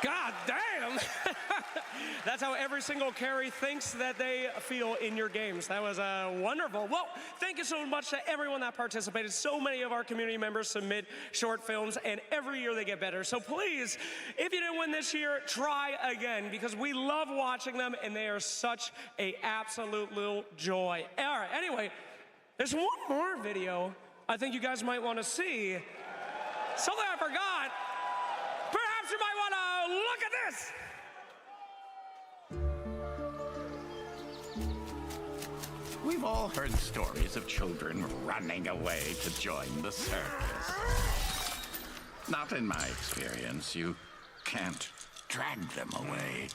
God damn! That's how every single carry thinks that they feel in your games. That was wonderful. Well, thank you so much to everyone that participated. So many of our community members submit short films, and every year they get better. So please, if you didn't win this year, try again, because we love watching them, and they are such a absolute little joy. All right, anyway, there's one more video I think you guys might want to see. Something I forgot. Perhaps you might want to look at this. We've all heard stories of children running away to join the circus. Not in my experience. You can't drag them away.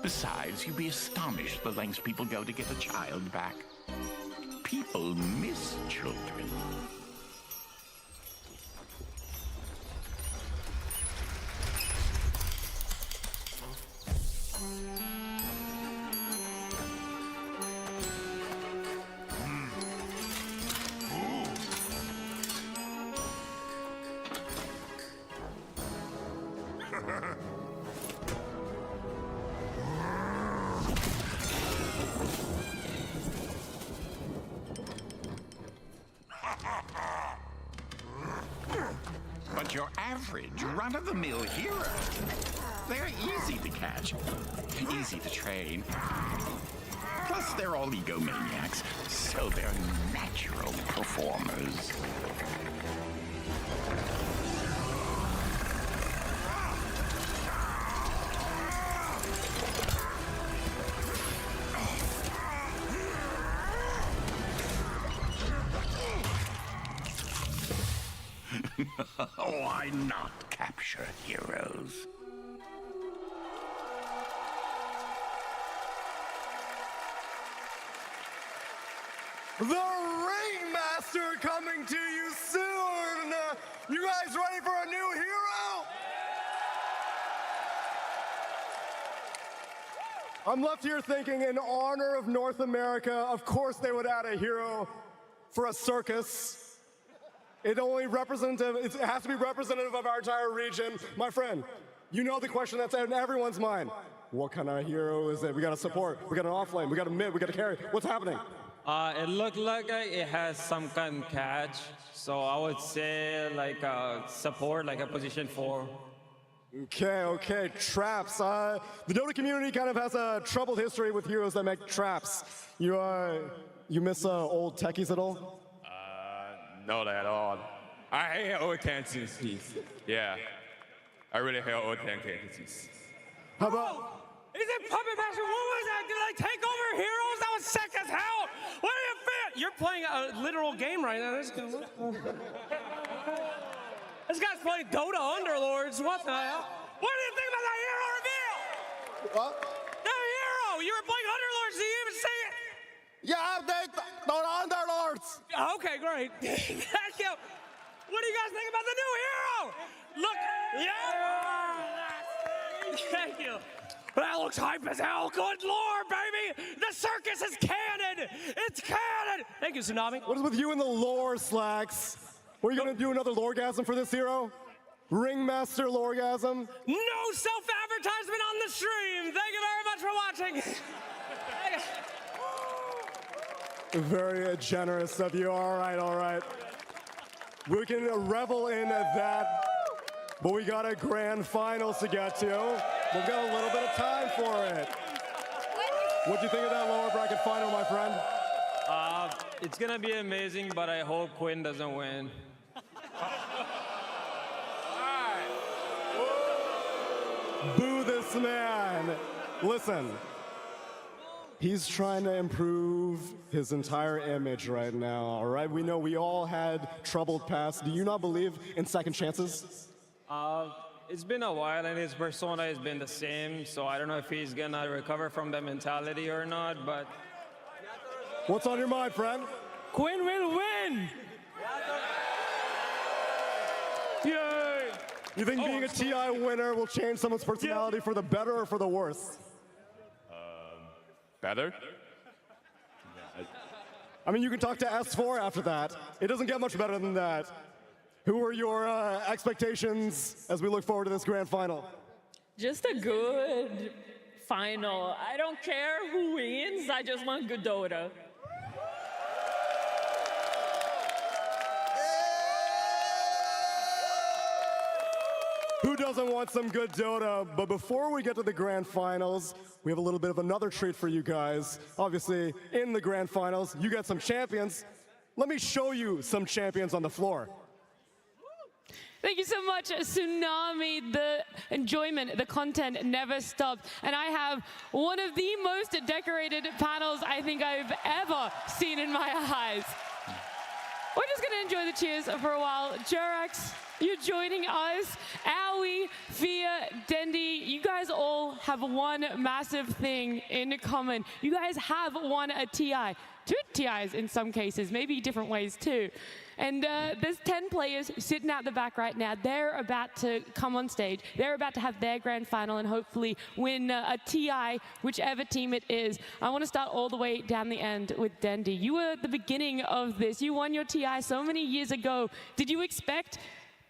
Besides, you'd be astonished the lengths people go to get a child back. People miss children. But your average run-of-the-mill hero, they're easy to catch, easy to train. Plus, they're all egomaniacs, so they're natural performers. Why not capture heroes? The Ringmaster coming to you soon! You guys ready for a new hero? I'm left here thinking, in honor of North America, of course they would add a hero for a circus. It has to be representative of our entire region. My friend, you know the question that's in everyone's mind. What kind of hero is it? We got a support, we got an offlane, we got a mid, we got a carry. What's happening? It looked like it has some kind of catch, so I would say like support, like a position 4. Okay, traps. The Dota community kind of has a troubled history with heroes that make traps. You miss old techies at all? Not at all. I hate old tendencies. Yeah, I really hate old tendencies. How about? Is it Puppet Master? What was that? Did I take over heroes? That was sick as hell. What do you fit? You're playing a literal game right now. This guy's playing Dota Underlords. What the hell? What do you think about that hero reveal? What? The hero! You were playing Underlords. Did you even see it? Yeah, they Dota Underlords. Okay, great. Thank you. What do you guys think about the new hero? Look, yeah. Thank you. That looks hype as hell. Good lord, baby. The circus is canon. It's canon. Thank you, Tsunami. What is with you and the lore, Slacks? Were you gonna do another loregasm for this hero? Ringmaster loregasm? No self-advertisement on the stream. Thank you very much for watching. Very generous of you. All right. We can revel in that, but we got a grand finals to get to. We've got a little bit of time for it. What do you think of that lower bracket final, my friend? It's gonna be amazing, but I hope Quinn doesn't win. Boo this man. Listen, he's trying to improve his entire image right now, all right? We know we all had troubled past. Do you not believe in second chances? It's been a while and his persona has been the same, so I don't know if he's gonna recover from that mentality or not, but... What's on your mind, friend? Quinn will win. Yay. You think being a TI winner will change someone's personality for the better or for the worse? Better? I mean, you can talk to S4 after that. It doesn't get much better than that. Who are your expectations as we look forward to this grand final? Just a good final. I don't care who wins, I just want good Dota. Who doesn't want some good Dota? But before we get to the grand finals, we have a little bit of another treat for you guys. Obviously, in the grand finals, you get some champions. Let me show you some champions on the floor. Thank you so much, Tsunami. The enjoyment, the content never stops. And I have one of the most decorated panels I think I've ever seen in my eyes. We're just going to enjoy the cheers for a while. Jerax, you're joining us. Aoi, Fia, Dendi, you guys all have one massive thing in common. You guys have won a TI. 2 TIs in some cases, maybe different ways too. And there's 10 players sitting out the back right now. They're about to come on stage. They're about to have their grand final and hopefully win a TI, whichever team it is. I want to start all the way down the end with Dendi. You were at the beginning of this. You won your TI so many years ago. Did you expect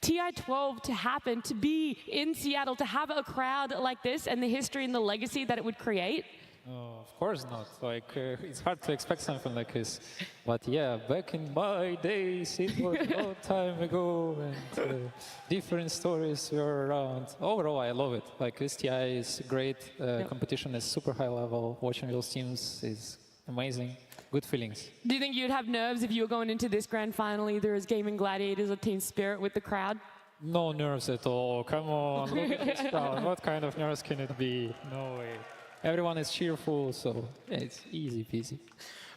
TI12 to happen, to be in Seattle, to have a crowd like this and the history and the legacy that it would create? Oh, of course not. Like, it's hard to expect something like this. But yeah, back in my days, it was a long time ago, and different stories were around. Overall, I love it. Like, this TI is great. Competition is super high level. Watching those teams is amazing. Good feelings. Do you think you'd have nerves if you were going into this grand final, either as Gaimin Gladiators or Team Spirit with the crowd? No nerves at all. Come on, look at this crowd. What kind of nerves can it be? No way. Everyone is cheerful, so yeah, it's easy peasy.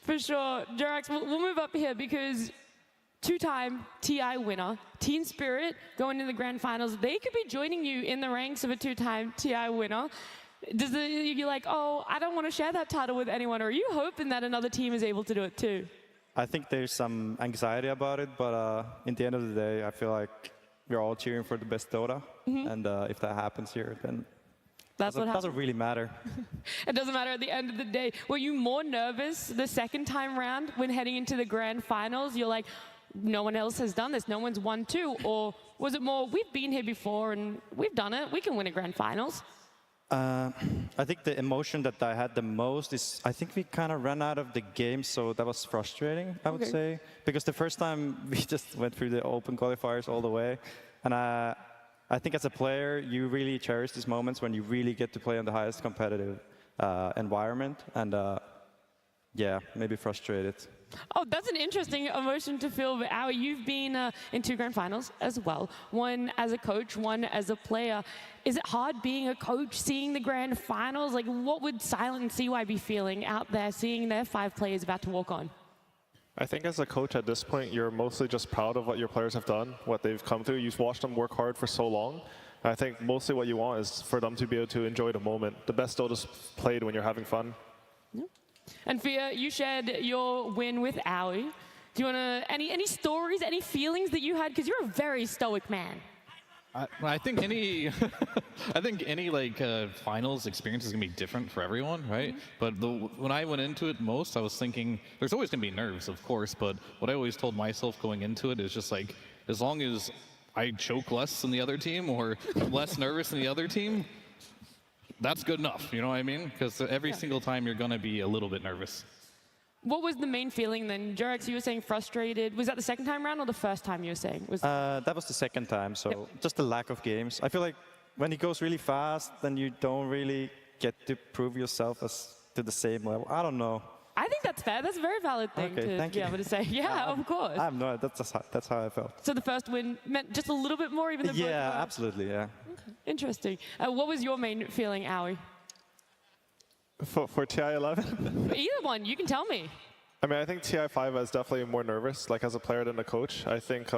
For sure. Jerax, we'll move up here because 2-time TI winner, Team Spirit, going into the grand finals, they could be joining you in the ranks of a 2-time TI winner. You're like, oh, I don't want to share that title with anyone, or are you hoping that another team is able to do it too? I think there's some anxiety about it, but in the end of the day, I feel like we're all cheering for the best Dota, and if that happens here, then it doesn't really matter. It doesn't matter at the end of the day. Were you more nervous the second time round when heading into the grand finals? You're like, no one else has done this, no one's won too, or was it more, we've been here before and we've done it, we can win a grand finals? I think the emotion that I had the most is, I think we kind of ran out of the game, so that was frustrating, I would say. Because the first time we just went through the open qualifiers all the way. And I think as a player, you really cherish these moments when you really get to play on the highest competitive environment. And yeah, maybe frustrated. Oh, that's an interesting emotion to feel. But Aoi, you've been in 2 grand finals as well. One as a coach, one as a player. Is it hard being a coach, seeing the grand finals? Like, what would Silent and CY be feeling out there, seeing their 5 players about to walk on? I think as a coach at this point, you're mostly just proud of what your players have done, what they've come through. You've watched them work hard for so long. And I think mostly what you want is for them to be able to enjoy the moment. The best Dota's played when you're having fun. Yep. And Fia, you shared your win with Aoi. Do you want to, any stories, any feelings that you had? Because you're a very stoic man. I think any, I think any like finals experience is gonna be different for everyone, right? But when I went into it most, I was thinking there's always gonna be nerves, of course. But what I always told myself going into it is just like, as long as I choke less than the other team or I'm less nervous than the other team, that's good enough. You know what I mean? Because every single time you're gonna be a little bit nervous. What was the main feeling then? Jerax, you were saying frustrated. Was that the second time round or the first time you were saying? That was the second time, so just the lack of games. I feel like when it goes really fast, then you don't really get to prove yourself as to the same level. I don't know. I think that's fair. That's a very valid thing to be able to say. Yeah, of course. I have no idea. That's how I felt. So the first win meant just a little bit more, even though yeah, absolutely, yeah. Okay. Interesting. What was your main feeling, Aoi? For TI11? Either one, you can tell me. I mean, I think TI5 I was definitely more nervous, like as a player than a coach. I think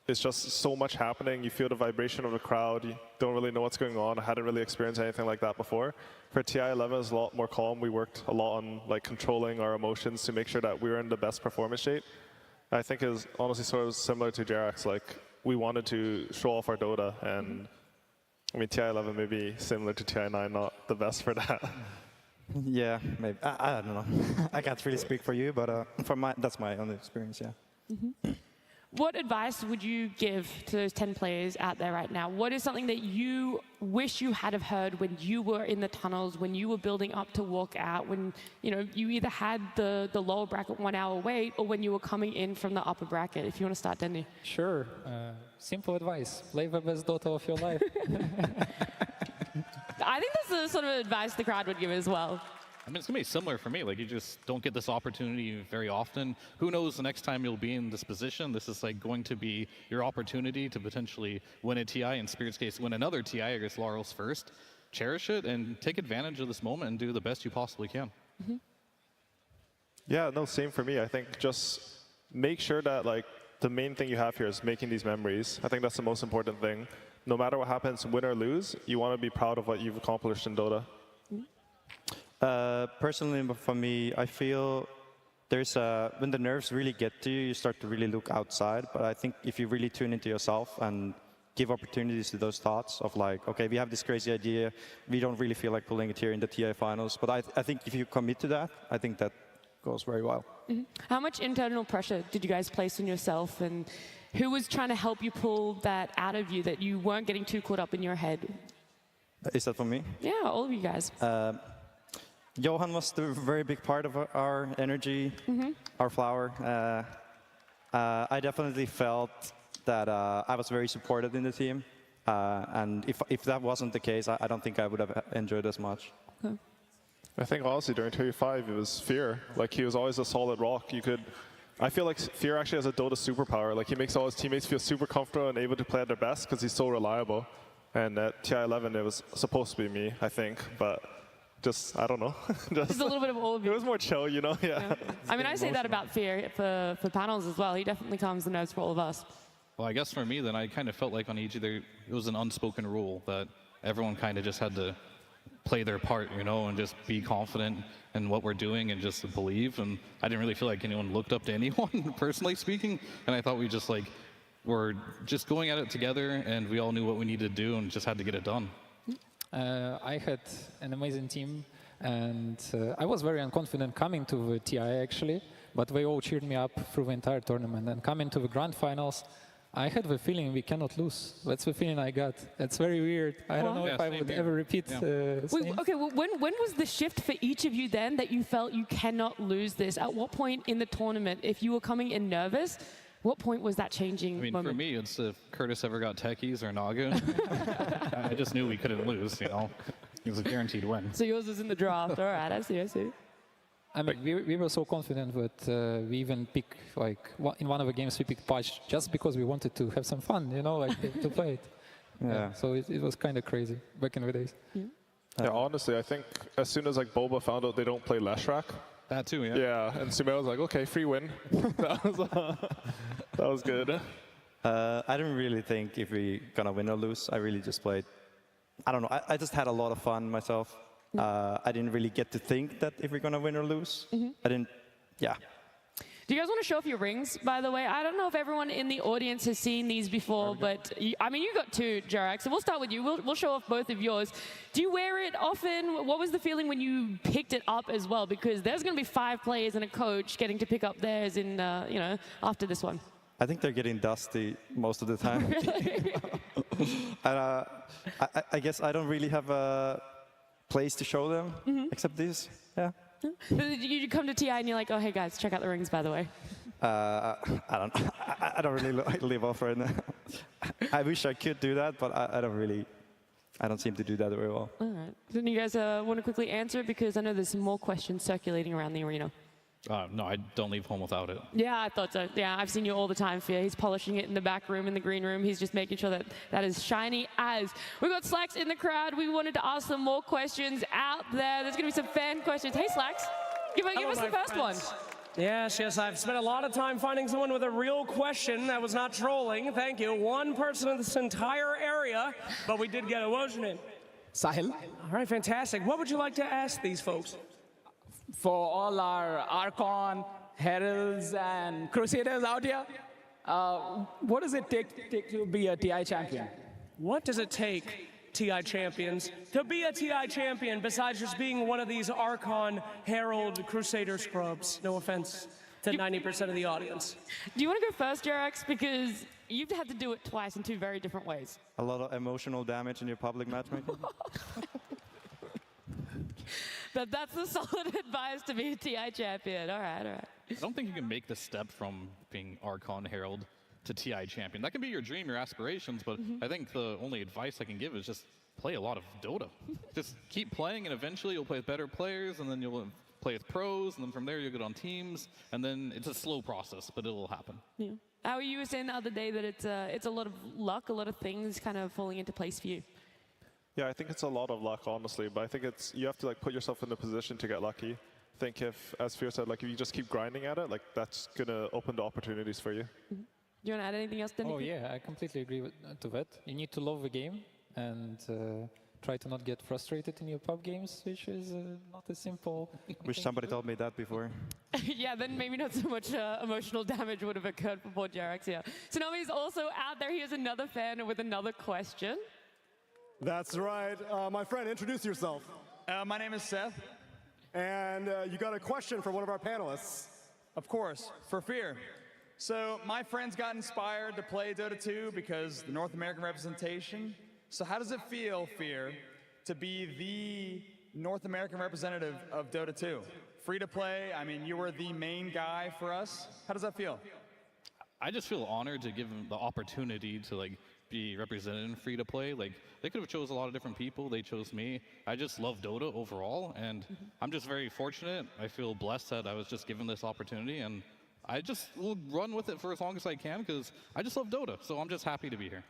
it's just so much happening. You feel the vibration of the crowd. You don't really know what's going on. I hadn't really experienced anything like that before. For TI11, it was a lot more calm. We worked a lot on like controlling our emotions to make sure that we were in the best performance shape. I think it was honestly sort of similar to Jerax. Like we wanted to show off our Dota, and I mean TI11 may be similar to TI9, not the best for that. Yeah, maybe. I don't know. I can't really speak for you, but that's my own experience, yeah. What advice would you give to those 10 players out there right now? What is something that you wish you had have heard when you were in the tunnels, when you were building up to walk out, when you either had the lower bracket 1 hour wait, or when you were coming in from the upper bracket? If you want to start, Denny. Sure. Simple advice. Play the best Dota of your life. I think that's the sort of advice the crowd would give as well. I mean, it's going to be similar for me. Like, you just don't get this opportunity very often. Who knows the next time you'll be in this position? This is like going to be your opportunity to potentially win a TI, in Spirit's case, win another TI against Laurels first. Cherish it and take advantage of this moment and do the best you possibly can. Mm-hmm. Yeah, no, same for me. I think just make sure that like the main thing you have here is making these memories. I think that's the most important thing. No matter what happens, win or lose, you want to be proud of what you've accomplished in Dota. Personally, for me, I feel there's when the nerves really get to you, you start to really look outside. But I think if you really tune into yourself and give opportunities to those thoughts of like, okay, we have this crazy idea, we don't really feel like pulling it here in the TI finals. But I think if you commit to that, I think that goes very well. Mm-hmm. How much internal pressure did you guys place on yourself, and who was trying to help you pull that out of you, that you weren't getting too caught up in your head? Is that for me? Yeah, all of you guys. Johan was the very big part of our energy, our flower. I definitely felt that I was very supported in the team. And if that wasn't the case, I don't think I would have enjoyed as much. Okay. I think honestly during 25 it was Fear. Like he was always a solid rock. I feel like Fear actually has a Dota superpower. Like he makes all his teammates feel super comfortable and able to play at their best because he's so reliable. And at TI11 it was supposed to be me, I think, but just, I don't know. Just a little bit of all of you. It was more chill, you know? Yeah. I mean, I say that about Fear for panels as well. He definitely calms the nerves for all of us. Well, I guess for me, then I kind of felt like on EG there it was an unspoken rule that everyone kind of just had to play their part, and just be confident in what we're doing and just believe. And I didn't really feel like anyone looked up to anyone, personally speaking. And I thought we just were just going at it together, and we all knew what we needed to do and just had to get it done. I had an amazing team, and I was very unconfident coming to the TI actually, but they all cheered me up through the entire tournament. And coming to the grand finals, I had the feeling we cannot lose. That's the feeling I got. It's very weird. I don't know if I would ever repeat. Wait, okay, well, when was the shift for each of you then that you felt you cannot lose this? At what point in the tournament, if you were coming in nervous, what point was that changing? I mean, moment? for me, it's if Curtis ever got techies or Naga. I just knew we couldn't lose, It was a guaranteed win. So yours was in the draft. All right, I see. I mean, we were so confident that we even picked, in one of the games we picked Patch just because we wanted to have some fun, to play it. Yeah. So it was kind of crazy back in the days. Yeah, honestly, I think as soon as Boba found out they don't play Leshrac. That too, yeah. Yeah, and Sumail was like, okay, free win. that was good. I didn't really think if we gonna win or lose. I really just played. I don't know. I just had a lot of fun myself. I didn't really get to think that if we're gonna win or lose. I didn't. Yeah. Do you guys want to show off your rings, by the way? I don't know if everyone in the audience has seen these before, but you got two, Jarak, so we'll start with you. We'll show off both of yours. Do you wear it often? What was the feeling when you picked it up as well? Because there's going to be 5 players and a coach getting to pick up theirs in, after this one. I think they're getting dusty most of the time. And, I guess I don't really have a place to show them except this. Yeah. You come to TI and you're like, oh, hey guys, check out the rings, by the way. I don't really live off right now. I wish I could do that, but I don't seem to do that very well. All right. Then you guys want to quickly answer, because I know there's some more questions circulating around the arena. No, I don't leave home without it. Yeah, I thought so. Yeah, I've seen you all the time, Fear. He's polishing it in the back room, in the green room. He's just making sure that that is shiny as. We've got Slacks in the crowd. We wanted to ask some more questions out there. There's going to be some fan questions. Hey, Slacks, give us the first one. Yes, I've spent a lot of time finding someone with a real question that was not trolling. Thank you. One person in this entire area, but we did get a motion in. Sahil. All right, fantastic. What would you like to ask these folks? For all our Archon, Heralds, and Crusaders out here, what does it take to be a TI champion? What does it take, TI champions, to be a TI champion besides just being one of these Archon, Herald, Crusader scrubs? No offense to 90% of the audience. Do you want to go first, Jerax? Because you've had to do it twice in two very different ways. A lot of emotional damage in your public matchmaking. But that's the solid advice to be a TI champion. All right, all right. I don't think you can make the step from being Archon Herald to TI champion. That can be your dream, your aspirations, but I think the only advice I can give is just play a lot of Dota. Just keep playing, and eventually you'll play with better players, and then you'll play with pros, and then from there you'll get on teams, and then it's a slow process, but it will happen. Yeah. How you were saying the other day that it's a lot of luck, a lot of things kind of falling into place for you. Yeah, I think it's a lot of luck, honestly. But I think it's you have to like put yourself in a position to get lucky. I think if, as Fear said, like if you just keep grinding at it, like that's gonna open the opportunities for you. Do you want to add anything else, Danny? Oh yeah, I completely agree to that. You need to love the game and try to not get frustrated in your pub games, which is not a simple. Wish somebody told me that before. Yeah, then maybe not so much emotional damage would have occurred for poor Jerax, yeah. Tsunami's also out there. Here's another fan with another question. That's right. My friend, introduce yourself. My name is Seth. And you got a question for one of our panelists. Of course, for Fear. So my friends got inspired to play Dota 2 because the North American representation. So how does it feel, Fear, to be the North American representative of Dota 2? Free to play, I mean, you were the main guy for us. How does that feel? I just feel honored to give them the opportunity to like be represented in free to play. Like they could have chose a lot of different people. They chose me. I just love Dota overall, and I'm just very fortunate. I feel blessed that I was just given this opportunity, and I just will run with it for as long as I can because I just love Dota. So I'm just happy to be here.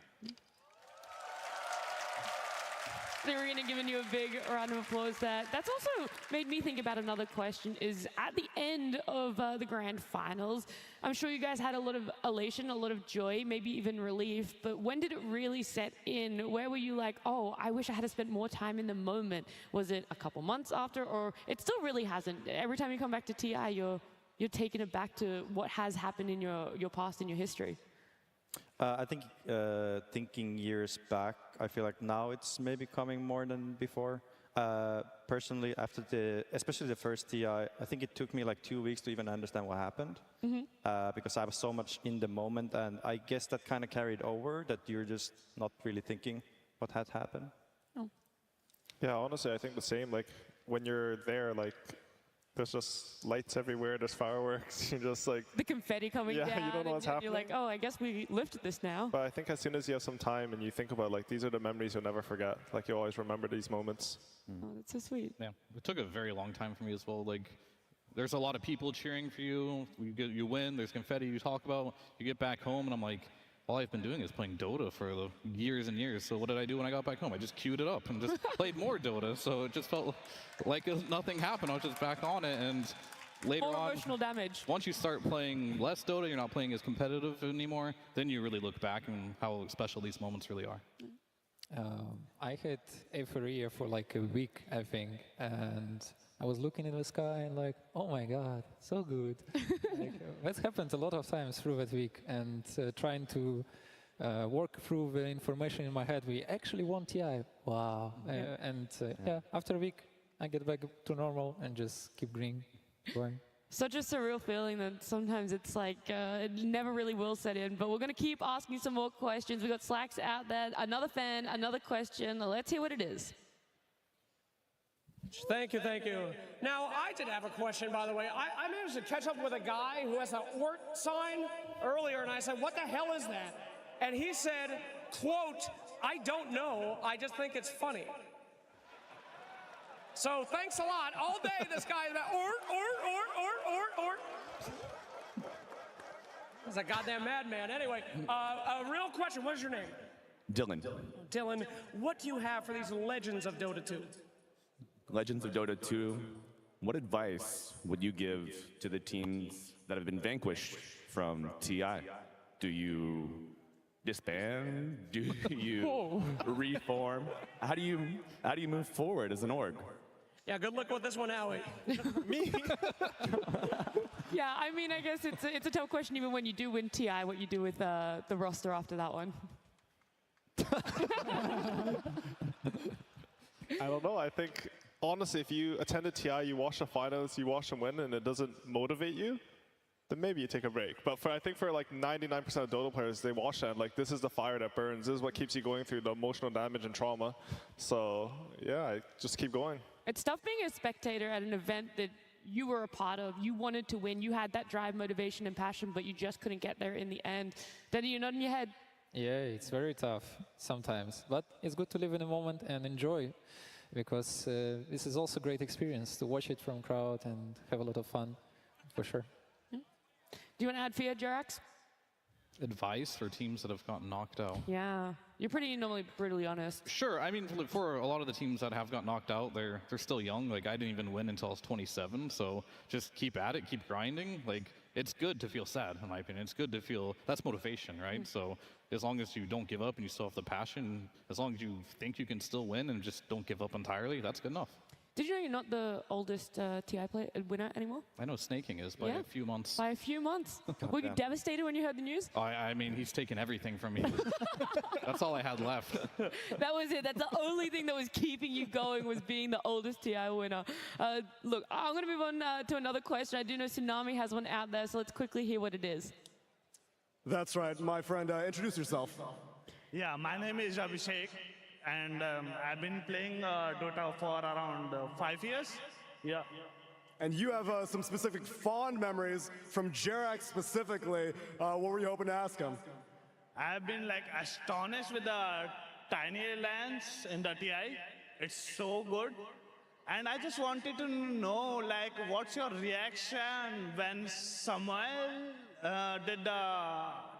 Serena giving you a big round of applause there. That's also made me think about another question is at the end of the grand finals, I'm sure you guys had a lot of elation, a lot of joy, maybe even relief, but when did it really set in? Where were you like, oh, I wish I had spent more time in the moment? Was it a couple months after, or it still really hasn't? Every time you come back to TI, you're taking it back to what has happened in your past, in your history. I think thinking years back, I feel like now it's maybe coming more than before. Personally, after especially the first TI, I think it took me like 2 weeks to even understand what happened because I was so much in the moment, and I guess that kind of carried over that you're just not really thinking what had happened. Oh. Yeah, honestly, I think the same. Like when you're there, like there's just lights everywhere, there's fireworks, you're just like... The confetti coming down, you don't know what's and happening. you're like, oh, I guess we lifted this now. But I think as soon as you have some time and you think about, like, these are the memories you'll never forget. Like, you always remember these moments. Oh, that's so sweet. Yeah, it took a very long time for me as well. Like, there's a lot of people cheering for you. You win, there's confetti you talk about. You get back home, and I'm like, all I've been doing is playing Dota for years and years. So what did I do when I got back home? I just queued it up and just played more Dota. So it just felt like nothing happened. I was just back on it, and later More on, emotional damage. once you start playing less Dota, you're not playing as competitive anymore, then you really look back and how special these moments really are. I had euphoria for like a week, I think, and I was looking in the sky and like, oh my God, so good. That happened a lot of times through that week, and trying to work through the information in my head. We actually won TI. Wow. Yeah, after a week, I get back to normal and just keep going. Such a surreal feeling that sometimes it's like it never really will set in. But we're going to keep asking some more questions. We got Slacks out there. Another fan, another question. Let's hear what it is. Thank you, thank you. Now, I did have a question, by the way. I managed to catch up with a guy who has an ORT sign earlier, and I said, what the hell is that? And he said, quote, I don't know, I just think it's funny. So thanks a lot. All day this guy is about ORT. He's a goddamn madman. Anyway, a real question, what is your name? Dylan. Dylan, what do you have for these legends of Dota 2? Legends of Dota 2, what advice would you give to the teams that have been vanquished from TI? Do you disband? Do you reform? How do you move forward as an org? Yeah, good luck with this one, Howie. Me? Yeah, I mean, I guess it's a tough question even when you do win TI, what you do with the roster after that one. I don't know. I think, honestly, if you attend a TI, you watch the finals, you watch them win, and it doesn't motivate you, then maybe you take a break. But I think for like 99% of Dota players, they watch that like this is the fire that burns. This is what keeps you going through the emotional damage and trauma. So yeah, I just keep going. It's tough being a spectator at an event that you were a part of. You wanted to win. You had that drive, motivation, and passion, but you just couldn't get there in the end. Then you're not in your head. Yeah, it's very tough sometimes, but it's good to live in the moment and enjoy, because this is also a great experience to watch it from crowd and have a lot of fun, for sure. Do you want to add fear, Jerax? Advice for teams that have gotten knocked out. Yeah, you're pretty normally brutally honest. Sure, I mean, for a lot of the teams that have got knocked out, they're still young. Like, I didn't even win until I was 27, so just keep at it, keep grinding. Like, it's good to feel sad, in my opinion. It's good to feel, that's motivation, right? So as long as you don't give up and you still have the passion, as long as you think you can still win and just don't give up entirely, that's good enough. Did you know you're not the oldest TI winner anymore? I know Snaking is by a few months. By a few months. Were you devastated when you heard the news? I mean, he's taken everything from me. That's all I had left. That was it. That's the only thing that was keeping you going, was being the oldest TI winner. Look, I'm going to move on to another question. I do know Tsunami has one out there, so let's quickly hear what it is. That's right, my friend. Introduce yourself. Yeah, my name is Abhishek, and I've been playing Dota for around 5 years. Yeah. And you have some specific fond memories from Jerax specifically. What were you hoping to ask him? I've been like astonished with the tiny lands in the TI. It's so good. And I just wanted to know, like, what's your reaction when Samuel did the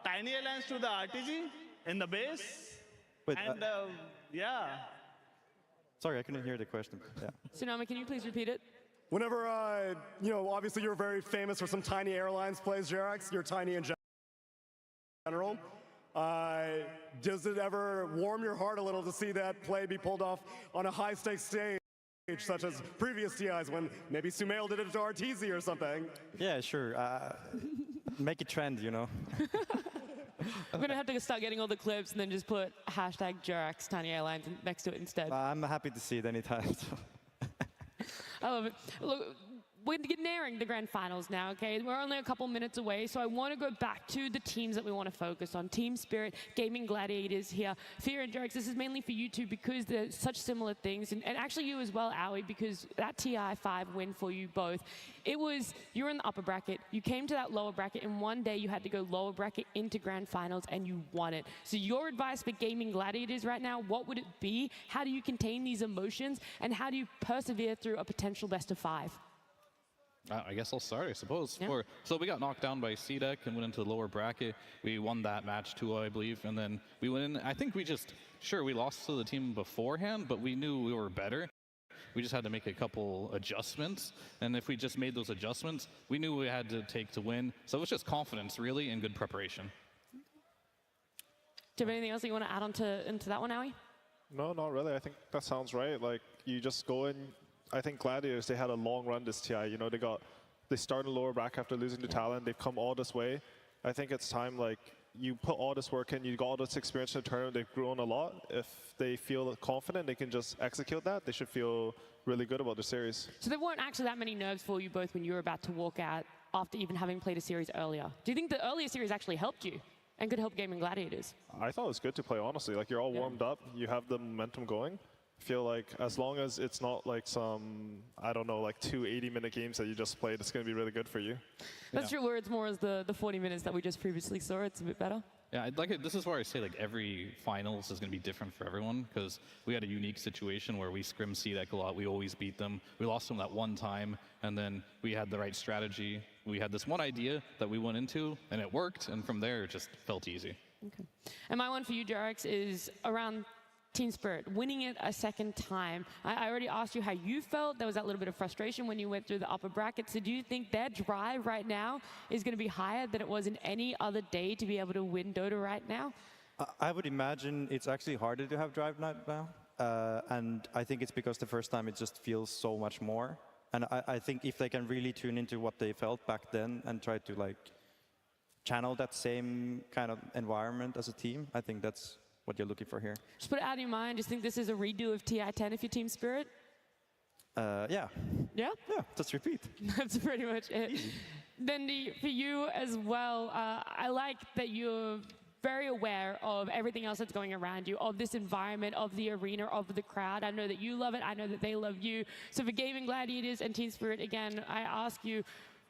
tiny lands to the RTG in the base? Wait, and yeah. Sorry, I couldn't hear the question. Yeah. Tsunami, can you please repeat it? Whenever, you know, obviously you're very famous for some Tiny Airlines plays, Jerax. You're tiny in general. Does it ever warm your heart a little to see that play be pulled off on a high-stakes stage, such as previous TIs when maybe Sumail did it to RTZ or something? Yeah, sure. Make a trend, you know. I'm going to have to start getting all the clips and then just put hashtag Jerax Tiny Airlines next to it instead. I'm happy to see it anytime. So. I love it. Look, we're nearing the grand finals now, okay? We're only a couple minutes away, so I want to go back to the teams that we want to focus on. Team Spirit, Gaimin Gladiators here. Fear and Jerax, this is mainly for you two because they're such similar things, and actually you as well, Aoi, because that TI5 win for you both, it was, you were in the upper bracket, you came to that lower bracket, and one day you had to go lower bracket into grand finals, and you won it. So your advice for Gaimin Gladiators right now, what would it be? How do you contain these emotions, and how do you persevere through a potential best of 5? I guess I'll start, I suppose. Yeah. So we got knocked down by C-Deck and went into the lower bracket. We won that match 2-0, I believe, and then we went in. I think we just, sure, we lost to the team beforehand, but we knew we were better. We just had to make a couple adjustments, and if we just made those adjustments, we knew we had to take to win. So it was just confidence, really, and good preparation. Do you have anything else that you want to add on into that one, Aoi? No, not really. I think that sounds right. Like, you just go in. I think Gladiators, they had a long run this TI. You know, they started lower bracket after losing to Talon. They've come all this way. I think it's time, like, you put all this work in, you got all this experience in the tournament, they've grown a lot. If they feel confident, they can just execute that. They should feel really good about the series. So there weren't actually that many nerves for you both when you were about to walk out after even having played a series earlier. Do you think the earlier series actually helped you and could help Gaimin Gladiators? I thought it was good to play, honestly. Like, you're all warmed up, you have the momentum going. I feel like as long as it's not like some, I don't know, like 2 80-minute games that you just played, it's going to be really good for you. That's true, where it's more as the 40 minutes that we just previously saw. It's a bit better. Yeah, this is where I say like every finals is going to be different for everyone, because we had a unique situation where we scrimmed C-Deck a lot. We always beat them. We lost them that one time, and then we had the right strategy. We had this one idea that we went into, and it worked, and from there it just felt easy. Okay. And my one for you, Jerax, is around Team Spirit, winning it a second time. I already asked you how you felt. There was that little bit of frustration when you went through the upper bracket. So do you think their drive right now is going to be higher than it was in any other day to be able to win Dota right now? I would imagine it's actually harder to have drive now. And I think it's because the first time it just feels so much more. And I think if they can really tune into what they felt back then and try to like channel that same kind of environment as a team, I think that's what you're looking for here. Just put it out of your mind. Just think this is a redo of TI10 if you're Team Spirit. Yeah. Yeah? Yeah, just repeat. That's pretty much it. Then for you as well, I like that you're very aware of everything else that's going around you, of this environment, of the arena, of the crowd. I know that you love it. I know that they love you. So for Gaimin Gladiators and Team Spirit, again, I ask you,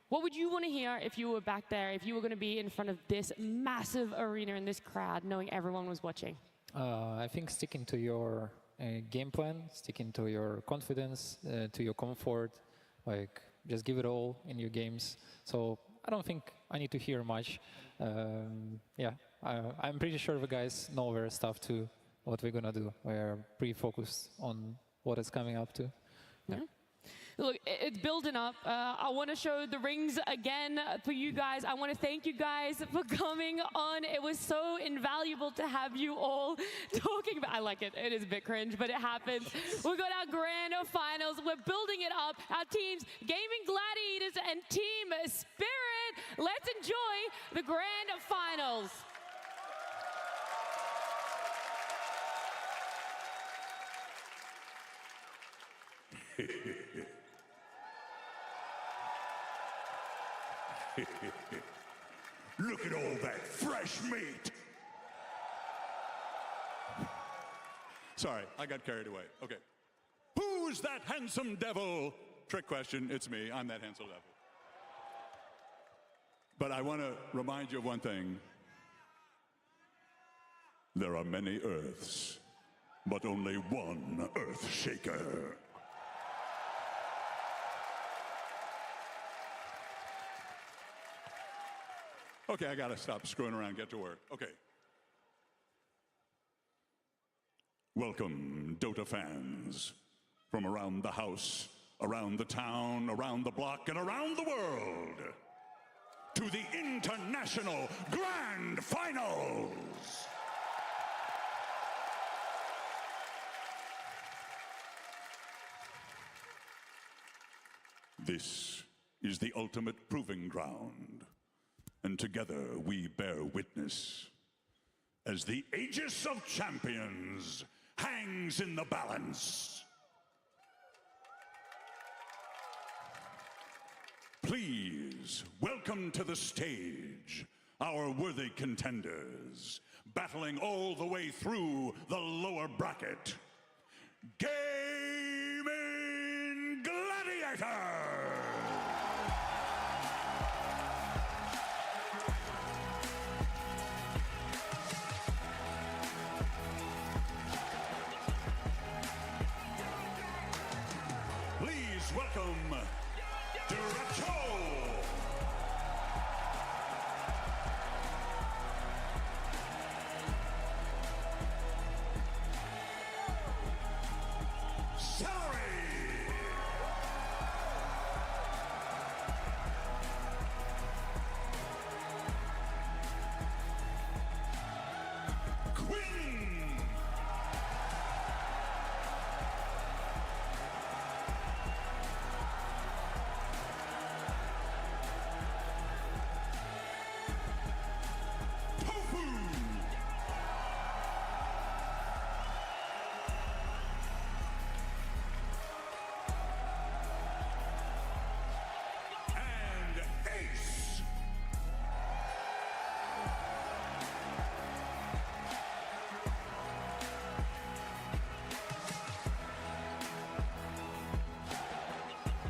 what would you want to hear if you were back there, if you were going to be in front of this massive arena and this crowd, knowing everyone was watching? I think sticking to your game plan, sticking to your confidence, to your comfort, like just give it all in your games. So I don't think I need to hear much. Yeah, I'm pretty sure the guys know their stuff too, what we're gonna do. We're pretty focused on what it's coming up to. Yeah. Look, it's building up. I want to show the rings again for you guys. I want to thank you guys for coming on. It was so invaluable to have you all talking about. I like it. It is a bit cringe, but it happens. We've got our grand finals. We're building it up. Our teams, Gaimin Gladiators and Team Spirit. Let's enjoy the grand finals. Look at all that fresh meat. Sorry, I got carried away. Okay. Who's that handsome devil? Trick question, it's me. I'm that handsome devil. But I want to remind you of one thing. There are many Earths, but only one Earth Shaker. Okay, I gotta stop screwing around, get to work. Okay. Welcome, Dota fans, from around the house, around the town, around the block, and around the world, to the International Grand Finals! This is the ultimate proving ground. And together we bear witness as the Aegis of Champions hangs in the balance. Please welcome to the stage our worthy contenders, battling all the way through the lower bracket. Gaimin Gladiators! Please welcome Dota 2!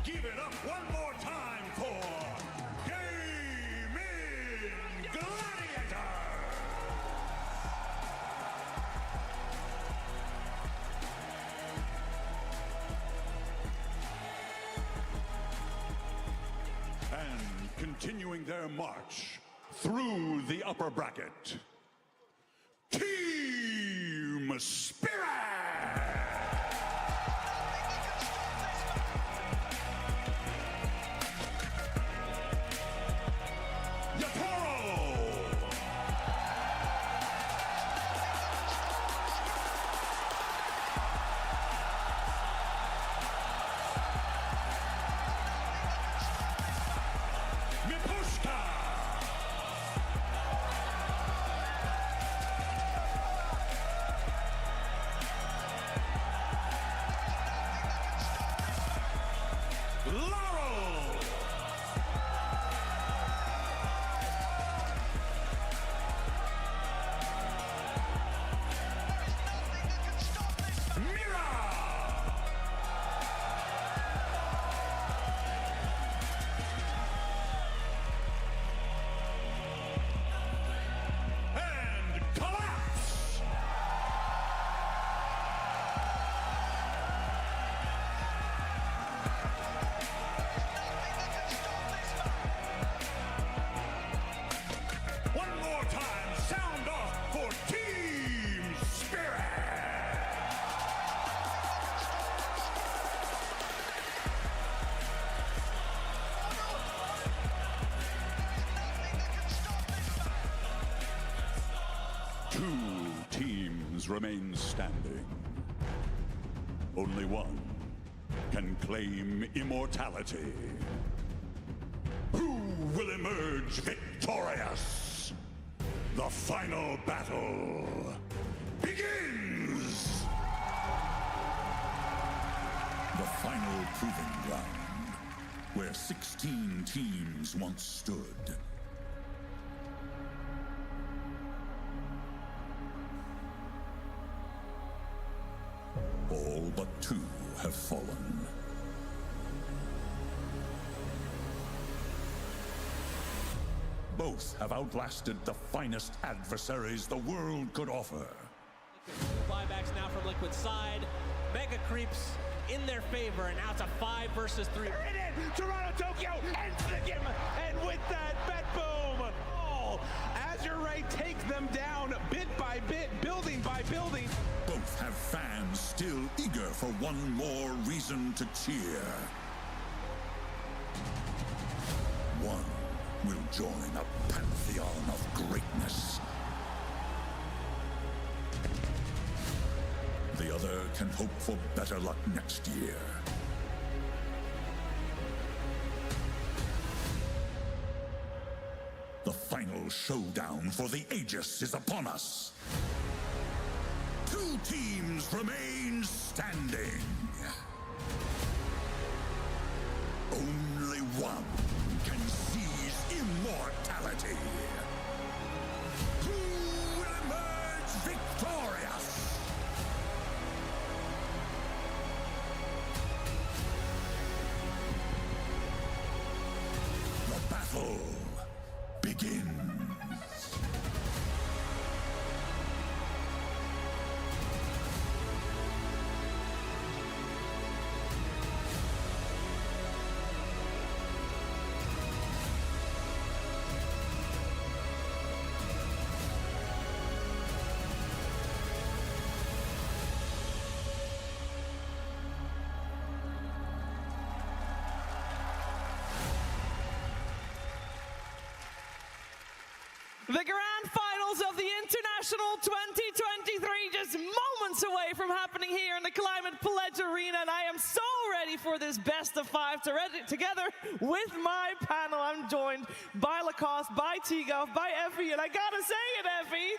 Give it up one more time for Gaimin Gladiators! And continuing their march through the upper bracket, Team Spirit! 2 teams remain standing. Only one can claim immortality. Who will emerge victorious? The final battle begins! The final proving ground, where 16 teams once stood. All but 2 have fallen. Both have outlasted the finest adversaries the world could offer. Buybacks now from Liquid's side. Mega creeps in their favor, and now it's a 5 versus 3. They're in it! Toronto, Tokyo ends the game, and with that, bet boom! Oh, Azure Ray takes them down bit by bit, building by building. Both have fans still eager for one more reason to cheer. One will join a pantheon of greatness. The other can hope for better luck next year. The final showdown for the Aegis is upon us. 2 teams remain standing. Only one can seize immortality. Who will emerge victorious? The battle begins. The grand finals of the International 2023 just moments away from happening here in the Climate Pledge Arena, and I am so ready for this best of 5 together with my panel. I'm joined by Lacoste, by T-Golf, by Effie, and I gotta say it, Effie,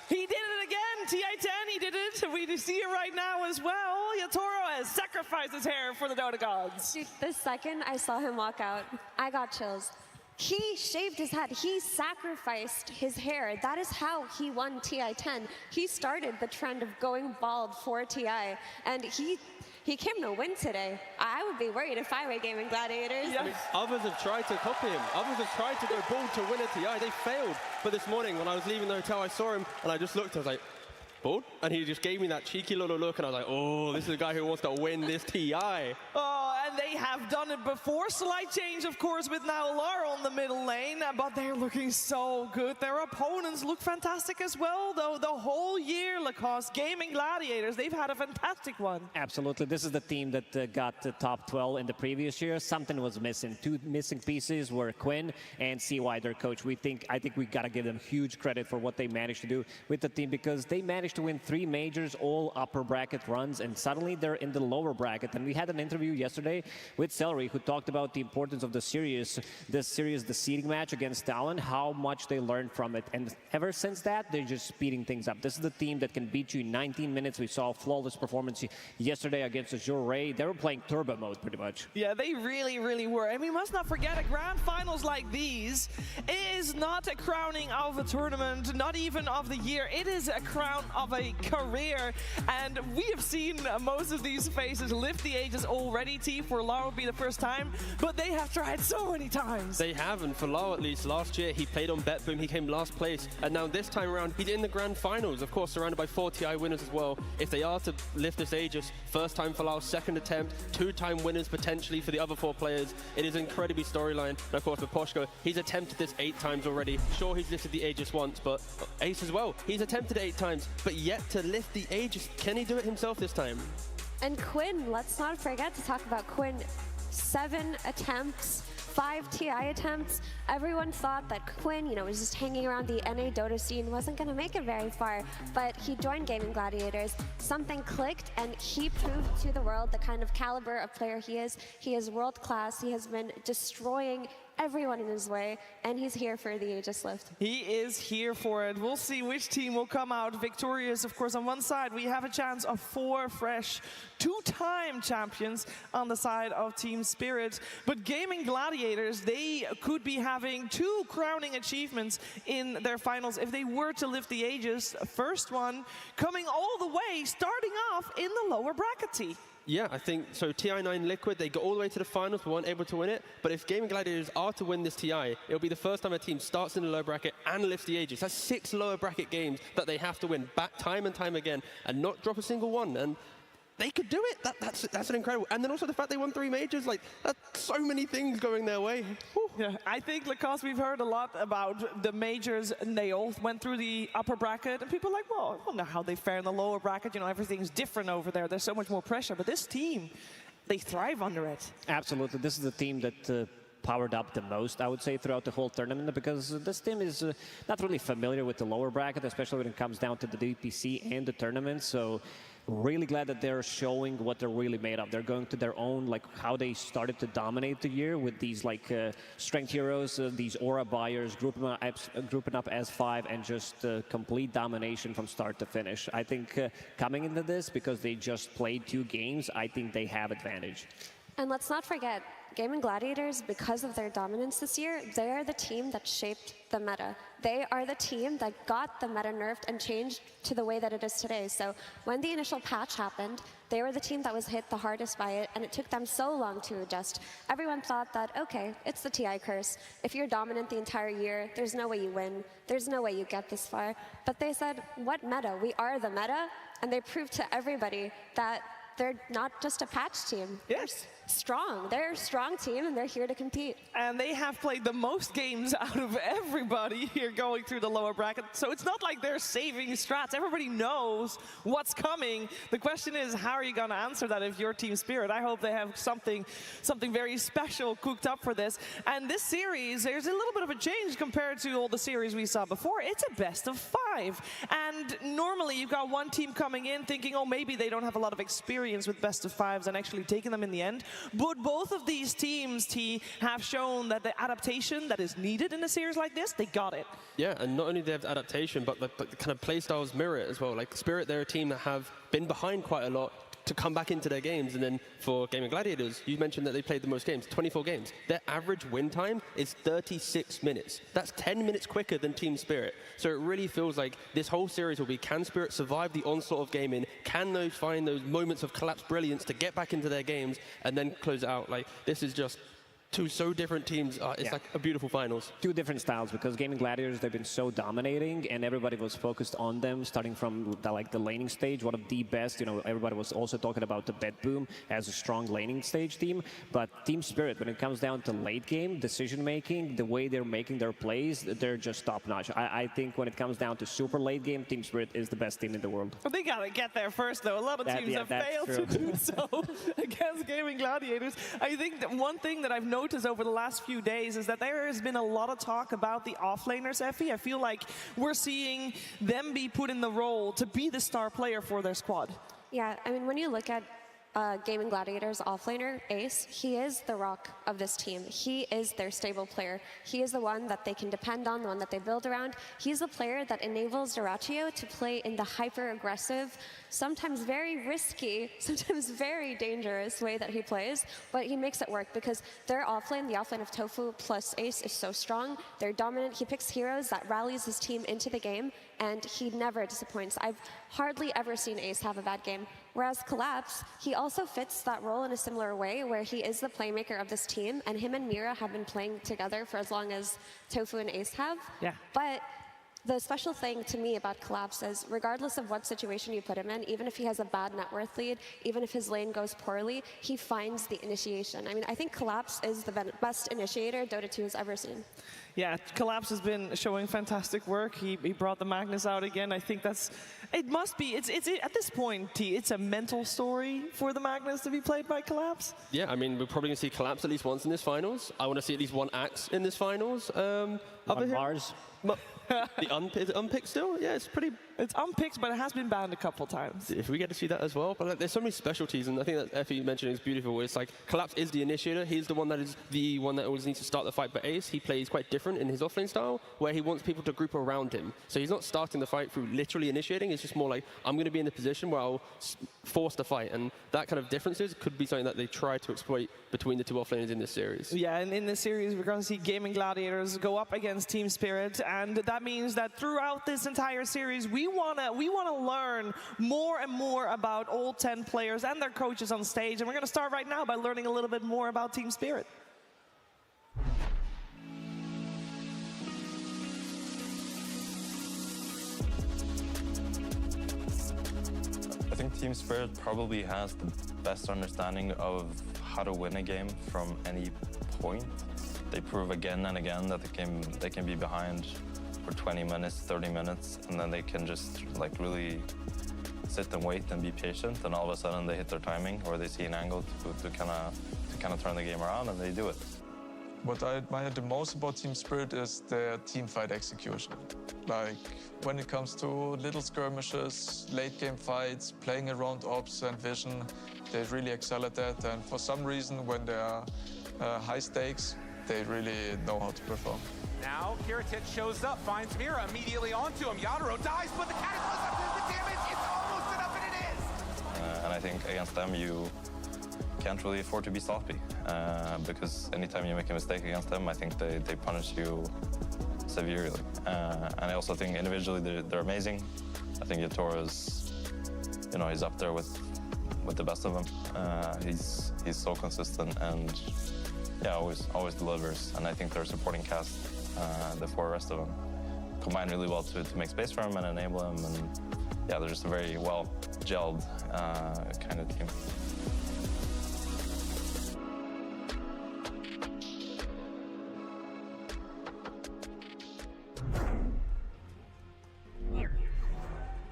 he did it again. TI10, he did it. We see it right now as well. Yatoro has sacrificed his hair for the Dota gods. Dude, the second I saw him walk out, I got chills. He shaved his head. He sacrificed his hair. That is how he won TI10. He started the trend of going bald for TI, and he came to win today. I would be worried if I were Gaimin Gladiators. I mean, others have tried to copy him. Others have tried to go bald to win a TI. They failed. But this morning, when I was leaving the hotel, I saw him, and I just looked. I was like, bald? And he just gave me that cheeky little look, and I was like, oh, this is a guy who wants to win this TI. Oh, and they have done it before. Slight change, of course, with now Lara on the middle lane, but they're looking so good. Their opponents look fantastic as well, though. The whole year, Lacoste, Gaimin Gladiators, they've had a fantastic one. Absolutely. This is the team that got the top 12 in the previous year. Something was missing. 2 missing pieces were Quinn and CY, their coach. I think we got to give them huge credit for what they managed to do with the team, because they managed to win 3 majors, all upper bracket runs, and suddenly they're in the lower bracket. And we had an interview yesterday with Celery, who talked about the importance of the series, the seeding match against Talon, how much they learned from it. And ever since that, they're just speeding things up. This is the team that can beat you in 19 minutes. We saw a flawless performance yesterday against Azure Ray. They were playing turbo mode pretty much. Yeah, they really, really were. And we must not forget, a grand finals like these is not a crowning of a tournament, not even of the year. It is a crown of a career. And we have seen most of these faces lift the Aegis already. T, for Lara would be the first time, but they have tried so many times. They have, and for Lara at least, last year he played on BetBoom, he came last place, and now this time around he's in the grand finals, of course surrounded by 4 TI winners as well. If they are to lift this Aegis, first time for Lara, second attempt, 2-time winners potentially for the other 4 players. It is an incredibly storyline, and of course for Poshko, he's attempted this 8 times already. Sure, he's lifted the Aegis once, but Ace as well, he's attempted it 8 times, but yet to lift the Aegis. Can he do it himself this time? And Quinn, let's not forget to talk about Quinn. 7 attempts, 5 TI attempts, everyone thought that Quinn, was just hanging around the NA Dota scene, wasn't going to make it very far. But he joined Gaimin Gladiators, something clicked, and he proved to the world the kind of caliber of player he is. He is world class. He has been destroying everyone in his way, and he's here for the Aegis lift. He is here for it. We'll see which team will come out victorious. Of course, on one side, we have a chance of 4 fresh two-time champions on the side of Team Spirit. But Gaimin Gladiators, they could be having 2 crowning achievements in their finals if they were to lift the Aegis. First one coming all the way, starting off in the lower bracket T. Yeah, I think so. TI9 Liquid, they got all the way to the finals, but weren't able to win it. But if Gaimin Gladiators are to win this TI, it'll be the first time a team starts in the lower bracket and lifts the Aegis. That's 6 lower bracket games that they have to win back time and time again and not drop a single one. And they could do it. That's an incredible. And then also the fact they won 3 majors, like that's so many things going their way. Yeah, I think, Lacoste, we've heard a lot about the majors, and they all went through the upper bracket, and people are like, well, I don't know how they fare in the lower bracket. Everything's different over there. There's so much more pressure. But this team, they thrive under it. Absolutely. This is the team that powered up the most, I would say, throughout the whole tournament, because this team is not really familiar with the lower bracket, especially when it comes down to the DPC and the tournament. So really glad that they're showing what they're really made of. They're going to their own, like how they started to dominate the year with these strength heroes, these aura buyers, grouping up as 5, and just complete domination from start to finish. I think coming into this, because they just played 2 games, I think they have advantage. And let's not forget, Gaimin Gladiators, because of their dominance this year, they are the team that shaped the meta. They are the team that got the meta nerfed and changed to the way that it is today. So when the initial patch happened, they were the team that was hit the hardest by it, and it took them so long to adjust. Everyone thought that, okay, it's the TI curse. If you're dominant the entire year, there's no way you win. There's no way you get this far. But they said, what meta? We are the meta, and they proved to everybody that they're not just a patch team. Yes. Strong. They're a strong team, and they're here to compete. And they have played the most games out of everybody here going through the lower bracket. So it's not like they're saving strats. Everybody knows what's coming. The question is, how are you going to answer that if you're Team Spirit? I hope they have something very special cooked up for this. And this series, there's a little bit of a change compared to all the series we saw before. It's a best of 5. And normally you've got one team coming in thinking, oh, maybe they don't have a lot of experience with best of 5s and actually taking them in the end. But both of these teams, have shown that the adaptation that is needed in a series like this, they got it. Yeah, and not only do they have adaptation, but the kind of play styles mirror it as well. Like Spirit, they're a team that have been behind quite a lot to come back into their games. And then for Gaimin Gladiators, you mentioned that they played the most games, 24 games. Their average win time is 36 minutes. That's 10 minutes quicker than Team Spirit. So it really feels like this whole series will be, can Spirit survive the onslaught of gaming? Can those find those moments of collapsed brilliance to get back into their games and then close it out? Like, this is just 2 so different teams. It's like a beautiful finals. 2 different styles, because Gaimin Gladiators, they've been so dominating, and everybody was focused on them starting from the laning stage, one of the best. Everybody was also talking about the Bet Boom as a strong laning stage team. But Team Spirit, when it comes down to late game decision making, the way they're making their plays, they're just top notch. I think when it comes down to super late game, Team Spirit is the best team in the world. But they gotta get there first, though. A lot of teams have failed to do so against Gaimin Gladiators. I think that one thing that I've noticed over the last few days is that there has been a lot of talk about the offlaners, Effie. I feel like we're seeing them be put in the role to be the star player for their squad. Yeah, I mean, when you look at Gaimin Gladiators offlaner, Ace, he is the rock of this team. He is their stable player. He is the one that they can depend on, the one that they build around. He's the player that enables Duraccio to play in the hyper-aggressive, sometimes very risky, sometimes very dangerous way that he plays, but he makes it work because their offlane, the offlane of Tofu plus Ace, is so strong. They're dominant. He picks heroes that rallies his team into the game, and he never disappoints. I've hardly ever seen Ace have a bad game. Whereas Collapse, he also fits that role in a similar way, where he is the playmaker of this team, and him and Mira have been playing together for as long as Tofu and Ace have. Yeah. But The special thing to me about Collapse is, regardless of what situation you put him in, even if he has a bad net worth lead, even if his lane goes poorly, he finds the initiation. I mean, I think Collapse is the best initiator Dota 2 has ever seen. Yeah, Collapse has been showing fantastic work. He brought the Magnus out again. I think it must be, it's at this point, it's a mental story for the Magnus to be played by Collapse. Yeah, I mean, we're probably going to see Collapse at least once in this finals. I want to see at least one Axe in this finals. Mars. Is it unpicked still? Yeah, it's pretty... It's unpicked, but it has been banned a couple times. If we get to see that as well. But like, there's so many specialties, and I think that Effie mentioned is beautiful. It's like, Collapse is the initiator. He's the one that always needs to start the fight. But Ace, he plays quite different in his offlane style, where he wants people to group around him. So he's not starting the fight through literally initiating. It's just more like, I'm going to be in the position where I'll force the fight. And that kind of differences could be something that they try to exploit between the two offlaners in this series. Yeah, and in this series, we're going to see Gaimin Gladiators go up against Team Spirit, and that means that throughout this entire series, we wanna learn more and more about all 10 players and their coaches on stage, and we're going to start right now by learning a little bit more about Team Spirit. I think Team Spirit probably has the best understanding of how to win a game from any point. They prove again and again that they can be behind for 20 minutes, 30 minutes, and then they can just like really sit and wait and be patient, and all of a sudden they hit their timing or they see an angle to kind of turn the game around, and they do it. What I admire the most about Team Spirit is their team fight execution. Like, when it comes to little skirmishes, late game fights, playing around ops and vision, they really excel at that. And for some reason, when there are high stakes, they really know how to perform. Now, Kiritic shows up, finds Mira immediately onto him. Yadro dies, but the Cataclysm, the damage, it's almost enough, and it is! And I think against them, you can't really afford to be sloppy, because anytime you make a mistake against them, I think they punish you severely. And I also think individually they're amazing. I think Yatoro is, he's up there with the best of them. He's so consistent and always delivers. And I think their supporting cast, the four rest of them, combine really well to make space for him and enable him. And yeah, they're just a very well gelled kind of team.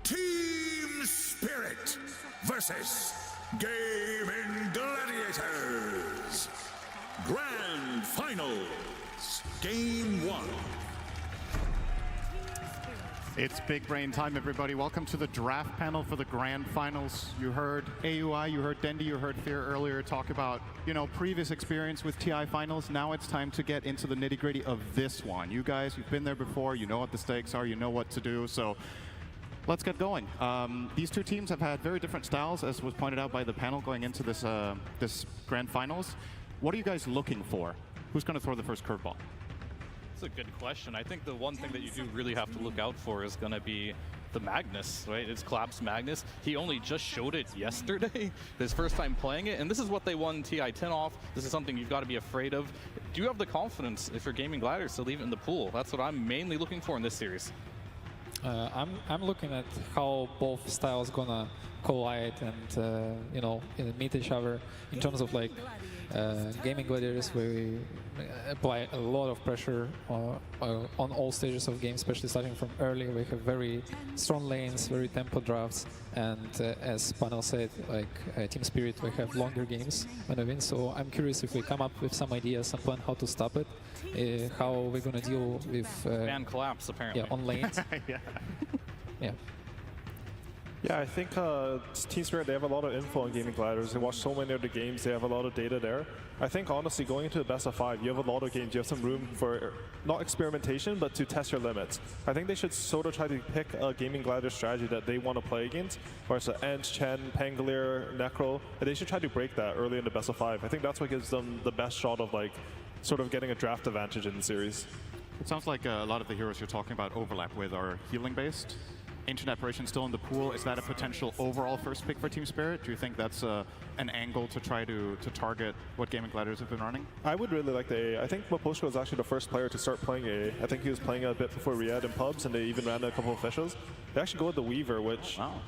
Team Spirit versus Gaimin Gladiators. Grand Finals, Game 1. It's big brain time, everybody. Welcome to the draft panel for the Grand Finals. You heard AUI, you heard Dendi, you heard Fear earlier talk about, previous experience with TI Finals. Now it's time to get into the nitty-gritty of this one. You guys, you've been there before, you know what the stakes are, you know what to do, so let's get going. These two teams have had very different styles, as was pointed out by the panel going into this, this Grand Finals. What are you guys looking for? Who's going to throw the first curveball? That's a good question. I think the one thing that you do really have to look out for is going to be the Magnus, right? It's Collapse Magnus. He only just showed it yesterday, his first time playing it, and this is what they won TI-10 off. This is something you've got to be afraid of. Do you have the confidence, if you're Gaimin Gladiators, to leave it in the pool? That's what I'm mainly looking for in this series. I'm looking at how both styles gonna collide and meet each other in terms of like Gaimin Gladiators, where we apply a lot of pressure on all stages of game, especially starting from early. We have very strong lanes, very tempo drafts, and as panel said, like Team Spirit, we have longer games when we win. So I'm curious if we come up with some ideas, some plan how to stop it, how we're gonna deal with and Collapse apparently. Yeah, on lanes. Yeah. Yeah. Yeah, I think Team Spirit, they have a lot of info on Gaimin Gladiators. They watch so many of the games. They have a lot of data there. I think, honestly, going into the best of 5, you have a lot of games. You have some room for, not experimentation, but to test your limits. I think they should sort of try to pick a Gaimin Gladiator strategy that they want to play against, where it's Ant, Chen, Pangolier, Necro, and they should try to break that early in the best of 5. I think that's what gives them the best shot of, like, sort of getting a draft advantage in the series. It sounds like a lot of the heroes you're talking about overlap with are healing-based. Ancient Apparition still in the pool. Is that a potential overall first pick for Team Spirit? Do you think that's an angle to try to target what Gaimin Gladiators have been running? I would really like the A. I think Maposhko was actually the first player to start playing A. I think he was playing a bit before Riyadh in pubs, and they even ran a couple of officials. They actually go with the Weaver, which... Wow.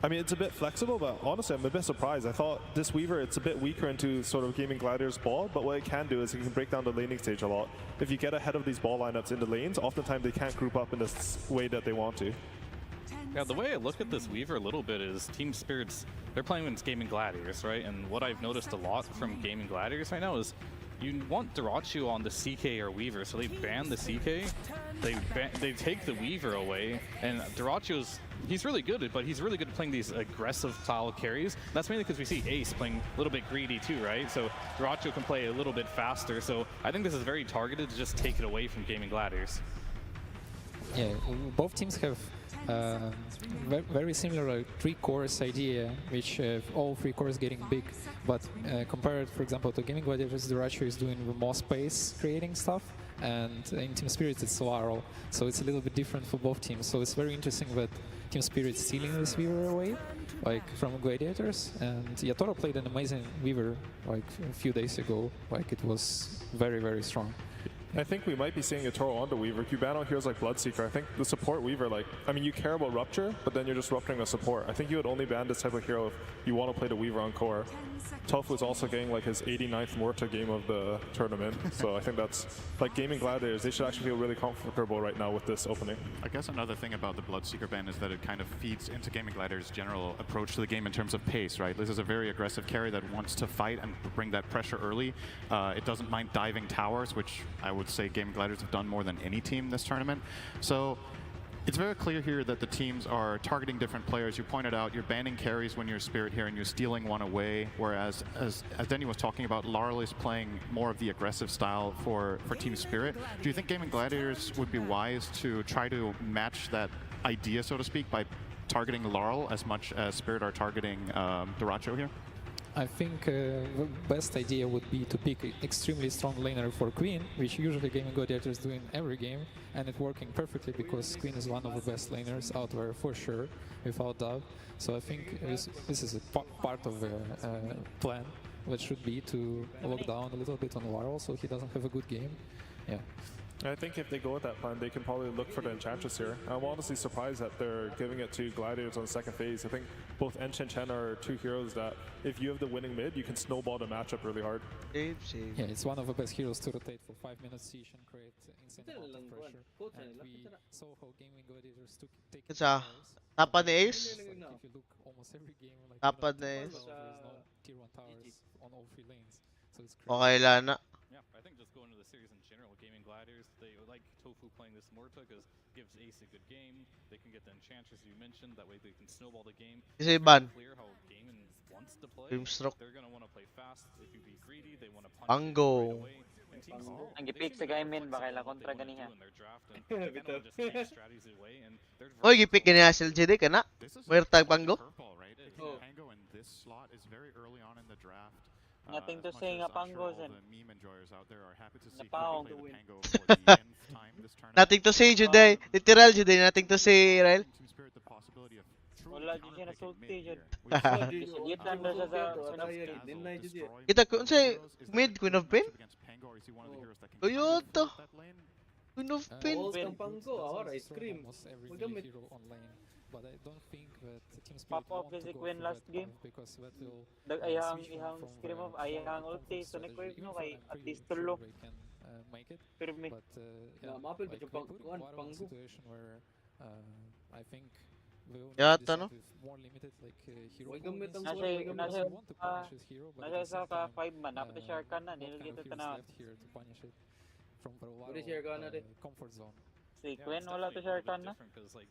I mean, it's a bit flexible, but honestly, I'm a bit surprised. I thought this Weaver, it's a bit weaker into sort of Gaimin Gladiators ball, but what it can do is it can break down the laning stage a lot. If you get ahead of these ball lineups in the lanes, oftentimes they can't group up in this way that they want to. Yeah, the way I look at this Weaver a little bit is Team Spirit's, they're playing against Gaimin Gladiators, right? And what I've noticed a lot from Gaimin Gladiators right now is you want Durachu on the CK or Weaver, so they ban the CK, they take the Weaver away, and Durachu's, he's really good, but he's really good at playing these aggressive style carries. That's mainly because we see Ace playing a little bit greedy too, right? So Durachu can play a little bit faster, so I think this is very targeted to just take it away from Gaimin Gladiators. Yeah, both teams have very similar three cores idea, which all three cores getting big. But compared, for example, to Gaimin Gladiators, Durachu is doing more space creating stuff, and in Team Spirit it's Laurel. So it's a little bit different for both teams. So it's very interesting that Team Spirit stealing this Weaver away, like from Gladiators. And Yatoro played an amazing Weaver like a few days ago. Like it was very strong. I think we might be seeing a Toro on the Weaver. Cubano heroes like Bloodseeker. I think the support Weaver, like, I mean, you care about Rupture, but then you're just rupturing a support. I think you would only ban this type of hero if you want to play the Weaver on core. Tough was also getting like his 89th Morta game of the tournament. So I think that's, like, Gaimin Gladiators, they should actually feel really comfortable right now with this opening. I guess another thing about the Bloodseeker ban is that it kind of feeds into Gaimin Gladiators' general approach to the game in terms of pace, right? This is a very aggressive carry that wants to fight and bring that pressure early. It doesn't mind diving towers, which I would say Gaimin Gladiators have done more than any team this tournament. So it's very clear here that the teams are targeting different players. You pointed out you're banning carries when you're Spirit here and you're stealing one away, whereas as Denny was talking about, Laurel is playing more of the aggressive style for Team Spirit. Do you think Gaimin Gladiators would be wise to try to match that idea, so to speak, by targeting Laurel as much as Spirit are targeting Duracho here? I think the best idea would be to pick an extremely strong laner for Queen, which usually Gaimin Gladiators do in every game, and it's working perfectly because Queen is one of the best laners out there for sure, without doubt. So I think this is a part of the plan, which should be to lock down a little bit on Laurel so he doesn't have a good game. Yeah. I think if they go with that plan, they can probably look for the Enchantress here. I'm honestly surprised that they're giving it to Gladiators on the second phase. I think both Ench and Chen are two heroes that, if you have the winning mid, you can snowball the matchup really hard. Yeah, it's one of the best heroes to rotate for 5 minutes siege and create insane amount of pressure. And we saw how Gaimin Gladiators took Sa tapad ni Ace. if you look almost every game, like Tapad ni Ace. there is no tier 1 towers on all 3 lanes. So it's crazy. Okay, Lana. Yeah, I think just going to the series in general, Gaimin Gladiators, they like Tofu playing this Morta because gives Ace a good game. They can get the Enchantress you mentioned, that way they can snowball the game. Is it ban? Clear how Gaimin wants to play. Grimstroke. They're going to want to play fast. If you be greedy, they want to punch Pango. it right away. And teams Ang gipik sa Gaimin, baka lang kontra ganiha. Oy, gipik ni SLGD kana. Mertag Pango. Pango in this slot is very early on in the draft. Nothing to say nga Pango sen. Napaong. Nothing to say, Juday. Literal, Juday. Nothing to say, Rael. Wala dyan siya nasulti dyan. Gitan daw siya sa Kita ko say mid Queen of Pain. Toyota. Queen of Pain. Ice cream. But I don't think that Team Spirit Pop-off want to si go Queen for last that game. because that will Ayahang siege him ihang from scream of ayahang ulti. So na-quick no kay at least before tulo. they can make it. Pirmi. But yeah, like we put Guaro in a situation where I think we will Yata, decide no? with more limited like hero Nasa pool nasa want to punish his hero, but nasa at the isa same ka time, 5 man dapat share ka na what kind nilagay of ito heroes tanaw. left here to punish it from Varolaro share ka na rin. comfort zone. Si Queen wala to share ka na. Because like,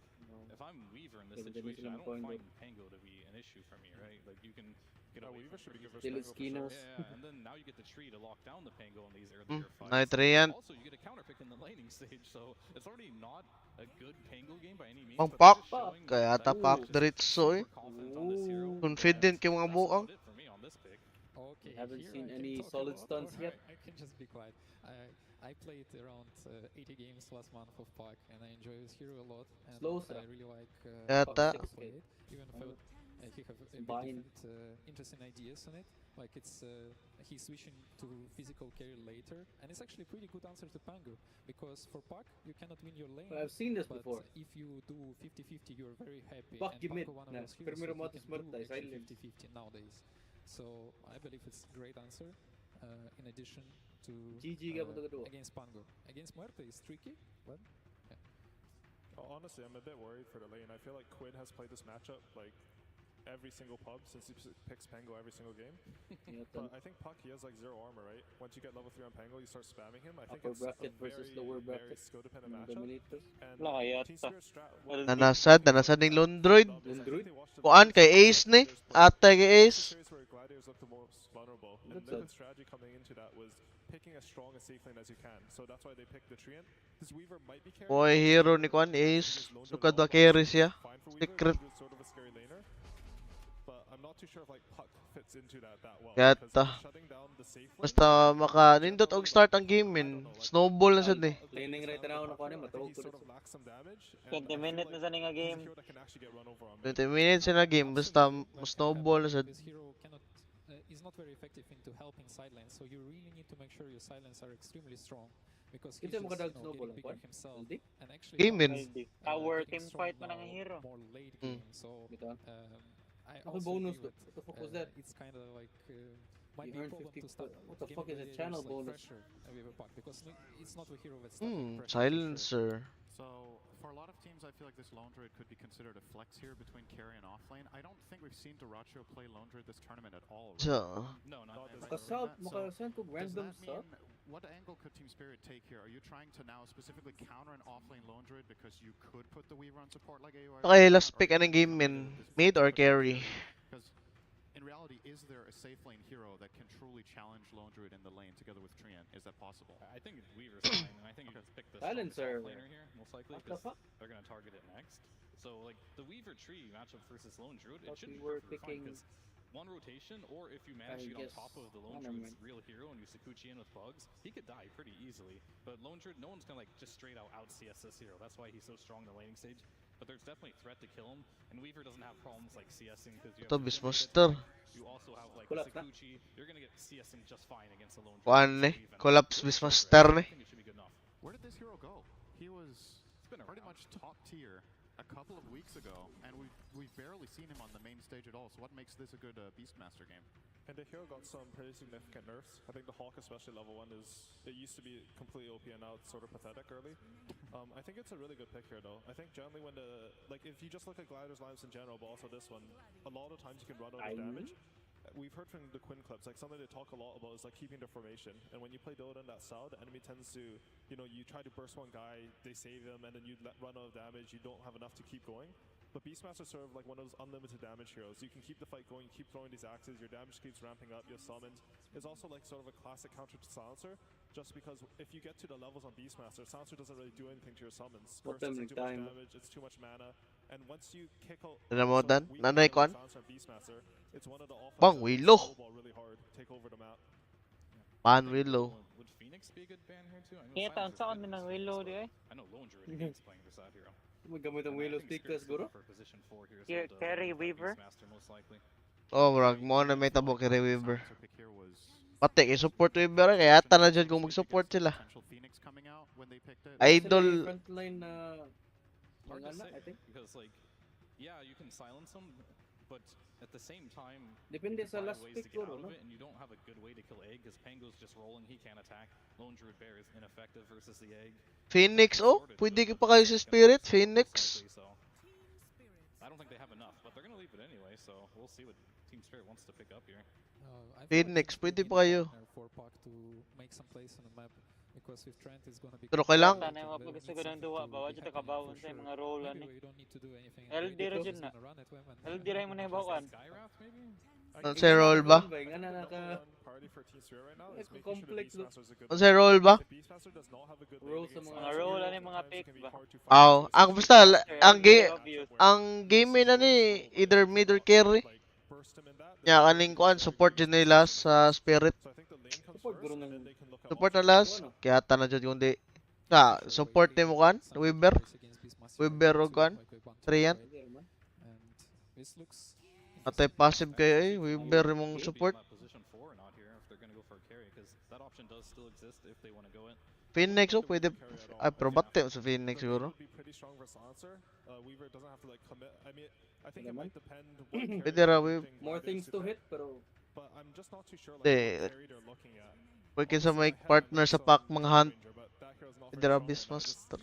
if I'm Weaver in this situation, I don't find Pango to be an issue for me, right? Like you can get a Weaver should be good versus Pango for sure. Yeah, and then now you get the tree to lock down the Pango in these earlier fights. Night Ryan. Also, you get a counter pick in the laning stage, so it's already not a good Pango game by any means. Ang but pak. it's just showing Kaya that tapak diretso eh. confident on this hero. Confident kay mga buang. For me on this pick. Okay, Haven't here seen I can any talk a solid lot. stunts Alright, yet. I can just be quiet. I played around 80 games last month of Puck, and I enjoy this hero a lot. And Slow I sir. really like Yata. how he played, even though he have a bit Bind. different interesting ideas on it. Like it's he's switching to physical carry later, and it's actually a pretty good answer to Pango, because for Puck you cannot win your lane. I've seen this but before. if you do 50-50, you're very happy. Puck And you mid. Pango one of Na, those heroes primero that mo you atas can do Marta, actually silent. 50-50 nowadays. So I believe it's a great answer. In addition to GG ka po tagado. against Pango. Against Muerte is tricky, but yeah. Honestly, I'm a bit worried for the lane. I feel like Quinn has played this matchup like every single pub since he picks Pango every single game. But I think Puck, he has like 0 armor, right? Once you get level 3 on Pango, you start spamming him. I think Upper it's bracket a versus very, lower very bracket. skill-dependent matchup. Dominators. And Wala kaya Team ta. Spirit strat... Nanasad ng Lundroid. Lundroid? Kuan kay Ace ni. Ata kay Ace. Series where Gladiators look the most vulnerable. And That's Liquid's strategy coming into that was picking as strong a safe lane as you can. So that's why they picked the Treant. His Weaver might be carrying. Boy hero ni Kuan Ace. Sukad ba carry siya. Secret. Sort of a scary laner. But I'm not too sure if like Puck fits into that well. Yata. Basta maka nindot og start ang game min. Snowball na sad ni. Laning right now na kuha niya, matawag ko. 20 minutes na sa nga game. 20 minutes na game. Basta snowball na sad. This hero cannot is not very effective into helping side lanes, so you really need to make sure your side lanes are extremely strong, because he's Kita just, mo kadag snowball getting bigger himself. And actually Game in. Power getting team strong fight man now ang hero. more late game. So I Ako also bonus. agree What the fuck was that? it's kind of like might You be a earn problem 50 to start. what the Gaimin fuck is a Gladiators, channel like, bonus? pressure with a Puck, because it's not a hero that's starting pressure. Silencer. So for a lot of teams, I feel like this lone druid could be considered a flex here between carry and off lane. I don't think we've seen Duracho play lone druid this tournament at all. Right? So. No, not Makasub, makasend ko random sub. What angle could Team Spirit take here? Are you trying to now specifically counter an offlane lone druid because you could put the Weaver on support like AUR? Okay, let's pick anong game min. Mid or carry? Because in reality, is there a safe lane hero that can truly challenge lone druid in the lane together with Treant? Is that possible? I think Weaver's fine, and I think you just pick the strongest Silencer. laner here, most likely, because they're going to target it next. So, like, the Weaver tree matchup versus Lone Druid, it should be perfectly fine, because one rotation, or if you manage to get on top of the Lone Druid's real hero and you Sakuchi in with bugs, he could die pretty easily. But Lone Druid, no one's going to, like, just straight out CS this hero. That's why he's so strong in the laning stage. But there's definitely a threat to kill him, and Weaver doesn't have problems like CSing, because you have Ito, Beastmaster. you also have like Sakuchi. You're gonna get CSing just fine against a Lone Druid. Kuan ni. Collapse Beastmaster ni. Where did this hero go? He was pretty much top tier a couple of weeks ago, and we've barely seen him on the main stage at all. So what makes this a good Beastmaster game? And the hero got some pretty significant nerfs. I think the Hawk, especially level 1, it used to be completely OP and now it's sort of pathetic early. I think it's a really good pick here though. I think generally when if you just look at Gladiators lineups in general, but also this one, a lot of times you can run out of damage. We've heard from the Quinn clips, like something they talk a lot about is like keeping the formation. And when you play Dota in that style, the enemy tends to, you try to burst one guy, they save them, and then you run out of damage, you don't have enough to keep going. But Beastmaster's sort of like one of those unlimited damage heroes. You can keep the fight going, you keep throwing these axes, your damage keeps ramping up, your summons. It's also like sort of a classic counter to Silencer, just because if you get to the levels on Beastmaster, Silencer doesn't really do anything to your summons. Burst doesn't do much damage, it's too much mana. And once you kick out Nanay Kwan? Beastmaster, it's one of the Bang, Willow. really hard, take over the map. Pan Willow. Would Phoenix be a good ban here too? Kaya taon saan min ng Willow di eh? I know Lone Druid hates playing this out hero. Magamit ang Willow stick siguro? Carry Weaver. Oh, murag mo na may tabo kay Weaver. Pati kay support Weaver kaya ata na dyan kung mag-support sila. Idol. Frontline Hard to say, I think, because like, yeah, you can silence them, but at the same time, depende sa last ways pick to get ko, out no? of it, and you don't have a good way to kill Egg, because Pango's just rolling, he can't attack. Lone Druid Bear is ineffective versus the Egg. Phoenix, oh, pwede pa kayo sa Spirit, Phoenix. So, I don't think they have enough, but they're gonna leave it anyway, so we'll see what Team Spirit wants to pick up here. Phoenix, pwede pa kayo. For Puck to make some place on the map, because if Trent is gonna be. Pero kailang. Sana yung mapagkasa ko ng duwa ba? Wadyo takabawon sa mga role ani. LD ra dyan na. LD ra mo na ibawan. Ano sa roll ba? Ano sa roll ba? Mga role ani mga pick ba? Ang basta ang game na ni either mid or carry. Ya kaning kuan support din nila sa Spirit. Support guro ng Support na last kaya ta na jud kundi support ni mo kan Weaver o kan Trian. Atay passive kayo Weaver mong support. Phoenix pwede ay pero batte sa Phoenix siguro. Pwede ra more things to hit pero pwede sa may partner sa pack mga hunt. Pwede ra Beastmaster.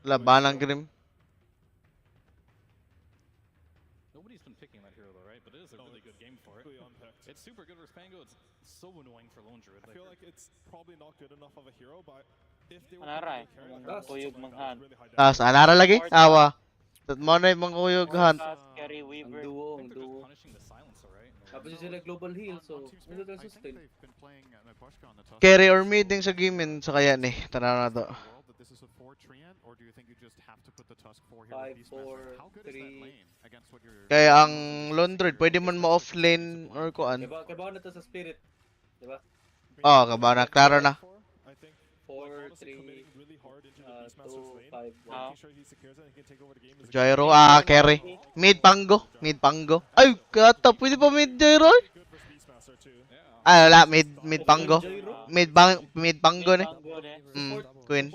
Laban ng Grim. Nobody's been picking that hero though, right? But it is a really good game for it. It's super good for Spango. It's so annoying for Lone Druid. I feel like it's probably not good enough of a hero, but if they were Anaray, tuyog manghan. Anara lagi? Awa. Mo na yung mga kuyog hunt. Carry Weaver. Ang duo. Tapos sila global heal, so hindi tayo sustain. Carry or meeting sa Gaimin sa kaya ni. Tara na to. 5, 4, 3. Kaya ang Lone Druid, pwede man ma-offlane or kuan. Kabaw na to sa Spirit. Diba? Oh, kabaw na. Klaro na. 4, 3, 2, 5, Gyro, carry. Mid Pango. Ay, kata, pwede pa mid Gyro? Wala, mid Pango. Mid Pango ni. Queen.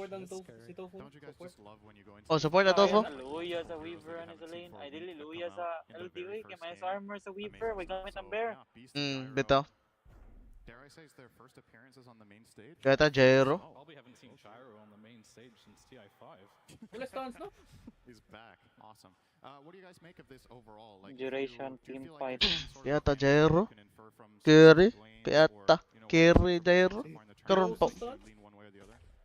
Oh, support na Tofu. Luya sa Weaver ano sa lane. Ay dili luya sa LDW kay may armor sa Weaver, way gamit ang bear. Bito. Kaya ta Gyro. Probably haven't seen Gyro on the main stage since TI5. Wala stance no? He's back. Awesome. What do you guys make of this overall? Like Duration team fight. Kaya ta Gyro. Carry. Kaya ta carry Gyro. Karon po.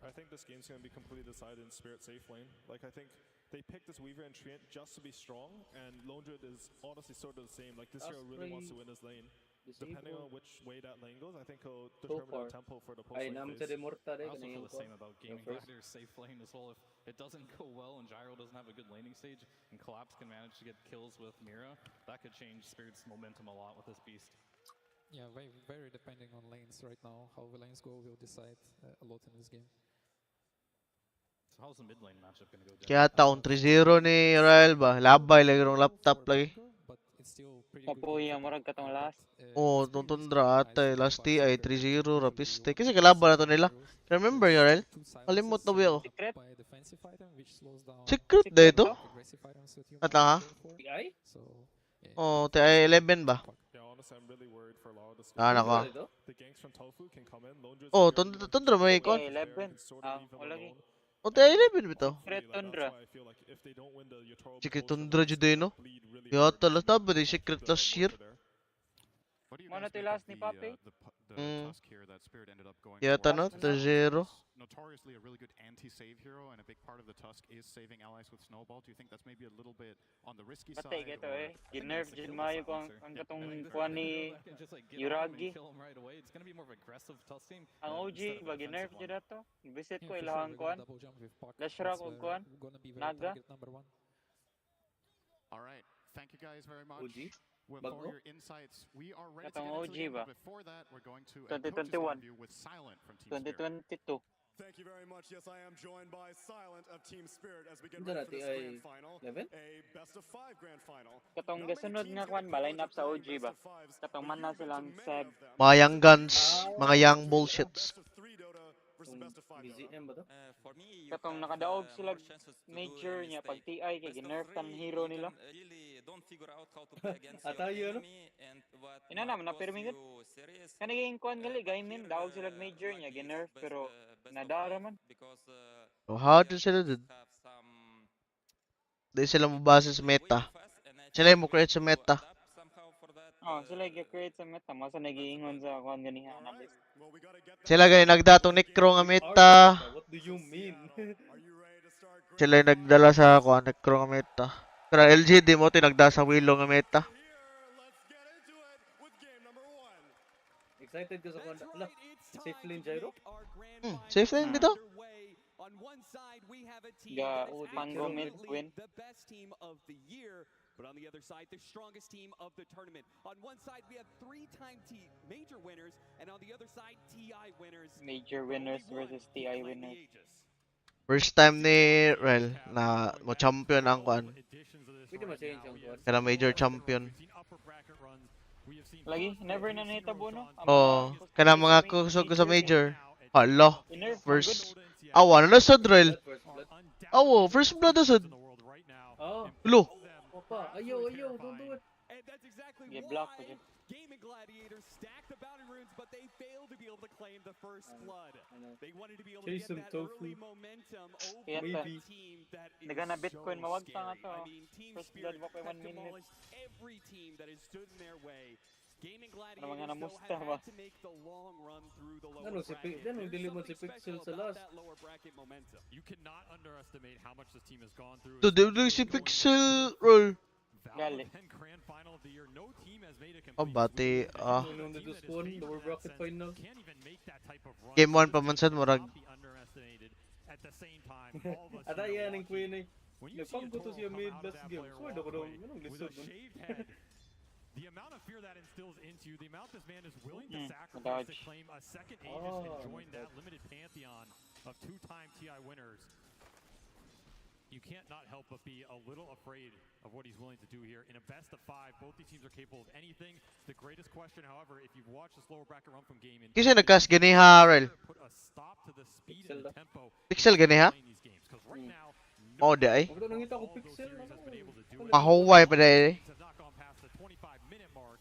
I think this game's going to be completely decided in Spirit safe lane. Like, I think they picked this Weaver and Treant just to be strong, and Lone Druid is honestly sort of the same. Like, this hero really wants to win his lane. Depending on which way that lane goes, I think he'll determine the tempo for the post-lane phase. I also feel the same about Gaimin Gladiators safe lane as well. If it doesn't go well and Gyro doesn't have a good laning stage, and Collapse can manage to get kills with Mira, that could change Spirit's momentum a lot with this beast. Yeah, very depending on lanes right now. How the lanes go will decide a lot in this game. So how's the mid lane matchup gonna go down? Kaya taon 3-0 ni Rael ba? Labay lagi rong laptop lagi. Kapuya murag katong last. Oh, Tundra ata last TI 3-0 rapiste. Kasi kalaban na to nila. Remember Rael? Kalimot na ba ako? Secret da ito? At lang ha? TI? Oh, TI 11 ba? Nako. Oh, Tundra may ikon. 11. Wala gi. O TI 11 bito. Secret Tundra. Secret Tundra jud no? Yata last na ba di secret last year? Mana to last ni Pape? Yata no, 3-0. Notoriously a really good anti-save hero, and a big part of the Tusk is saving allies with Snowball. Do you think that's maybe a little bit on the risky side? Patay gato Ginerf jud mayo ko ang katong kuan ni Yuragi. Ang OG ba ginerf jud ato? Visit ko ilahang kuan. Lashra ko kuan. Naga. All right. Thank you guys very much. OG? For your insights. We are ready to Katong get into OG the game, ba? but before that, we're going to 2021. interview with Silent from Team Spirit. 2022. Thank you very much. Yes, I am joined by Silent of Team Spirit as we get Hindi ready for natin this ay grand final, 11? a best of 5 grand final. Katong gasunod nga kuan ba line up sa OG ba? Katong man na silang seb. Mga young guns, mga young bullshits. BZM ba to? Katong nakadaog sila major niya pag TI kay ginerf tan hero nila. Atayo no? Ina naman na pero mingat. Kaniging kuan gali Gaimin daog sila major niya ginerf pero nadara man. So how do sila dun? Di sila mabasa sa meta. Sila yung create sa meta. Oh, sila gi-create sa meta mo sa nagiingon sa kuan ganiha analyst. Sila gani nagdatong necro nga meta. What do you mean? Sila yung nagdala sa kuan necro nga meta. Pero LGD mo tinagda sa Willow nga meta. Excited ka sa kuan. Ala, safe lane Gyro? Safe lane bito. Ga Pango mid win. But on the other side, the strongest team of the tournament. On one side, we have 3-time major winners, and on the other side, TI winners. Major winners versus TI winners. First time ni Rel na mo champion ang kuan. Pwede ma-change ang kuwan. Kana major champion. Lagi, never na nahitabo, no? Oh, kana mga kusog ko sa major. Hala. First. Awa na sa Rel. Awo, first blood na sad. Oh. Lo. Opa, ayaw, don't do it. And that's exactly Get why blocked again. Gaimin Gladiators stacked the bounty runes, but they failed to be able to claim the first blood. They wanted to be able to get that early momentum over the team that is Nagana Bitcoin, so mawag pa nga scary. to. I mean, Team First Spirit blood, wapay has 1 minute. demolished every team that has stood in their way. Gaimin Gladiators, mga though, namusta have ba? had to make the long run through the lower Ano si bracket. Ano There's dili mo si something Pixel special sa about last. that lower bracket momentum. You cannot underestimate how much this team has gone through. To dili si Pixel Rel. Gali. Grand final of the year. No team has made a Oh, bati. Ah. Ano na this one, lower bracket final. Can't even make that type of run. Game 1 pa man sad murag. Be underestimated. At the same time, all of us Ata here yan ang queen eh. when you see a Nagpangko to Toro siya come mid out of last that game. player Sword ako daw. walkway Anong with lisod a nun? shaved head, the amount of fear that instills into you, the amount this man is willing to sacrifice to dodge. claim a second Aegis and Oh, join that limited pantheon of 2-time TI winners. You can't not help but be a little afraid of what he's willing to do here. In a best of 5, both these teams are capable of anything. The greatest question, however, if you've watched this lower bracket run from Gaimin, Kasi nagkas gani ha Rel. put a stop to the speed and the tempo Pixel gani ha? playing these games. Because right now, Oh, di ay. Huwag nangita ko Pixel. Mahuway pa dai. have not gone past the 25-minute mark.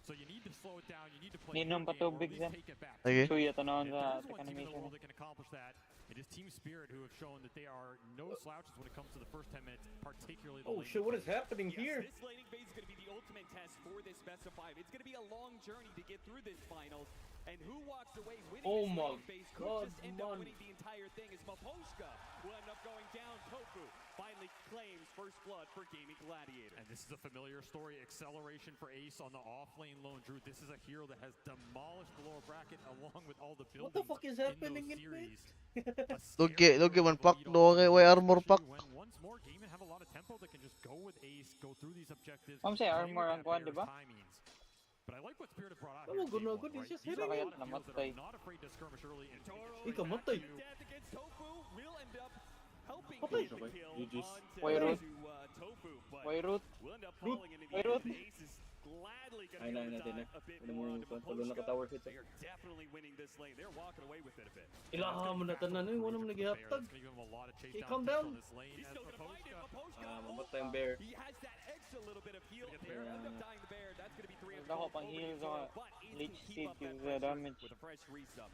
So you need to slow it down. You need to play Ninom your game, or at patubig least sa. take it back. Okay. Chuya tanawon If sa there's one team in the animation. world that can accomplish that, it is Team Spirit, who have shown that they are no slouches when it comes to the first 10 minutes, particularly the Oh laning shit, what is phase. happening here? This laning phase is going to be the ultimate test for this best of 5. It's going to be a long journey to get through this finals. And who walks away winning Oh this my laning phase could God, just end up man. winning the entire thing as Maposhka will end up going down. Tofu finally claims first blood for Gaimin Gladiators. And this is a familiar story. Acceleration for Ace on the off-lane lone. Drew, this is a hero that has demolished the lower bracket along with all the buildings. What the fuck is happening in series. Logi man pack do kay way armor pack. When once more, Gaimin have a lot of tempo that can just go with Ace, go through these objectives. Ma'am, say play with armor ang that kuwan, player's di ba? timings. But I like what Spirit have brought out Oh, here. in good, game good, one, he's right? just These hitting are it. a lot of heroes that are Namatay. not afraid to skirmish early and Ikaw matay. Death against Tofu will end up helping Patay. get the kill GG's. onto Why root? Tofu, but Why root? will end up Root. falling into Why the root? end. Ace is gladly going Ay, to na, be able to na, dive a bit Ano more mo onto yung talo na Maposhka. ka-tower hit. They are definitely winning this lane. They're walking away with it a bit. Ilaha mo na tanan eh. Wala mo nagihaptag. Okay, calm down. He's still gonna find it. Maposhka. Mamatay ang bear. He has that extra little bit of heal. Bear end up dying the bear. That's gonna be 300 Ako gold pang over heal to sa Yatoro, but Ace Leech can keep Seed up that is pressure damage. with a fresh resub.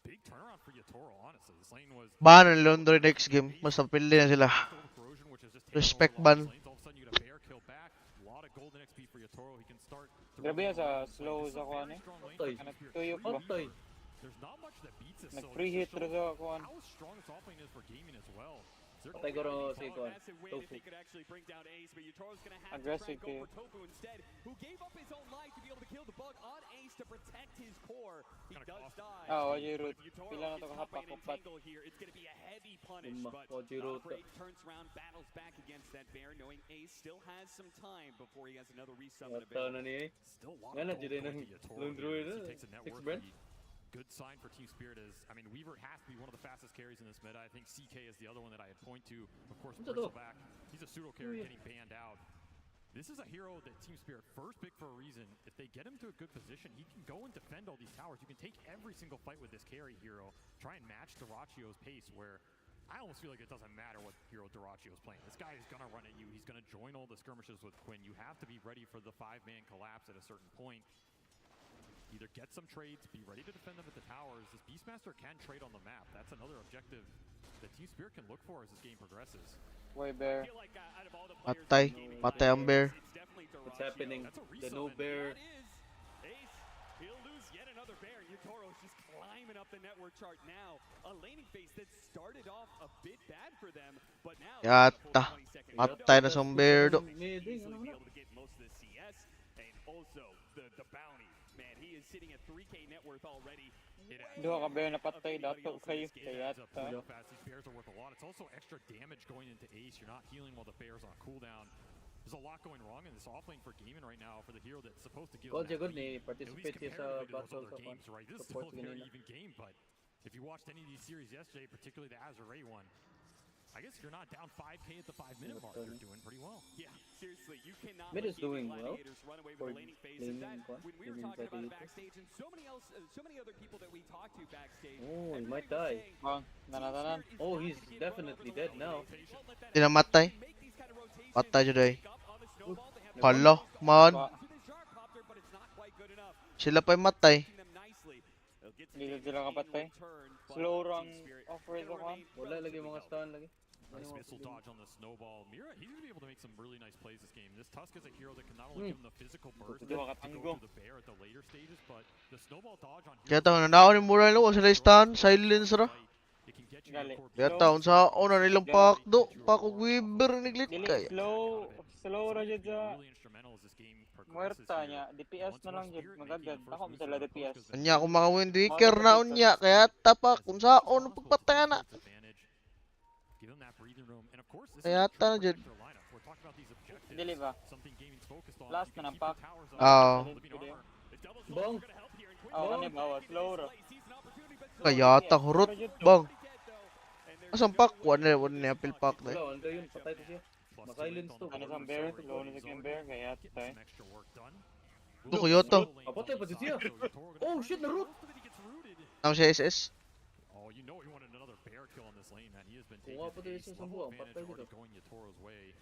Big turnaround for Yatoro, honestly. This lane was Ban ang London next game. Mas napili na sila. corrosion, which has just taken Respect over a lot of ban. lanes. All of a sudden, you get a bear kill back. A lot of golden XP for Yatoro. He can start. Grabe yan sa slow sa kuwan eh. Patay. Nagtuyok ba? Patay. There's not much that beats this. Nag-free hit rin sa kuwan. How strong this offlane is for Gaimin as well. Patay ko rin si kuwan. Massive win if Tofu. they could actually bring down Ace, but Yatoro's gonna have Aggressive to try and go eh. for Tofu instead, who gave up his own life to be able to kill the bug on Ace to protect his core. He does die. Ah, wala yung root. But if Yatoro Pila na gets to caught by kahapak an upat. entangle here, it's gonna be a heavy punish, Lima, but wala yung root. Crate turns around, battles back against that bear, knowing Ace still has some time before he has another resummon Mata na available. niya eh. Still a lot Nga na, of gold dyan going ng to Yatoro lone here druid as he eh. takes a net 6 worth brand. lead. Good sign for Team Spirit is, I mean, Weaver has to be one of the fastest carries in this meta. I think CK is the other one that I had point to. Of course, What's that Bristleback, he's a pseudo carry getting banned out. This is a hero that Team Spirit first picked for a reason. If they get him to a good position, he can go and defend all these towers. You can take every single fight with this carry hero, try and match Duracchio's pace, where I almost feel like it doesn't matter what hero Duracchio's playing. This guy is going to run at you. He's going to join all the skirmishes with Quinn. You have to be ready for the 5-man collapse at a certain point. Either get some trades, be ready to defend them at the towers. This Beastmaster can trade on the map. That's another objective that Team Spirit can look for as this game progresses. Why bear? Patay. Patay ang bear. What's happening? The no bear. Ace, he'll lose yet another bear. Yatoro's just climbing up the network chart now. A laning phase that started off a bit bad for them, but now Yata. Patay na sa bear do. easily be able to get most of the CS and also the bounty. Man, he is sitting at 3K net worth already. Duha ka bear na patay dato kayo. Kaya How fast these bears are worth a lot. It's also extra damage going into Ace. You're not healing while the bear's on cooldown. There's a lot going wrong in this offlane for Gaimin right now for the hero that's supposed to give Gold them good that lead, ni at participate least siya sa comparatively to those battle other sa games, right? This is support still a very ganina. even game, but if you watched any of these series yesterday, particularly the Azure one, I guess if you're not down 5K at the 5-minute mark, you're doing pretty well. Yeah, seriously, you cannot Mid let is doing Gaimin well Gladiators run away for with the laning phase. And that, laning one, when we were Gaimin talking about it Gladiators. backstage, and so many other people that we talked to backstage. Oh, he might die. Tanan. Oh, he's definitely dead now. Di namatay. Patay jud ay. Hala, man. Sila pa'y matay. Hindi sila kapatay. Slow run offer sa kan. Wala lagi mga stun lagi. Nice missile dodge on the snowball. Mira, he's going to be able to make some really nice plays this game. This Tusk is a hero that can not only give him the physical burst to go through the bear at the later stages, but the snowball dodge on Kaya taon na ako ni Mural no, sila stun, silence ra. Kaya taon sa una nilang pakdo, pakog Weaver niglit kaya. Slow ra jud sa muerta niya. DPS na lang jud magagad. Ako sila DPS. Anya ako mga windweaker na unya, kaya tapak kung saon pagpatay na. Give them that breathing room. And of course, this Kaya is ta jud. lineup. We're talking about these objectives. Dili ba? Something Gamin's focused on. Last na nampak. Bong. Oh, ano ba? Slow ra. Kaya ta hurot bang. Asam pakwan na wala niya apil pak na. Wala, ano yun? Patay to siya. Ma-silence to. Ano sa bear? Slow na sa bear. Kaya tayo. Ito Kyoto. Patay pa siya. Oh shit, na-root. Ang siya SS. Oh, you know he wanted another bear kill on this lane, man. He has been taking Kuha pa tayo ace sa level buwang. advantage Patay already dito. going Yatoro's way.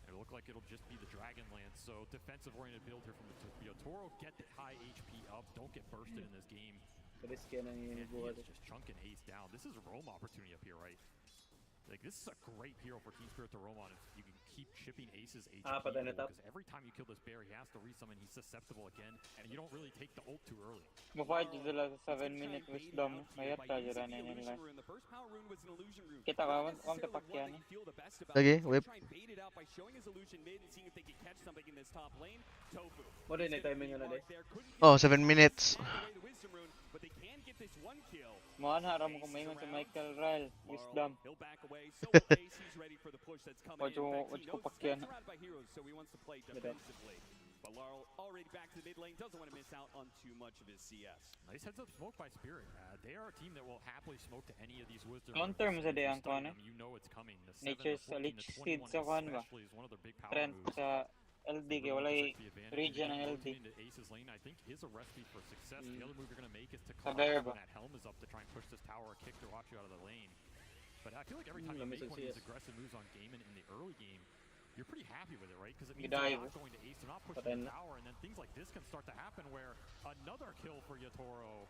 It'll look like it'll just be the Dragonlance. So defensive-oriented build here from Yatoro. Get the high HP up. Don't get bursted in this game. Risk yan ang And he buhat. is just chunking ace down. This is a roam opportunity up here, right? Like, this is a great hero for Team Spirit to roam on. If you can keep chipping Ace's HP, patay na top. because every time you kill this bear, he has to resummon. He's susceptible again, and you don't really take the ult too early. Mapahid jud sila sa 7-minute wisdom. Kaya tayo ra na nila. Kita ka, wang tapakyan. Lagi, whip. Mo din na timing ano de. Oh, 7 minutes. Mohan haram ko maingon si Michael Ryle. Wisdom. Wajko pakyan. But Laurel already back to the mid lane, doesn't want to miss out on too much of his CS. Nice heads up smoke by Spirit. They are a team that will happily smoke to any of these Wisdom. Counter mo sa dayang ko ano? You know it's coming. The 7, Nature's the 14, Lich the Seed 21 sa kwan ba? especially is one of their big power Trend moves. sa LD kay walay region ng LD. Into Ace's lane, I think, is a recipe for success. The other move you're going to make is to Sa call bear when ba? that helm is up to try and push this tower or kick Durachi out of the lane. But I feel like every time you make one of these aggressive moves on Gaimin in the early game, you're pretty happy with it, right? Because it means they're not going to ace, they're not pushing the tower, and then things like this can start to happen where another kill for Yatoro.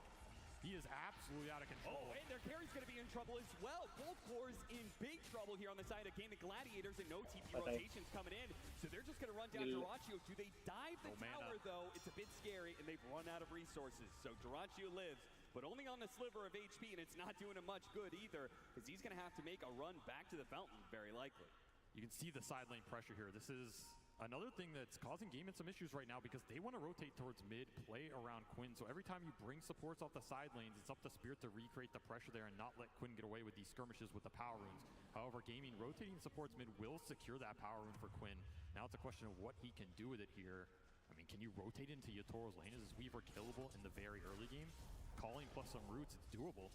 He is absolutely out of control. Oh, and their carry's going to be in trouble as well. Gold Core's in big trouble here on the side of Gaimin Gladiators, and no TP rotations coming in. So they're just going to run down Durachio. Do they dive the tower, though? It's a bit scary, and they've run out of resources. So Durachio lives, but only on the sliver of HP, and it's not doing him much good either, because he's going to have to make a run back to the fountain, very likely. You can see the side lane pressure here. This is another thing that's causing Gaimin some issues right now because they want to rotate towards mid, play around Quinn. So every time you bring supports off the side lanes, it's up to Spirit to recreate the pressure there and not let Quinn get away with these skirmishes with the power runes. However, Gaimin rotating supports mid will secure that power rune for Quinn. Now it's a question of what he can do with it here. I mean, can you rotate into Yatoro's lane? Is his Weaver killable in the very early game? Calling plus some roots, it's doable.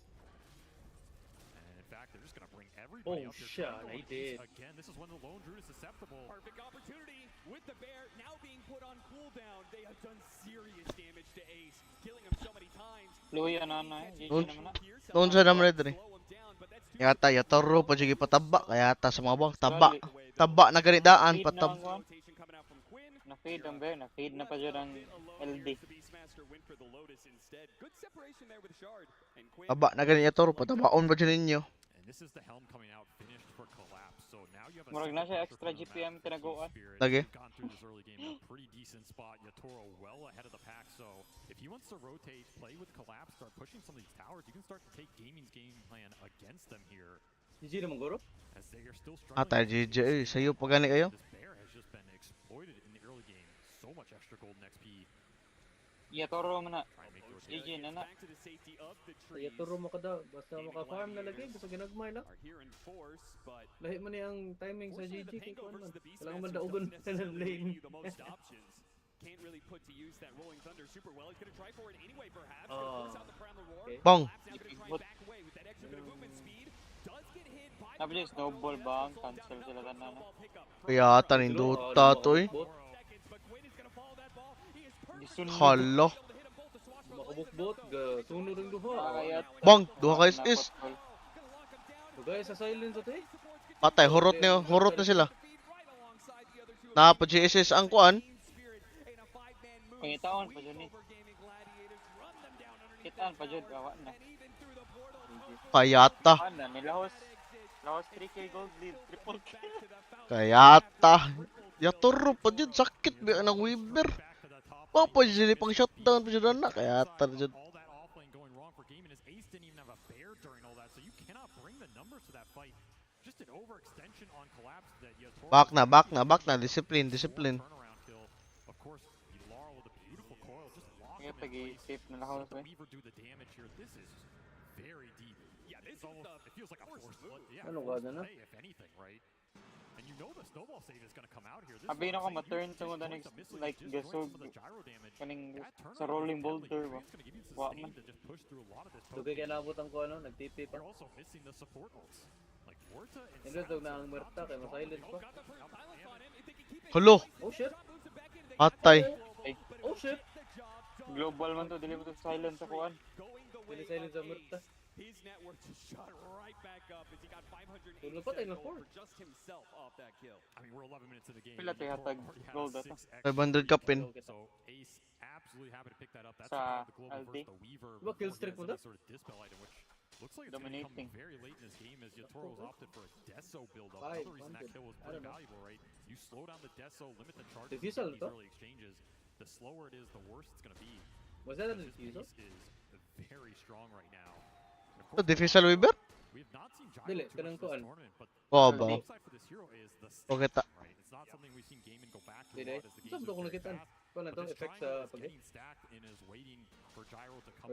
In fact, they're just going to bring everybody up here. He did. Again, this is when the lone druid is susceptible. Perfect opportunity with the bear now being put on cooldown. They have done serious damage to Ace, killing him so many times. Luya na na eh. Doon sa naman rin. Yata Yatoro pa sige pataba, kaya ta sa mga bang taba. Taba na ganidaan patab. Na-fade ang bear, na-fade na pa dyan ang LD. Taba na ganit Yatoro patabaon ba dyan ninyo? And this is the helm coming out finished for collapse. So now you have a Murag na siya extra GPM tinaguan. Lagi. Gone through this early game in a pretty decent spot. Yatoro well ahead of the pack. So if he wants to rotate, play with collapse, start pushing some of these towers, you can start to take Gaimin's game plan against them here. GG naman guro. As they are still struggling. Tayo GG, sayo pa gani kayo. This bear has just been exploited in the early game. So much extra golden XP. Toro man na. GG na na. Turo mo ka daw. Basta maka-farm na lagi. Basta ginagmay lang. Lahi man ang timing sa GG. Kaya kuhan man. Kailangan man daugon na ng lane. Can't really put to use that rolling thunder super well. He's gonna try for it anyway, perhaps. Oh. Bang. Back away with that extra bit of movement speed. Does get hit by Sabi niya, snowball ba? Cancel sila ka na. Kaya tanin Dota to eh. Hala. Makabukbot. Sunod ang duha. Bang. Duha ka is. Dugay sa silence ito eh. Patay. Horot na sila. Napa GSS ang kuan. Pangitawan pa dyan eh. Kitaan pa dyan. Gawa na. Kayata. Nilahos 3k gold lead. Triple kill. Kayata. Yaturo pa dyan. Sakit ba ng Weaver. Bang pa dyan pang shutdown pa dyan na. Kayata na dyan. Back na. Discipline. Kaya pag-i-safe na lahos eh. Ano ka na? Abi na ka ma-turn to the next like gasog kaning sa rolling boulder ba. Wa man. Dugay kaya naabot ang ko ano, nag-TP pa. Nilutog na ang Merta kaya ma-silence pa. Hello. Oh shit. Patay. Oh shit. Global man to, dili mo to silence sa kuan. Dili silence sa Merta. His net worth just shot right back up as he got 580 for just himself off that kill. I mean, we're 11 minutes in the game. Pila to hatag gold ato. 500 ka pin. So Ace absolutely happy to pick that up. That's Sa the global LD. versus the Weaver. Diba kill streak mo da? Sort of dispel item, which looks like it's going to come very late in this game as Yatoro's opted for a Deso build up. Another reason that kill was pretty valuable, right? You slow down the Deso, limit the charges in these early exchanges. The slower it is, the worse it's going to be. Was that a diffusal? Is very strong right now. Ito, diffusal Weaver? Dili, kanang kuan. Oo ba? Okay ta. Dili. Saan ko nakita? Kuan na to, effect sa pag-hit.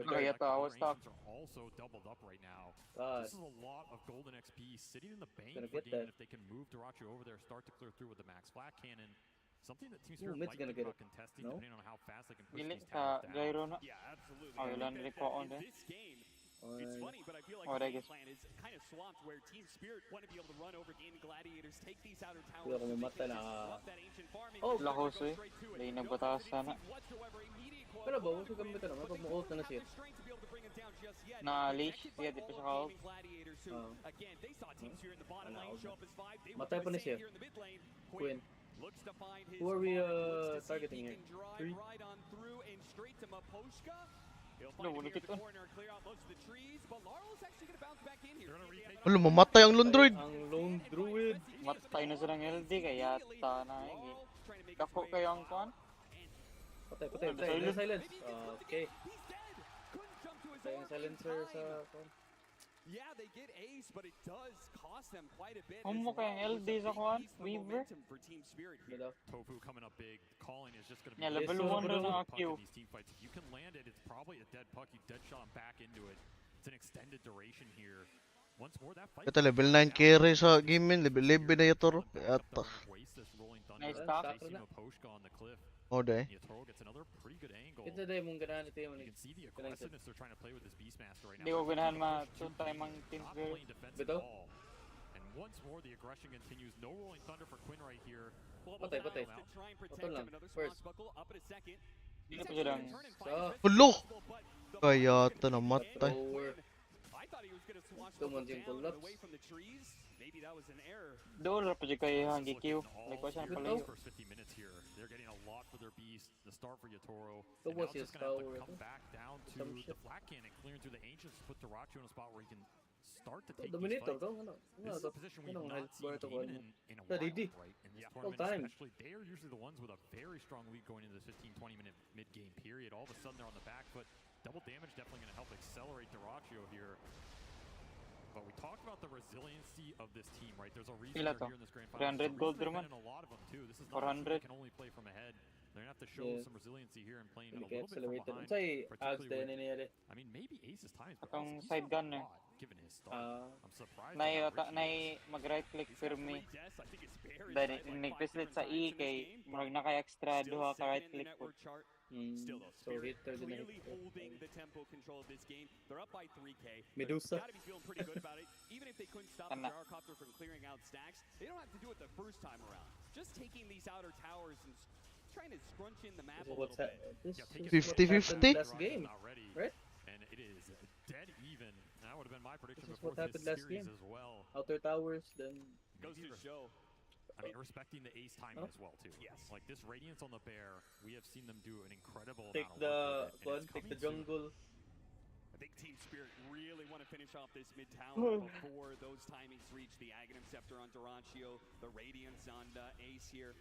Kaya to, I was stuck. Also doubled up right now. God. This is a lot of golden XP sitting in the bank Gonna for get Gaimin that. if they can move Duracho over there, start to clear through with the max flat cannon. Something that Team Ooh, Spirit mid's might gonna think get about it. contesting No? depending on how fast they can push Dili these sa towers down. gyro na. Yeah, absolutely. Oh, ilan rin po on eh. This game, it's funny, but I feel like Oh, the I game guess. plan is kind of swamped where Team Spirit want to be able to run over Gaimin Gladiators, take these outer towers. Kaya kung mamatay na. Oh, Lahos eh. Dahil nagbataas sana. Pero ba, huwag kang gamitin naman pag ma-ult na siya. Na-leash. Siya, di pa siya ka-ult. Matay pa na siya. Queen. Who are we targeting here? 3? Ano, ulikit ko. Wala, mamatay ang Lundroid. Ang Lone Druid. Matay na silang LD kaya ta na eh. Dako kayo ang kuan. Patay. Silence. Okay. Patay ang silencer sa kuan. Yeah, they get ace, but it does cost them quite a bit. Humo kayang LD sa kuan, Weaver. Tofu coming up big. Calling is just going to be Yeah, level 1 rin ang puck Q. in these team fights. If you can land it, it's probably a dead puck. You dead shot him back into it. It's an extended duration here. Once more, that fight. Ito, level 9 carry sa Gaimin. Level 11 na Yatoro. Kayata. Nice stop. on the cliff. Oh, day. Yatoro gets another pretty good angle. Ito day mong ganahan ito yung You can see the aggressiveness they're trying to play with this Beastmaster right now. Hindi ko ganahan ma-two-time ang Team Spirit. Beto? And once more, the aggression continues. No rolling thunder for Quinn right here. Patay. Patol lang. First. Dito pa siya lang. Hulo! Kayata namatay. Tuman siyang collapse. Doon ra pa siya kayo hangi Q. Like, wala siya na pala First 50 minutes here. They're getting a lot for their beast. The start for Yatoro. Ito And was now his just gonna have to tower. come back down to the flat cannon, clearing through the ancients to put Duracho in a spot where he can start to take these Dominator fights. daw. Ano? This is a position we've not seen Gaimin in a Sa while, DD. right? In this All tournament time. especially, they are usually the ones with a very strong lead going into this 15-20 minute mid-game period. All of a sudden they're on the back foot. Double damage definitely going to help accelerate Duracho here. But we talked about the resiliency of this team, right? There's a reason Pila they're to? here in this grand final. 300 gold There's a reason naman. they're in a lot of them too. This is not a team 400. that can only play from ahead. They're gonna have to show some resiliency here and playing a Hindi little bit from accelerated. behind. Unsay ags particularly din niya rin. I mean, maybe Ace's time is Akong side gunner. given his start. I'm surprised. Nay mag-right click firme. Then nagpislit sa E kay murag naka-extra duha ka right click po. Still though, So Spirit hitter din really na holding the tempo control of this game. They're up by 3K. Medusa. Got to be feeling pretty good about it. Even if they couldn't stop the gyrocopter from clearing out stacks, they don't have to do it the first time around. Just taking these outer towers and trying to scrunch in the map a little bit. This is 50-50? last game, right? And it is dead even. That would have been my prediction This is before what happened this last series game. as well. Outer towers, then Goes to show. I mean, respecting the ace timing as well too. Yes. Like this Radiance on the Bear, we have seen them do an incredible take amount of work with it, and it's take the coming soon. jungle. I think Team Spirit really want to finish off this mid tower before those timings reach the Aghanim Scepter on Durantio, the Radiance on Ace here.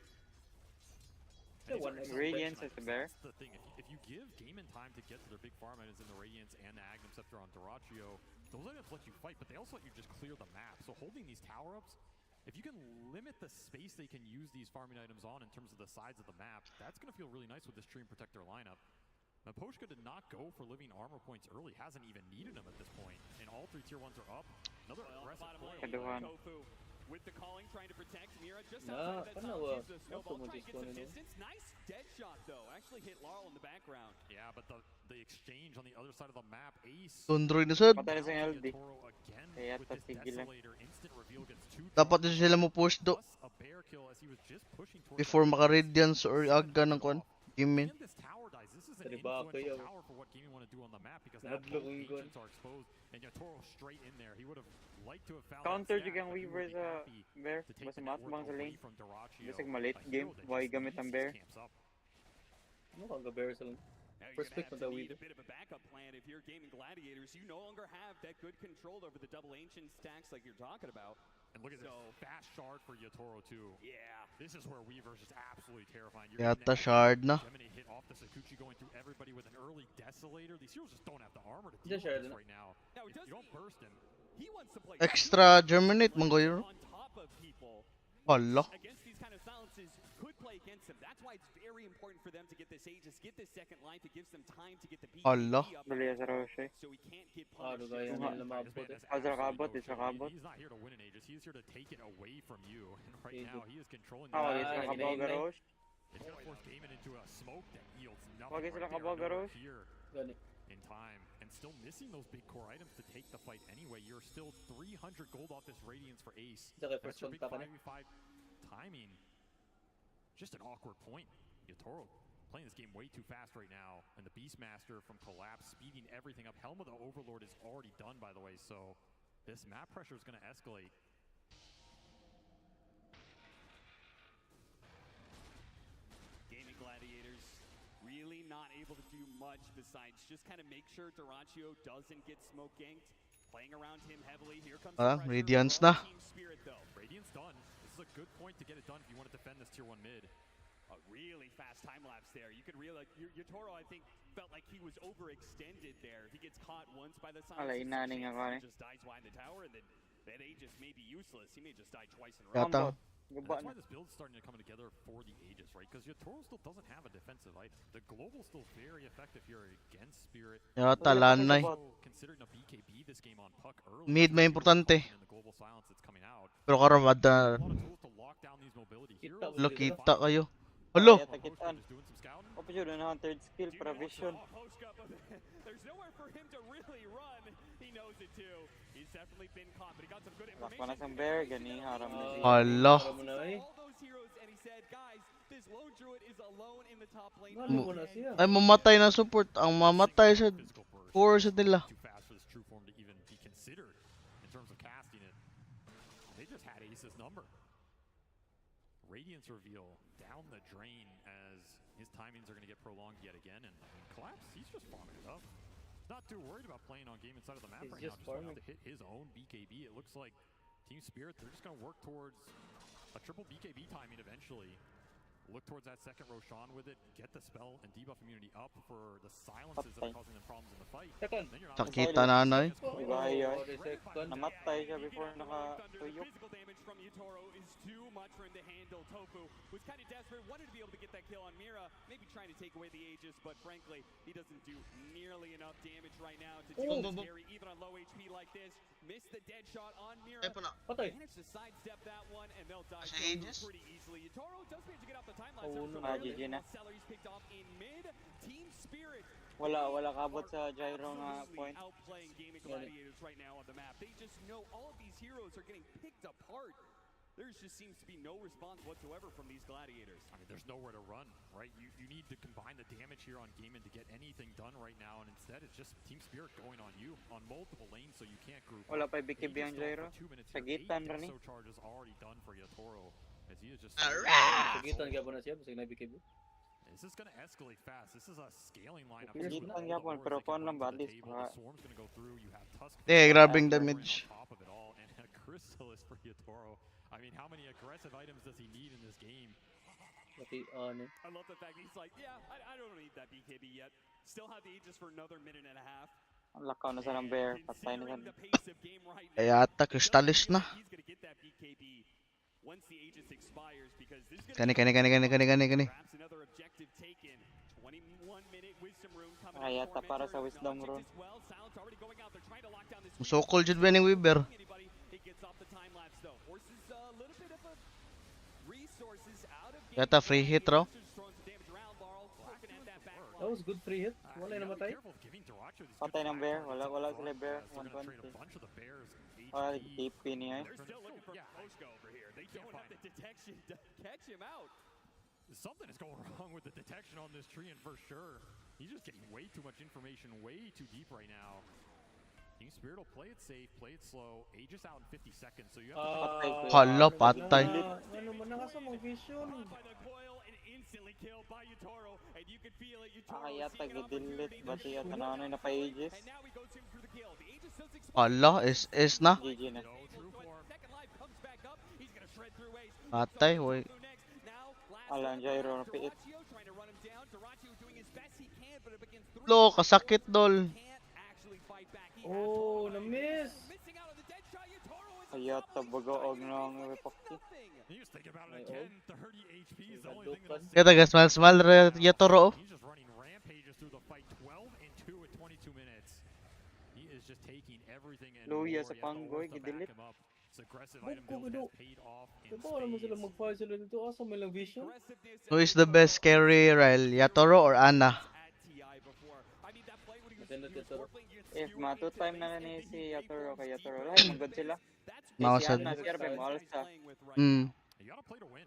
Radiance is the Bear. That's the thing. If you give Gaimin time to get to their big farm items in the Radiance and the Aghanim Scepter on Durantio, those items let you fight, but they also let you just clear the map. So holding these tower ups, if you can limit the space they can use these farming items on in terms of the sides of the map, that's going to feel really nice with this Stream Protector lineup. Now, Poshka did not go for living armor points early, hasn't even needed them at this point, and all 3 tier 1s are up. Another aggressive play. Tofu with the calling, trying to protect Mira just Nah, outside that kana top. wa. Uses the snowball, Ako mo trying to get some diskunin, no? distance. Nice dead shot though. Actually hit Laurel in the background. Yeah, but the exchange on the other side of the map, Ace. Tundroy na sad. Patay na sa LD. With Kaya this tatigilan. Desolator, instant reveal gets 2 Dapat din sila mo push do. a bear kill as he was just pushing towards Before maka-radiance or aga ng kwan. Gaimin. this tower dies. This is Sa an liba influential kayo. tower for what Gaimin want to do on the map because now Nahadlok both yung gun. agents are exposed and Yatoro straight in there. He would have liked to have found Counter that jud stack, ang but he Weaver would be sa happy Bear. to take Basta the matbang network sa away lane. from Duraccio, Bisag malate a game. hero that Why just gamit leaves ang his Bear? camps up. Mukhang gabear sa lang. Now you're First gonna pick have on to the need Weaver. a bit of a backup plan if you're Gaimin Gladiators. You no longer have that good control over the double ancient stacks like you're talking about. And look at this fast shard for Yatoro too. Yeah. This is where Weaver's just absolutely terrifying. Yata shard na. Gemini hit off the Sakuchi going through everybody with an early Desolator. These heroes just don't have the armor to Yeah, deal shard with this na. right now. If you don't burst him, He wants to play Extra germinate man ko yun. on top of people. Hala. Against these kind of silences could play against them. That's why it's very important for them to get this Aegis, get this second life. It gives them time to get the PvP Hala. up. Dali sa Roche. So he can't get Ah, punished. gaya just nila by- mabot. Isra kabot, isra kabot. He's not here to win an Aegis. He's here to take it away from you. And right Easy. now, he is controlling Ah, wag the isra kabaw garosh. It's going to force Gaimin into a smoke that yields Wag nothing isra right there. kabaw Nowhere garosh. here Gani. in time. And still missing those big core items to take the fight anyway. You're still 300 gold off this Radiance for Ace. Isa kay That's first your big contact na. 5v5 timing. Just an awkward point. Yatoro playing this game way too fast right now. And the Beastmaster from Collapse speeding everything up. Helm of the Overlord is already done, by the way. So this map pressure is going to escalate. Gaimin Gladiators really not able to do much besides just kind of make sure Durantio doesn't get smoke ganked. Playing around him heavily. Here comes the pressure Radiance from na. Team Spirit though. Radiance done. This is a good point to get it done if you want to defend this tier 1 mid. A really fast time lapse there. You could really Yatoro, I think, felt like he was overextended there. He gets caught once by the silence. Alay, inaning ako, eh. Just dies behind the tower, and then that Aegis may be useless. He may just die twice in a row. Yata. And that's why this build's starting to come together for the Aegis, right? Because Yatoro still doesn't have a defensive item. The global's still very effective here against Spirit. Yata lanay. Considering a BKB this game on Puck early. Mid may importante. And the global silence that's coming out. Pero karamad na. A lot of tools to lock down these mobility heroes. Lo, kita kayo. Hello. Takitan. Opo jud na third skill para vision. There's nowhere for him to really run. He knows it too. He's definitely been caught, but he got some good information. Lakpan na sang Bear gani haram na siya. Hala. All those heroes, and he said, guys, this lone druid is alone in the top lane. Ay mamatay na support. Ang mamatay sa core sa nila. Too fast for this true form to even be considered in terms of casting it. They just had Ace's number. Radiance reveal down the drain as his timings are going to get prolonged yet again. And Collapse, he's just farming it up. Not too worried about playing on game inside of the map He's right now. just Just going farming. to hit his own BKB. It looks like Team Spirit, they're just going to work towards a triple BKB timing eventually. Look towards that second Roshan with it, get the spell and debuff immunity up for the silences that are causing them problems. Second. Sakita nanay. Gaya. Second. Namatay siya before nakatuyok. Physical damage from Yutoro is too much for him to handle. Tofu was kind of desperate, wanted to be able to get that kill on Mira, maybe trying to take away the Aegis, but frankly, he doesn't do nearly enough damage right now to deal with carry, even on low HP like this. Missed the dead shot on Mira. Managed to sidestep that one, and they'll die pretty easily. Yutoro does manage to get off the timeline. GG na. Celery's picked off in mid. Team Spirit. Wala kabot sa gyro nga point. Outplaying Gaimin Gladiators right now on the map. They just know all of these heroes are getting picked apart. There just seems to be no response whatsoever from these Gladiators. I mean, there's nowhere to run, right? You need to combine the damage here on Gaimin to get anything done right now, and instead it's just Team Spirit going on you on multiple lanes, so you can't group. Wala pa BKB ang gyro. Sagitan ra ni. So charge is already done for Yatoro, as he is just. Sagitan gyapon na siya, bisag na BKB. This is going to escalate fast. This is a scaling lineup. Sagitan gyapon pero kon lang ba at least Swarm's going to go through. You have Tusk. Grabbing damage. On top of it all, and a Chrysalis for Yatoro. I mean, how many aggressive items does he need in this game? I love the fact that he's like, yeah, I don't need that BKB yet. Still have the Aegis for another minute and a half. Ang lakaw na sa ng bear. Patay na sa. Kaya ata Crystallis na. He's gonna get that BKB once the Aegis expires because this is Kani. perhaps another objective taken. 21-minute wisdom room coming. Kaya ata para sa wisdom room. Musokol jud ba ning Weaver? It gets off the time lapse though. Forces a little bit of a resources out of Yata free hit raw. That was good free hit. Wala na matay. Patay ng bear. Wala sila bear. 120. TP niya. They're still looking for Poshko over here. They don't have the detection to catch him out. Something is going wrong with the detection on this tree, and for sure, he's just getting way too much information, way too deep right now. Team Spirit will play it safe, play it slow. Aegis out in 50 seconds, so you have to. Hala, patay. Ano man na sa mga vision. By the coil and instantly killed by Yutoro, and you can feel it. Yutoro Kaya ata gidelete bati yata na na pa Aegis. and now he goes in for the kill. The Aegis does Hala, SS na. GG na. second life comes back up. He's gonna shred through Ace. Patay, way. Ala ang gyro na piit. Trying to run him down. Doratio doing his best he can, but up against three. Lo, kasakit dol. Oh, na-miss. Kaya ata bagoog ng Wepokti. You just think about it again. 30 HP is the only thing that's. Kaya taga small Yatoro. He's just running rampages through the fight. 12 and 2 at 22 minutes. He is just taking everything in. Luya sa panggoy gidelete. It's aggressive item build has paid off in Diba naman sila mag-fire sila dito? Asa may lang vision? Who is the best carry, Ryle? Yatoro or Ana? If matu-time na ni si Yatoro kay Yatoro, lahat magod sila. Mausad. Si Anna, sir, may mahalas sa. You gotta play to win.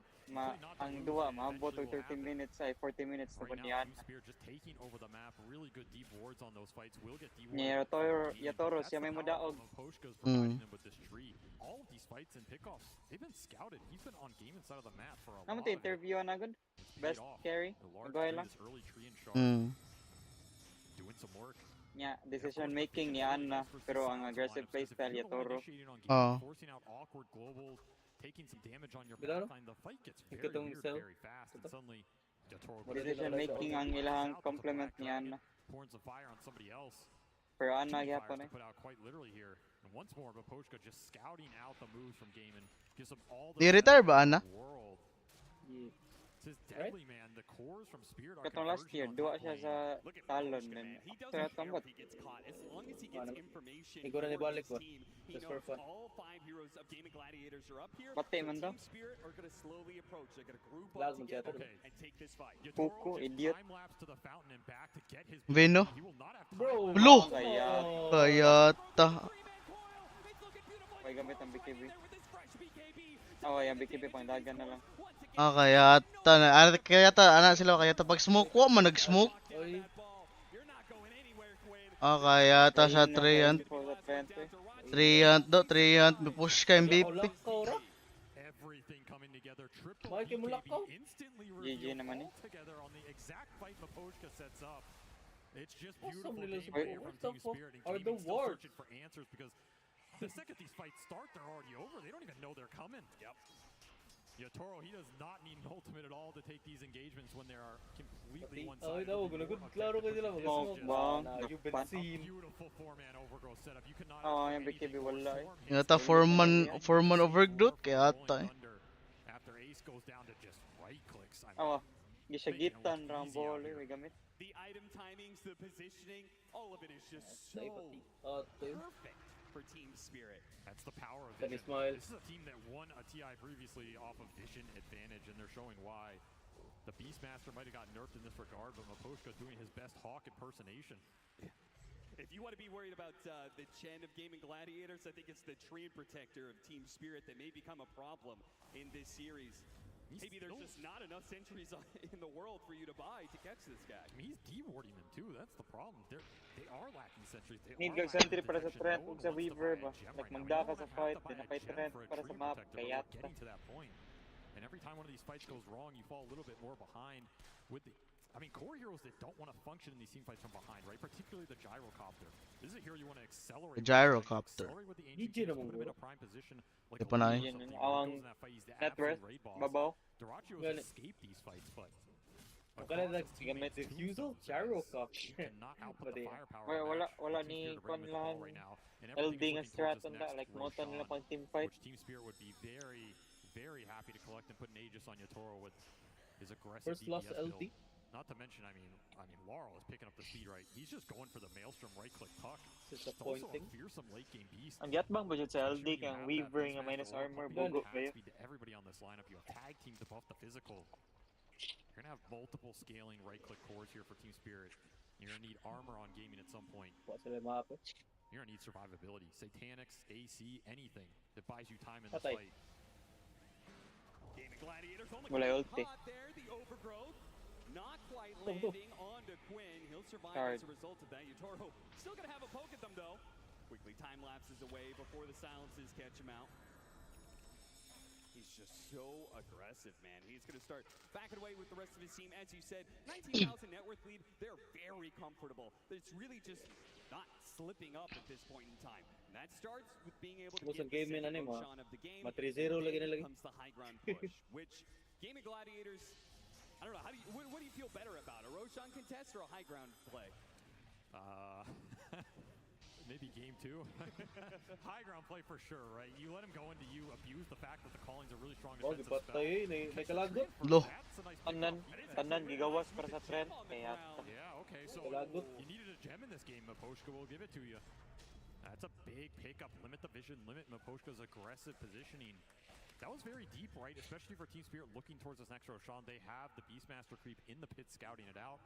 Ang duwa, maabot og 30 minutes ay 40 minutes na po ni Anna. Spear just taking over the map. Really good deep wards on those fights. Will get deep Ni Yatoro siya may mudaog. Poshka's providing them with this tree. All of these fights and pickoffs, they've been scouted. He's been on game inside of the map for a while. Naman interview na gud. Best carry. Goy lang. Doing some work. Nya decision making ni Anna pero ang aggressive playstyle Yatoro. Forcing out awkward global, taking some damage on your backline. The fight gets very weird very fast, and suddenly Yatoro Decision making ang ilang complement ni Anna. pouring some fire on somebody else. Pero Anna Two gyapon fires to put out quite literally here. And once more, Baposhka just scouting out the moves from Gaimin. Gives him all the Di-retire ba, Ana? world. This is deadly, man. The cores from Spirit are Katong last year, duwa siya sa talon din. Kaya tambot. As long as he gets information Igor na ibalik ko. he Just knows for fun. all 5 heroes of Gaimin Gladiators are up here. Patay man daw. Team Spirit are gonna slowly approach. They're gonna group Lag up mo together tiyata. and take this fight. Puko, idiot. Time lapse to the fountain and back to get his Veno. He will not have Bro, Lo! Kaya. Kayata. May gamit ang BKB. Oh, yung BKB pang dagan na lang. Kayata na. Ana sila kayata pag smoke wa man nag-smoke. Kayata sa Triant. Triant do, Triant may push ka MVP. everything coming together. Mike, mulakaw. Instantly GG naman eh. together on the exact fight Baposhka sets up. It's just Awesome beautiful little gameplay support. from What the Team fuck Spirit, and are the Gaimin's still wards? searching for answers because the second these fights start, they're already over. They don't even know they're coming. Yep. Yatoro, he does not need an ultimate at all to take these engagements when they are completely Ay one-sided. daw, gunagod. Klaro kayo sila. Mag-smoke ba? You've been seen. Beautiful four-man overgrowth setup. You cannot Yung BKB wala eh. Yata 4-man overgrowth kaya ata eh. After Ace goes down to just right clicks. Gisagitan Rambo may gamit. The item timings, the positioning, all of it is just so perfect for Team Spirit. That's the power of Then Vision. Ismail. This is a team that won a TI previously off of Vision advantage, and they're showing why. The Beastmaster might have got nerfed in this regard, but Maposhka's doing his best Hawk impersonation. If you want to be worried about the Chen of Gaimin Gladiators, I think it's the Treant Protector of Team Spirit that may become a problem in this series. Maybe there's just not enough centuries in the world for you to buy to catch this guy. I mean, he's dewarding them too. That's the problem. They are lacking centuries. Need kag sentry para sa Trent ug sa Weaver ba. Like magdaka sa fight, dinakay Trent para sa map kayat. Getting to that point. And every time one of these fights goes wrong, you fall a little bit more behind with the... I mean, core heroes that don't want to function in these team fights from behind, right? Particularly the Gyrocopter. This is a hero you want to accelerate. The Gyrocopter. Accelerate with the ancient kings, put him in a prime position. Like Panay. Ang net worth, babaw. Durachio's escaped these fights, but... Kaya gamit diffusal, Gyrocopter. Wala ni Konlan. LD nga strat na like moton nila pang team fight. Which Team Spirit would be very, very happy to collect and put an Aegis on Yatoro with his aggressive First loss DPS LD. build. Not to mention, I mean, Laurel is picking up the speed, right? He's just going for the Maelstrom right-click puck. Disappointing. Fearsome late-game beast. Ang yatbang budget sa LD kang Weaver nga minus armor bugo kayo. Speed to everybody on this lineup. You have tag team to buff the physical. You're gonna have multiple scaling right-click cores here for Team Spirit. You're gonna need armor on Gaimin at some point. You're gonna need survivability. Satanics, AC, anything that buys you time in this fight. Gaimin Gladiators only Wala ulti. caught there, the overgrowth. Not quite landing onto Quinn. He'll survive as a result of that. Yatoro still gonna have a poke at them though. Quickly time lapses away before the silences catch him out. He's just so aggressive, man. He's gonna start backing away with the rest of his team. As you said, 19,000 net worth lead. They're very comfortable. It's really just not slipping up at this point in time. And that starts with being able to get the second Roshan of the game. And then comes the high ground push, which Gaimin Gladiators, I don't know, what do you feel better about, a Roshan contest or a high ground play? Maybe game 2. High ground play for sure, right? You let him go into you, abuse the fact that the callings are really strong defensive spell. Lo. Tanan gigawas para sa Trent. Kaya yeah, okay, so you needed a gem in this game, Maposhka will give it to you. That's a big pickup. Limit the vision, limit Maposhka's aggressive positioning. That was very deep, right? Especially for Team Spirit looking towards this next Roshan. They have the Beastmaster creep in the pit scouting it out.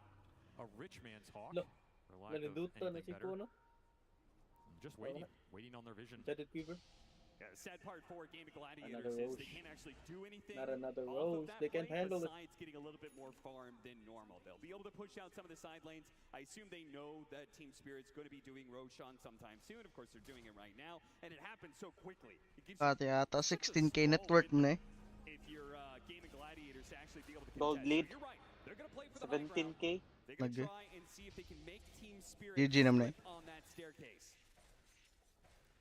A rich man's Hawk. Just waiting on their vision. Yeah, the sad part for Gaimin Gladiators is they can't actually do anything. Not another Rose. They can handle it. Besides getting a little bit more farm than normal. They'll be able to push out some of the side lanes. I assume they know that Team Spirit's going to be doing Roshan sometime soon. Of course, they're doing it right now, and it happens so quickly. It gives you Yata 16k net worth mo na eh. if you're Gaimin Gladiators to actually be able to gold contest. lead. You're right. They're going to play for the high ground. 17k. They're going to try and see if they can make Team Spirit GG naman eh. on that staircase.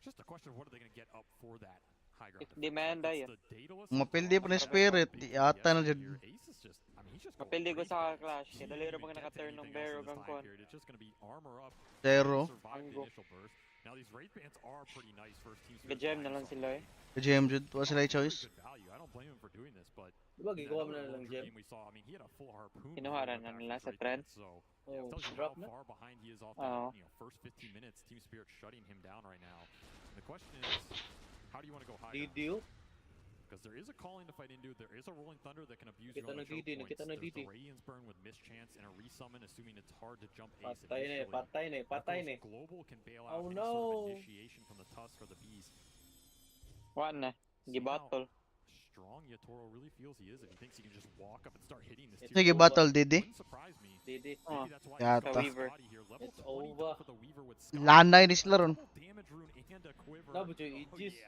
Just a question of what are they going to get up for that high ground. Demand ayo. Mapildi pa ni Spirit, di ata na dyan. Mapildi ko sa clash. Kaya daliro pa naka-turn ng Barrow kang kon. It's just going to be armor up. Zero. Now these raid bands are pretty nice first team. Gem na lang sila eh. Gem jud, wala sila choice. I don't blame him for doing this, but diba gigawa mo na lang gem? we saw, I mean, he had a full harpoon. Kinuharan na nila sa Trent. So, oh, tells you how far behind he is off that, first 15 minutes. Team Spirit shutting him down right now. And the question is, how do you want to go high? Deal? Because there is a calling to fight into. There is a Rolling Thunder that can abuse you on the choke points. There's the Radiance Burn with Mischance and a resummon, assuming it's hard to jump ace initially. Patay na. Global can bail out any sort of initiation from the Tusk or the Beast. Wala na. Gi-battle. Strong Yatoro really feels he is if he thinks he can just walk up and start hitting this. Sige, battle, Didi. Surprise me. Didi. Yata. It's over. Lanay ni sila ron. Damage rune and a quiver. No, but you just...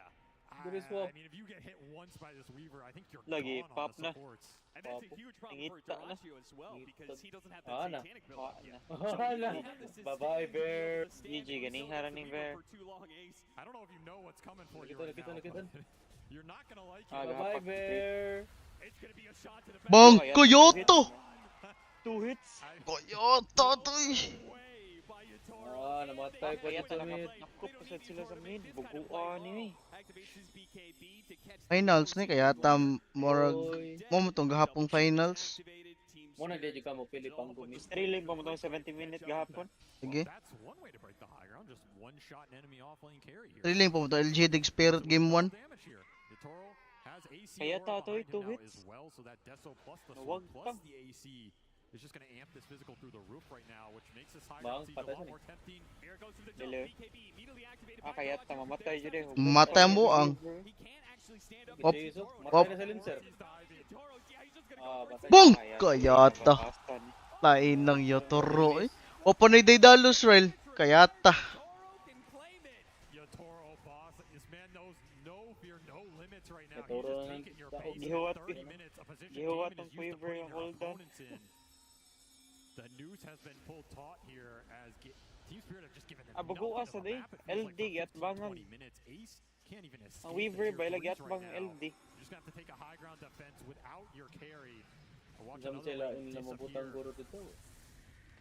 I mean, if you get hit once by this Weaver, I think you're lagi gone on pop the na. supports. And that's a huge problem for Durachio as well, because he doesn't have that satanic build up yet. Bye-bye, Bear. GG, ganiharan ni Bear. I don't know if you know what's coming for you Kita right now. na. Bye-bye, Bear. Bang, Coyoto! 2 hits. Coyoto, toy! Namatay pa Kaya sa mid. nakupasad sila sa mid. Buguan ni. Finals ni kaya murag mo tong gahapong finals. Muna di ka mo pili pang gumit. Streaming pa mo itong 70 minutes gahapon. Sige. That's one way to break the high ground. Just one shot an enemy off lane carry here. Riling po mo to LG Dig Spirit Game 1. Kaya tatoy 2 hits. Wag plus the AC is just going to amp this physical through the roof right now, which makes this high ground seem a lot more tempting. Here goes to the jump. BKB immediately activated. Kaya mamatay jud. Matay mo ang Op. Op. Bong! Kayata. Lain ng Yotoro eh. Open ay Daedalus Rail. Kayata. Gihuwat ang quiver yung hold on. The news has been pulled taut here as Team Spirit have just given them Abugo sa day. LD at bangan. Ang Weaver ba ilagay at bang LD? Just gonna have to take a high ground defense without your carry. Jam sila in namabutang guro dito.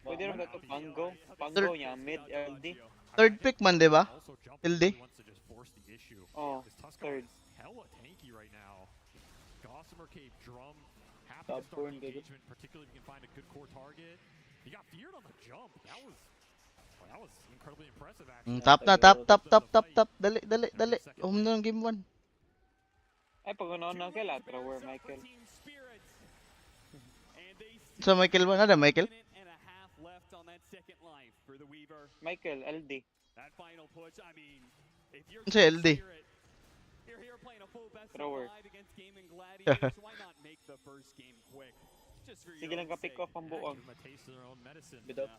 Pwede rin ito Pango. Pango niya mid LD. Third pick man, di ba? LD. Oh, third. Hella tanky right now. Gossamer Cave drum. Happy to start the engagement, particularly if you can find a good core target. He got feared on the jump. That was incredibly impressive actually. Tap. Dali. Na ng Game 1. Ay, pag ano kay thrower Michael. So Michael ba? Nada Michael? Michael, LD. That final push, I mean, if you're LD. You're here playing a full best Thrower. of 5 against Gaimin Gladiators, why not make the first game quick? Just for Sige lang ka-pick off ang buong. Bitaw.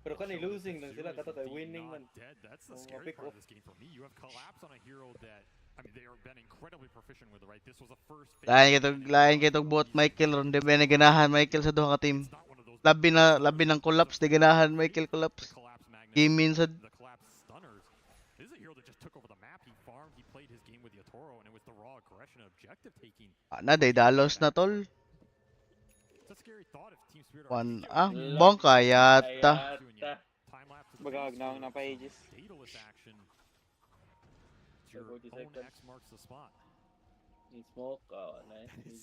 Pero kanay losing lang sila, katatay winning man. That's the scary part of this game for me. You have collapse on a hero that, I mean, they have been incredibly proficient with, right? This was a first phase. Lain kitong bot Michael ron di ba na ganahan Michael sa duha ka team. Labi ng collapse di ganahan Michael collapse. Gaimin sa The collapse stunners. This is a hero that just took over the map. He farmed, he played his game with the Yotoro, and it was the raw aggression and objective taking. na Daedalus na tol. It's a scary thought if Team Spirit Bong kayata. Bagag na pa ages. Daedalus action. Your own X marks the spot. Ni smoke,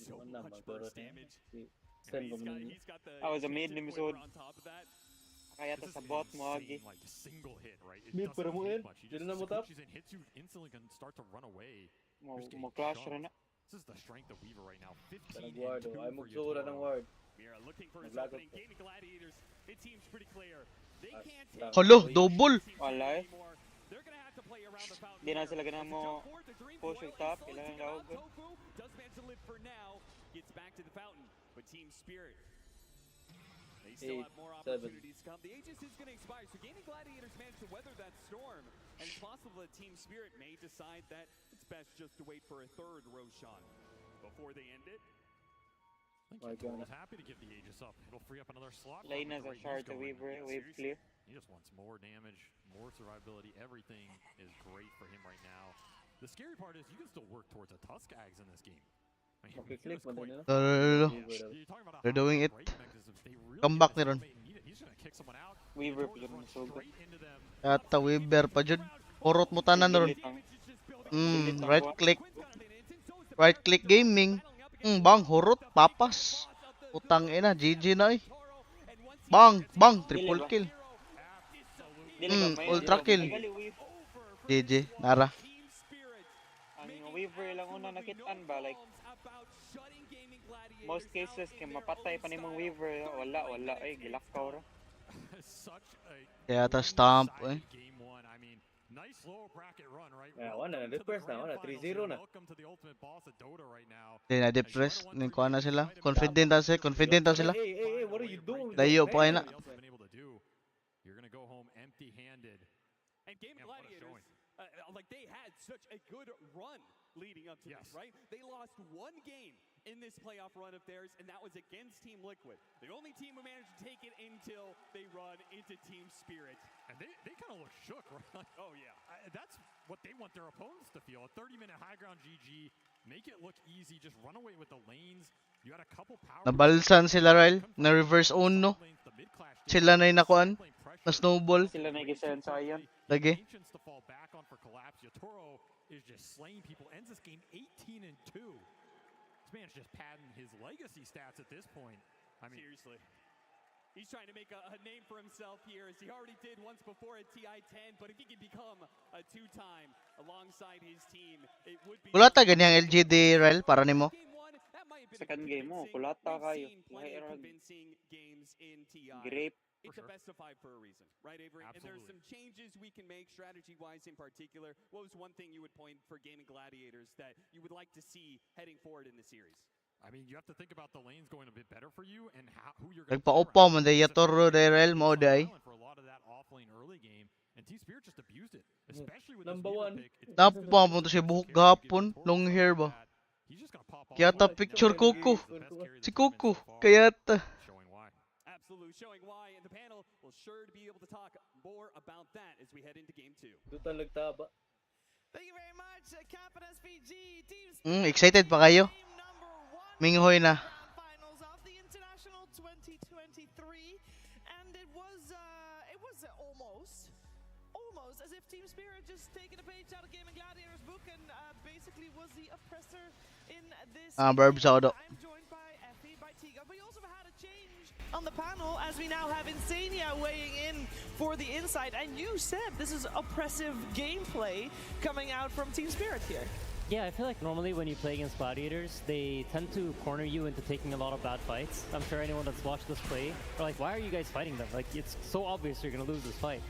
So much burst damage. I was a mid episode. Kaya ta sa bot mo agi. Like single hit, right? Mid para mo in. Dili na mo tap. Hits you instantly can start to run away. Mo clash ra na. This is the strength of Weaver right now. 15 Ward, ay magsura ng ward. We are looking for his opening. Gaimin Gladiators, it seems pretty clear. They can't take Hello, double. Wala eh. They're gonna have to play around the fountain. Di na sila ganang mo push yung top. Kailangan daw. Does manage to live for now. Gets back to the fountain. But Team Spirit, they still have more opportunities to come. The Aegis is going to expire, so Gaimin Gladiators managed to weather that storm. And it's possible that Team Spirit may decide that it's best just to wait for a third Roshan before they end it. I think Yotoro's happy to give the Aegis up. It'll free up another slot. Lane as a shard to Weaver, wave clear. He just wants more damage, more survivability. Everything is great for him right now. The scary part is you can still work towards a Tusk Ags in this game. They're doing it. Come back ni ron. Weaver pa dyan masugod. Kata Weaver pa dyan. Purot mo tanan ron. Right click. Right click gaming. Bang, hurot, papas. Utang ina, GG na eh. Bang, triple kill. Ultra kill. GG, nara. Ang Weaver lang una nakitaan ba, like most cases kay mapatay pa nimong Weaver, wala ay gilakaw ra. Kaya ta stomp eh. Nice low bracket run, right? Wala na depress na, wala 3-0 na. Welcome to the ultimate boss at Dota right now. Di na depress, ning kuha na sila. Confident na sila. Hey, what are you doing? Layo pa kayo na. You're gonna go home empty-handed. And Gaimin Gladiators, like they had such a good run leading up to this, right? They lost one game in this playoff run of theirs, and that was against Team Liquid. The only team who managed to take it until they run into Team Spirit. And they kind of look shook, right? Oh, yeah. That's what they want their opponents to feel. A 30-minute high ground GG, make it look easy, just run away with the lanes. You had a couple power. Nabalsan sila, Ryle. Na reverse uno. Sila na yung nakuan. Na snowball. Sila na gisayan sa ayan. Lagi. To fall back on for collapse. Yatoro is just slaying people. Ends this game 18-2. This man's just padding his legacy stats at this point. I mean, seriously. He's trying to make a name for himself here, as he already did once before at TI10, but if he can become a two-time alongside his team, it would be... Wala ta ganyang LGD, Ryle, para nimo? Second game mo, kulata kayo. Grape. It's a best of 5 for a reason, right, Avery? Absolutely. And there's some changes we can make strategy-wise in particular. What was one thing you would point for Gaimin Gladiators that you would like to see heading forward in the series? I mean, you have to think about the lanes going a bit better for you and who you're going to Nagpa-upaw man day Yatoro day, Ryle, mo day. for a lot of that off-lane early game, and Team Spirit just abused it, especially with Number this one. pick. Napaw mo to si buhok gahapon, long hair ba? Kaya ta picture Kuku. Si Kuku. Kaya ta. Absolutely, showing why, and the panel will sure to be able to talk more about that as we head into Game 2. Dutan nagtaba. Thank you very much, Cap and SPG. Team Excited pa kayo? Minghoy na. Finals of the International 2023, and it was almost as if Team Spirit just taken a page out of Gaimin Gladiators' book and basically was the oppressor in this. Verbs out. I'm joined by Effie, by Tiga, but we also had a change on the panel as we now have Insania weighing in for the insight, and you said this is oppressive gameplay coming out from Team Spirit here. Yeah, I feel like normally when you play against Gladiators, they tend to corner you into taking a lot of bad fights. I'm sure anyone that's watched this play are like, why are you guys fighting them? Like, it's so obvious you're going to lose this fight.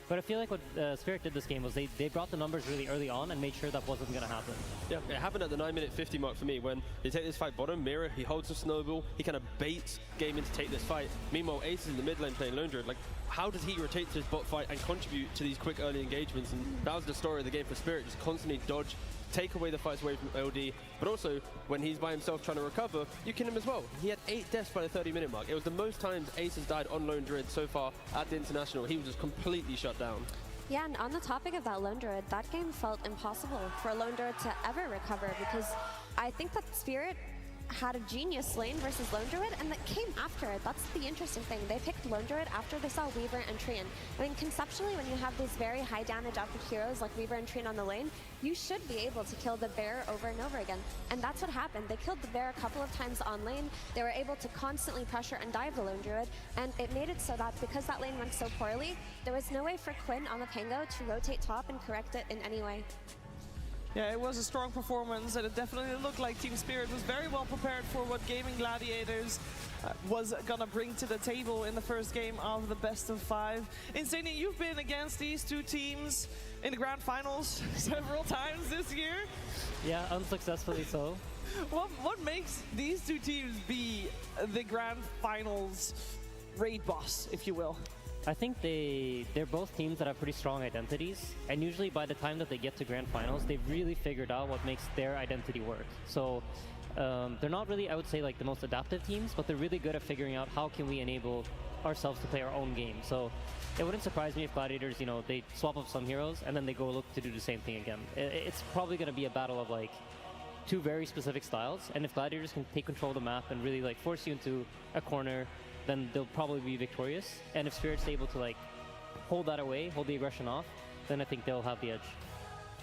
But I feel like what Spirit did this game was they brought the numbers really early on and made sure that wasn't going to happen. Yeah, it happened at the 9-minute 50 mark for me when they take this fight bottom. Mira, he holds the snowball, he kind of baits Gaimin to take this fight. Meanwhile, Ace is in the mid lane playing Lone Druid. Like, how does he rotate to his bot fight and contribute to these quick early engagements? And that was the story of the game for Spirit, just constantly dodge, take away the fights away from LD, but also when he's by himself trying to recover, you kill him as well. He had 8 deaths by the 30-minute mark. It was the most times Ace has died on Lone Druid so far at the International. He was just completely shut down. Yeah, and on the topic of that Lone Druid, that game felt impossible for Lone Druid to ever recover because I think that Spirit had a genius lane versus Lone Druid, and that came after it. That's the interesting thing. They picked Lone Druid after they saw Weaver and Trian. I mean, conceptually, when you have these very high damage active heroes like Weaver and Trian on the lane, you should be able to kill the bear over and over again. And that's what happened. They killed the bear a couple of times on lane. They were able to constantly pressure and dive the Lone Druid, and it made it so that because that lane went so poorly, there was no way for Quinn on the Pango to rotate top and correct it in any way. Yeah, it was a strong performance, and it definitely looked like Team Spirit was very well prepared for what Gaimin Gladiators was gonna bring to the table in the first game of the best of 5. Insania, you've been against these two teams in the grand finals several times this year. Yeah, unsuccessfully so. What makes these two teams be the grand finals raid boss, if you will? I think they're both teams that have pretty strong identities, and usually by the time that they get to grand finals, they've really figured out what makes their identity work. So they're not really, I would say, like the most adaptive teams, but they're really good at figuring out how can we enable ourselves to play our own game. So it wouldn't surprise me if Gladiators, you know, they swap up some heroes and then they go look to do the same thing again. It's probably going to be a battle of like 2 very specific styles, and if Gladiators can take control of the map and really like force you into a corner, then they'll probably be victorious. And if Spirit's able to like hold that away, hold the aggression off, then I think they'll have the edge.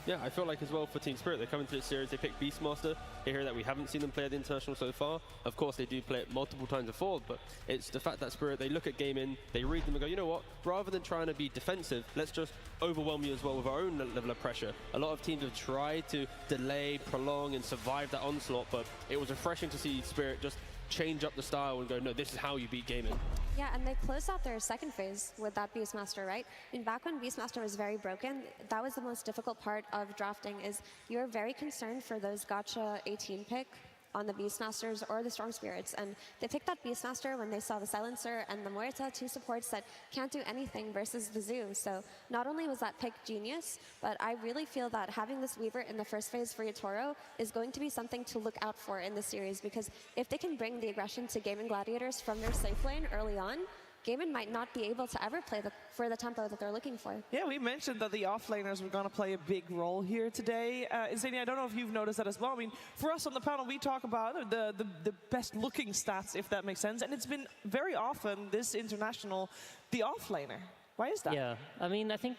Yeah, I feel like as well for Team Spirit, they come into this series, they pick Beastmaster. They hear that we haven't seen them play at the International so far. Of course, they do play it multiple times before, but it's the fact that Spirit, they look at Gaimin, they read them and go, you know what, rather than trying to be defensive, let's just overwhelm you as well with our own level of pressure. A lot of teams have tried to delay, prolong, and survive that onslaught, but it was refreshing to see Spirit just change up the style and go, no, this is how you beat Gaimin. Yeah, and they closed out their second phase with that Beastmaster, right? I mean, back when Beastmaster was very broken, that was the most difficult part of drafting, is you're very concerned for those gacha 18 pick on the Beastmasters or the Storm Spirits. And they picked that Beastmaster when they saw the Silencer and the Moira, two supports that can't do anything versus the Zoo. So not only was that pick genius, but I really feel that having this Weaver in the first phase for Yatoro is going to be something to look out for in the series, because if they can bring the aggression to Gaimin Gladiators from their safe lane early on, Gaimin might not be able to ever play for the tempo that they're looking for. Yeah, we mentioned that the offlaners were going to play a big role here today. Zany, I don't know if you've noticed that as well. I mean, for us on the panel, we talk about the best looking stats, if that makes sense. And it's been very often this international, the offlaner. Why is that? Yeah, I mean, I think,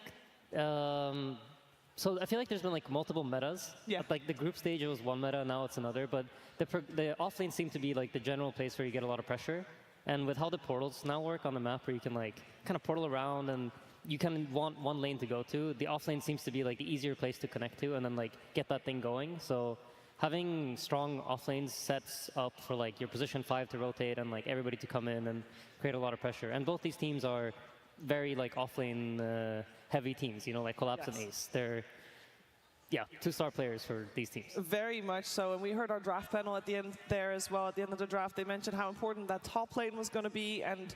so I feel like there's been like multiple metas. Yeah. Like the group stage, it was one meta, now it's another. But the offlane seemed to be like the general place where you get a lot of pressure. And with how the portals now work on the map, where you can like kind of portal around and you kind of want one lane to go to, the offlane seems to be like the easier place to connect to and then like get that thing going. So having strong offlanes sets up for like your position 5 to rotate and like everybody to come in and create a lot of pressure. And both these teams are very like offlane heavy teams, you know, like Collapse and Ace. They're two-star players for these teams. Very much so, and we heard our draft panel at the end there as well. At the end of the draft, they mentioned how important that top lane was going to be, and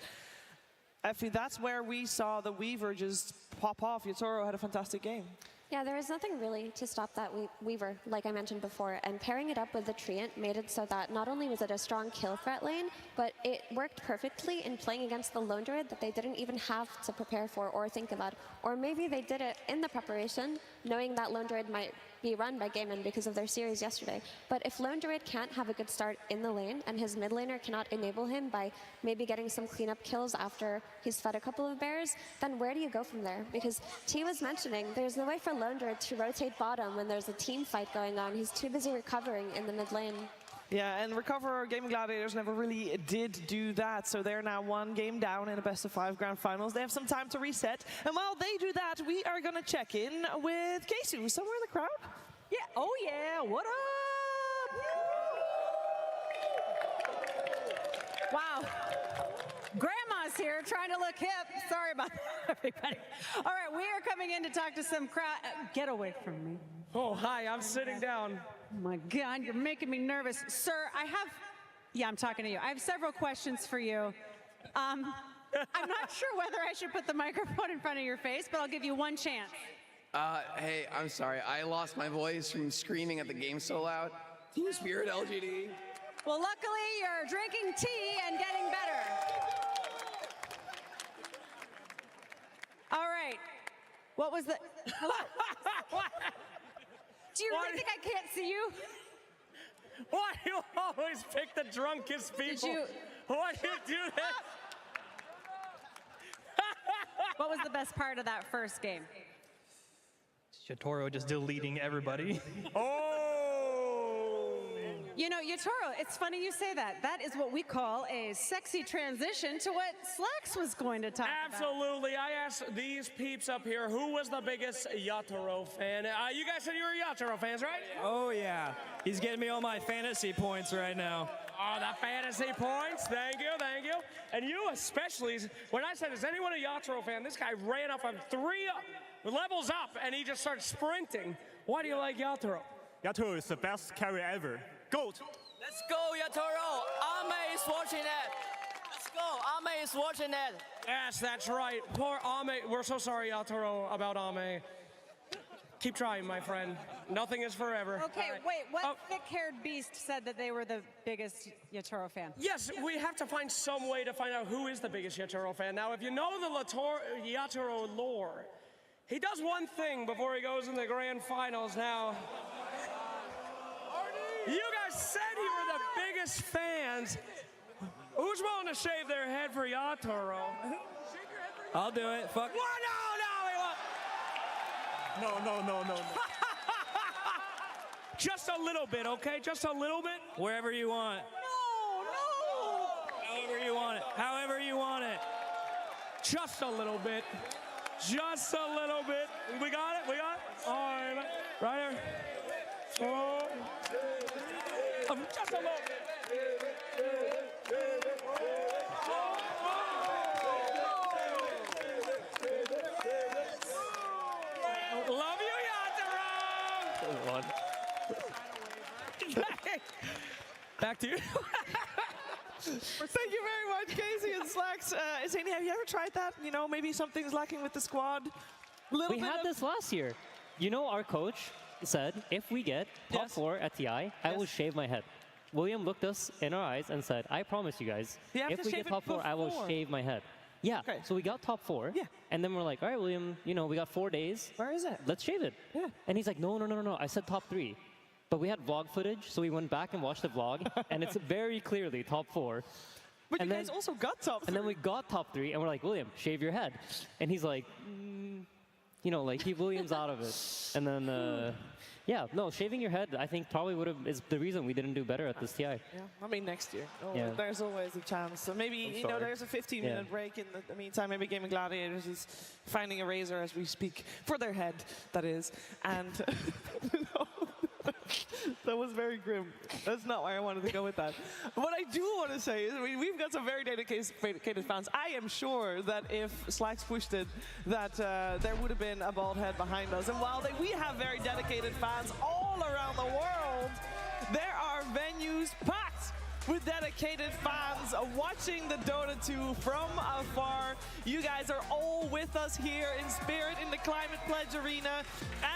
Effie, that's where we saw the Weaver just pop off. Yatoro had a fantastic game. Yeah, there was nothing really to stop that Weaver, like I mentioned before, and pairing it up with the Treant made it so that not only was it a strong kill threat lane, but it worked perfectly in playing against the Lone Druid that they didn't even have to prepare for or think about. Or maybe they did it in the preparation, knowing that Lone Druid might be run by Gaimin because of their series yesterday. But if Lone Druid can't have a good start in the lane, and his mid laner cannot enable him by maybe getting some cleanup kills after he's fed a couple of bears, then where do you go from there? Because T was mentioning there's no way for Lone Druid to rotate bottom when there's a team fight going on. He's too busy recovering in the mid lane. Yeah, and Recover Gaimin Gladiators never really did do that, so they're now one game down in a best-of-5 grand finals. They have some time to reset, and while they do that, we are going to check in with Casey, who's somewhere in the crowd. Yeah, oh yeah, what up? Wow. Grandma's here trying to look hip. Sorry about that, everybody. All right, we are coming in to talk to some crowd. Get away from me. Oh, hi, I'm sitting down. Oh my God, you're making me nervous. Sir, I'm talking to you. I have several questions for you. I'm not sure whether I should put the microphone in front of your face, but I'll give you one chance. Hey, I'm sorry. I lost my voice from screaming at the game so loud. Team Spirit LGD. Well, luckily, you're drinking tea and getting better. All right. What was the... Hello? Do you really think I can't see you? Why do you always pick the drunkest people? Why do you do that? What was the best part of that first game? Yatoro just deleting everybody. You know, Yatoro, it's funny you say that. That is what we call a sexy transition to what Slacks was going to talk about. Absolutely. I asked these peeps up here, who was the biggest Yatoro fan? You guys said you were Yatoro fans, right? Oh, yeah. He's getting me all my fantasy points right now. Oh, the fantasy points. Thank you, thank you. And you especially, when I said, is anyone a Yatoro fan? This guy ran up on 3 levels up, and he just started sprinting. Why do you like Yatoro? Yatoro is the best carry ever. GOAT! Let's go, Yatoro! Ame is watching that! Let's go! Ame is watching that! Yes, that's right. Poor Ame. We're so sorry, Yatoro, about Ame. Keep trying, my friend. Nothing is forever. Okay, wait, what thick-haired beast said that they were the biggest Yatoro fan? Yes, we have to find some way to find out who is the biggest Yatoro fan. Now, if you know the Yatoro lore, he does one thing before he goes in the grand finals now. You guys said you were the biggest fans. Who's willing to shave their head for Yatoro? I'll do it. Fuck. What? No. Just a little bit, okay? Just a little bit? Wherever you want. No. However you want it. However you want it. Just a little bit. Just a little bit. We got it? All right. Right here. Oh. Just a little bit. Love you, Yatoro! Back to you. Thank you very much, Casey and Slacks. Zany, have you ever tried that? You know, maybe something's lacking with the squad. We had this last year. You know, our coach said, if we get top 4 at TI, I will shave my head. William looked us in our eyes and said, I promise you guys, if we get top 4, I will shave my head. Yeah, so we got top 4, and then we're like, all right, William, you know, we got 4 days. Where is it? Let's shave it. Yeah. And he's like, no, I said top 3. But we had vlog footage, so we went back and watched the vlog, and it's very clearly top 4. But you guys also got top 3. And then we got top 3, and we're like, William, shave your head. And he's like, you know, like, keep Williams out of it. And then, yeah, no, shaving your head, I think probably is the reason we didn't do better at this TI. Yeah, I mean, next year. There's always a chance. So maybe, you know, there's a 15-minute break in the meantime. Maybe Gaimin Gladiators is finding a razor as we speak, for their head, that is. And that was very grim. That's not why I wanted to go with that. What I do want to say is, I mean, we've got some very dedicated fans. I am sure that if Slacks pushed it, that there would have been a bald head behind us. And while we have very dedicated fans all around the world, there are venues packed with dedicated fans watching the Dota 2 from afar. You guys are all with us here in spirit in the Climate Pledge Arena,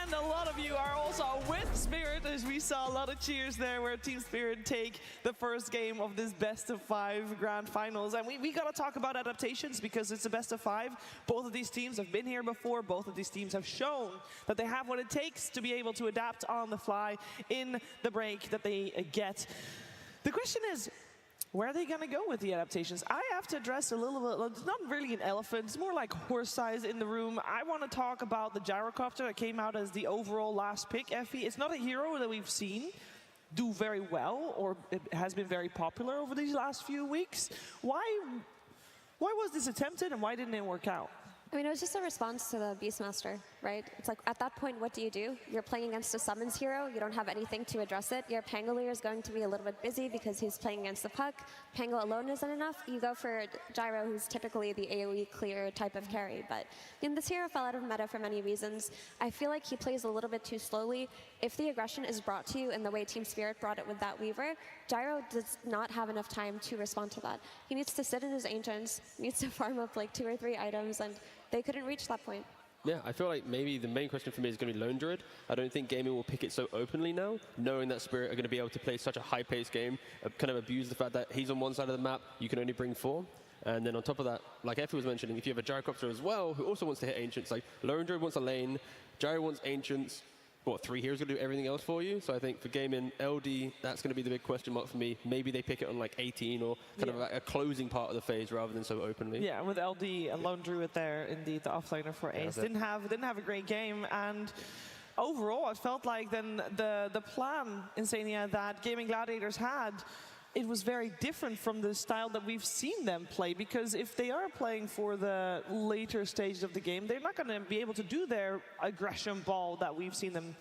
and a lot of you are also with Spirit, as we saw a lot of cheers there where Team Spirit take the first game of this best of 5 grand finals. And we gotta talk about adaptations, because it's a best of 5. Both of these teams have been here before. Both of these teams have shown that they have what it takes to be able to adapt on the fly in the break that they get. The question is, where are they going to go with the adaptations? I have to address a little bit, it's not really an elephant, it's more like horse size in the room. I want to talk about the gyrocopter that came out as the overall last pick, Effie. It's not a hero that we've seen do very well, or it has been very popular over these last few weeks. Why was this attempted, and why didn't it work out? I mean, it was just a response to the Beastmaster, right? It's like, at that point, what do? You're playing against a summons hero. You don't have anything to address it. Your Pangolier is going to be a little bit busy because he's playing against the puck. Pango alone isn't enough. You go for Gyro, who's typically the AoE clear type of carry. But this hero fell out of meta for many reasons. I feel like he plays a little bit too slowly. If the aggression is brought to you in the way Team Spirit brought it with that Weaver, Gyro does not have enough time to respond to that. He needs to sit in his Ancients, needs to farm up like 2 or 3 items, and they couldn't reach that point. Yeah, I feel like maybe the main question for me is going to be Lone Druid. I don't think Gaimin will pick it so openly now, knowing that Spirit are going to be able to play such a high-paced game, kind of abuse the fact that he's on one side of the map, you can only bring 4. And then on top of that, like Effie was mentioning, if you have a Gyrocopter as well, who also wants to hit Ancients, like Lone Druid wants a lane, Gyro wants Ancients, 3 heroes going to do everything else for you? So I think for Gaimin, LD, that's going to be the big question mark for me. Maybe they pick it on like 18 or kind of like a closing part of the phase rather than so openly. Yeah, with LD and Lone Druid there, indeed, the offlaner for Ace. Didn't have a great game, and overall, it felt like then the plan, Insania, that Gaimin Gladiators had, it was very different from the style that we've seen them play, because if they are playing for the later stages of the game, they're not going to be able to do their aggression ball that we've seen them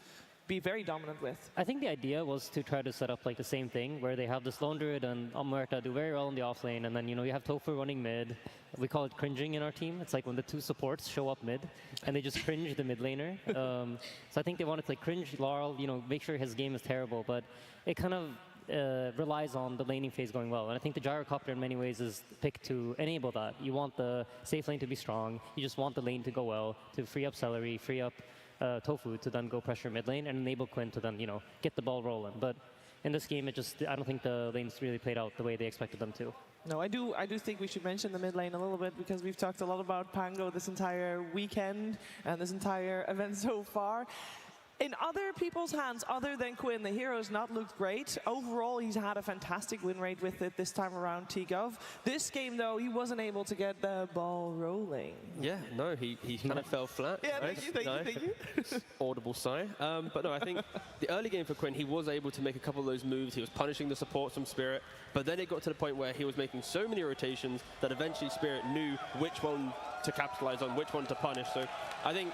be very dominant with. I think the idea was to try to set up like the same thing, where they have this Lone Druid and Omerta do very well in the offlane, and then you have Tofu running mid. We call it cringing in our team. It's like when the 2 supports show up mid, and they just cringe the mid laner. So I think they wanted to like cringe Laurel, make sure his game is terrible, but it kind of relies on the laning phase going well. And I think the Gyrocopter in many ways is picked to enable that. You want the safe lane to be strong. You just want the lane to go well, to free up Celery, free up Tofu to then go pressure mid lane, and enable Quinn to then, get the ball rolling. But in this game, I don't think the lanes really played out the way they expected them to. No, I do think we should mention the mid lane a little bit, because we've talked a lot about Pango this entire weekend and this entire event so far. In other people's hands, other than Quinn, the hero's not looked great. Overall, he's had a fantastic win rate with it this time around, T-Gov. This game, though, he wasn't able to get the ball rolling. Yeah, no, he kind of fell flat. Yeah, right? Thank you. Audible sigh. But no, I think the early game for Quinn, he was able to make a couple of those moves. He was punishing the supports from Spirit, but then it got to the point where he was making so many rotations that eventually Spirit knew which one to capitalize on, which one to punish. So I think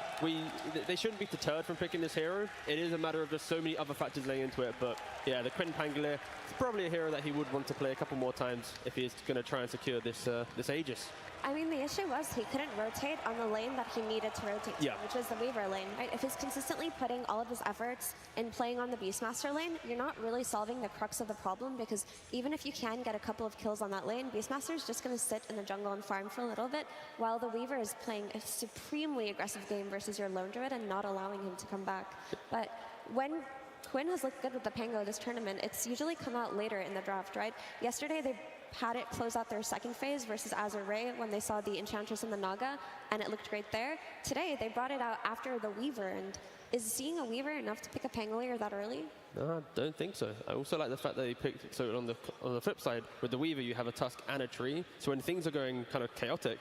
they shouldn't be deterred from picking this hero. It is a matter of just so many other factors laying into it. But yeah, the Quinn Pangolier is probably a hero that he would want to play a couple more times if he's going to try and secure this Aegis. I mean, the issue was he couldn't rotate on the lane that he needed to rotate to, which was the Weaver lane, right? If he's consistently putting all of his efforts in playing on the Beastmaster lane, you're not really solving the crux of the problem, because even if you can get a couple of kills on that lane, Beastmaster is just going to sit in the jungle and farm for a little bit, while the Weaver is playing a supremely aggressive game versus your lone druid and not allowing him to come back. But when Quinn has looked good with the Pango this tournament, it's usually come out later in the draft, right? Yesterday they had it close out their second phase versus Azure Ray when they saw the Enchantress and the Naga, and it looked great there. Today they brought it out after the Weaver, and is seeing a Weaver enough to pick a Pangolier that early? No, I don't think so. I also like the fact that they picked, so on the flip side, with the Weaver you have a Tusk and a Tree, so when things are going kind of chaotic,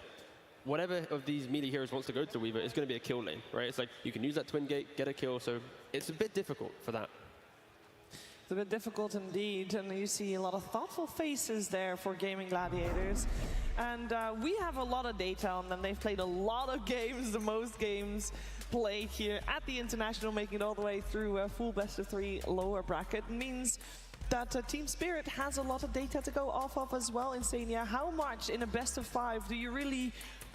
whatever of these melee heroes wants to go to the Weaver is going to be a kill lane, right? It's like you can use that Twin Gate, get a kill, so it's a bit difficult for that. It's a bit difficult indeed, and you see a lot of thoughtful faces there for Gaimin Gladiators. And we have a lot of data on them. They've played a lot of games, the most games played here at the International, making it all the way through a full best-of-3 lower bracket. It means that Team Spirit has a lot of data to go off of as well. Insania, how much in a best-of-5 do you really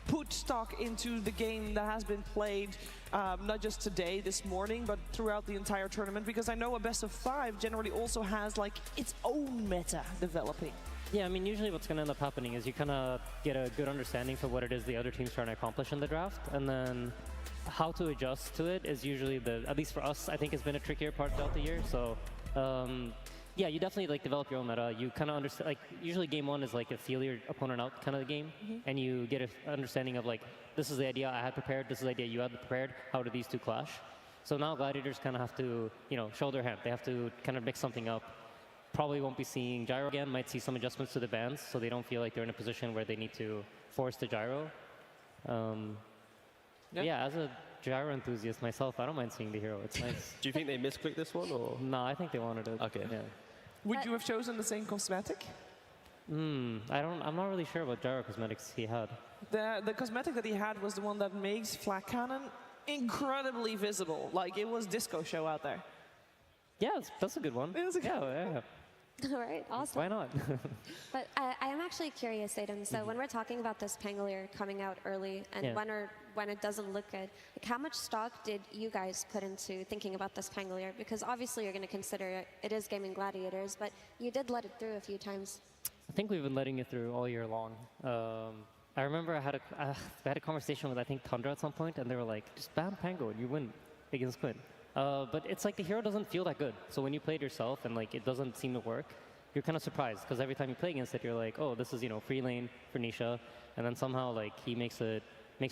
put stock into the game that has been played, not just today, this morning, but throughout the entire tournament? Because I know a best-of-5 generally also has like its own meta developing. Yeah, I mean, usually what's going to end up happening is you kind of get a good understanding for what it is the other team's trying to accomplish in the draft, and then how to adjust to it is usually at least for us, I think it's been a trickier part throughout the year. So yeah, you definitely like develop your own meta. You kind of understand, like usually game one is like a feel your opponent out kind of the game, and you get an understanding of like, this is the idea I had prepared, this is the idea you had prepared, how do these two clash? So now Gladiators kind of have to, you know, show their hand. They have to kind of mix something up. Probably won't be seeing Gyro again, might see some adjustments to the bans, so they don't feel like they're in a position where they need to force the Gyro. Yeah, as a Gyro enthusiast myself, I don't mind seeing the hero. It's nice. Do you think they misclicked this one, or? No, I think they wanted it. Okay. Yeah. Would you have chosen the same cosmetic? I'm not really sure what Gyro cosmetics he had. The cosmetic that he had was the one that makes Flak Cannon incredibly visible. Like, it was disco show out there. Yeah, that's a good one. Yeah. All right, awesome. Why not? But I am actually curious, Aiden, so when we're talking about this Pangolier coming out early and when it doesn't look good, like how much stock did you guys put into thinking about this Pangolier? Because obviously you're going to consider it is Gaimin Gladiators, but you did let it through a few times. I think we've been letting it through all year long. I remember I had a conversation with, I think, Tundra at some point, and they were like, just ban Pango and you win against Quinn. But it's like the hero doesn't feel that good. So when you play it yourself and like it doesn't seem to work, you're kind of surprised, because every time you play against it, you're like, oh, this is, you know, free lane for Nisha, and then somehow like he makes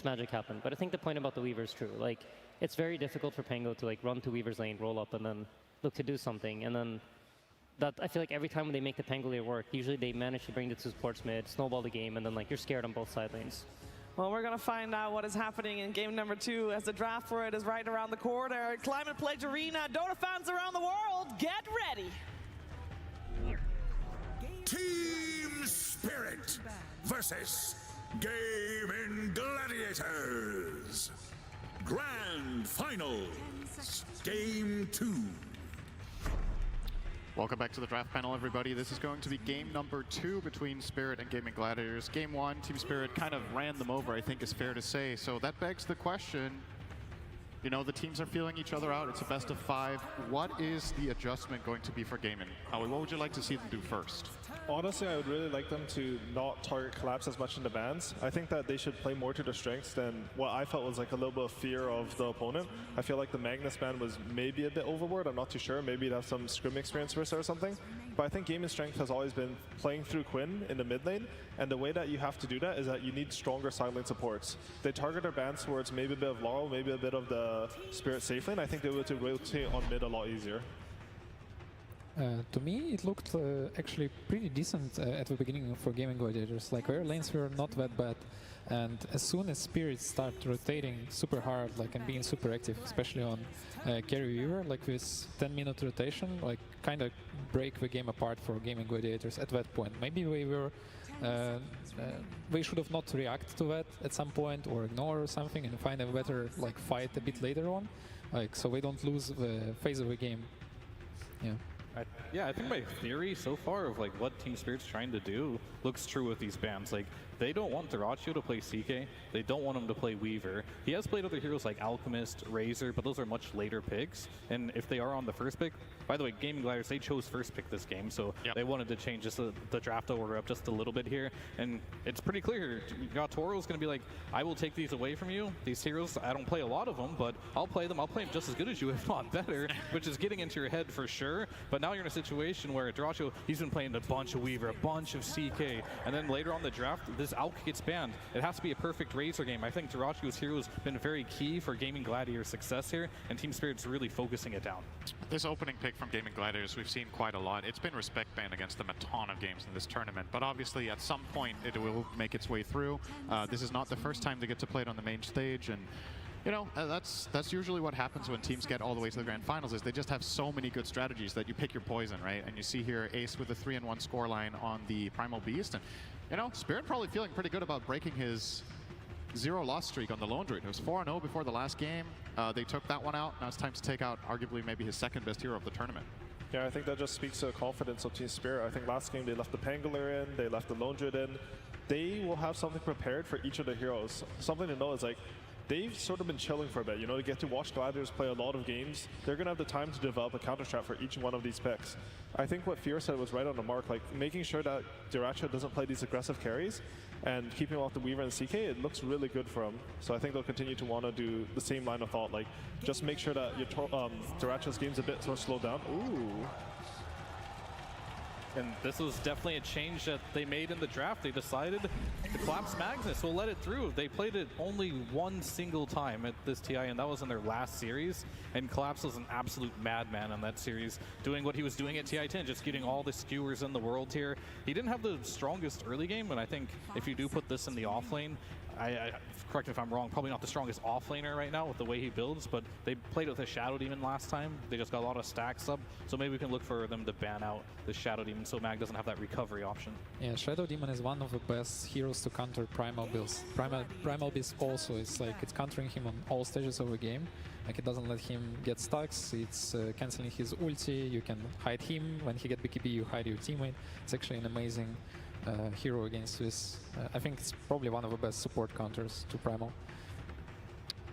magic happen. But I think the point about the Weaver is true. Like, it's very difficult for Pango to like run to Weaver's lane, roll up, and then look to do something. And then that, I feel like every time when they make the Pangolier work, usually they manage to bring the two supports mid, snowball the game, and then like you're scared on both side lanes. Well, we're going to find out what is happening in game number 2 as the draft for it is right around the corner. Climate Pledge Arena, Dota fans around the world, get ready! Team Spirit versus Gaimin Gladiators. Grand Finals, Game 2. Welcome back to the draft panel, everybody. This is going to be game number 2 between Spirit and Gaimin Gladiators. Game 1, Team Spirit kind of ran them over, I think is fair to say. So that begs the question, you know, the teams are feeling each other out. It's a best of 5. What is the adjustment going to be for Gaimin? Howie, what would you like to see them do first? Honestly, I would really like them to not target collapse as much in the bans. I think that they should play more to their strengths than what I felt was like a little bit of fear of the opponent. I feel like the Magnus ban was maybe a bit overboard. I'm not too sure. Maybe it'd have some scrim experience versus or something. But I think Gaimin's strength has always been playing through Quinn in the mid lane. And the way that you have to do that is that you need stronger side lane supports. They target their bans towards maybe a bit of Laurel, maybe a bit of the Spirit safe lane. I think they would rotate on mid a lot easier. To me, it looked actually pretty decent at the beginning for Gaimin Gladiators. Like, their lanes were not that bad, and as soon as Spirits start rotating super hard, like, and being super active, especially on carry Weaver, like this 10-minute rotation, like, kind of break the game apart for Gaimin Gladiators at that point. Maybe they should have not react to that at some point, or ignore something and find a better like fight a bit later on, like, so they don't lose the phase of the game. Yeah, I think my theory so far of like what Team Spirit's trying to do looks true with these bans. Like, they don't want Dyrachyo to play CK. They don't want him to play Weaver. He has played other heroes like Alchemist, Razor, but those are much later picks. And if they are on the first pick, by the way, Gaimin Gladiators, they chose first pick this game, so they wanted to change just the draft order up just a little bit here. And it's pretty clear, Toro's going to be like, I will take these away from you. These heroes, I don't play a lot of them, but I'll play them. I'll play them just as good as you, if not better, which is getting into your head for sure. But now you're in a situation where Dyrachyo, he's been playing a bunch of Weaver, a bunch of CK, and then later on the draft, this Alk gets banned. It has to be a perfect Razor game. I think Dyrachyo's heroes been very key for Gaimin Gladiators' success here, and Team Spirit's really focusing it down. This opening pick from Gaimin Gladiators, we've seen quite a lot. It's been respect banned against them a ton of games in this tournament, but obviously at some point it will make its way through. This is not the first time they get to play it on the main stage, and you know, that's usually what happens when teams get all the way to the grand finals, is they just have so many good strategies that you pick your poison, right? And you see here Ace with a 3-1 scoreline on the Primal Beast, and you know, Spirit probably feeling pretty good about breaking his 0-loss streak on the Lone Druid. It was 4-0 before the last game. They took that one out. Now it's time to take out arguably maybe his second best hero of the tournament. Yeah, I think that just speaks to the confidence of Team Spirit. I think last game they left the Pangolin in, they left the Lone Druid in. They will have something prepared for each of the heroes. Something to know is like, they've sort of been chilling for a bit, you know, to get to watch Gladiators play a lot of games. They're going to have the time to develop a counter strat for each one of these picks. I think what Fear said was right on the mark, like making sure that Dyrachyo doesn't play these aggressive carries and keeping off the Weaver and CK, it looks really good for him. So I think they'll continue to want to do the same line of thought, like just make sure that your Dyrachyo's game's a bit sort of slowed down. Ooh. And this was definitely a change that they made in the draft. They decided to collapse Magnus. We'll let it through. They played it only one single time at this TI, and that was in their last series. And Collapse was an absolute madman on that series, doing what he was doing at TI10, just getting all the skewers in the world here. He didn't have the strongest early game, and I think if you do put this in the off lane, correct me if I'm wrong, probably not the strongest offlaner right now with the way he builds, but they played with a Shadow Demon last time. They just got a lot of stacks up, so maybe we can look for them to ban out the Shadow Demon so Mag doesn't have that recovery option. Yeah, Shadow Demon is one of the best heroes to counter Primal builds. Primal Beast also, it's like it's countering him on all stages of the game. Like it doesn't let him get stacks, it's cancelling his ulti, you can hide him, when he get BKB you hide your teammate. It's actually an amazing hero against this. I think it's probably one of the best support counters to Primal.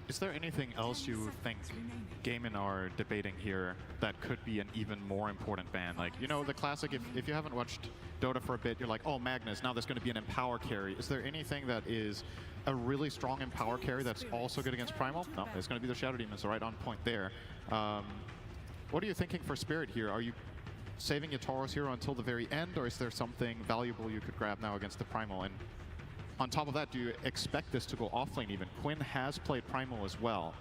Is there anything else you think Gaimin are debating here that could be an even more important ban? Like, you know, the classic, if you haven't watched Dota for a bit, you're like, oh, Magnus, now there's going to be an Empower carry. Is there anything that is a really strong Empower carry that's also good against Primal? No, it's going to be the Shadow Demon, so right on point there. What are you thinking for Spirit here? Are you saving your Tauros hero until the very end, or is there something valuable you could grab now against the Primal? And on top of that, do you expect this to go offlane even? Quinn has played Primal as well.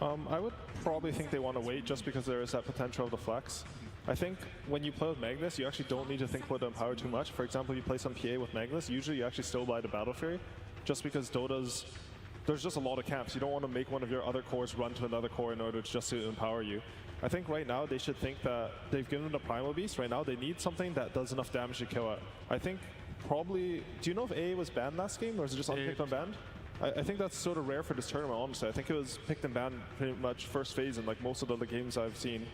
I would probably think they want to wait just because there is that potential of the flex. I think when you play with Magnus, you actually don't need to think about the Empower too much. For example, if you play some PA with Magnus, usually you actually still buy the Battle Fury, just because Dota's, there's just a lot of camps. You don't want to make one of your other cores run to another core in order just to empower you. I think right now they should think that they've given them the Primal Beast. Right now they need something that does enough damage to kill it. I think probably, do you know if A was banned last game, or is it just unpicked unbanned? I think that's sort of rare for this tournament, honestly. I think it was picked and banned pretty much first phase in like most of the other games I've seen.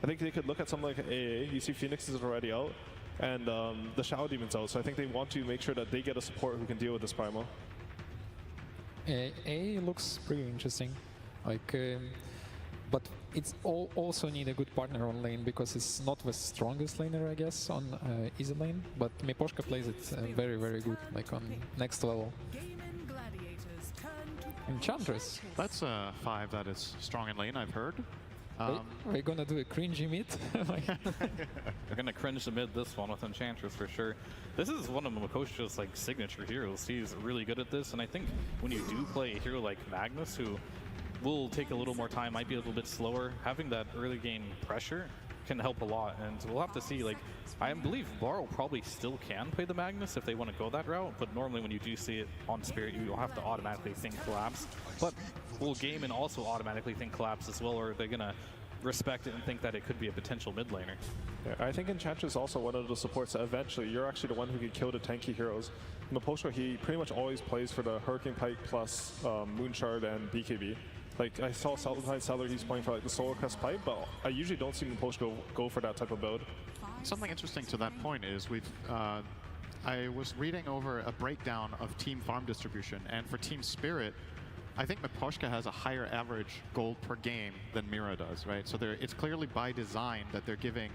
I think they could look at something like AA. You see Phoenix is already out, and the Shadow Demon's out, so I think they want to make sure that they get a support who can deal with this Primal. A looks pretty interesting, like, but it's also need a good partner on lane, because it's not the strongest laner, I guess, on easy lane, but Miposhka plays it very, very good, like on next level. Enchantress. That's a 5 that is strong in lane, I've heard. We're gonna do a cringy mid. We're gonna cringe the mid this one with Enchantress for sure. This is one of Makosha's like signature heroes. He's really good at this, and I think when you do play a hero like Magnus, who will take a little more time, might be a little bit slower, having that early game pressure can help a lot. And we'll have to see. Like, I believe Borrow probably still can play the Magnus if they want to go that route, but normally when you do see it on Spirit, you don't have to automatically think Collapse. But will Gaimin also automatically think Collapse as well, or are they gonna respect it and think that it could be a potential mid laner? Yeah, I think Enchantress is also one of the supports that eventually you're actually the one who can kill the tanky heroes. Miposhka, he pretty much always plays for the Hurricane Pike plus Moonshard and BKB. Like, I saw sometimes Seller, he's playing for like the Solar Crest Pipe, but I usually don't see Miposhka go for that type of build. Something interesting to that point is we've I was reading over a breakdown of team farm distribution, and for Team Spirit, I think Miposhka has a higher average gold per game than Mira does, right? So it's clearly by design that they're giving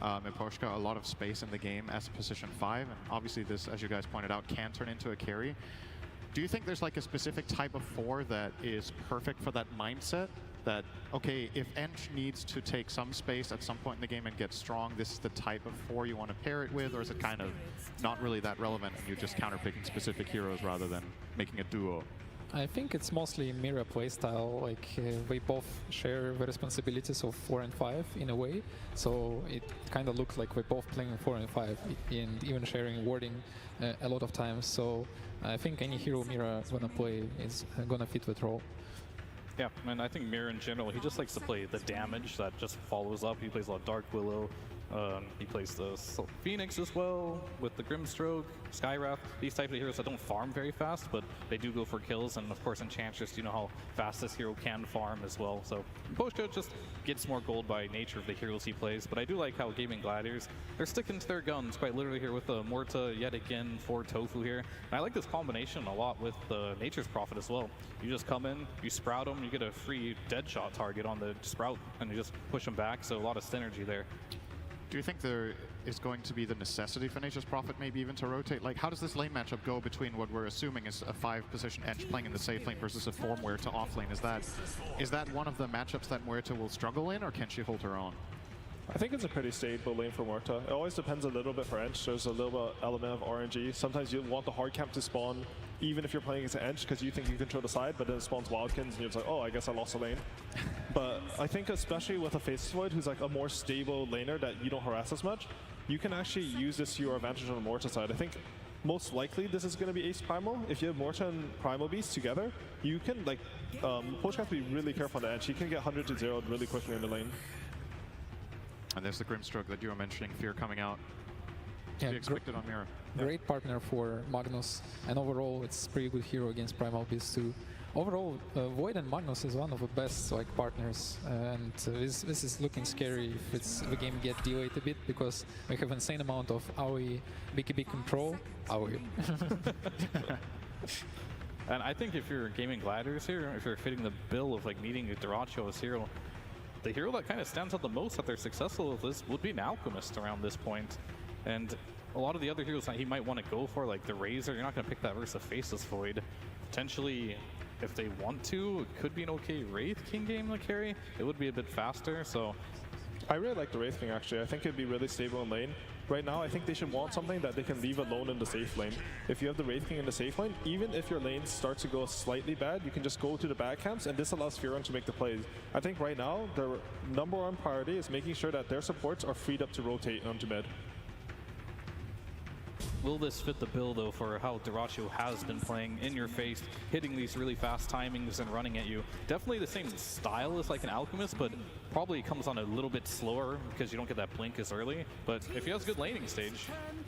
Miposhka a lot of space in the game as a position 5, and obviously this, as you guys pointed out, can turn into a carry. Do you think there's like a specific type of 4 that is perfect for that mindset? That, okay, if Ench needs to take some space at some point in the game and get strong, this is the type of 4 you want to pair it with, or is it kind of not really that relevant and you're just counterpicking specific heroes rather than making a duo? I think it's mostly Mira playstyle. Like we both share the responsibilities of 4 and 5 in a way, so it kind of looks like we're both playing 4 and 5 and even sharing warding a lot of times. So I think any hero Mira gonna play is gonna fit that role. Yeah, and I think Mira in general, he just likes to play the damage that just follows up. He plays a lot of Dark Willow. He plays the Phoenix as well with the Grimstroke, Skywrath, these types of heroes that don't farm very fast, but they do go for kills. And of course, Enchantress, you know how fast this hero can farm as well. So Miposhka just gets more gold by nature of the heroes he plays. But I do like how Gaimin Gladiators, they're sticking to their guns quite literally here with the Morta yet again for Tofu here. And I like this combination a lot with the Nature's Prophet as well. You just come in, you sprout them, you get a free deadshot target on the sprout, and you just push them back. So a lot of synergy there. Do you think there is going to be the necessity for Nature's Prophet maybe even to rotate? Like, how does this lane matchup go between what we're assuming is a 5-position Ench playing in the safe lane versus a 4 Muerta off lane? Is that one of the matchups that Muerta will struggle in, or can she hold her own? I think it's a pretty stable lane for Muerta. It always depends a little bit for Ench. There's a little bit element of RNG. Sometimes you want the hard camp to spawn even if you're playing against an Ench because you think you control the side, but then it spawns Wildkins and you're just like, oh, I guess I lost a lane. But I think especially with a Faceless Void who's like a more stable laner that you don't harass as much, you can actually use this to your advantage on the Morta side. I think most likely this is going to be Ace Primal. If you have Morta and Primal Beast together, you can like, Poach has to be really careful on the Ench. He can get 100 to 0 really quickly in the lane. And there's the Grimstroke that you were mentioning, Fear coming out. To be expected on Mira. Great partner for Magnus, and overall it's pretty good hero against Primal Beast too. Overall, Void and Magnus is one of the best like partners, and this is looking scary if the game get delayed a bit, because we have insane amount of AoE, BKB control, AoE. And I think if you're Gaimin Gladiators here, if you're fitting the bill of like needing a Duracho as hero, the hero that kind of stands out the most that they're successful with this would be an Alchemist around this point. And a lot of the other heroes that he might want to go for, like the Razor, you're not going to pick that versus a Faceless Void. Potentially, if they want to, it could be an okay Wraith King game to carry. It would be a bit faster, so... I really like the Wraith King actually. I think it'd be really stable in lane. Right now, I think they should want something that they can leave alone in the safe lane. If you have the Wraith King in the safe lane, even if your lane starts to go slightly bad, you can just go to the back camps, and this allows Fearon to make the plays. I think right now, their #1 priority is making sure that their supports are freed up to rotate onto mid. Will this fit the bill, though, for how Duracho has been playing in your face, hitting these really fast timings and running at you? Definitely the same style as like an Alchemist, but probably comes on a little bit slower because you don't get that blink as early. But if he has a good laning stage,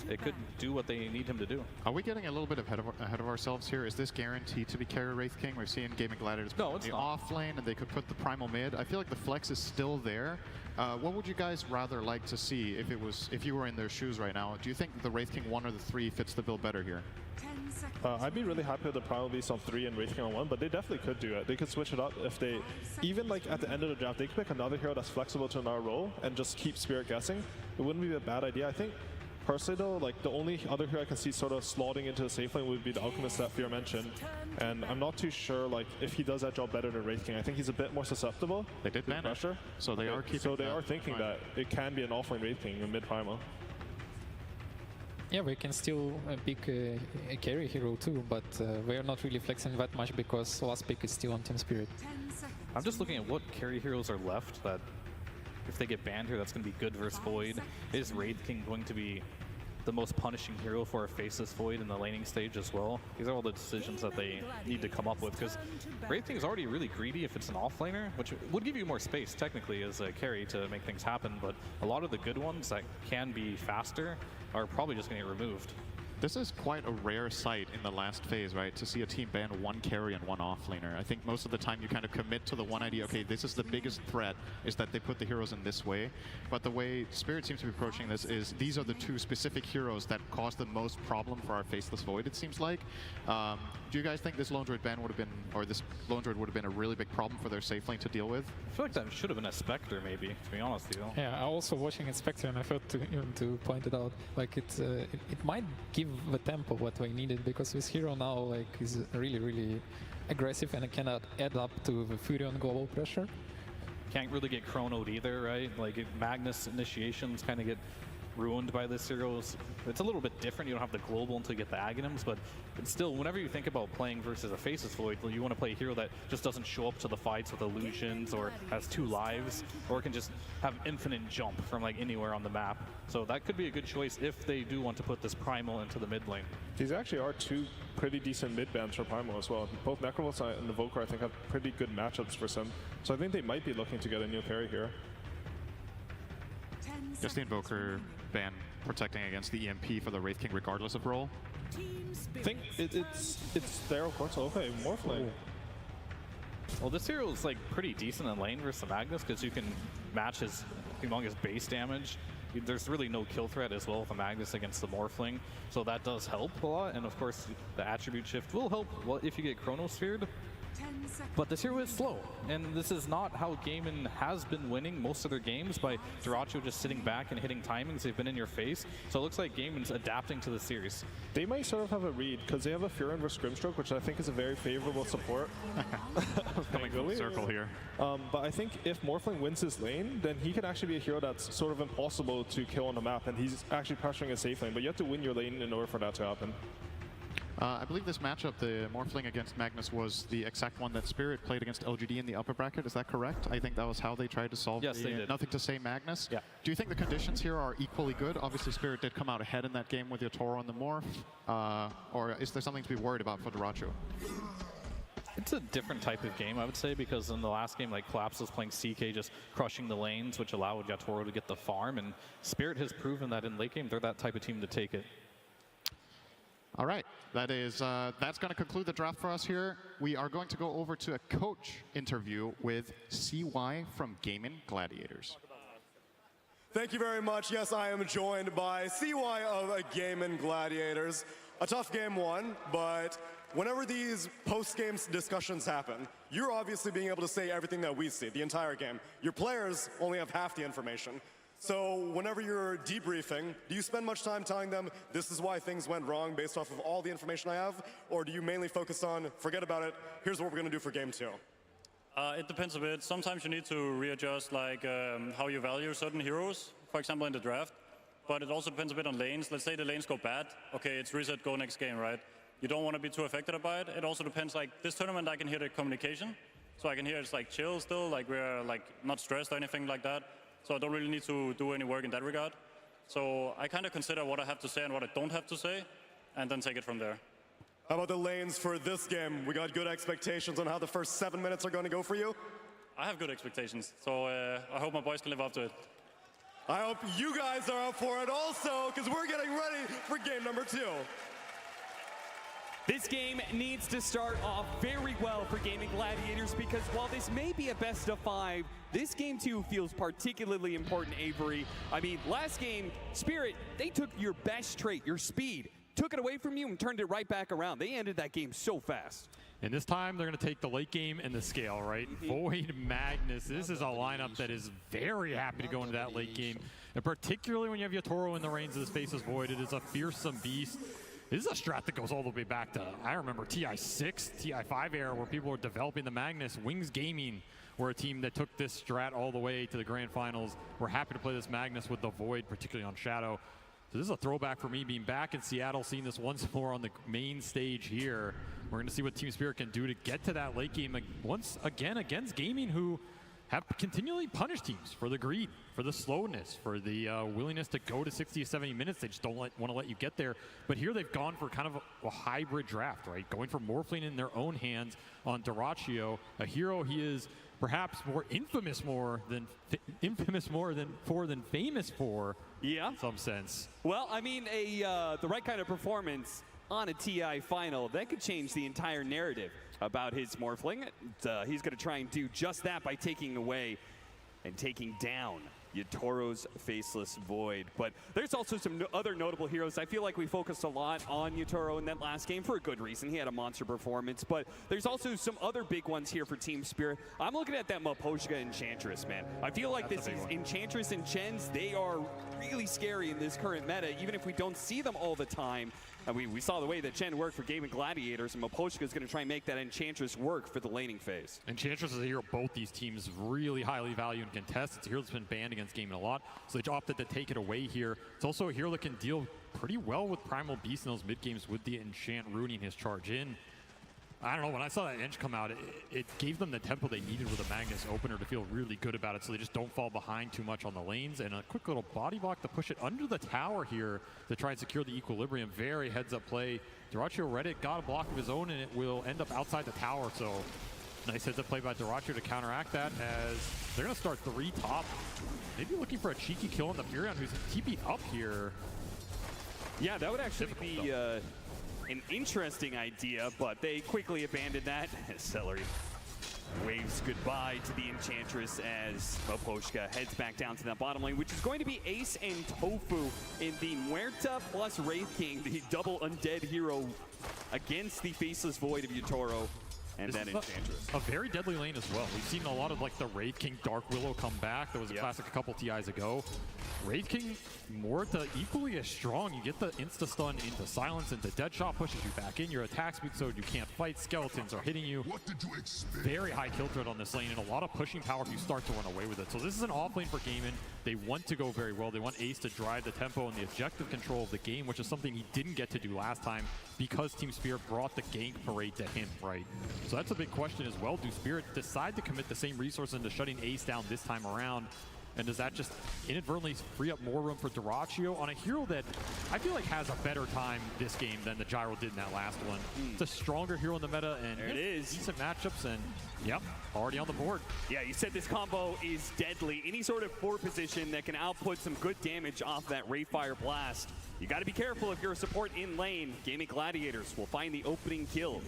it could do what they need him to do. Are we getting a little bit ahead of ourselves here? Is this guaranteed to be carry Wraith King? We've seen Gaimin Gladiators the off lane, and they could put the Primal mid. I feel like the flex is still there. What would you guys rather like to see if you were in their shoes right now? Do you think the Wraith King 1 or the 3 fits the bill better here? I'd be really happy with the Primal Beast on 3 and Wraith King on 1, but they definitely could do it. They could switch it up if they, even like at the end of the draft, they could pick another hero that's flexible to another role and just keep Spirit guessing. It wouldn't be a bad idea, I think. Personally though, like the only other hero I can see sort of slotting into the safe lane would be the Alchemist that Fear mentioned. And I'm not too sure like if he does that job better than Wraith King. I think he's a bit more susceptible. They did ban pressure. So they are keeping. So they are thinking that it can be an offlane Wraith King in mid primal. Yeah, we can still pick a carry hero too, but we are not really flexing that much because last pick is still on Team Spirit. I'm just looking at what carry heroes are left that if they get banned here, that's going to be good versus Void. Is Wraith King going to be the most punishing hero for a Faceless Void in the laning stage as well? These are all the decisions that they need to come up with, because Wraith King is already really greedy if it's an offlaner, which would give you more space technically as a carry to make things happen, but a lot of the good ones that can be faster are probably just going to get removed. This is quite a rare sight in the last phase, right? To see a team ban one carry and one offlaner. I think most of the time you kind of commit to the one idea, okay, this is the biggest threat, is that they put the heroes in this way. But the way Spirit seems to be approaching this is these are the two specific heroes that cause the most problem for our Faceless Void, it seems like. Do you guys think this Lone Druid ban would have been, or this Lone Druid would have been a really big problem for their safe lane to deal with? I feel like that should have been a Spectre, maybe, to be honest with you. Yeah, I also watching a Spectre, and I thought to point it out, like it might give the tempo what we needed, because this hero now like is really aggressive and it cannot add up to the Furion global pressure. Can't really get chronoed either, right? Like Magnus initiations kind of get ruined by this hero. It's a little bit different. You don't have the global until you get the Aghanims, but it's still, whenever you think about playing versus a Faceless Void, you want to play a hero that just doesn't show up to the fights with illusions or has 2 lives, or can just have infinite jump from like anywhere on the map. So that could be a good choice if they do want to put this Primal into the mid lane. These actually are 2 pretty decent mid bans for Primal as well. Both Necrovolts and Evoker I think have pretty good matchups for Sim. So I think they might be looking to get a new carry here. Just the Invoker ban protecting against the EMP for the Wraith King regardless of role. I think it's there, of course. Okay, Morphling. Well, this hero is like pretty decent in lane versus Magnus because you can match his humongous base damage. There's really no kill threat as well with a Magnus against the Morphling, so that does help a lot. And of course, the attribute shift will help if you get Chronosphered. But this hero is slow, and this is not how Gaimin has been winning most of their games, by Duracho just sitting back and hitting timings. They've been in your face, so it looks like Gaimin's adapting to the series. They might sort of have a read, because they have a Furion versus Grimstroke, which I think is a very favorable support. Coming full circle here. But I think if Morphling wins his lane, then he can actually be a hero that's sort of impossible to kill on the map, and he's actually pressuring a safe lane, but you have to win your lane in order for that to happen. I believe this matchup, the Morphling against Magnus, was the exact one that Spirit played against LGD in the upper bracket. Is that correct? I think that was how they tried to solve yes, they did. Nothing to say Magnus. Yeah. Do you think the conditions here are equally good? Obviously, Spirit did come out ahead in that game with the Toro on the Morph. Or is there something to be worried about for Duracho? It's a different type of game, I would say, because in the last game, like Collapse was playing CK, just crushing the lanes, which allowed Yatoro to get the farm, and Spirit has proven that in late game, they're that type of team to take it. All right, that's going to conclude the draft for us here. We are going to go over to a coach interview with CY from Gaimin Gladiators. Thank you very much. Yes, I am joined by CY of Gaimin Gladiators. A tough game one, but whenever these post-game discussions happen, you're obviously being able to say everything that we see, the entire game. Your players only have half the information. So whenever you're debriefing, do you spend much time telling them this is why things went wrong based off of all the information I have? Or do you mainly focus on, forget about it, here's what we're going to do for game 2? It depends a bit. Sometimes you need to readjust like how you value certain heroes, for example in the draft. But it also depends a bit on lanes. Let's say the lanes go bad. Okay, it's reset, go next game, right? You don't want to be too affected by it. It also depends, like this tournament I can hear the communication. So I can hear it's like chill still, like we're like not stressed or anything like that. So I don't really need to do any work in that regard. So I kind of consider what I have to say and what I don't have to say, and then take it from there. How about the lanes for this game? We got good expectations on how the first 7 minutes are going to go for you? I have good expectations, so I hope my boys can live up to it. I hope you guys are up for it also, because we're getting ready for game number 2. This game needs to start off very well for Gaimin Gladiators, because while this may be a best of 5, this game 2 feels particularly important, Avery. I mean, last game, Spirit, they took your best trait, your speed, took it away from you and turned it right back around. They ended that game so fast. And this time, they're going to take the late game and the scale, right? Void Magnus. This is a lineup that is very happy to go into that late game. And particularly when you have Yatoro in the reins of the Faceless Void, it is a fearsome beast. This is a strat that goes all the way back to, I remember, TI6, TI5 era, where people were developing the Magnus. Wings Gaming were a team that took this strat all the way to the grand finals. We're happy to play this Magnus with the Void, particularly on Shadow. So this is a throwback for me, being back in Seattle, seeing this once more on the main stage here. We're going to see what Team Spirit can do to get to that late game once again against Gaming, who have continually punished teams for the greed, for the slowness, for the willingness to go to 60 to 70 minutes. They just don't want to let you get there. But here they've gone for kind of a hybrid draft, right? Going for Morphling in their own hands on Dyrachyo, a hero he is perhaps more infamous than famous for. Yeah. In some sense. Well, I mean, the right kind of performance on a TI final, that could change the entire narrative about his Morphling. He's going to try and do just that by taking away and taking down Yatoro's Faceless Void. But there's also some other notable heroes. I feel like we focused a lot on Yatoro in that last game for a good reason. He had a monster performance, but there's also some other big ones here for Team Spirit. I'm looking at that Maposhka Enchantress, man. I feel like this is Enchantress and Chens, they are really scary in this current meta, even if we don't see them all the time. And we saw the way that Chen worked for Gaimin Gladiators, and Maposhka is going to try and make that Enchantress work for the laning phase. Enchantress is a hero both these teams really highly value and contest. It's a hero that's been banned against Gaimin a lot, so they opted to take it away here. It's also a hero that can deal pretty well with Primal Beast in those mid games with the Enchant ruining his charge in. I don't know, when I saw that Ench come out, it gave them the tempo they needed with a Magnus opener to feel really good about it, so they just don't fall behind too much on the lanes. And a quick little body block to push it under the tower here to try and secure the equilibrium. Very heads-up play. Dyrachyo read it, got a block of his own, and it will end up outside the tower. So nice heads-up play by Dyrachyo to counteract that, as they're going to start 3 top. Maybe looking for a cheeky kill on the Furion, who's TP'd up here. Yeah, that would actually be an interesting idea, but they quickly abandoned that as Celery waves goodbye to the Enchantress as Maposhka heads back down to that bottom lane, which is going to be Ace and Tofu in the Muerta plus Wraith King, the double undead hero against the Faceless Void of Yatoro and This that is Enchantress. A very deadly lane as well. We've seen a lot of like the Wraith King Dark Willow come back. That was a classic a couple TIs ago. Wraith King Muerta equally as strong. You get the insta stun into silence, into Deadshot pushes you back in. Your attack speed so you can't fight. Skeletons are hitting you. What did you expect? Very high kill threat on this lane and a lot of pushing power if you start to run away with it. So this is an off lane for Gaimin. They want to go very well. They want Ace to drive the tempo and the objective control of the game, which is something he didn't get to do last time because Team Spirit brought the gank parade to him, right? So that's a big question as well. Do Spirit decide to commit the same resources into shutting Ace down this time around? And does that just inadvertently free up more room for Dyrachyo on a hero that I feel like has a better time this game than the Gyro did in that last one? It's a stronger hero in the meta, and there it is. Decent matchups, and yep, already on the board. Yeah, you said this combo is deadly. Any sort of forward position that can output some good damage off that Rayfire Blast. You got to be careful if you're a support in lane. Gaimin Gladiators will find the opening kill.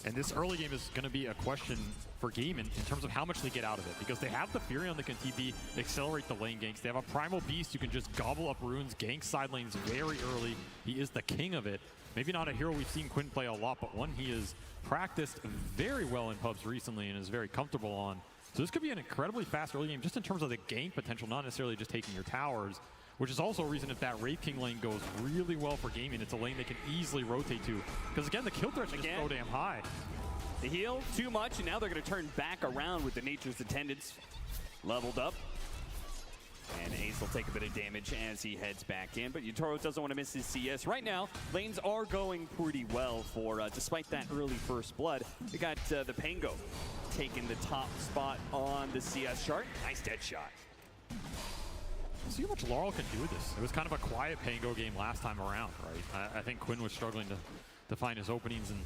And this early game is going to be a question for Gaimin in terms of how much they get out of it, because they have the Furion that can TP, accelerate the lane ganks. They have a Primal Beast who can just gobble up runes, gank side lanes very early. He is the king of it. Maybe not a hero we've seen Quinn play a lot, but one he has practiced very well in pubs recently and is very comfortable on. So this could be an incredibly fast early game just in terms of the gank potential, not necessarily just taking your towers, which is also a reason if that Wraith King lane goes really well for Gaimin, it's a lane they can easily rotate to. Because again, the kill threats just so damn high. They heal too much, and now they're going to turn back around with the Nature's Attendants leveled up. And Ace will take a bit of damage as he heads back in, but Yatoro doesn't want to miss his CS. Right now, lanes are going pretty well for, despite that early first blood. We got the Pango taking the top spot on the CS chart. Nice dead shot. See how much Laurel can do with this. It was kind of a quiet Pango game last time around, right? I think Quinn was struggling to find his openings, and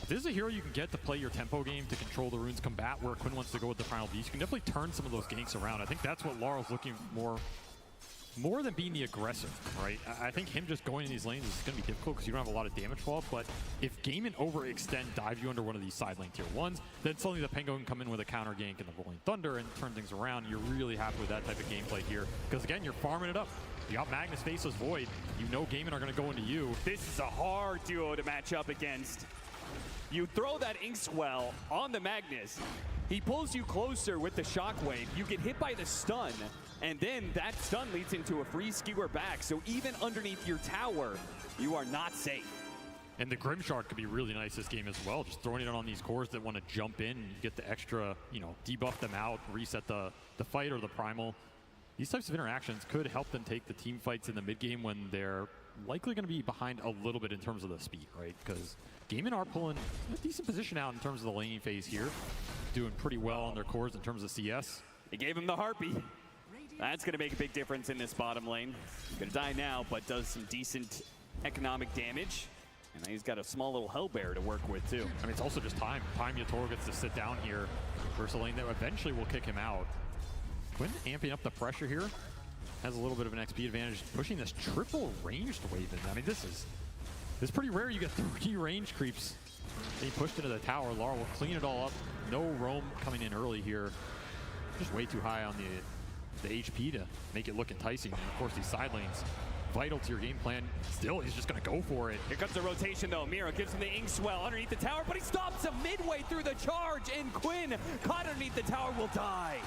if this is a hero you can get to play your tempo game to control the runes combat where Quinn wants to go with the Primal Beast, you can definitely turn some of those ganks around. I think that's what Laurel's looking more than being the aggressor, right? I think him just going in these lanes is going to be difficult because you don't have a lot of damage fall, but if Gaimin overextend, dive you under one of these side lane tier 1s, then suddenly the Pengo can come in with a counter gank and the Rolling Thunder and turn things around. You're really happy with that type of gameplay here because, again, you're farming it up. You got Magnus Faceless Void. You know Gaimin are going to go into you. This is a hard duo to match up against. You throw that Inkswell on the Magnus. He pulls you closer with the Shockwave. You get hit by the stun, and then that stun leads into a free skewer back. So even underneath your tower, you are not safe. And the Grimshard could be really nice this game as well. Just throwing it on these cores that want to jump in and get the extra, you know, debuff them out, reset the fight or the primal. These types of interactions could help them take the team fights in the mid game when they're likely going to be behind a little bit in terms of the speed, right? Because Gaimin are pulling a decent position out in terms of the laning phase here. Doing pretty well on their cores in terms of CS. They gave him the Harpy. That's going to make a big difference in this bottom lane. Going to die now, but does some decent economic damage. And he's got a small little hellbear to work with, too. I mean, it's also just time. Yatoro gets to sit down here versus a lane that eventually will kick him out. Quinn amping up the pressure here. Has a little bit of an XP advantage, pushing this triple ranged wave in. I mean, this is pretty rare. You get 3 range creeps. He pushed into the tower. Laurel will clean it all up. No roam coming in early here. Just way too high on the HP to make it look enticing. And of course, these side lanes, vital to your game plan. Still, he's just going to go for it. Here comes the rotation, though. Mira gives him the ink swell underneath the tower, but he stops him midway through the charge, and Quinn, caught underneath the tower, will die.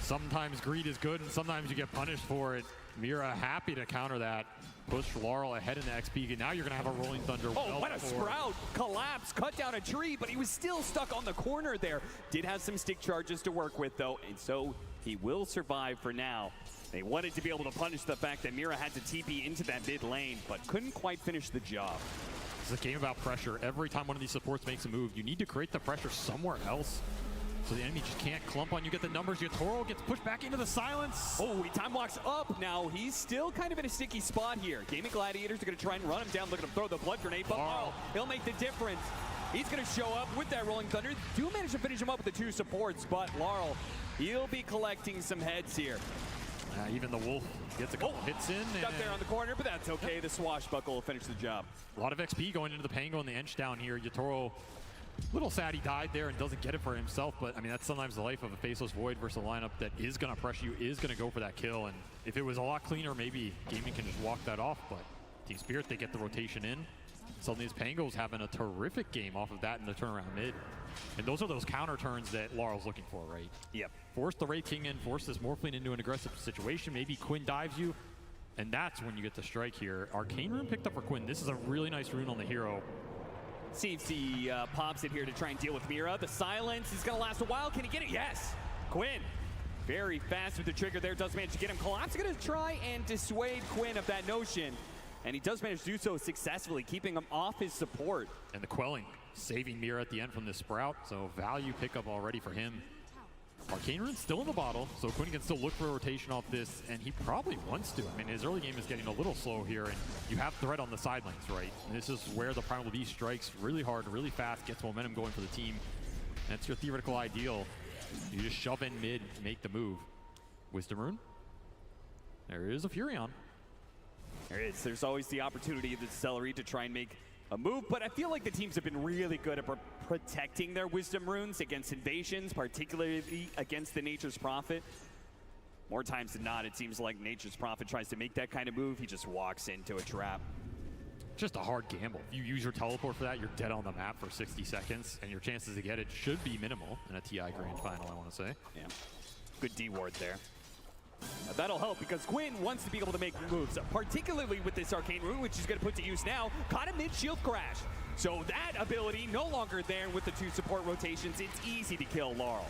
Sometimes greed is good, and sometimes you get punished for it. Mira happy to counter that. Push Laurel ahead in the XP. Now you're going to have a Rolling Thunder. Oh, what a sprout. Collapse, cut down a tree, but he was still stuck on the corner there. Did have some stick charges to work with, though, and so he will survive for now. They wanted to be able to punish the fact that Mira had to TP into that mid lane, but couldn't quite finish the job. It's a game about pressure. Every time one of these supports makes a move, you need to create the pressure somewhere else. So the enemy just can't clump on you. Get the numbers. Yatoro gets pushed back into the silence. Oh, he time locks up now. He's still kind of in a sticky spot here. Gaimin Gladiators are going to try and run him down. Look at him throw the blood grenade, but Laurel, he'll make the difference. He's going to show up with that Rolling Thunder. Do manage to finish him up with the 2 supports, but Laurel, he'll be collecting some heads here. Even the Wolf gets a couple hits in. Stuck there on the corner, but that's okay. The Swashbuckle will finish the job. A lot of XP going into the Pango and the Ench down here. Yatoro, little sad he died there and doesn't get it for himself, but I mean, that's sometimes the life of a Faceless Void versus a lineup that is going to pressure you, is going to go for that kill. And if it was a lot cleaner, maybe Gaimin can just walk that off, but Team Spirit, they get the rotation in. Suddenly, his Pango's having a terrific game off of that in the turnaround mid. And those are those counter turns that Laurel's looking for, right? Yep. Force the Wraith King in, force this Morphling into an aggressive situation. Maybe Quinn dives you, and that's when you get the strike here. Arcane Rune picked up for Quinn. This is a really nice rune on the hero. See if he pops it here to try and deal with Mira. The silence is going to last a while. Can he get it? Yes. Quinn, very fast with the trigger there. Does manage to get him. Collapse going to try and dissuade Quinn of that notion. And he does manage to do so successfully, keeping him off his support. And the quelling, saving Mira at the end from this sprout. So value pickup already for him. Arcane Rune's still in the bottle, so Quinn can still look for a rotation off this, and he probably wants to. I mean, his early game is getting a little slow here, and you have threat on the side lanes, right? And this is where the Primal Beast strikes really hard, really fast, gets momentum going for the team. That's your theoretical ideal. You just shove in mid, make the move. Wisdom Rune. There is a Furion. There is. There's always the opportunity of the Celery to try and make a move, but I feel like the teams have been really good at protecting their Wisdom Runes against invasions, particularly against the Nature's Prophet. More times than not, it seems like Nature's Prophet tries to make that kind of move. He just walks into a trap. Just a hard gamble. If you use your teleport for that, you're dead on the map for 60 seconds, and your chances to get it should be minimal in a TI Grand Final, I want to say. Yeah. Good D-ward there. That'll help because Quinn wants to be able to make moves, particularly with this Arcane Rune, which he's going to put to use now. Caught him mid-shield crash. So that ability no longer there with the 2 support rotations. It's easy to kill Laurel.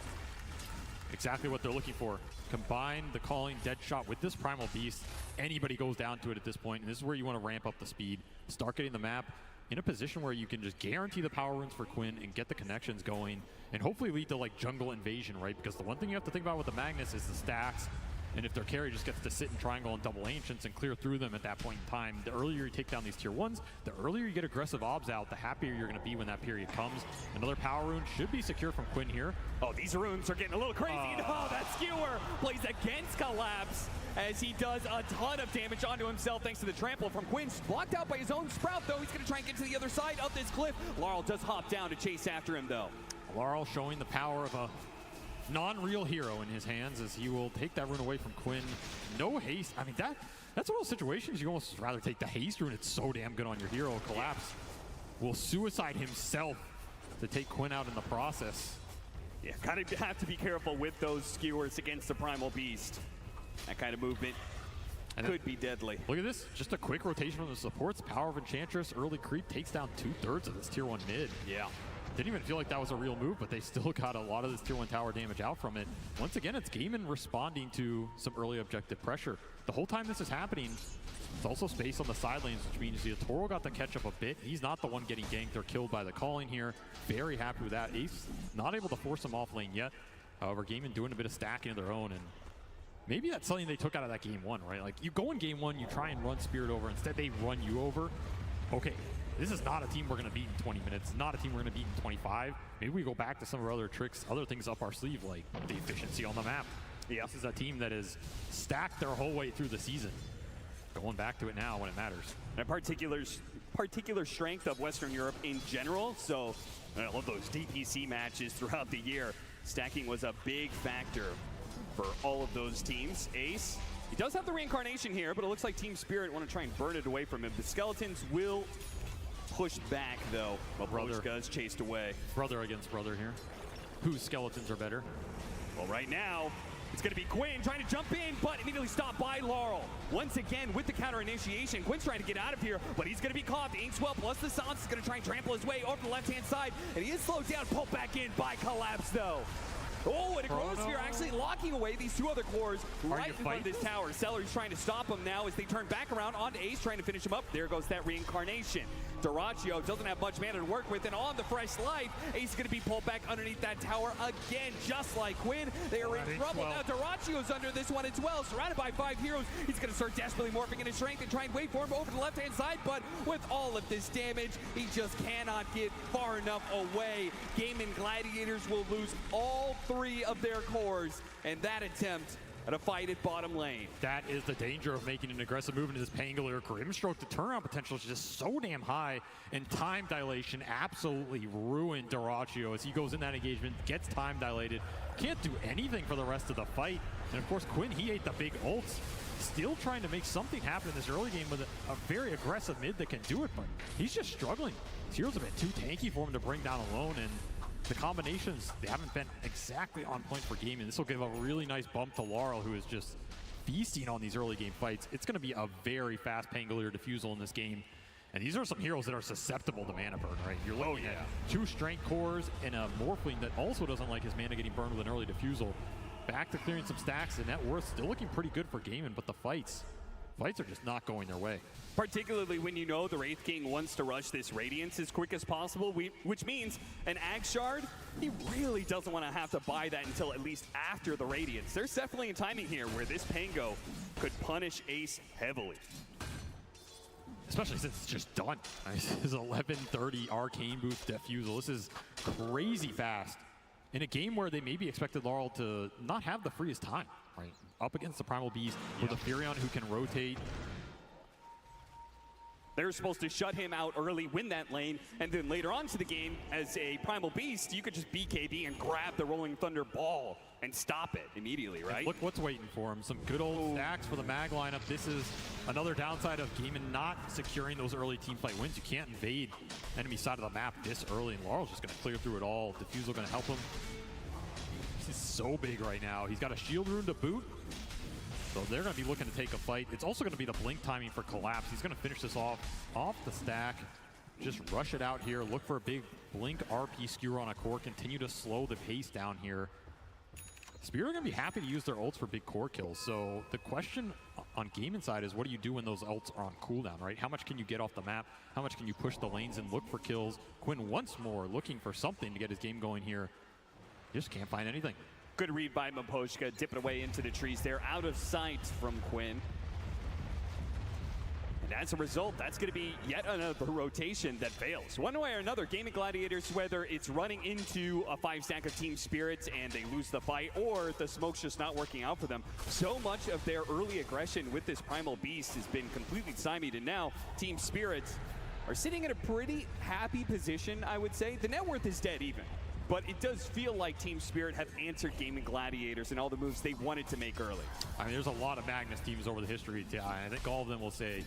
Exactly what they're looking for. Combine the Calling Dead Shot with this Primal Beast. Anybody goes down to it at this point, and this is where you want to ramp up the speed. Start getting the map in a position where you can just guarantee the power runes for Quinn and get the connections going, and hopefully lead to like jungle invasion, right? Because the one thing you have to think about with the Magnus is the stacks. And if their carry just gets to sit in triangle and double ancients and clear through them at that point in time, the earlier you take down these tier 1s, the earlier you get aggressive obs out, the happier you're going to be when that period comes. Another power rune should be secure from Quinn here. Oh, these runes are getting a little crazy. Oh, that skewer plays against Collapse as he does a ton of damage onto himself thanks to the trample from Quinn. Blocked out by his own Sprout, though. He's going to try and get to the other side of this cliff. Laurel does hop down to chase after him, though. Laurel showing the power of a non-real hero in his hands as he will take that rune away from Quinn. No haste. I mean, that's one of those situations you almost rather take the haste rune. It's so damn good on your hero. Collapse will suicide himself to take Quinn out in the process. Yeah, kind of have to be careful with those skewers against the Primal Beast. That kind of movement could be deadly. Look at this. Just a quick rotation from the supports. Power of Enchantress, early creep, takes down 2/3 of this tier 1 mid. Yeah. Didn't even feel like that was a real move, but they still got a lot of this tier 1 tower damage out from it. Once again, it's Gaimin responding to some early objective pressure. The whole time this is happening, it's also space on the side lanes, which means the Toro got to catch up a bit. He's not the one getting ganked or killed by the calling here. Very happy with that. Ace not able to force him off lane yet. However, Gaimin doing a bit of stacking of their own, and maybe that's something they took out of that game 1, right? Like, you go in game 1, you try and run Spirit over. Instead, they run you over. Okay, this is not a team we're going to beat in 20 minutes. Not a team we're going to beat in 25. Maybe we go back to some of our other tricks, other things up our sleeve, like the efficiency on the map. Yeah. This is a team that is stacked their whole way through the season. Going back to it now when it matters. And a particular strength of Western Europe in general. So I love those DPC matches throughout the year. Stacking was a big factor for all of those teams. Ace, he does have the reincarnation here, but it looks like Team Spirit want to try and burn it away from him. The Skeletons will push back, though, while Broshka is chased away. Brother against brother here. Whose Skeletons are better? Well, right now, it's going to be Quinn trying to jump in, but immediately stopped by Laurel. Once again, with the counter initiation, Quinn's trying to get out of here, but he's going to be caught. The Inkswell plus the Silence is going to try and trample his way over the left-hand side, and he is slowed down, pulled back in by Collapse, though. Oh, and a Chronosphere actually locking away these two other cores right in front of this tower. Seller's trying to stop him now as they turn back around onto Ace, trying to finish him up. There goes that reincarnation. Duraccio doesn't have much mana to work with, and on the fresh life, Ace is going to be pulled back underneath that tower again, just like Quinn. They are in trouble. Now Duraccio's under this one as well, surrounded by 5 heroes. He's going to start desperately morphing into strength and try and wait for him over the left-hand side, but with all of this damage, he just cannot get far enough away. Gaimin Gladiators will lose all 3 of their cores, and that attempt at a fight at bottom lane. That is the danger of making an aggressive move into this Pangolier. Grimstroke, the turnaround potential is just so damn high, and time dilation absolutely ruined Duraccio as he goes in that engagement, gets time dilated, can't do anything for the rest of the fight. And of course, Quinn, he ate the big ults. Still trying to make something happen in this early game with a very aggressive mid that can do it, but he's just struggling. His hero's a bit too tanky for him to bring down alone, and the combinations, they haven't been exactly on point for Gaimin. This will give a really nice bump to Laurel, who is just feasting on these early game fights. It's going to be a very fast Pangolier defusal in this game. And these are some heroes that are susceptible to mana burn, right? You're looking at 2 strength cores and a Morphling that also doesn't like his mana getting burned with an early defusal. Back to clearing some stacks, and net worth still looking pretty good for Gaimin, but the fights are just not going their way. Particularly when you know the Wraith King wants to rush this Radiance as quick as possible, which means an Ag Shard, he really doesn't want to have to buy that until at least after the Radiance. There's definitely a timing here where this Pango could punish Ace heavily. Especially since it's just done. This is 11:30 Arcane Booth Defusal. This is crazy fast. In a game where they maybe expected Laurel to not have the freest time, right? Up against the Primal Beast with a Furion who can rotate. They're supposed to shut him out early, win that lane, and then later on to the game, as a Primal Beast, you could just BKB and grab the Rolling Thunder ball and stop it immediately, right? And look what's waiting for him. Some good old stacks for the Mag lineup. This is another downside of Gaimin not securing those early teamfight wins. You can't invade enemy side of the map this early, and Laurel's just going to clear through it all. Defusal going to help him. He's so big right now. He's got a shield rune to boot. So they're going to be looking to take a fight. It's also going to be the blink timing for Collapse. He's going to finish this off the stack. Just rush it out here. Look for a big blink RP skewer on a core. Continue to slow the pace down here. Spirit are going to be happy to use their ults for big core kills. So the question on Gaimin side is, what do you do when those ults are on cooldown, right? How much can you get off the map? How much can you push the lanes and look for kills? Quinn once more looking for something to get his game going here. Just can't find anything. Good read by Maposhka, dipping away into the trees there, out of sight from Quinn. And as a result, that's going to be yet another rotation that fails. One way or another, Gaimin Gladiators, whether it's running into a 5-stack of Team Spirits and they lose the fight, or the smoke's just not working out for them, so much of their early aggression with this Primal Beast has been completely stymied, and now Team Spirits are sitting in a pretty happy position, I would say. The net worth is dead even. But it does feel like Team Spirit have answered Gaimin Gladiators and all the moves they wanted to make early. I mean, there's a lot of Magnus teams over the history of TI. I think all of them will say,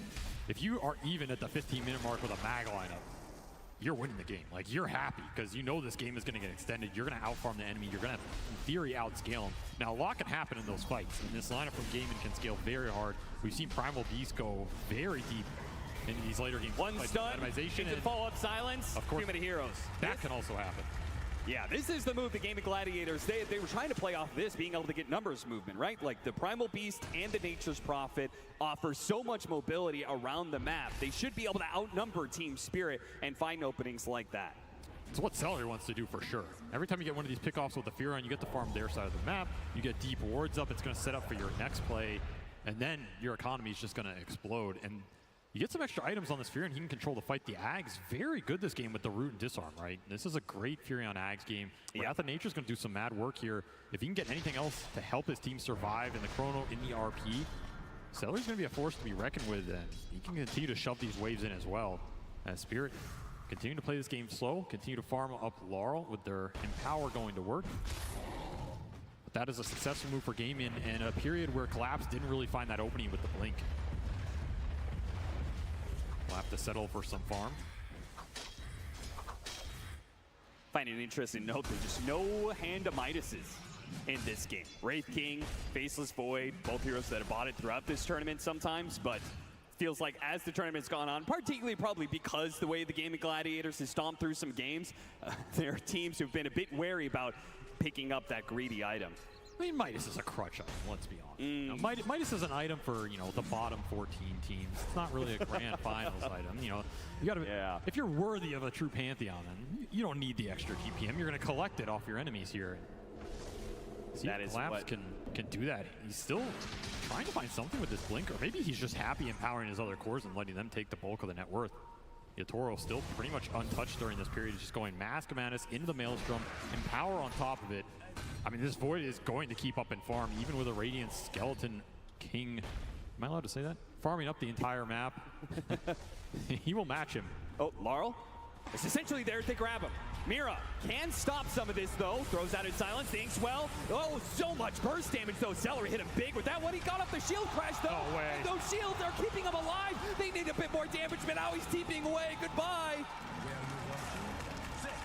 if you are even at the 15-minute mark with a Mag lineup, you're winning the game. Like, you're happy because you know this game is going to get extended. You're going to outfarm the enemy. You're going to, in theory, outscale them. Now, a lot can happen in those fights, and this lineup from Gaimin can scale very hard. We've seen Primal Beast go very deep in these later games. One stun Randomization into and follow-up silence. of course, Too many heroes. That can also happen. Yeah, this is the move the Gaimin Gladiators, they were trying to play off this, being able to get numbers movement, right? Like the Primal Beast and the Nature's Prophet offer so much mobility around the map. They should be able to outnumber Team Spirit and find openings like that. It's what Celery wants to do for sure. Every time you get one of these pickoffs with the Furon, you get to farm their side of the map, you get deep wards up, it's going to set up for your next play, and then your economy is just going to explode. And you get some extra items on this Fury, and he can control the fight. The Ag's very good this game with the root and disarm, right? This is a great Fury on Ag's game. Wrath of Nature's going to do some mad work here. If he can get anything else to help his team survive in the Chrono, in the RP, Celery's going to be a force to be reckoned with, and he can continue to shove these waves in as well. As Spirit continue to play this game slow, continue to farm up Laurel with their Empower going to work. But that is a successful move for Gaimin in a period where Collapse didn't really find that opening with the Blink. We'll have to settle for some farm. Find an interesting note, there's just no Hand of Midases in this game. Wraith King, Faceless Void, both heroes that have bought it throughout this tournament sometimes, but feels like as the tournament's gone on, particularly probably because the way the Gaimin Gladiators has stomped through some games, there are teams who've been a bit wary about picking up that greedy item. I mean, Midas is a crutch item, let's be honest. You know, Midas is an item for, the bottom 14 teams. It's not really a grand finals item. You gotta, if you're worthy of a true Pantheon, then you don't need the extra TPM. You're gonna collect it off your enemies here. See, that is Collapse can do that. He's still trying to find something with this Blink, or maybe he's just happy empowering his other cores and letting them take the bulk of the net worth. Yatoro still pretty much untouched during this period. He's just going Mask of Madness into the Maelstrom, Empower on top of it. I mean, this Void is going to keep up in farm, even with a Radiant Skeleton King. Am I allowed to say that? Farming up the entire map. He will match him. Oh, Laurel is essentially there to grab him. Mira can stop some of this, though. Throws out in silence, thinks well. Oh, so much burst damage, though. Celery hit him big with that one. He got off the shield crash, though. No way. And those shields are keeping him alive. They need a bit more damage, but now he's TPing away. Goodbye.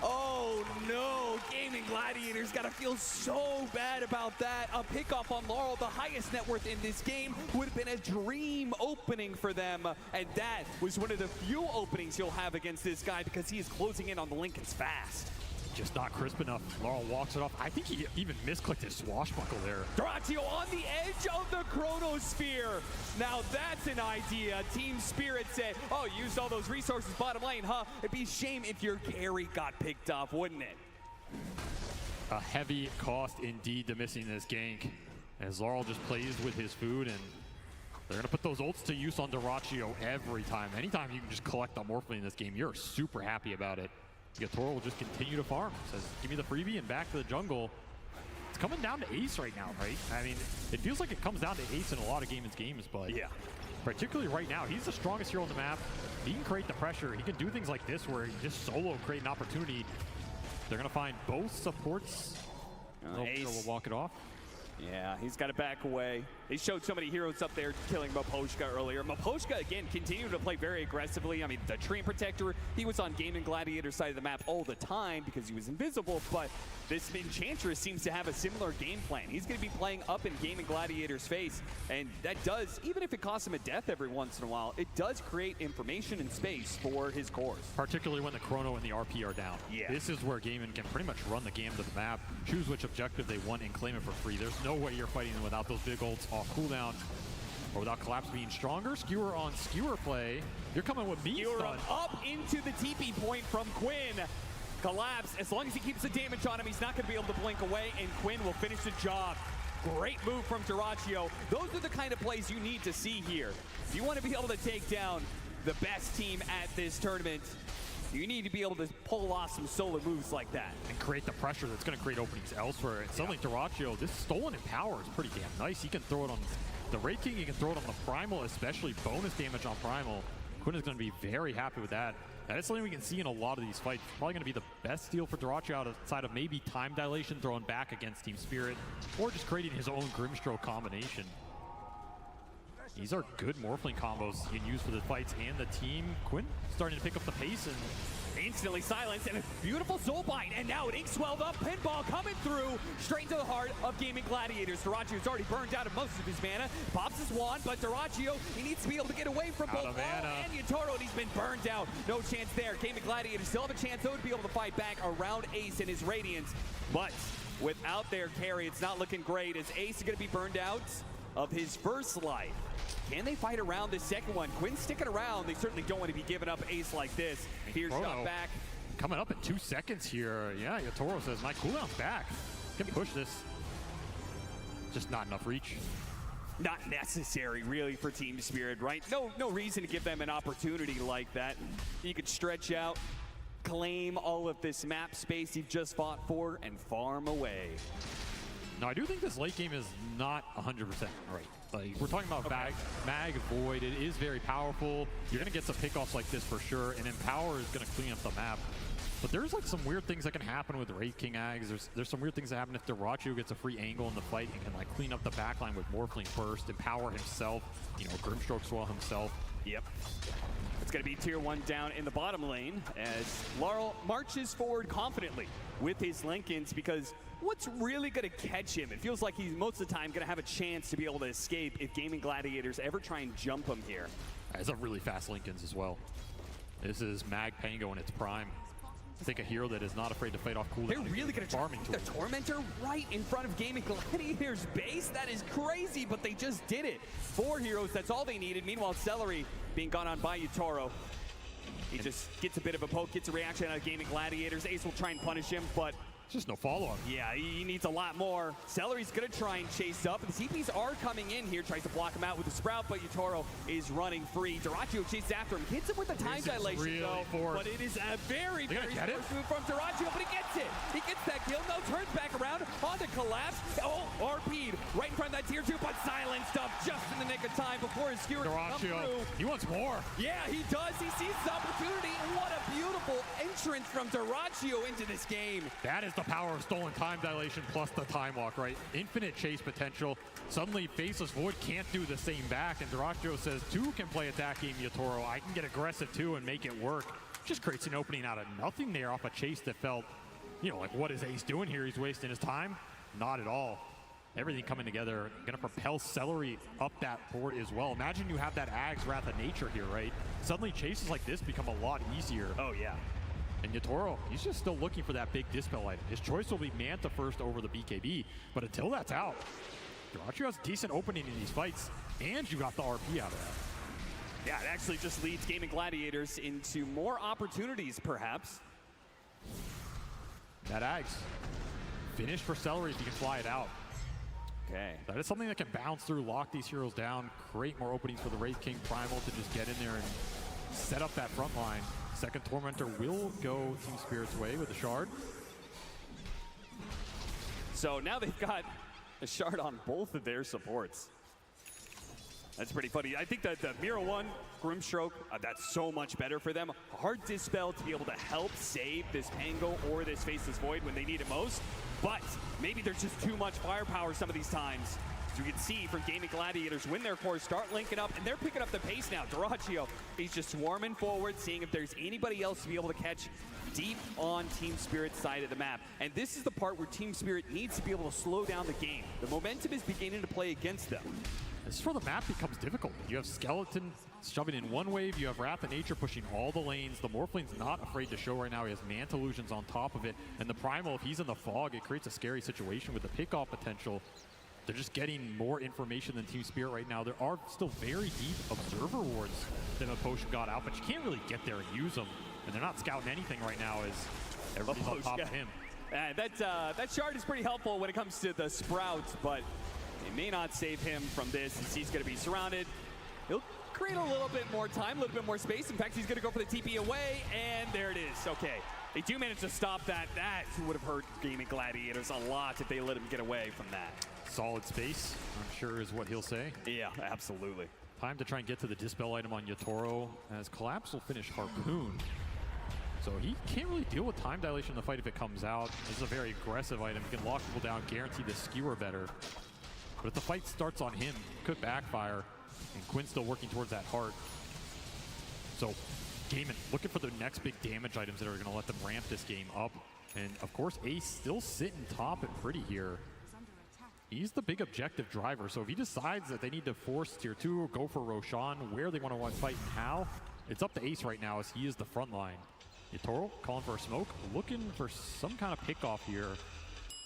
Oh, no. Gaimin Gladiators got to feel so bad about that. A pickoff on Laurel, the highest net worth in this game, would have been a dream opening for them. And that was one of the few openings you'll have against this guy because he is closing in on the Lincolns fast. Just not crisp enough. Laurel walks it off. I think he even misclicked his swashbuckle there. Duratio on the edge of the Chronosphere. Now that's an idea. Team Spirit said, oh, used all those resources bottom lane, huh? It'd be a shame if your carry got picked off, wouldn't it? A heavy cost indeed to missing this gank, as Laurel just plays with his food, and they're going to put those ults to use on Duratio every time. Anytime you can just collect on Morphling in this game, you're super happy about it. Yatoro will just continue to farm. Says, give me the freebie and back to the jungle. It's coming down to Ace right now, right? I mean, it feels like it comes down to Ace in a lot of Gaimin's games, but particularly right now, he's the strongest hero on the map. He can create the pressure. He can do things like this where he just solo create an opportunity. They're going to find both supports. Ace will walk it off. Yeah, he's got to back away. They showed so many heroes up there killing Maposhka earlier. Maposhka, again, continued to play very aggressively. I mean, the Treant Protector, he was on Gaimin Gladiator's side of the map all the time because he was invisible, but this Enchantress seems to have a similar game plan. He's going to be playing up in Gaimin Gladiator's face, and that does, even if it costs him a death every once in a while, it does create information and space for his cores. Particularly when the Chrono and the RP are down. Yeah. This is where Gaimin can pretty much run the game to the map, choose which objective they want, and claim it for free. There's no way you're fighting them without those big ults off cooldown, or without Collapse being stronger. Skewer on skewer play. You're coming with me. Skewer up into the TP point from Quinn. Collapse, as long as he keeps the damage on him, he's not going to be able to blink away, and Quinn will finish the job. Great move from Duratio. Those are the kind of plays you need to see here. If you want to be able to take down the best team at this tournament, you need to be able to pull off some solo moves like that. And create the pressure that's going to create openings elsewhere. And suddenly Duratio, this stolen Empower is pretty damn nice. He can throw it on the Wraith King, he can throw it on the Primal, especially bonus damage on Primal. Quinn is going to be very happy with that. That is something we can see in a lot of these fights. Probably going to be the best deal for Duratio outside of maybe time dilation thrown back against Team Spirit, or just creating his own Grimstroke combination. These are good Morphling combos you can use for the fights and the team. Quinn starting to pick up the pace and instantly silenced, and a beautiful soul bind, and now an ink swelled up pinball coming through straight into the heart of Gaimin Gladiators. Duracio's already burned out of most of his mana, pops his wand, but Duraccio, he needs to be able to get away from both Wall and Yatoro, and he's been burned out. No chance there. Gaimin Gladiators still have a chance though to be able to fight back around Ace and his Radiance, but without their carry, it's not looking great as Ace is going to be burned out of his first life. Can they fight around this second one? Quinn's sticking around. They certainly don't want to be giving up Ace like this. Here's shot back. Coming up in 2 seconds here. Yeah, Yatoro says, my cooldown's back. Can push this. Just not enough reach. Not necessary, really, for Team Spirit, right? No reason to give them an opportunity like that. You could stretch out, claim all of this map space you've just fought for, and farm away. No, I do think this late game is not 100% right. Like, we're talking about Mag Void. It is very powerful. You're going to get some pickoffs like this for sure, and Empower is going to clean up the map. But there's like some weird things that can happen with Wraith King Ags. There's some weird things that happen if Duraccio gets a free angle in the fight and can like clean up the backline with Morphling burst, Empower himself, you know, Grimstroke Swell himself. Yep. It's going to be tier 1 down in the bottom lane as Laurel marches forward confidently with his Lincolns, because what's really going to catch him? It feels like he's most of the time going to have a chance to be able to escape if Gaimin Gladiators ever try and jump him here. It's a really fast Lincolns as well. This is Mag Pango in its prime. I think a hero that is not afraid to fight off cooldown. They're really going to farming the Tormentor right in front of Gaimin Gladiators' base. That is crazy, but they just did it. 4 heroes, that's all they needed. Meanwhile, Celery being gone on by Yatoro. He just gets a bit of a poke, gets a reaction out of Gaimin Gladiators. Ace will try and punish him, but just no follow-up. Yeah, he needs a lot more. Celery's going to try and chase up. The CPs are coming in here, tries to block him out with the Sprout, but Yatoro is running free. Duraccio chases after him, hits him with the time dilation, really though. Forced. But it is a very forced move from Duraccio, but he gets it. He gets that kill, no, turns back around, on the collapse. Oh, RP'd right in front of that tier 2, but silenced up just in the nick of time before his skewer comes through. He wants more. Yeah, he does. He sees his opportunity. What a beautiful entrance from Duraccio into this game. That is the power of stolen time dilation plus the time walk, right? Infinite chase potential. Suddenly Faceless Void can't do the same back, and Duraccio says 2 can play attack game Yatoro. I can get aggressive too and make it work. Just creates an opening out of nothing there off a chase that felt, you know, like what is Ace doing here? He's wasting his time? Not at all. Everything coming together, gonna propel Celery up that board as well. Imagine you have that Ag's Wrath of Nature here, right? Suddenly chases like this become a lot easier. Oh yeah. And Yatoro, he's just still looking for that big Dispel item. His choice will be Manta first over the BKB, but until that's out, Duraccio has a decent opening in these fights, and you got the RP out of that. Yeah, it actually just leads Gaimin Gladiators into more opportunities, perhaps. That Ags. Finish for Celery if you can fly it out. Okay. That is something that can bounce through, lock these heroes down, create more openings for the Wraith King Primal to just get in there and set up that front line. Second Tormentor will go Team Spirit's way with the Shard. So now they've got a Shard on both of their supports. That's pretty funny. I think that the Mira 1 Grimstroke, that's so much better for them. Hard Dispel to be able to help save this Pango or this Faceless Void when they need it most. But maybe there's just too much firepower some of these times. As you can see from Gaimin Gladiators, when their cores start linking up, and they're picking up the pace now. Duraccio, he's just swarming forward, seeing if there's anybody else to be able to catch deep on Team Spirit's side of the map. And this is the part where Team Spirit needs to be able to slow down the game. The momentum is beginning to play against them. This is where the map becomes difficult. You have Skeleton shoving in one wave, you have Wrath of Nature pushing all the lanes. The Morphling's not afraid to show right now. He has Manta Illusions on top of it. And the Primal, if he's in the fog, it creates a scary situation with the pickoff potential. They're just getting more information than Team Spirit right now. There are still very deep Observer wards that a Potion got out, but you can't really get there and use them. And they're not scouting anything right now as everybody's on top of him. That Shard is pretty helpful when it comes to the Sprouts, but it may not save him from this as he's going to be surrounded. He'll create a little bit more time, a little bit more space. In fact, he's going to go for the TP away, and there it is. Okay. They do manage to stop that. That would have hurt Gaimin Gladiators a lot if they let him get away from that. Solid space, I'm sure is what he'll say. Yeah, absolutely. Time to try and get to the Dispel item on Yatoro, as Collapse will finish Harpoon. So he can't really deal with time dilation in the fight if it comes out. This is a very aggressive item. He can lock people down, guarantee the skewer better. But if the fight starts on him, it could backfire. and Quinn's still working towards that heart. So Gaimin looking for the next big damage items that are going to let them ramp this game up. And of course, Ace still sitting top and pretty here. He's the big objective driver, so if he decides that they need to force tier 2 or go for Roshan, where they want to fight and how, it's up to Ace right now as he is the front line. Yatoro calling for a smoke, looking for some kind of pick off here.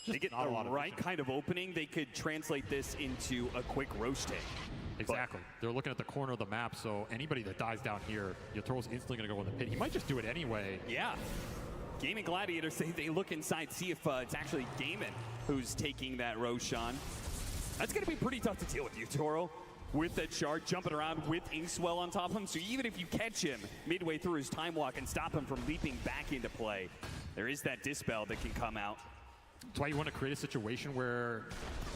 Just they get the right kind of opening, they could translate this into a quick Roche take. Exactly. They're looking at the corner of the map, so anybody that dies down here, Yatoro's instantly going to go in the pit. He might just do it anyway. Yeah. Gaimin Gladiators, they look inside, see if it's actually Gaimin who's taking that Roshan. That's going to be pretty tough to deal with, Yatoro. With that shard jumping around with Inkswell on top of him. So even if you catch him midway through his time walk and stop him from leaping back into play, there is that Dispel that can come out. That's why you want to create a situation where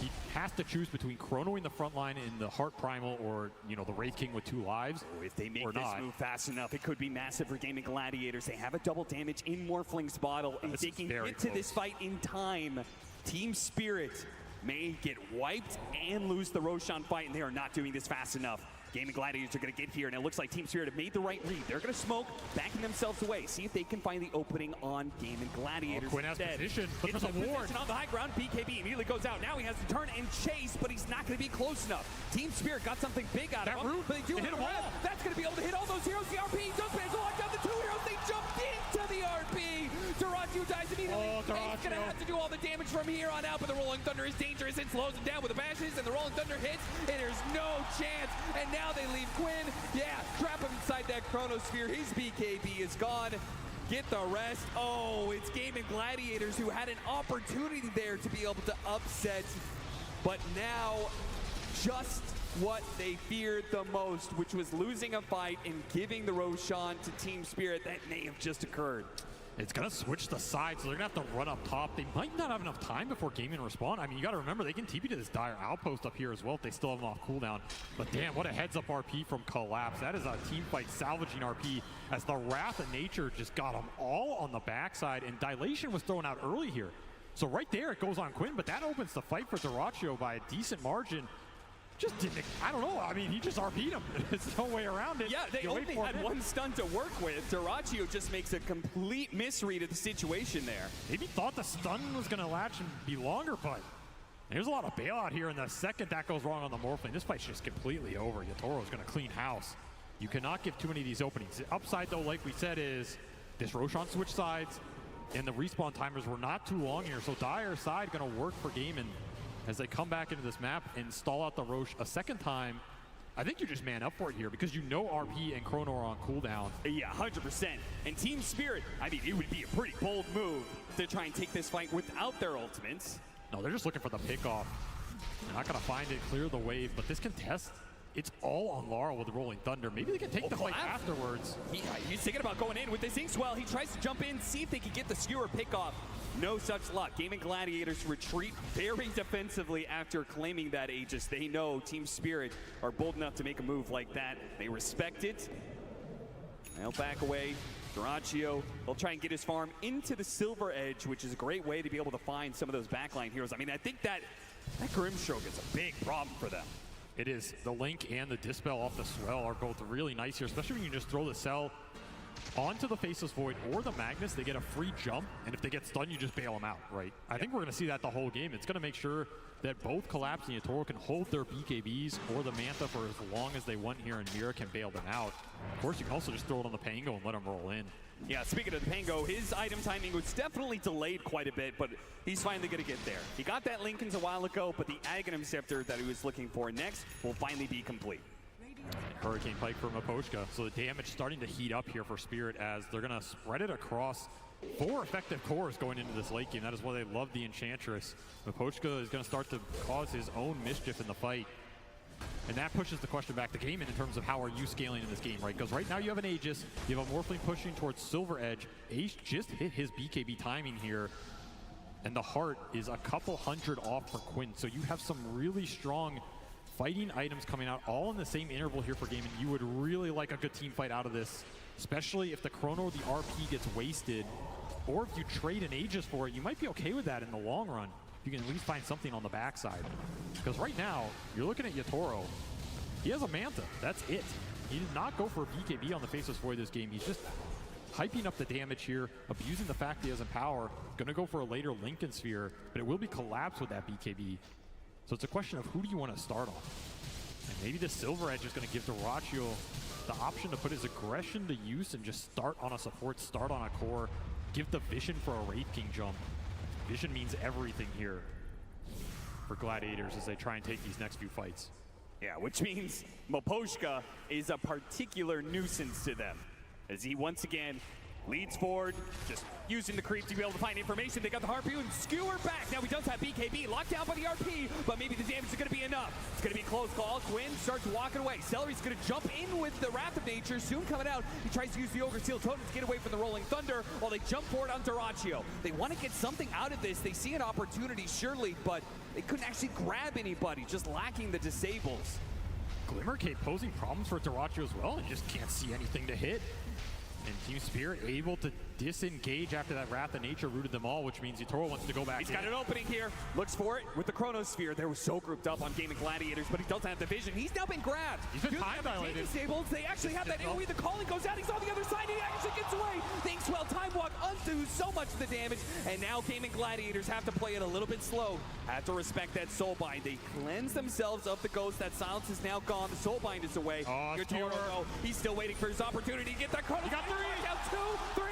he has to choose between chronoing the front line in the Heart Primal or, you know, the Wraith King with 2 lives. If they make this move fast enough, it could be massive for Gaimin Gladiators. They have a double damage in Morphling's bottle. If they can get to this fight in time, Team Spirit may get wiped and lose the Roshan fight, and they are not doing this fast enough. Gaimin Gladiators are going to get here, and it looks like Team Spirit have made the right read. They're going to smoke, backing themselves away. See if they can find the opening on Gaimin Gladiators. Quinn has position, but there's a ward. On the high ground, BKB immediately goes out. Now he has to turn and chase, but he's not going to be close enough. Team Spirit got something big out of him, but they do hit him all. That's going to be able to hit all those heroes. The RP does manage to lock down the 2 heroes. They jumped into the RP. Dota2 dies immediately. He's going to have to do all the damage from here on out, but the Rolling Thunder is dangerous. It slows him down with the bashes, and the Rolling Thunder hits, and there's no chance. And now they leave Quinn. Yeah, trap him inside that Chronosphere. His BKB is gone. Get the rest. Oh, it's Gaimin Gladiators who had an opportunity there to be able to upset, but now just what they feared the most, which was losing a fight and giving the Roshan to Team Spirit. That may have just occurred. It's going to switch the side, so they're going to have to run up top. They might not have enough time before Gaimin respond. I mean, you got to remember, they can TP to this dire outpost up here as well if they still have them off cooldown. But damn, what a heads-up RP from Collapse. That is a team fight salvaging RP as the Wrath of Nature just got them all on the backside, and Dilation was thrown out early here. So right there, it goes on Quinn, but that opens the fight for Dyrachyo by a decent margin. Just didn't, I don't know, I mean, he just RP'd him. There's no way around it. Yeah, they only had one stun to work with. Dyrachyo just makes a complete misread of the situation there. Maybe thought the stun was going to latch and be longer, but there's a lot of bailout here, and the second that goes wrong on the Morphling, this fight's just completely over. Yatoro's going to clean house. You cannot give too many of these openings. The upside, though, like we said, is this Roshan switch sides, and the respawn timers were not too long here, so dire side going to work for Gaimin as they come back into this map and stall out the Roche a second time. I think you just man up for it here because you know RP and Chrono are on cooldown. Yeah, 100%. And Team Spirit, I mean, it would be a pretty bold move to try and take this fight without their ultimates. No, they're just looking for the pickoff. They're not going to find it, clear the wave, but this contest, it's all on Laurel with the Rolling Thunder. Maybe they can take the fight afterwards. He's thinking about going in with this Inkswell. He tries to jump in, see if they can get the skewer pickoff. No such luck. Gaimin Gladiators retreat very defensively after claiming that Aegis. They know Team Spirit are bold enough to make a move like that. They respect it. They'll back away. Dyrachyo will try and get his farm into the Silver Edge, which is a great way to be able to find some of those backline heroes. I mean, I think that Grimstroke is a big problem for them. It is. The Link and the Dispel off the Swell are both really nice here, especially when you just throw the Cell onto the Faceless Void or the Magnus. They get a free jump, and if they get stunned, you just bail them out, right? I think we're going to see that the whole game. It's going to make sure that both Collapse and Yatoro can hold their BKBs or the Mantha for as long as they want here, and Mira can bail them out. Of course, you can also just throw it on the Pango and let them roll in. Yeah, speaking of the Pango, his item timing was definitely delayed quite a bit, but he's finally going to get there. He got that Linken's a while ago, but the Aghanim Scepter that he was looking for next will finally be complete. And Hurricane Pike for Miposhka. So the damage starting to heat up here for Spirit as they're going to spread it across 4 effective cores going into this late game. That is why they love the Enchantress. Miposhka is going to start to cause his own mischief in the fight. And that pushes the question back to Gaimin in terms of how are you scaling in this game, right? Because right now you have an Aegis, you have a Morphling pushing towards Silver Edge. Ace just hit his BKB timing here, and the Heart is a couple hundred off for Quinn. So you have some really strong fighting items coming out all in the same interval here for Gaimin. You would really like a good team fight out of this, especially if the Chrono or the RP gets wasted, or if you trade an Aegis for it. You might be okay with that in the long run. You can at least find something on the backside. Because right now, you're looking at Yatoro. He has a Manta. That's it. He did not go for a BKB on the Faceless Void this game. He's just hyping up the damage here, abusing the fact he has Empower. Going to go for a later Lincoln Sphere, but it will be collapsed with that BKB. So it's a question of who do you want to start on? And maybe the Silver Edge is going to give Dyrachyo the option to put his aggression to use and just start on a support, start on a core, give the Vision for a Wraith King jump. Vision means everything here for Gladiators as they try and take these next few fights. Yeah, which means Miposhka is a particular nuisance to them, as he once again leads forward, just using the creep to be able to find information. They got the Harpoon and Skewer back. Now he does have BKB locked down by the RP, but maybe the damage is going to be enough. It's going to be a close call. Quinn starts walking away. Celery's going to jump in with the Wrath of Nature, soon coming out. He tries to use the Ogre Seal Totem to get away from the Rolling Thunder while they jump forward on Dyrachyo. They want to get something out of this. They see an opportunity, surely, but they couldn't actually grab anybody, just lacking the disables. Glimmer Cape posing problems for Dyrachyo as well, and just can't see anything to hit. And Team Spirit able to disengage after that Wrath of Nature rooted them all, which means Yatoro wants to go back. He's got an opening here, looks for it with the Chronosphere. They were so grouped up on Gaimin Gladiators, but he doesn't have the vision. He's now been grabbed. He's been time dilated. Disabled. They actually have that AoE. The calling goes out. He's on the other side. He actually gets away. Thanks, well, Time Walk undoes so much of the damage, and now Gaimin Gladiators have to play it a little bit slow. Have to respect that Soulbind. They cleanse themselves of the ghost. That silence is now gone. The Soulbind is away. Yatoro, though, he's still waiting for his opportunity to get that Chrono. He got 3. Down 2, 3,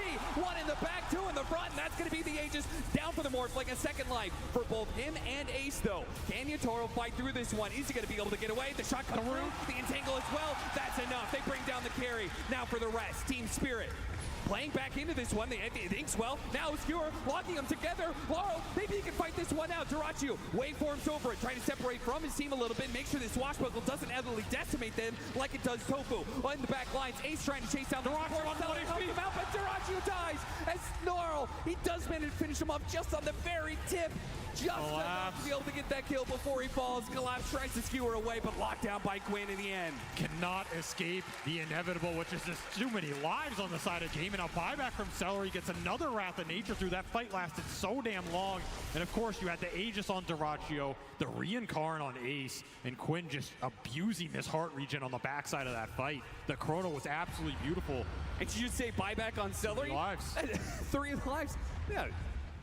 1 in the back, 2 in the front, and that's going to be the Aegis down for the Morphling. A second life for both him and Ace, though. Can Yatoro fight through this one? Is he going to be able to get away? The shot comes through, the entangle as well. That's enough. They bring down the carry. Now for the rest, Team Spirit playing back into this one. They thinks well. Now Skewer locking them together. Laurel, maybe he can fight this one out. Dyrachyo waveforms over it, trying to separate from his team a little bit, make sure this Swashbuckle doesn't heavily decimate them like it does Tofu. In the back lines, Ace trying to chase down the Dyrachyo, help him out, but Dyrachyo dies as Laurel, he does manage to finish him up just on the very tip. Just enough to be able to get that kill before he falls. Collapse tries to Skewer away, but locked down by Quinn in the end. Cannot escape the inevitable, which is just too many lives on the side of Gaimin. Now buyback from Celery gets another Wrath of Nature through. That fight lasted so damn long. And of course you had the Aegis on Dyrachyo, the Reincarn on Ace, and Quinn just abusing this heart regen on the backside of that fight. The Chrono was absolutely beautiful. And did you say buyback on Celery? 3 lives. 3 lives? Yeah.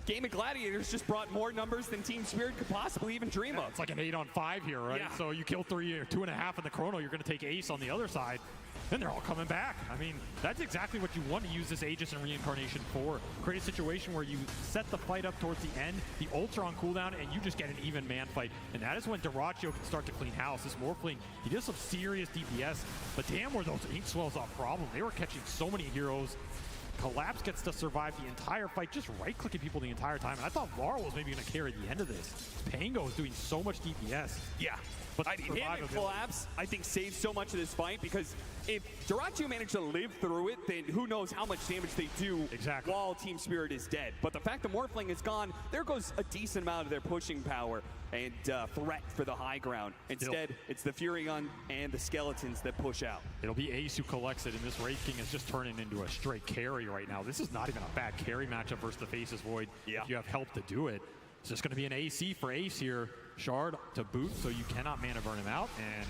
Gaimin Gladiators just brought more numbers than Team Spirit could possibly even dream of. It's like an 8 on 5 here, right? Yeah. So you kill 3 or 2.5 in the Chrono, you're going to take Ace on the other side. Then they're all coming back. I mean, that's exactly what you want to use this Aegis and Reincarnation for. Create a situation where you set the fight up towards the end, the ultra on cooldown, and you just get an even man fight. And that is when Dyrachyo can start to clean house. This Morphling, he does some serious DPS, but damn were those Ink Swells a problem. They were catching so many heroes. Collapse gets to survive the entire fight, just right-clicking people the entire time. And I thought Laurel was maybe going to carry the end of this. Pango is doing so much DPS. Yeah. But him and Collapse, I think, saved so much of this fight, because if Dyrachyo managed to live through it, then who knows how much damage they do while Team Spirit is dead. But the fact the Morphling is gone, there goes a decent amount of their pushing power and threat for the high ground. Instead, it's the Furion and the Skeletons that push out. It'll be Ace who collects it, and this Wraith King is just turning into a straight carry right now. This is not even a bad carry matchup versus the Faceless Void. Yeah. If you have help to do it. It's just going to be an AC for Ace here. Shard to boot, so you cannot mana burn him out, and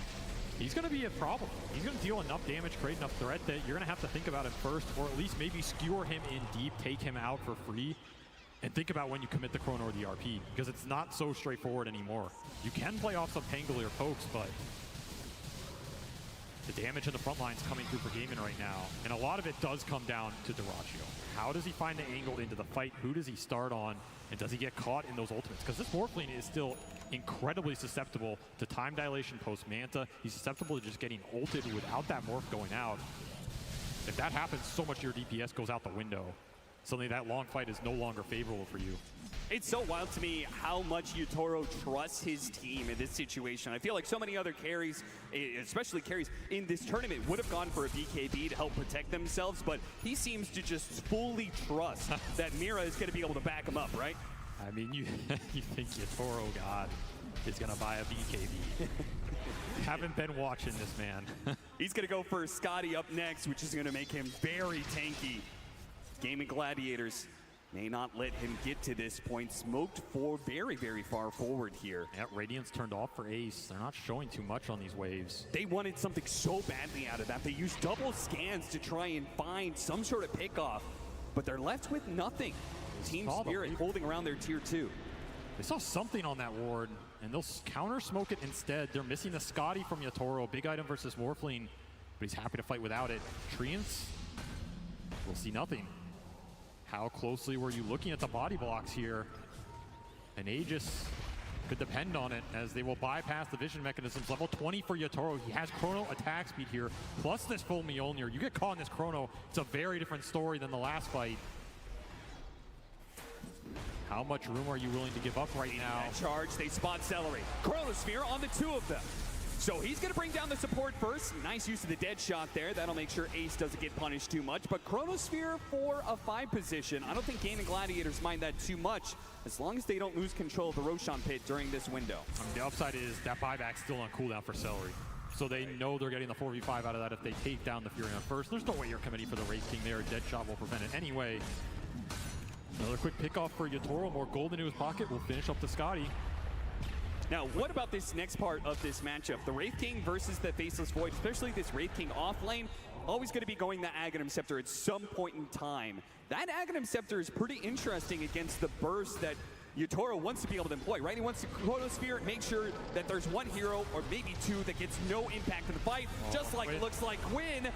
he's going to be a problem. He's going to deal enough damage, create enough threat that you're going to have to think about him first, or at least maybe skewer him in deep, take him out for free, and think about when you commit the Chrono or the RP, because it's not so straightforward anymore. You can play off some Pangolier pokes, but the damage in the front line is coming through for Gaimin right now, and a lot of it does come down to Dyrachyo. How does he find the angle into the fight? Who does he start on? And does he get caught in those ultimates? Because this Morphling is still incredibly susceptible to time dilation post Manta. He's susceptible to just getting ulted without that morph going out. If that happens, so much of your DPS goes out the window. Suddenly that long fight is no longer favorable for you. It's so wild to me how much Yatoro trusts his team in this situation. I feel like so many other carries, especially carries in this tournament, would have gone for a BKB to help protect themselves, but he seems to just fully trust that Mira is going to be able to back him up, right? I mean, you think Yatoro God is going to buy a BKB. Haven't been watching this man. He's going to go for Scotty up next, which is going to make him very tanky. Gaimin Gladiators may not let him get to this point. Smoked for very, very far forward here. Yeah, Radiance turned off for Ace. They're not showing too much on these waves. They wanted something so badly out of that. They used double scans to try and find some sort of pickoff, but they're left with nothing. Team Spirit holding around their tier 2. They saw something on that ward, and they'll counter smoke it instead. They're missing the Scotty from Yatoro. Big item versus Morphling, but he's happy to fight without it. Treants, we'll see nothing. How closely were you looking at the body blocks here? And Aegis could depend on it, as they will bypass the vision mechanisms. Level 20 for Yatoro. He has chrono attack speed here, plus this full Mjolnir. You get caught in this chrono, it's a very different story than the last fight. How much room are you willing to give up right now? That charge, they spot Celery. Chronosphere on the 2 of them. So he's going to bring down the support first. Nice use of the dead shot there. That'll make sure Ace doesn't get punished too much. But Chronosphere for a 5 position. I don't think Gaimin Gladiators mind that too much, as long as they don't lose control of the Roshan pit during this window. I mean, the upside is that buyback's still on cooldown for Celery. So they know they're getting the 4v5 out of that if they take down the Fury on first. There's no way you're committing for the Wraith King there. Dead shot will prevent it anyway. Another quick pickoff for Yatoro. More gold into his pocket. Will finish up the Scotty. Now, what about this next part of this matchup? The Wraith King versus the Faceless Void, especially this Wraith King off lane, always going to be going the Aghanim Scepter at some point in time. That Aghanim Scepter is pretty interesting against the burst that Yatoro wants to be able to employ, right? He wants to Chronosphere, make sure that there's one hero or maybe 2 that gets no impact in the fight, just like it looks like Quinn.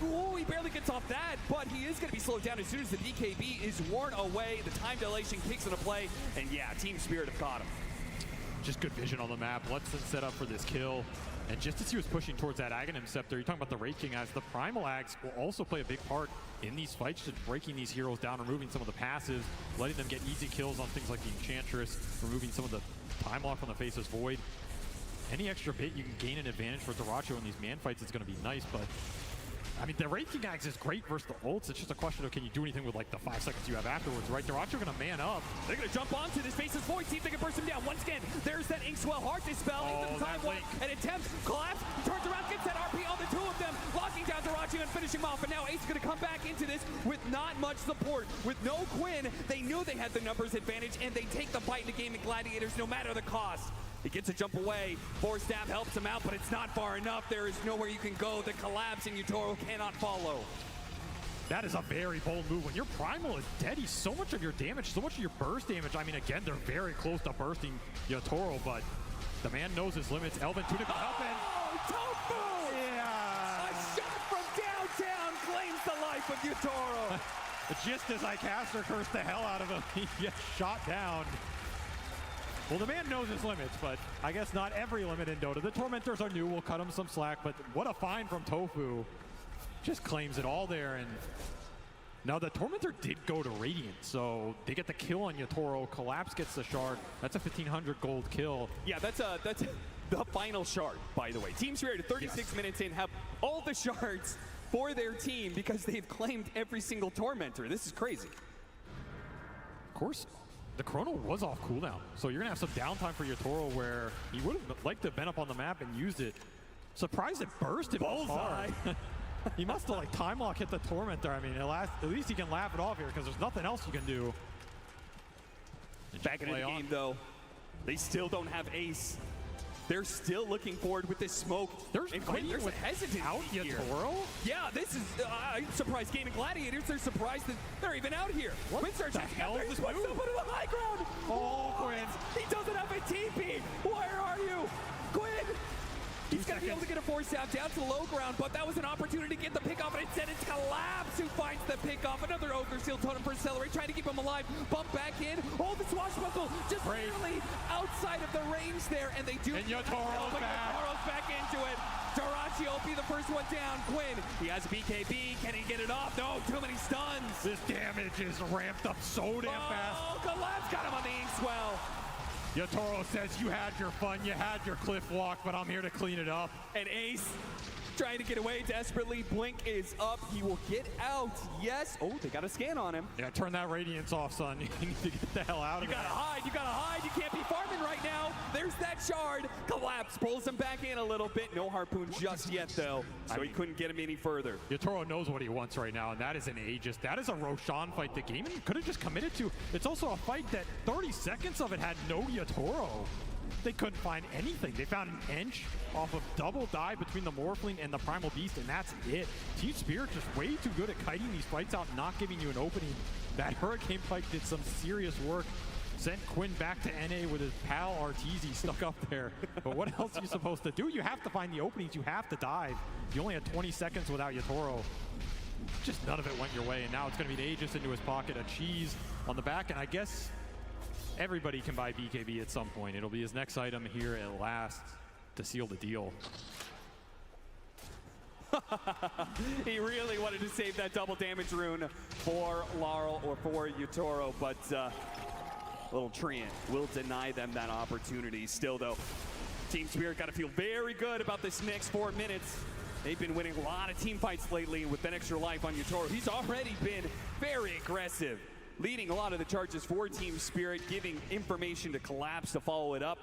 Ooh, he barely gets off that, but he is going to be slowed down as soon as the BKB is worn away. The time dilation kicks into play, and yeah, Team Spirit have caught him. Just good vision on the map. Lets them set up for this kill. And just as he was pushing towards that Aghanim Scepter, you're talking about the Wraith King, as the Primal Ags will also play a big part in these fights, just breaking these heroes down, removing some of the passives, letting them get easy kills on things like the Enchantress, removing some of the time lock from the Faceless Void. Any extra bit you can gain an advantage for Dyrachyo in these man fights is going to be nice, but I mean, the Wraith King Axe is great versus the ults. It's just a question of, can you do anything with like the 5 seconds you have afterwards, right? Dyrachyo gonna man up. They're gonna jump onto this Faceless Void, see if they can burst him down. Once again, there's that Inkswell Heart Dispel into the time warp, and attempt, collapse, turns around, gets that RP on the 2 of them, locking down Dyrachyo and finishing him off. And now Ace is gonna come back into this with not much support. With no Quinn, they knew they had the numbers advantage, and they take the fight into Gaimin Gladiators no matter the cost. He gets a jump away. Force Stab helps him out, but it's not far enough. There is nowhere you can go. The collapse, and Yatoro cannot follow. That is a very bold move. When your Primal is dead, he's so much of your damage, so much of your burst damage. I mean, again, they're very close to bursting Yatoro, but the man knows his limits. Elvin Tunic will help in. Oh, Tofu! Yeah! A shot from downtown claims the life of Yatoro. Just as I caster curse the hell out of him, he gets shot down. Well, the man knows his limits, but I guess not every limit in Dota. The Tormentors are new, we'll cut him some slack, but what a find from Tofu. Just claims it all there, and now the Tormentor did go to Radiant, so they get the kill on Yatoro. Collapse gets the shard. That's a 1,500 gold kill. Yeah, that's the final shard, by the way. Team Spirit, 36 minutes in, have all the shards for their team because they've claimed every single Tormentor. This is crazy. Of course. The Chrono was off cooldown, so you're gonna have some downtime for Yatoro where he would have liked to have been up on the map and used it. Surprised it burst him. Bullseye. He must have like time lock hit the Tormentor. I mean, at least he can laugh it off here because there's nothing else you can do. Back in the game though, they still don't have Ace. They're still looking forward with this smoke. There's a hesitant out Yatoro? Yeah, this is, I'm surprised Gaimin Gladiators, they're surprised that they're even out here. What the hell is this move? Up into the high ground. Oh, Quinn. He doesn't have a TP. Where are you? Quinn. He's going to be able to get a force out down to the low ground, but that was an opportunity to get the pick off, and instead it's Collapse who finds the pick off. Another Ogre Seal Totem for Accelerate, trying to keep him alive. Bump back in. Oh, the swashbuckle just barely outside of the range there, and they do. And Yatoro's back into it. Dyrachyo will be the first one down. Quinn, he has a BKB. Can he get it off? No, too many stuns. This damage is ramped up so damn fast. Oh, Collapse got him on the Inkswell. Yotaro says, you had your fun, you had your cliff walk, but I'm here to clean it up. And Ace trying to get away desperately. Blink is up. He will get out. Yes. Oh, they got a scan on him. Yeah, turn that radiance off, son. You need to get the hell out of You there. gotta hide. You gotta hide. You can't be farming right now. There's that shard. Collapse pulls him back in a little bit. No harpoon just yet, though. So he couldn't get him any further. Yotaro knows what he wants right now, and that is an Aegis. That is a Roshan fight that Gaimin could have just committed to. It's also a fight that 30 seconds of it had no Yotaro. They couldn't find anything. They found an inch off of double dive between the Morphling and the Primal Beast, and that's it. Team Spirit just way too good at kiting these fights out, not giving you an opening. That Hurricane fight did some serious work. Sent Quinn back to NA with his pal Arteezy stuck up there. But what else are you supposed to do? You have to find the openings. You have to dive. You only had 20 seconds without Yotaro. Just none of it went your way, and now it's going to be an Aegis into his pocket, a cheese on the back, and I guess everybody can buy BKB at some point. It'll be his next item here at last to seal the deal. He really wanted to save that double damage rune for Laurel or for Yotaro, but little Treant will deny them that opportunity. Still, though, Team Spirit got to feel very good about this next 4 minutes. They've been winning a lot of team fights lately with an extra life on Yotaro. He's already been very aggressive, leading a lot of the charges for Team Spirit, giving information to Collapse to follow it up.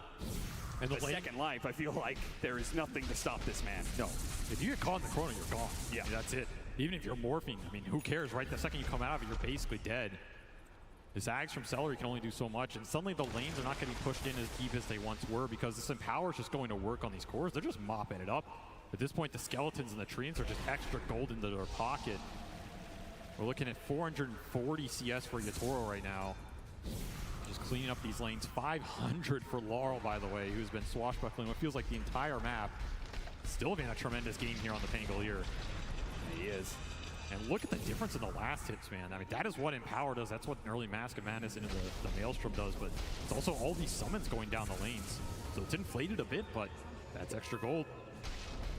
And the second life, I feel like there is nothing to stop this man. No, if you get caught in the corner, you're gone. Yeah, I mean, that's it. Even if you're morphing, I mean, who cares, right? The second you come out of it, you're basically dead. The Zags from Celery can only do so much, and suddenly the lanes are not getting pushed in as deep as they once were because this Empower is just going to work on these cores. They're just mopping it up. At this point, the Skeletons and the Treants are just extra gold into their pocket. We're looking at 440 CS for Yotaro right now. Just cleaning up these lanes. 500 for Laurel, by the way, who's been swashbuckling what feels like the entire map. Still having a tremendous game here on the Pangolier. He is. And look at the difference in the last hits, man. I mean, that is what Empower does. That's what an early Mask of Madness into the Maelstrom does. But it's also all these summons going down the lanes. So it's inflated a bit, but that's extra gold.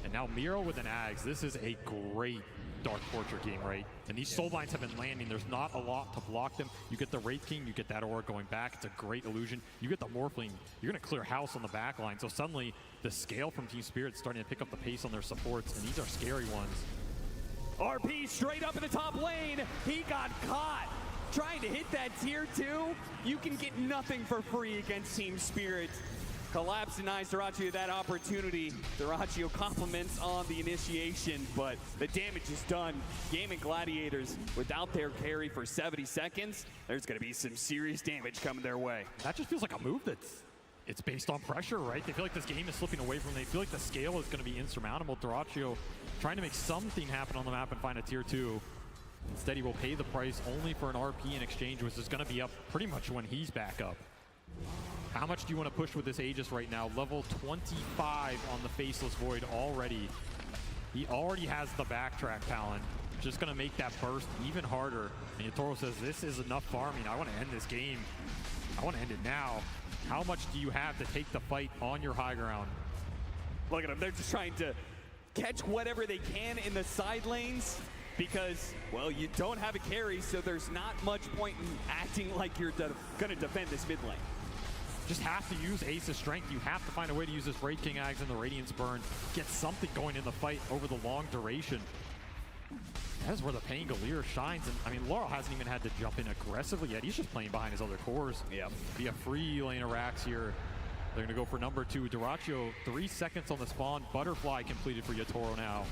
And now Miro with an Ags. This is a great Dark Torture game, right? And these soul lines have been landing. There's not a lot to block them. You get the Wraith King, you get that aura going back. It's a great illusion. You get the Morphling, you're going to clear house on the back line. So suddenly the scale from Team Spirit's starting to pick up the pace on their supports, and these are scary ones. RP straight up in the top lane. He got caught trying to hit that tier 2. You can get nothing for free against Team Spirit. Collapse denies Dyrachyo that opportunity. Dyrachyo compliments on the initiation, but the damage is done. Gaimin Gladiators, without their carry for 70 seconds, there's going to be some serious damage coming their way. That just feels like a move it's based on pressure, right? They feel like this game is slipping away from them. They feel like the scale is going to be insurmountable. Dyrachyo trying to make something happen on the map and find a tier 2. Instead, he will pay the price only for an RP in exchange, which is going to be up pretty much when he's back up. How much do you want to push with this Aegis right now? Level 25 on the Faceless Void already. He already has the backtrack talent. Just going to make that burst even harder. And Yotaro says, this is enough farming. I want to end this game. I want to end it now. How much do you have to take the fight on your high ground? Look at them. They're just trying to catch whatever they can in the side lanes because, well, you don't have a carry, so there's not much point in acting like you're going to defend this mid lane. Just have to use Ace's strength. You have to find a way to use this Wraith King Ags and the Radiance Burn. Get something going in the fight over the long duration. That is where the Pangolier shines. And I mean, Laurel hasn't even had to jump in aggressively yet. He's just playing behind his other cores. Yeah. Be a free lane of racks here. They're going to go for number 2. Dyrachyo, 3 seconds on the spawn. Butterfly completed for Yotaro now.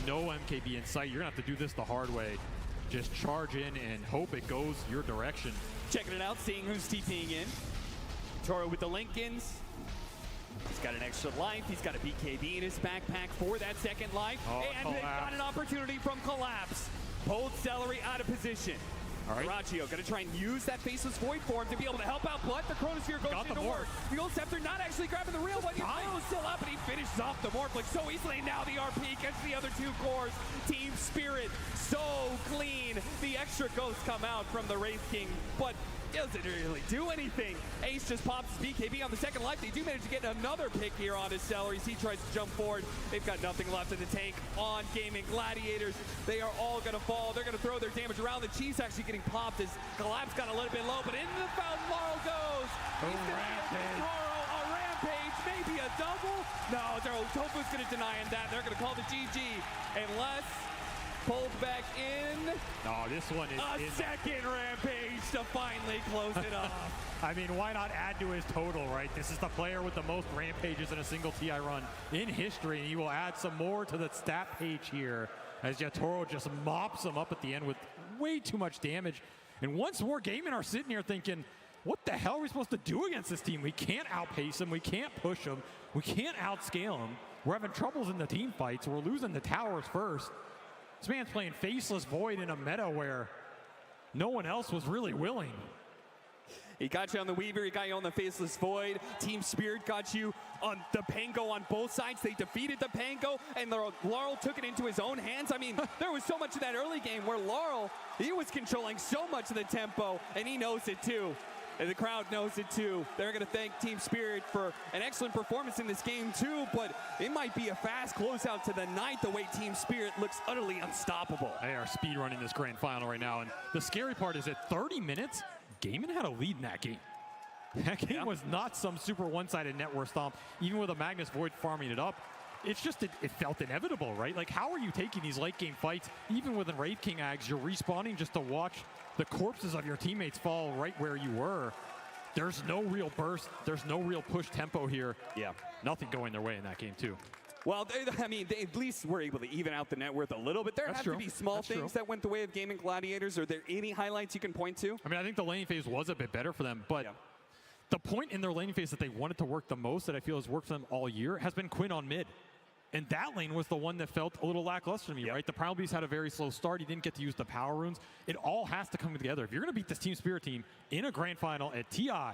No MKB in sight. You're going to have to do this the hard way. Just charge in and hope it goes your direction. Checking it out, seeing who's TPing in. Toro with the Linkins. He's got an extra life. He's got a BKB in his backpack for that second life. Oh, and they got an opportunity from Collapse. Pulled Celery out of position. All right. Dyrachyo going to try and use that Faceless Void form to be able to help out, but the Chronosphere goes into work. The Old Scepter not actually grabbing the real one. He's still up, and he finishes off the Morphling so easily. Now the RP gets the other 2 cores. Team Spirit so clean. The extra ghosts come out from the Wraith King, but doesn't really do anything. Ace just pops his BKB on the second life. They do manage to get another pick here on his Celeries. He tries to jump forward. They've got nothing left in the tank on Gaimin Gladiators. They are all going to fall. They're going to throw their damage around. The Chiefs actually getting popped as Collapse got a little bit low, but into the fountain Laurel goes. He's going to get Toro a rampage, maybe a double. No, Tofu's going to deny him that. They're going to call the GG unless pulled back in. No, this one is a second rampage to finally close it off. I mean, why not add to his total, right? This is the player with the most rampages in a single TI run in history, and he will add some more to the stat page here as Yatoro just mops him up at the end with way too much damage. And once more, Gaimin are sitting here thinking, what the hell are we supposed to do against this team? We can't outpace him. We can't push him. We can't outscale him. We're having troubles in the team fights. We're losing the towers first. This man's playing Faceless Void in a meta where no one else was really willing. He got you on the Weaver, he got you on the Faceless Void. Team Spirit got you on the Pango on both sides. They defeated the Pango, and Laurel took it into his own hands. I mean, there was so much of that early game where Laurel, he was controlling so much of the tempo, and he knows it too. And the crowd knows it too. They're going to thank Team Spirit for an excellent performance in this game too, but it might be a fast closeout to the night the way Team Spirit looks utterly unstoppable. They are speedrunning this grand final right now, and the scary part is at 30 minutes, Gaimin had a lead in that game. That game was not some super one-sided net worth stomp, even with a Magnus Void farming it up. It's just, it felt inevitable, right? Like, how are you taking these late game fights, even with a Wraith King Ags, you're respawning just to watch the corpses of your teammates fall right where you were. There's no real burst. There's no real push tempo here. Yeah. Nothing going their way in that game, too. Well, I mean, they at least were able to even out the net worth a little bit. There have to be small things that went the way of Gaimin Gladiators. Are there any highlights you can point to? I mean, I think the laning phase was a bit better for them, but the point in their laning phase that they wanted to work the most, that I feel has worked for them all year, has been Quinn on mid. And that lane was the one that felt a little lackluster to me, right? The Primal Beast had a very slow start. He didn't get to use the power runes. It all has to come together. If you're going to beat this Team Spirit team in a grand final at TI,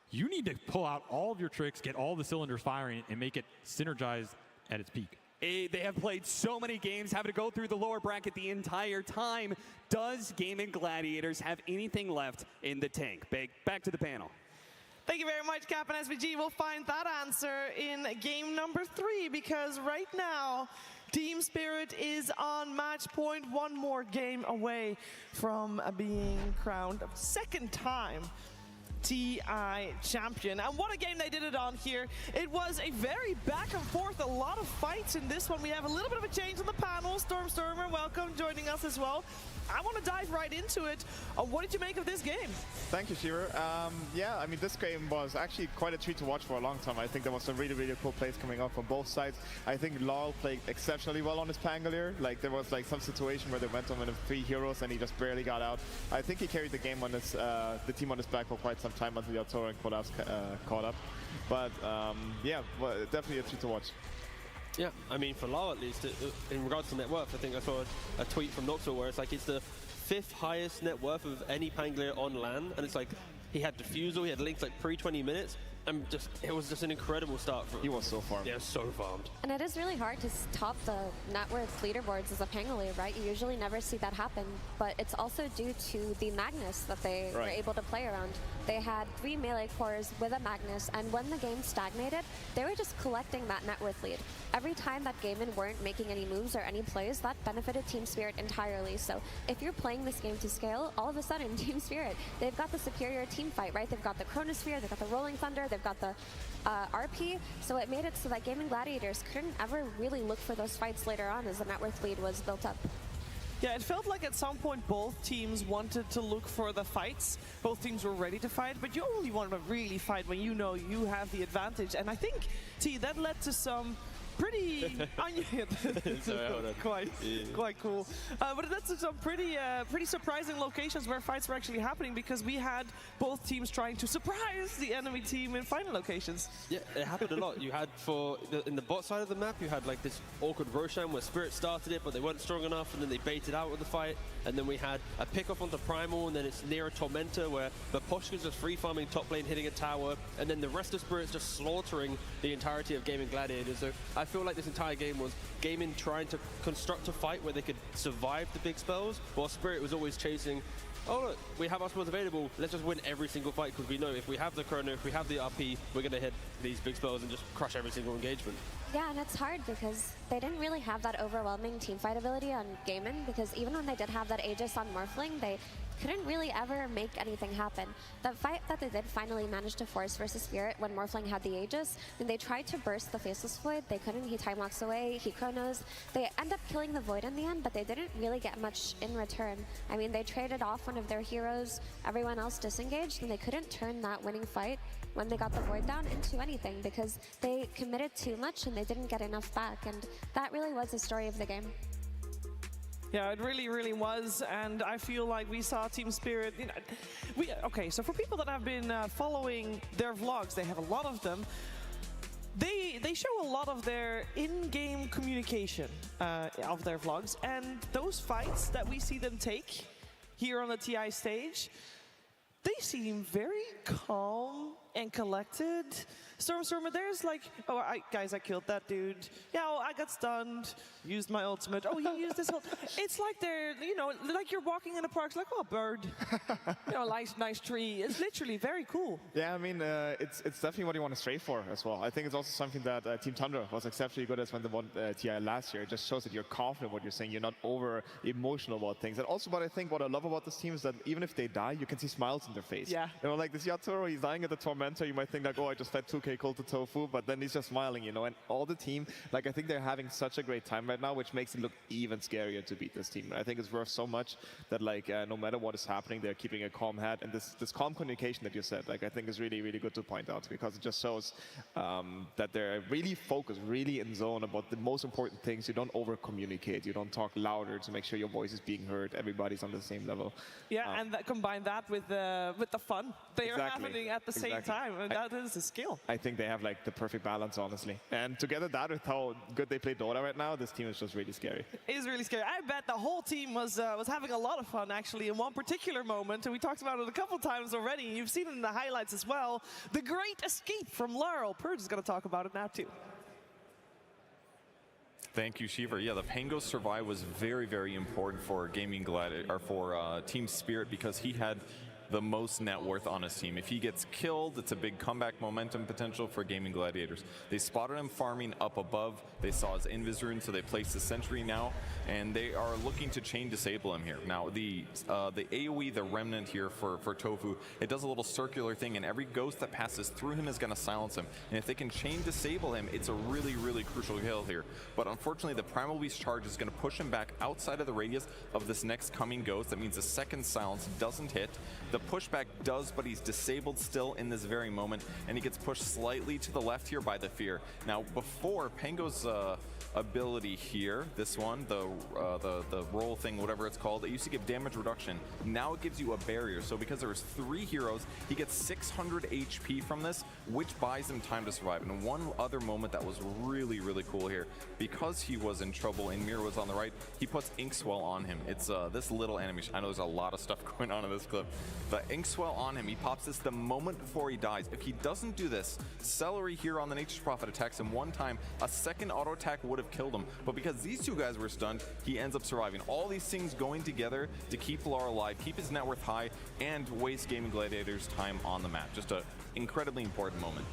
you need to pull out all of your tricks, get all the cylinders firing, and make it synergized at its peak. They have played so many games, having to go through the lower bracket the entire time. Does Gaimin Gladiators have anything left in the tank? Back to the panel. Thank you very much, Cap and SVG. We'll find that answer in game number 3, because right now, Team Spirit is on match point, one more game away from being crowned a second time TI champion. And what a game they did it on here. It was a very back and forth, a lot of fights in this one. We have a little bit of a change on the panel. Stormer, welcome, joining us as well. I want to dive right into it. What did you make of this game? Thank you, Shearer. Yeah, I mean, this game was actually quite a treat to watch for a long time. I think there was some really, really cool plays coming up from both sides. I think Laurel played exceptionally well on his Pangolier. Like, there was like some situation where they went on with 3 heroes and he just barely got out. I think he carried the game on his, the team on his back for quite some time until Yatoro and Collapse caught up. But yeah, well, definitely a treat to watch. Yeah, I mean, for Lau at least, in regards to net worth, I think I saw a tweet from Noxel where it's like it's the 5th highest net worth of any Pangolier on LAN, and it's like he had Diffusal, he had Links like pre-20 minutes, and it was just an incredible start. He was so farmed. Yeah, so farmed. And it is really hard to top the net worth leaderboards as a Pangolier, right? You usually never see that happen, but it's also due to the Magnus that they were able to play around. They had 3 melee cores with a Magnus, and when the game stagnated, they were just collecting that net worth lead. Every time that Gaimin weren't making any moves or any plays, that benefited Team Spirit entirely. So if you're playing this game to scale, all of a sudden, Team Spirit, they've got the superior team fight, right? They've got the Chronosphere, they've got the Rolling Thunder, they've got the RP, so it made it so that Gaimin Gladiators couldn't ever really look for those fights later on as the net worth lead was built up. Yeah, it felt like at some point both teams wanted to look for the fights. Both teams were ready to fight, but you only want to really fight when you know you have the advantage. And I think, T, that led to some pretty quite cool. But that's some pretty surprising locations where fights were actually happening, because we had both teams trying to surprise the enemy team in final locations. Yeah, it happened a lot. You had in the bot side of the map, you had like this awkward Roshan where Spirit started it, but they weren't strong enough, and then they baited out with the fight. And then we had a pick off onto Primal, and then it's near a Tormentor where Vaposhka's just free farming top lane, hitting a tower, and then the rest of Spirit's just slaughtering the entirety of Gaimin Gladiators. So I feel like this entire game was Gaimin trying to construct a fight where they could survive the big spells, while Spirit was always chasing, oh look, we have our spells available, let's just win every single fight, because we know if we have the chrono, if we have the RP, we're going to hit these big spells and just crush every single engagement. Yeah, and it's hard because they didn't really have that overwhelming teamfight ability on Gaimin, because even when they did have that Aegis on Morphling, they couldn't really ever make anything happen. The fight that they did finally manage to force versus Spirit when Morphling had the Aegis, when they tried to burst the Faceless Void, they couldn't. He time walks away, he chronos. They end up killing the Void in the end, but they didn't really get much in return. I mean, they traded off one of their heroes, everyone else disengaged, and they couldn't turn that winning fight when they got the Void down into anything because they committed too much and they didn't get enough back, and that really was the story of the game. Yeah, it really, really was, and I feel like we saw Team Spirit. You know, okay, so for people that have been following their vlogs, they have a lot of them. They show a lot of their in-game communication of their vlogs, and those fights that we see them take here on the TI stage, they seem very calm and collected. Stormer, there's like, oh, guys, I killed that dude. Yeah, oh, I got stunned, used my ultimate. Oh, he used this whole... It's like they're, you know, like you're walking in the park, it's like, oh, bird. You know, nice tree. It's literally very cool. Yeah, I mean, it's definitely what you want to stray for as well. I think it's also something that Team Tundra was exceptionally good at when they won TI last year. It just shows that you're confident in what you're saying. You're not over emotional about things. And also, what I love about this team is that even if they die, you can see smiles in their face. Yeah. You know, like this Yatoro, he's dying at the Tormentor. You might think like, oh, I just fed 2k gold to Tofu, but then he's just smiling, you know. And all the team, like, I think they're having such a great time right now, which makes it look even scarier to beat this team. I think it's worth so much that, like, no matter what is happening, they're keeping a calm head. And this calm communication that you said, like, I think is really, really good to point out, because it just shows that they're really focused, really in zone about the most important things. You don't over-communicate. You don't talk louder to make sure your voice is being heard. Everybody's on the same level. Yeah, and combine that with the fun they are happening at the same time. And that is a skill. I think they have like the perfect balance, honestly. And together that with how good they play Dota right now, this team is just really scary. It is really scary. I bet the whole team was having a lot of fun, actually, in one particular moment. And we talked about it a couple times already. You've seen it in the highlights as well. The great escape from Laurel. Purge is going to talk about it now, too. Thank you, Shiver. Yeah, the Pango survive was very, very important for Gaimin Gladiators, or for Team Spirit, because he had the most net worth on his team. If he gets killed, it's a big comeback momentum potential for Gaimin Gladiators. They spotted him farming up above. They saw his Invis rune, so they placed the sentry now, and they are looking to chain disable him here. Now, the AoE, the remnant here for Tofu, it does a little circular thing, and every ghost that passes through him is going to silence him. And if they can chain disable him, it's a really, really crucial kill here. But unfortunately, the Primal Beast charge is going to push him back outside of the radius of this next coming ghost. That means the second silence doesn't hit. The pushback does, but he's disabled still in this very moment, and he gets pushed slightly to the left here by the Fear. Now, before Pango's ability here, this one, the roll thing, whatever it's called, it used to give damage reduction. Now it gives you a barrier. So because there's 3 heroes, he gets 600 HP from this, which buys him time to survive. And one other moment that was really, really cool here, because he was in trouble and Mir was on the right, he puts Inkswell on him. It's this little animation. I know there's a lot of stuff going on in this clip. The Inkswell on him, he pops this the moment before he dies. If he doesn't do this, Celery here on the Nature's Prophet attacks him one time. A second auto attack would have killed him, but because these two guys were stunned, he ends up surviving. All these things going together to keep Lar alive, keep his net worth high, and waste Gaimin Gladiators' time on the map. Just an incredibly important moment.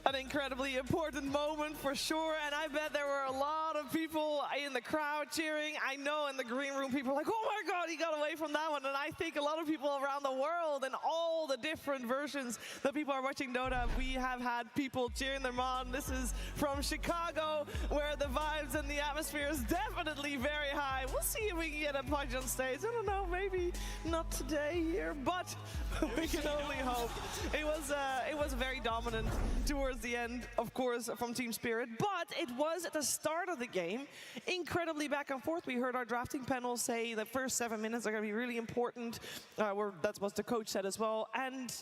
An incredibly important moment for sure, and I bet there were a lot of people in the crowd cheering. I know in the green room people are like, oh my god, he got away from that one. And I think a lot of people around the world and all the different versions that people are watching Dota, we have had people cheering them on. This is from Chicago, where the vibes and the atmosphere is definitely very high. We'll see if we can get a punch on stage. I don't know, maybe not today here, but we can only hope. It was very dominant towards the end, of course, from Team Spirit, but it was at the start of the game incredibly back and forth. We heard our drafting panel say the first 7 minutes are going to be really important. That's what the coach said as well, and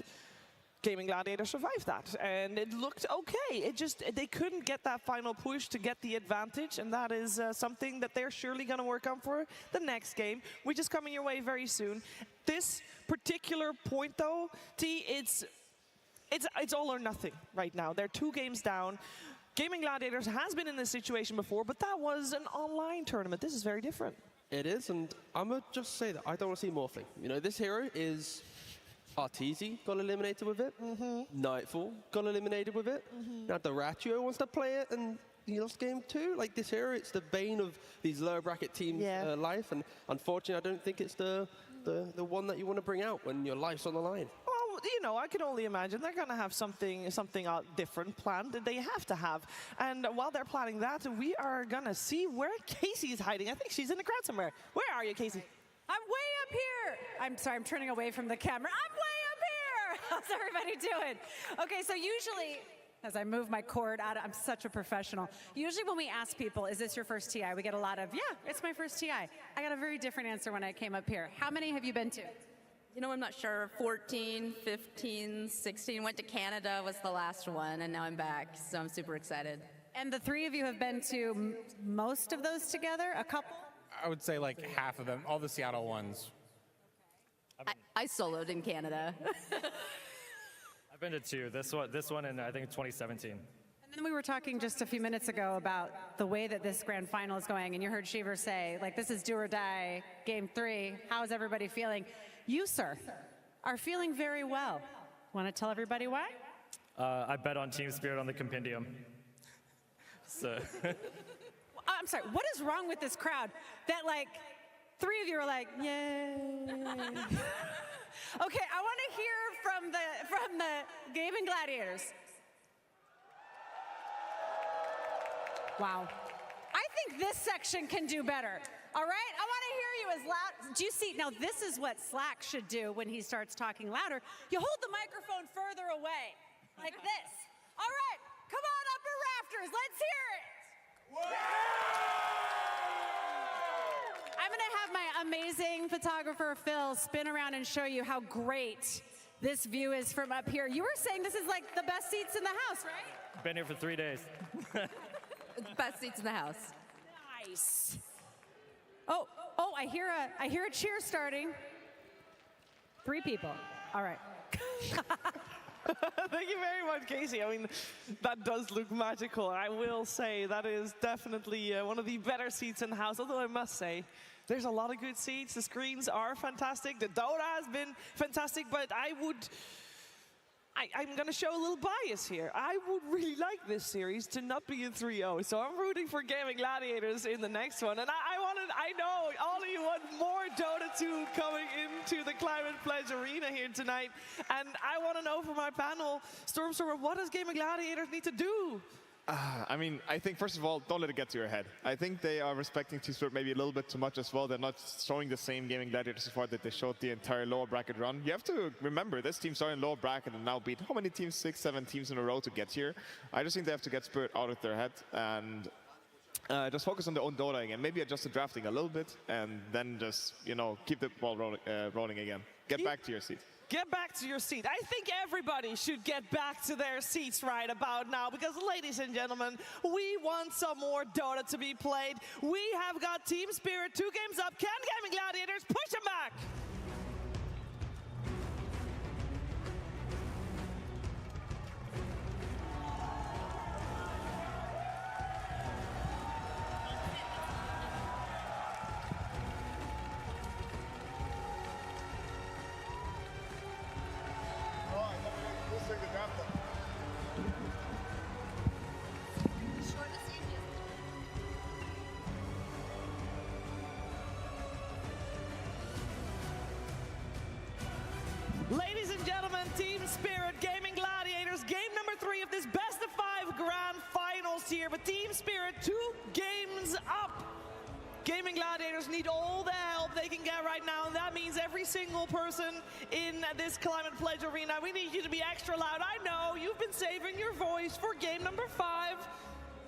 Gaimin Gladiators survived that, and it looked okay. They couldn't get that final push to get the advantage, and that is something that they're surely going to work on for the next game, which is coming your way very soon. This particular point, though, T, it's all or nothing right now. They're 2 games down. Gaimin Gladiators has been in this situation before, but that was an online tournament. This is very different. It is, and I'm going to just say that I don't want to see Morphling. You know, this hero is Arteezy got eliminated with it. Nightfall got eliminated with it. Now Doratio wants to play it, and he lost game 2. Like, this hero, it's the bane of these lower bracket teams' life, and unfortunately, I don't think it's the one that you want to bring out when your life's on the line. Well, you know, I can only imagine they're going to have something different planned. They have to have. And while they're planning that, we are going to see where Casey is hiding. I think she's in the crowd somewhere. Where are you, Casey? I'm way up here. I'm sorry, I'm turning away from the camera. I'm way up here. How's everybody doing? Okay, so usually, as I move my cord out, I'm such a professional. Usually when we ask people, is this your first TI? We get a lot of, yeah, it's my first TI. I got a very different answer when I came up here. How many have you been to? You know, I'm not sure. 14, 15, 16. Went to Canada was the last one, and now I'm back, so I'm super excited. And the 3 of you have been to most of those together? A couple? I would say like half of them, all the Seattle ones. I soloed in Canada. I've been to 2. This one, and I think 2017. And then we were talking just a few minutes ago about the way that this grand final is going, and you heard Shiver say, like, this is do or die, game 3. How is everybody feeling? You, sir, are feeling very well. Want to tell everybody why? I bet on Team Spirit on the compendium. So. I'm sorry, what is wrong with this crowd? That, like, 3 of you are like, yay. Okay, I want to hear from the Gaimin Gladiators. Wow. I think this section can do better. All right? I want to hear you as loud. Do you see? Now, this is what Slack should do when he starts talking louder. You hold the microphone further away, like this. All right, come on, upper rafters. Let's hear it. I'm going to have my amazing photographer, Phil, spin around and show you how great this view is from up here. You were saying this is like the best seats in the house, right? Been here for 3 days. Best seats in the house. Nice. Oh, I hear a cheer starting. 3 people. All right. Thank you very much, Casey. I mean, that does look magical. I will say that is definitely one of the better seats in the house, although I must say, there's a lot of good seats. The screens are fantastic. The Dota has been fantastic, but I'm going to show a little bias here. I would really like this series to not be a 3-0, so I'm rooting for Gaimin Gladiators in the next one. And I know all of you want more Dota 2 coming into the Climate Pledge Arena here tonight. And I want to know from my panel, Stormstormer, what does Gaimin Gladiators need to do? I mean, I think, first of all, don't let it get to your head. I think they are respecting Team Spirit maybe a little bit too much as well. They're not showing the same Gaimin Gladiators support that they showed the entire lower bracket run. You have to remember, this team started in lower bracket and now beat how many teams? 6, 7 teams in a row to get here. I just think they have to get Spirit out of their head and just focus on their own Dota again. Maybe adjust the drafting a little bit and then just, you know, keep the ball rolling again. Get back to your seat. Get back to your seat. I think everybody should get back to their seats right about now because, ladies and gentlemen, we want some more Dota to be played. We have got Team Spirit 2 games up. Can Gaimin Gladiators push them back? Ladies and gentlemen, Team Spirit, Gaimin Gladiators, game number 3 of this best of 5 grand finals here. But Team Spirit, 2 games up. Gaimin Gladiators need all the help they can get right now, and that means every single person in this Climate Pledge Arena, we need you to be extra loud. I know you've been saving your voice for game number 5,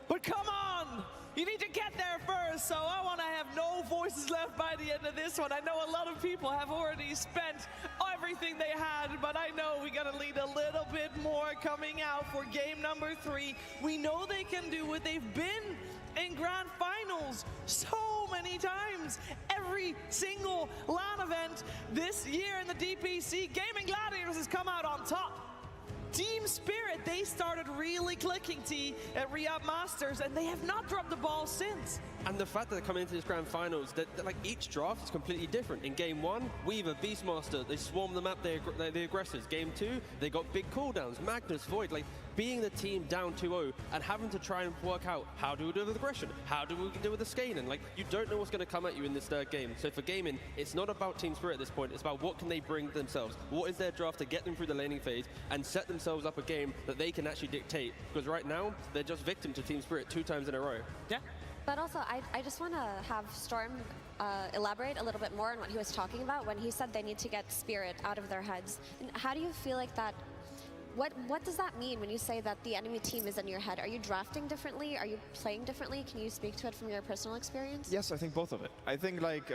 but come on. You need to get there first, so I want to have no voices left by the end of this one. I know a lot of people have already spent everything they had, but I know we got to lead a little bit more coming out for game number 3. We know they can do it. They've been in grand finals so many times. Every single LAN event this year in the DPC, Gaimin Gladiators has come out on top. Team Spirit, they started really clicking at Riyadh Masters, and they have not dropped the ball since. And the fact that they're coming into this grand finals, that like each draft is completely different. In game 1, Weaver, Beastmaster, they swarm the map, they're the aggressors. Game 2, they got big cooldowns, Magnus, Void, like being the team down 2-0 and having to try and work out how do we deal with aggression, how do we deal with the scaling. Like you don't know what's going to come at you in this third game. So for Gaimin, it's not about Team Spirit at this point, it's about what can they bring themselves. What is their draft to get them through the laning phase and set themselves up a game that they can actually dictate. Because right now, they're just victim to Team Spirit 2 times in a row. Yeah. But also, I just want to have Storm elaborate a little bit more on what he was talking about when he said they need to get Spirit out of their heads. And how do you feel like that? What does that mean when you say that the enemy team is in your head? Are you drafting differently? Are you playing differently? Can you speak to it from your personal experience? Yes, I think both of it. I think like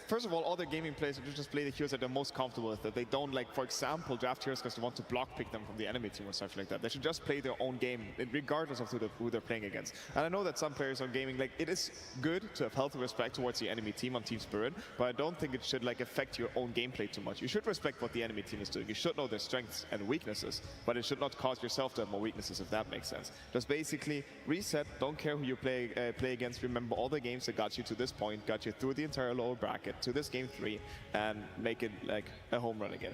first of all their gaming players should just play the heroes that they're most comfortable with. That they don't like, for example, draft heroes because they want to block pick them from the enemy team or stuff like that. They should just play their own game, regardless of who they're playing against. And I know that some players on gaming, like, it is good to have healthy respect towards the enemy team on Team Spirit, but I don't think it should like affect your own gameplay too much. You should respect what the enemy team is doing. You should know their strengths and weaknesses, but it should not cause yourself to have more weaknesses, if that makes sense. Just basically reset. Don't care who you play against. Remember all the games that got you to this point, got you through the entire lower bracket to this game 3, and make it like a home run again.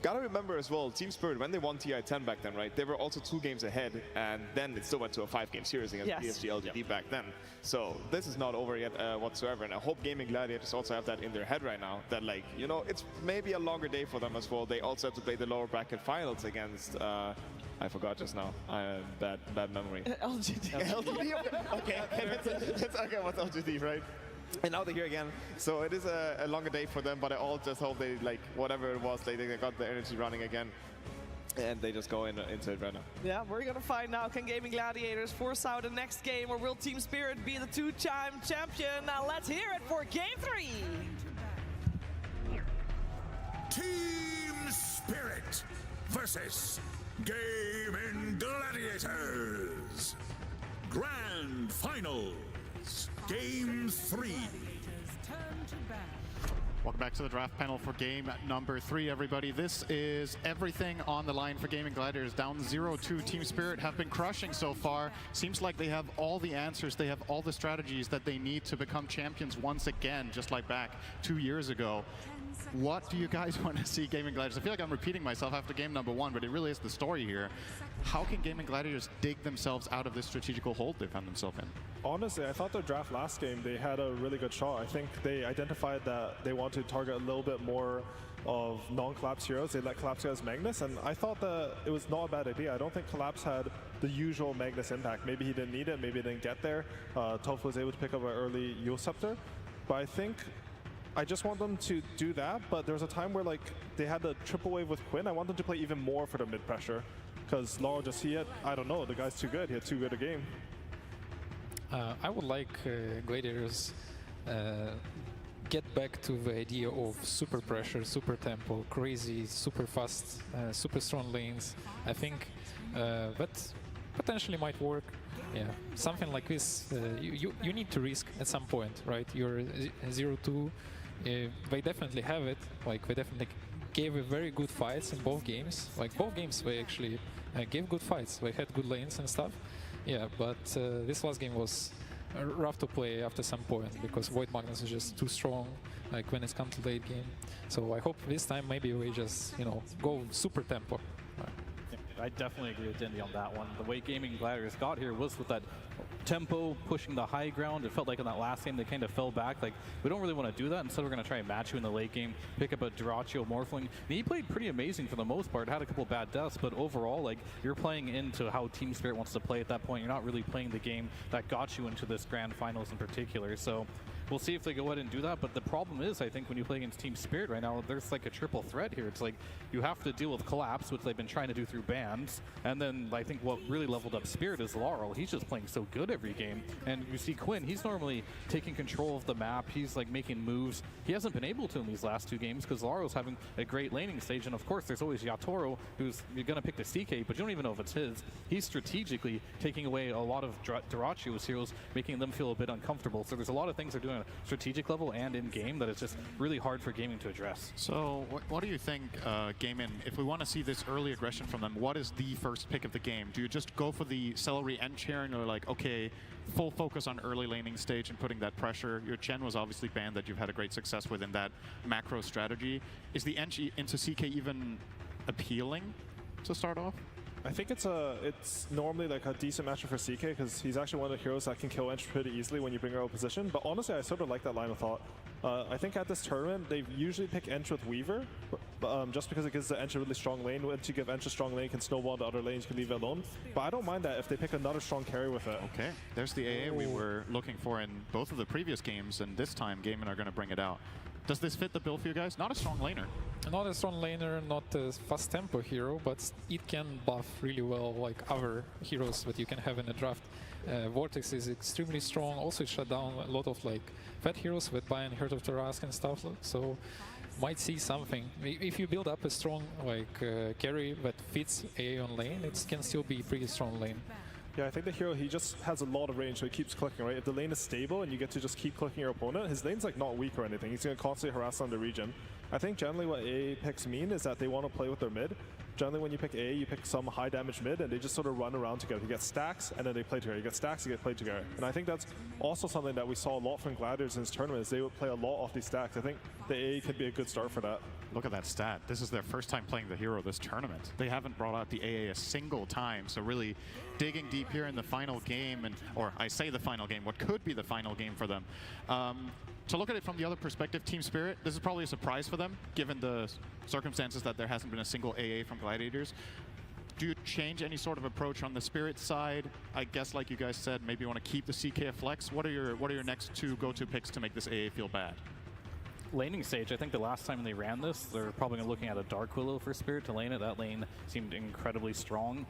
Gotta remember as well, Team Spirit, when they won TI10 back then, right, they were also 2 games ahead, and then it still went to a 5-game series against PSG LGD back then. So this is not over yet whatsoever, and I hope Gaimin Gladiators also have that in their head right now, that like, you know, it's maybe a longer day for them as well. They also have to play the lower bracket finals against I forgot just now. Bad memory. LGD. LGD? Okay, what's LGD, right? And now they're here again, so it is a longer day for them, but I all just hope they, like, whatever it was, they got the energy running again, and they just go into it right now. Yeah, we're gonna find out. Can Gaimin Gladiators force out the next game, or will Team Spirit be the 2-time champion? Now let's hear it for Game 3! Team Spirit versus Gaimin Gladiators. Grand Finals. Game 3. Welcome back to the draft panel for game number 3, everybody. This is everything on the line for Gaimin Gladiators. Down 0-2. Team Spirit have been crushing so far. Seems like they have all the answers. They have all the strategies that they need to become champions once again, just like back 2 years ago. What do you guys want to see Gaimin Gladiators? I feel like I'm repeating myself after game number 1, but it really is the story here. How can Gaimin Gladiators dig themselves out of this strategical hold they found themselves in? Honestly, I thought their draft last game, they had a really good shot. I think they identified that they want to target a little bit more of non-Collapse heroes. They let Collapse go as Magnus, and I thought that it was not a bad idea. I don't think Collapse had the usual Magnus impact. Maybe he didn't need it, maybe it didn't get there. Tofu was able to pick up an early Yule Scepter, but I think I just want them to do that, but there was a time where like they had the triple wave with Quinn. I want them to play even more for the mid pressure, because Laurel I don't know, the guy's too good. He had too good a game. I would like Gladiators get back to the idea of super pressure, super tempo, crazy, super fast, super strong lanes. I think that potentially might work. Yeah, something like this, you need to risk at some point, right? You're 0-2, they definitely have it. Like, they definitely gave a very good fights in both games. Like, both games they actually gave good fights. They had good lanes and stuff. Yeah, but this last game was rough to play after some point, because Void Magnus is just too strong, like when it comes to late game. So I hope this time maybe we just, you know, go super tempo. I definitely agree with Dendy on that one. The way Gaimin Gladiators got here was with that tempo, pushing the high ground. It felt like in that last game they kind of fell back. Like, we don't really want to do that. Instead, we're going to try and match you in the late game, pick up a Duraccio Morphling. And he played pretty amazing for the most part. Had a couple bad deaths, but overall, like, you're playing into how Team Spirit wants to play at that point. You're not really playing the game that got you into this grand finals in particular. So we'll see if they go ahead and do that. But the problem is, I think, when you play against Team Spirit right now, there's like a triple threat here. It's like you have to deal with Collapse, which they've been trying to do through bans. And then I think what really leveled up Spirit is Laurel. He's just playing so good every game. And you see Quinn, he's normally taking control of the map. He's like making moves. He hasn't been able to in these last 2 games because Laurel's having a great laning stage. And of course, there's always Yatoro, who's you're going to pick the CK, but you don't even know if it's his. He's strategically taking away a lot of Duracio's heroes, making them feel a bit uncomfortable. So there's a lot of things they're doing a strategic level and in game that is just really hard for gaming to address. So what do you think, Gaimin, if we want to see this early aggression from them, what is the first pick of the game? Do you just go for the celery end sharing, or like, okay, full focus on early laning stage and putting that pressure? Your Chen was obviously banned that you've had a great success with in that macro strategy. Is the Enchi into CK even appealing to start off? I think it's normally like a decent matchup for CK because he's actually one of the heroes that can kill Ench pretty easily when you bring her out of position. But honestly, I sort of like that line of thought. I think at this tournament, they usually pick Ench with Weaver, just because it gives the Ench a really strong lane. Once you give Ench a strong lane, it can snowball to other lanes, you can leave it alone. But I don't mind that if they pick another strong carry with it. Okay, there's the AA we were looking for in both of the previous games, and this time Gaimin are going to bring it out. Does this fit the bill for you guys? Not a strong laner. Not a strong laner, not a fast tempo hero, but it can buff really well like other heroes that you can have in a draft. Vortex is extremely strong, also it shut down a lot of like fat heroes with Bayern, Heart of Tarask and stuff, so might see something. If you build up a strong like carry that fits AA on lane, it can still be pretty strong lane. Yeah, I think the hero, he just has a lot of range, so he keeps clicking, right? If the lane is stable and you get to just keep clicking your opponent, his lane's like not weak or anything. He's going to constantly harass on the region. I think generally what AA picks mean is that they want to play with their mid. Generally when you pick AA, you pick some high damage mid and they just sort of run around together. You get stacks and then they play together. You get stacks, you get played together. And I think that's also something that we saw a lot from Gladiators in this tournament is they would play a lot off these stacks. I think the AA could be a good start for that. Look at that stat. This is their first time playing the hero this tournament. They haven't brought out the AA a single time, so really digging deep here in the final game, or I say the final game, what could be the final game for them. To look at it from the other perspective, Team Spirit, this is probably a surprise for them, given the circumstances that there hasn't been a single AA from Gladiators. Do you change any sort of approach on the Spirit side? I guess, like you guys said, maybe you want to keep the CK flex. What are your next two go-to picks to make this AA feel bad? Laning stage, I think the last time they ran this, they're probably looking at a Dark Willow for Spirit to lane it. That lane seemed incredibly strong.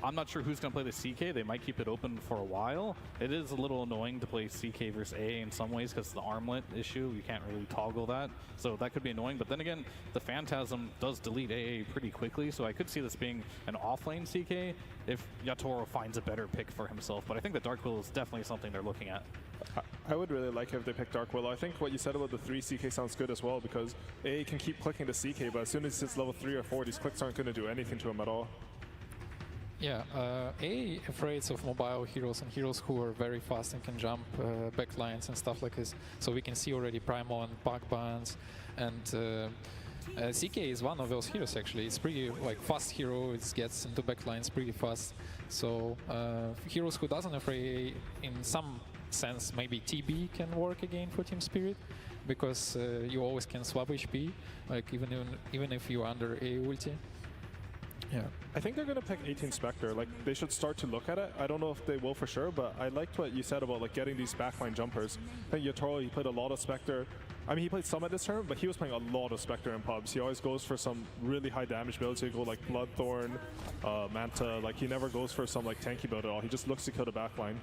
I'm not sure who's going to play the CK. They might keep it open for a while. It is a little annoying to play CK versus AA in some ways because the armlet issue, you can't really toggle that. So that could be annoying. But then again, the Phantasm does delete AA pretty quickly. So I could see this being an off-lane CK if Yatoro finds a better pick for himself. But I think the Dark Willow is definitely something they're looking at. I would really like it if they pick Dark Willow. I think what you said about the 3 CK sounds good as well because AA can keep clicking the CK, but as soon as it's level 3 or 4, these clicks aren't going to do anything to him at all. Yeah, AA afraid of mobile heroes and heroes who are very fast and can jump backlines and stuff like this. So we can see already Primal and back bans, and CK is one of those heroes actually. It's pretty like fast hero, it gets into backlines pretty fast. So heroes who doesn't afraid AA, in some sense maybe TB can work again for Team Spirit, because you always can swap HP, like even if you're under AA ulti. Yeah. I think they're going to pick 18 Spectre. Like, they should start to look at it. I don't know if they will for sure, but I liked what you said about like getting these backline jumpers. I think Yatoro, he played a lot of Spectre. I mean, he played some at this tournament, but he was playing a lot of Spectre in pubs. He always goes for some really high damage builds. He'll go like Bloodthorn, Manta. Like, he never goes for some like tanky build at all. He just looks to kill the backline.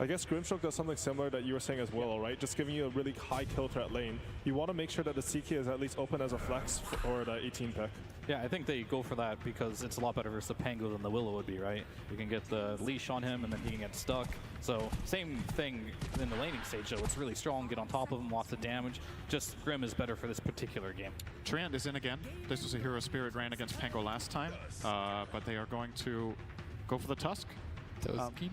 I guess Grimstroke does something similar that you were saying as well, right? Just giving you a really high kill threat lane. You want to make sure that the CK is at least open as a flex or the 18 pick. Yeah, I think they go for that because it's a lot better versus the Pango than the Willow would be, right? You can get the leash on him and then he can get stuck. So same thing in the laning stage, though. It's really strong, get on top of him, lots of damage. Just Grim is better for this particular game. Triand is in again. This was a Hero Spirit ran against Pango last time, but they are going to go for the Tusk. Tusky.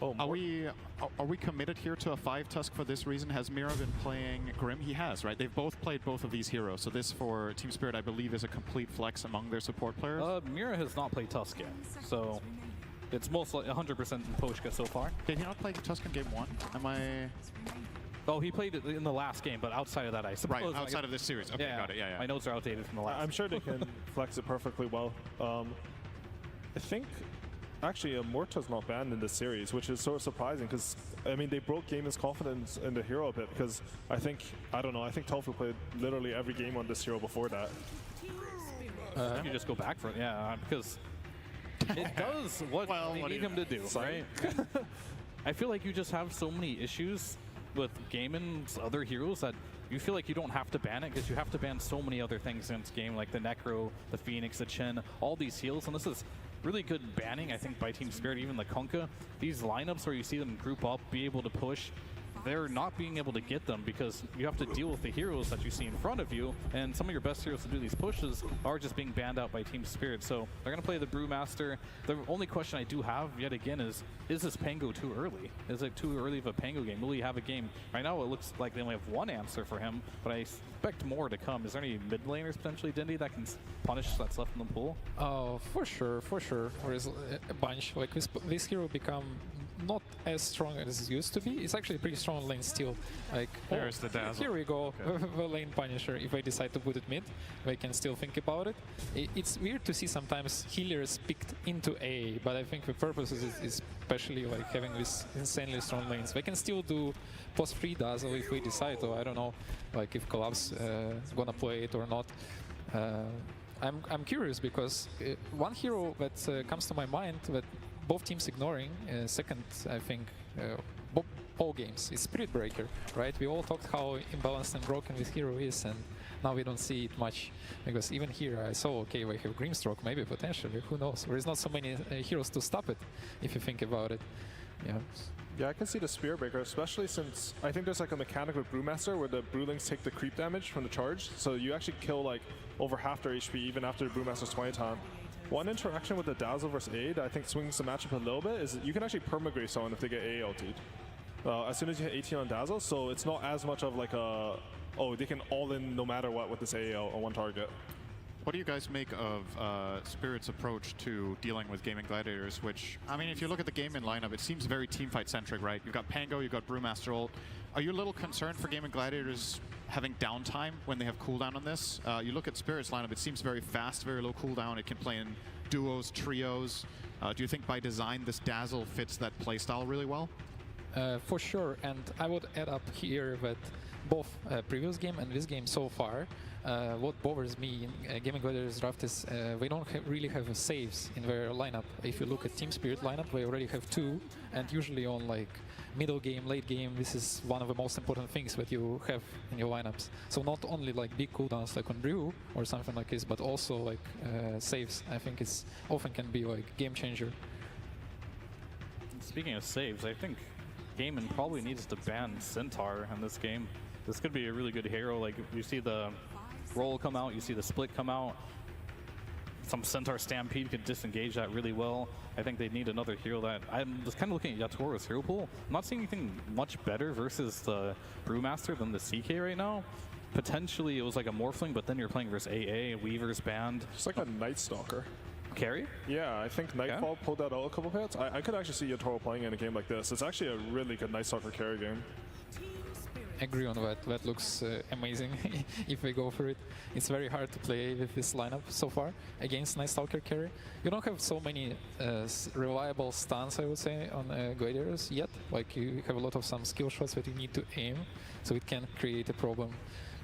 Oh, are we committed here to a 5 Tusk for this reason? Has Mira been playing Grim? He has, right? They've both played both of these heroes. So this for Team Spirit, I believe, is a complete flex among their support players. Mira has not played Tusk yet, so it's most like 100% in Poshka so far. Did he not play Tusk in game 1? Am I? Oh, he played it in the last game, but outside of that, I suppose. Right, outside of this series. Okay, got it. Yeah, yeah. My notes are outdated from the last. I'm sure they can flex it perfectly well. I think. Actually, Morta's not banned in this series, which is sort of surprising because, I mean, they broke Gaimin's confidence in the hero a bit because I think Tofu played literally every game on this hero before that. You just go back for it, yeah, because it does what they need him to do, right? I feel like you just have so many issues with Gaimin's other heroes that you feel like you don't have to ban it because you have to ban so many other things in this game, like the Necro, the Phoenix, the Chen, all these heals, and this is really good banning, I think, by Team Spirit, even the Kunkka. These lineups where you see them group up, be able to push, they're not being able to get them because you have to deal with the heroes that you see in front of you, and some of your best heroes to do these pushes are just being banned out by Team Spirit. So they're going to play the Brewmaster. The only question I do have, yet again, is this Pango too early? Is it too early of a Pango game? Will he have a game? Right now it looks like they only have one answer for him, but I expect more to come. Is there any mid laners potentially, Dindy, that can punish that's left in the pool? Oh, for sure. There is a bunch. Like this hero become not as strong as it used to be. It's actually pretty strong lane still. Like There's the dazzle. Here we go, the lane punisher. If I decide to put it mid, they can still think about it. It's weird to see sometimes healers picked into A, but I think the purpose is especially like having these insanely strong lanes. They can still do post-free dazzle if we decide to. I don't know, like if Collapse gonna play it or not. I'm curious because one hero that comes to my mind that both teams ignoring, second, I think, all games, is Spirit Breaker, right? We all talked how imbalanced and broken this hero is, and now we don't see it much. Because even here, I saw, okay, we have Grimstroke, maybe potentially, who knows? There is not so many heroes to stop it, if you think about it. Yeah. Yeah, I can see the Spirit Breaker, especially since I think there's like a mechanic with Brewmaster where the Brewlings take the creep damage from the charge, so you actually kill like over half their HP even after the Brewmaster's 20 time. One interaction with the Dazzle versus A that I think swings the matchup a little bit is you can actually permagrave someone if they get A ultied. As soon as you hit 18 on Dazzle, so it's not as much of like a, oh, they can all in no matter what with this AAL on one target. What do you guys make of Spirit's approach to dealing with Gaimin Gladiators, which, I mean, if you look at the Gaimin lineup, it seems very teamfight-centric, right? You've got Pango, you've got Brewmaster ult. Are you a little concerned for Gaimin Gladiators having downtime when they have cooldown on this? You look at Spirit's lineup, it seems very fast, very low cooldown. It can play in duos, trios. Do you think by design this Dazzle fits that playstyle really well? For sure, and I would add up here that both previous game and this game so far, what bothers me in Gaimin Gladiators draft is they don't really have saves in their lineup. If you look at Team Spirit lineup, they already have 2, and usually on like middle game, late game, this is one of the most important things that you have in your lineups. So not only like big cooldowns like on Brew or something like this, but also like saves. I think it's often can be like game changer. Speaking of saves, I think Gaimin probably needs to ban Centaur in this game. This could be a really good hero. Like you see the roll come out, you see the split come out. Some Centaur Stampede could disengage that really well. I think they need another hero that... I'm just kind of looking at Yatoro's hero pool. I'm not seeing anything much better versus the Brewmaster than the CK right now. Potentially it was like a Morphling, but then you're playing versus AA, Weaver's Band. It's like a Night Stalker. Carry? Yeah, I think Nightfall pulled that out a couple hits. I could actually see Yatoro playing in a game like this. It's actually a really good Night Stalker carry game. Agree on that. That looks amazing if we go for it. It's very hard to play with this lineup so far against Night Stalker carry. You don't have so many reliable stuns, I would say, on Gladiators yet. Like you have a lot of some skill shots that you need to aim, so it can create a problem.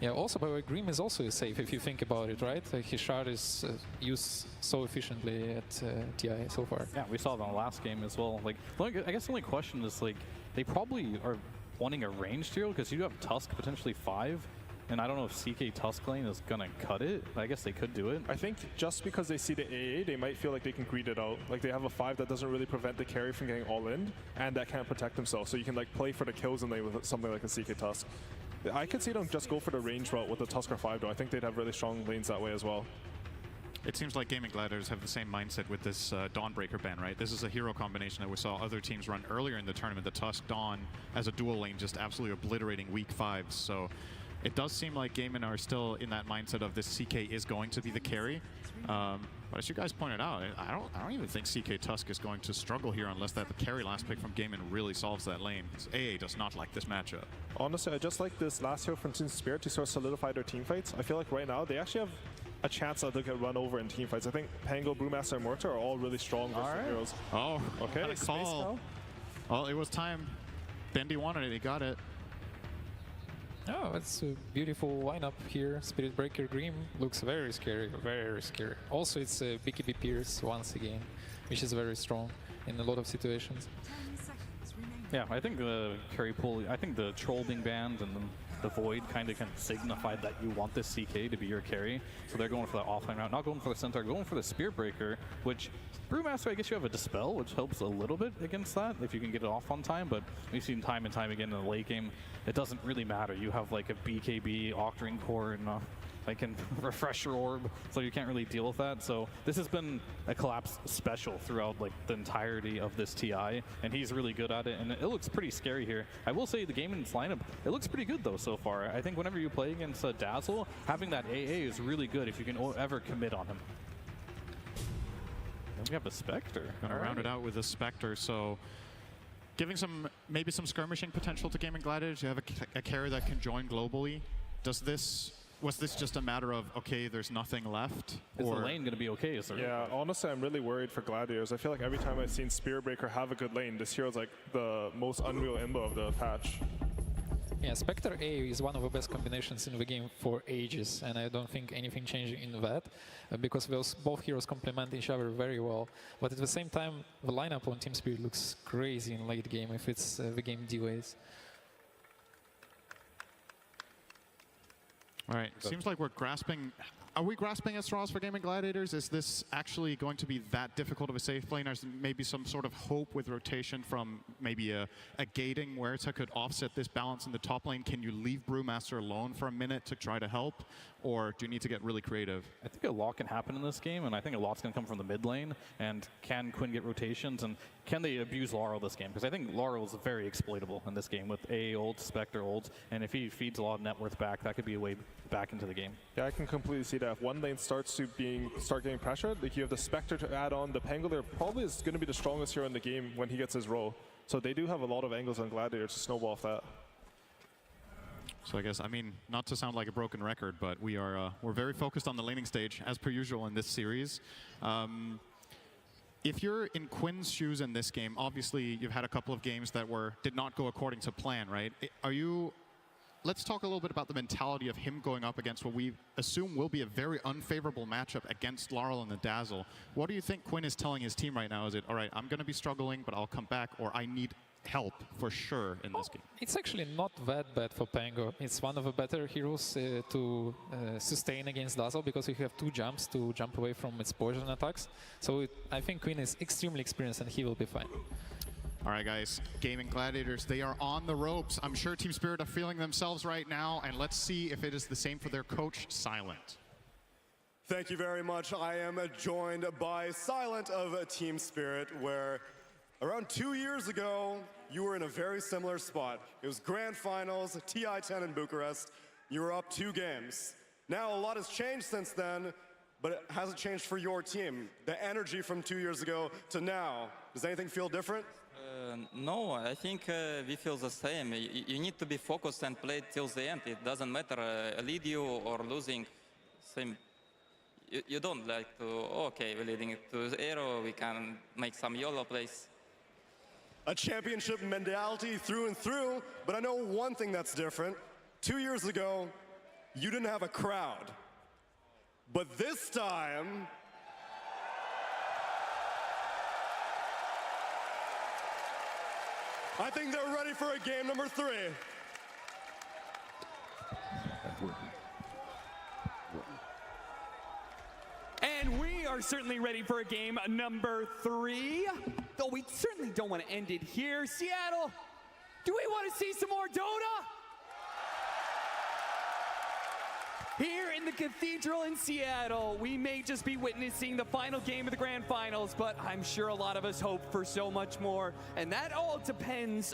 Yeah, also, by the way, Grim is also safe if you think about it, right? Like his shard is used so efficiently at TI so far. Yeah, we saw it in the last game as well. Like, I guess the only question is, like, they probably are wanting a ranged hero because you have Tusk potentially 5, and I don't know if CK Tusk lane is gonna cut it. I guess they could do it. I think just because they see the AA, they might feel like they can greed it out. Like they have a 5 that doesn't really prevent the carry from getting all in, and that can't protect themselves. So you can like play for the kills in lane with something like a CK Tusk. I could see them just go for the range route with the Tusker 5 though. I think they'd have really strong lanes that way as well. It seems like Gaimin Gladiators have the same mindset with this Dawnbreaker ban, right? This is a hero combination that we saw other teams run earlier in the tournament. The Tusk Dawn as a dual lane just absolutely obliterating weak 5s. So it does seem like Gaimin are still in that mindset of this CK is going to be the carry. But as you guys pointed out, I don't even think CK Tusk is going to struggle here unless that the carry last pick from Gaimin really solves that lane. AA does not like this matchup. Honestly, I just like this last hero from Team Spirit to sort of solidify their team fights. I feel like right now they actually have a chance that they'll get run over in team fights. I think Pango, Brewmaster, and Mortar are all really strong versus heroes. Oh, okay. got a call. Well, it was time. Bendy wanted it, he got it. Oh, it's a beautiful lineup here. Spirit Breaker Grim looks very scary, very scary. Also, it's BKB Pierce once again, which is very strong in a lot of situations. Yeah, I think the carry pool, I think the Troll being banned and the Void kind of can signify that you want this CK to be your carry. So they're going for that offline route, not going for the Centaur, going for the Spirit Breaker, which Brewmaster, I guess you have a Dispel, which helps a little bit against that if you can get it off on time, but we've seen time and time again in the late game, it doesn't really matter. You have like a BKB, Octarine Core, and like a Refresher Orb, so you can't really deal with that. So this has been a Collapse special throughout like the entirety of this TI, and he's really good at it, and it looks pretty scary here. I will say the Gaimin's lineup, it looks pretty good though so far. I think whenever you play against Dazzle, having that AA is really good if you can ever commit on him. Then we have a Spectre. Gonna round it out with a Spectre, so giving maybe some skirmishing potential to Gaimin Gladiators. You have a carry that can join globally. Was this just a matter of, okay, there's nothing left? Is the lane going to be okay? Yeah, honestly, I'm really worried for Gladiators. I feel like every time I've seen Spirit Breaker have a good lane, this hero's like the most unreal imbo of the patch. Yeah, Spectre A is one of the best combinations in the game for ages, and I don't think anything changing in that, because both heroes complement each other very well. But at the same time, the lineup on Team Spirit looks crazy in late game if it's the game D-Ways. All right, seems like we're grasping. Are we grasping at straws for Gaimin Gladiators? Is this actually going to be that difficult of a safe lane? Or is there maybe some sort of hope with rotation from maybe a gating where it could offset this balance in the top lane? Can you leave Brewmaster alone for a minute to try to help? Or do you need to get really creative? I think a lot can happen in this game, and I think a lot's going to come from the mid lane. And can Quinn get rotations? And can they abuse Laurel this game? Because I think Laurel is very exploitable in this game with AA ult, Spectre ult, and if he feeds a lot of net worth back, that could be a way back into the game. Yeah, I can completely see that. If one lane starts getting pressured, like you have the Spectre to add on, the Pangolier probably is going to be the strongest hero in the game when he gets his role. So they do have a lot of angles on Gladiators to snowball off that. So I guess, I mean, not to sound like a broken record, but we're very focused on the laning stage, as per usual in this series. If you're in Quinn's shoes in this game, obviously you've had a couple of games that did not go according to plan, right? Let's talk a little bit about the mentality of him going up against what we assume will be a very unfavorable matchup against Laurel and the Dazzle. What do you think Quinn is telling his team right now? Is it, all right, I'm going to be struggling, but I'll come back, or I need help for sure in this game? It's actually not that bad for Pango. It's one of the better heroes to sustain against Dazzle, because you have 2 jumps to jump away from its poison attacks. So I think Quinn is extremely experienced and he will be fine. All right, guys, Gaimin Gladiators, they are on the ropes. I'm sure Team Spirit are feeling themselves right now, and let's see if it is the same for their coach, Silent. Thank you very much. I am joined by Silent of Team Spirit, where around 2 years ago, you were in a very similar spot. It was Grand Finals, TI-10 in Bucharest. You were up 2 games. Now, a lot has changed since then, but it hasn't changed for your team. The energy from 2 years ago to now, does anything feel different? No, I think we feel the same. You need to be focused and play till the end. It doesn't matter lead you or losing. Same. You don't like to, okay, we're leading it to the arrow, we can make some YOLO plays. A championship mentality through and through, but I know one thing that's different. 2 years ago, you didn't have a crowd. But this time, I think they're ready for a game number 3. And we are certainly ready for a game number 3. Though we certainly don't want to end it here. Seattle, do we want to see some more Dota? Here in the Cathedral in Seattle, we may just be witnessing the final game of the Grand Finals, but I'm sure a lot of us hope for so much more. And that all depends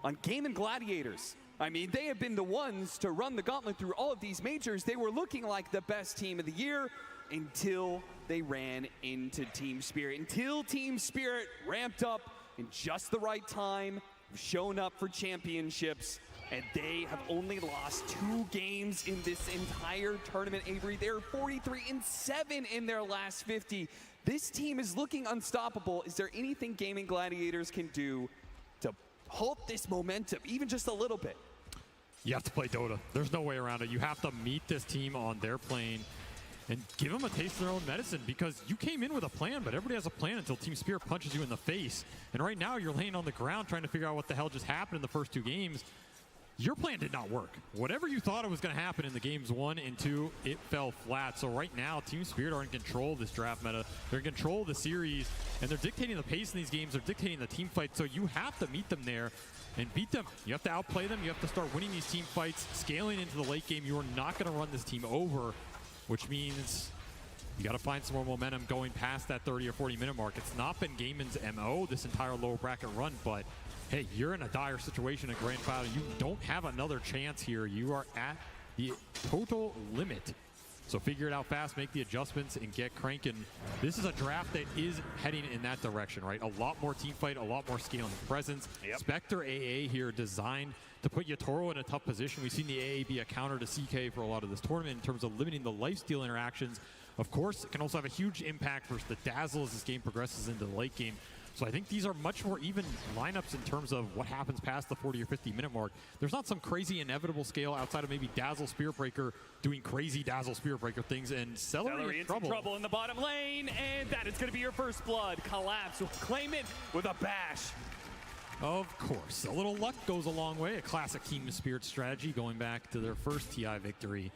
on Gaimin Gladiators. I mean, they have been the ones to run the gauntlet through all of these majors. They were looking like the best team of the year until they ran into Team Spirit. Until Team Spirit ramped up in just the right time, shown up for championships. And they have only lost 2 games in this entire tournament, Avery. They're 43-7 in their last 50. This team is looking unstoppable. Is there anything Gaimin Gladiators can do to halt this momentum, even just a little bit? You have to play Dota. There's no way around it. You have to meet this team on their plane and give them a taste of their own medicine, because you came in with a plan, but everybody has a plan until Team Spirit punches you in the face. And right now, you're laying on the ground trying to figure out what the hell just happened in the first 2 games. your plan did not work. Whatever you thought it was going to happen in the games 1 and 2, it fell flat. So right now, Team Spirit are in control of this draft meta. They're in control of the series, and they're dictating the pace in these games. They're dictating the team fight. So you have to meet them there and beat them. You have to outplay them. You have to start winning these team fights, scaling into the late game. You are not going to run this team over, which means you got to find some more momentum going past that 30 or 40 minute mark. It's not been Gaimin's MO this entire lower bracket run, but hey, you're in a dire situation at Grand Final. You don't have another chance here. You are at the total limit. So figure it out fast, make the adjustments, and get cranking. This is a draft that is heading in that direction, right? A lot more team fight, a lot more scaling presence. Spectre AA here designed to put Yatoro in a tough position. We've seen the AA be a counter to CK for a lot of this tournament in terms of limiting the lifesteal interactions. Of course, it can also have a huge impact versus the Dazzle as this game progresses into the late game. So I think these are much more even lineups in terms of what happens past the 40 or 50 minute mark. There's not some crazy inevitable scale outside of maybe Dazzle Spirit Breaker doing crazy Dazzle Spirit Breaker things, and Celery in trouble in the bottom lane, and that is going to be your first blood. Collapse will claim it with a bash. Of course, a little luck goes a long way. A classic Team Spirit strategy going back to their first TI victory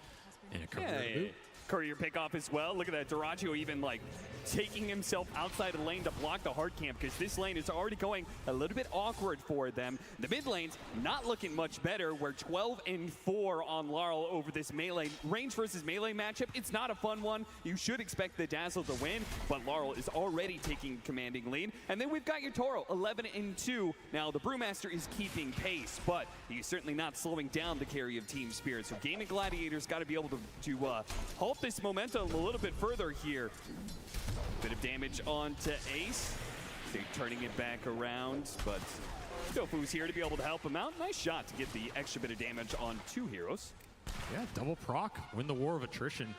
in a career boot. Courier pickoff as well. Look at that, Duraggio even like taking himself outside the lane to block the hard camp, because this lane is already going a little bit awkward for them. The mid lane's not looking much better. We're 12-4 on Laurel over this melee. Range versus melee matchup, it's not a fun one. You should expect the Dazzle to win, but Laurel is already taking commanding lead. And then we've got your Toro, 11-2. Now the Brewmaster is keeping pace, but he's certainly not slowing down the carry of Team Spirit. So Gaimin Gladiators got to be able to halt this momentum a little bit further here. Bit of damage onto Ace. They're turning it back around, but Tofu's here to be able to help him out. Nice shot to get the extra bit of damage on 2 heroes. Yeah, double proc, win the war of attrition.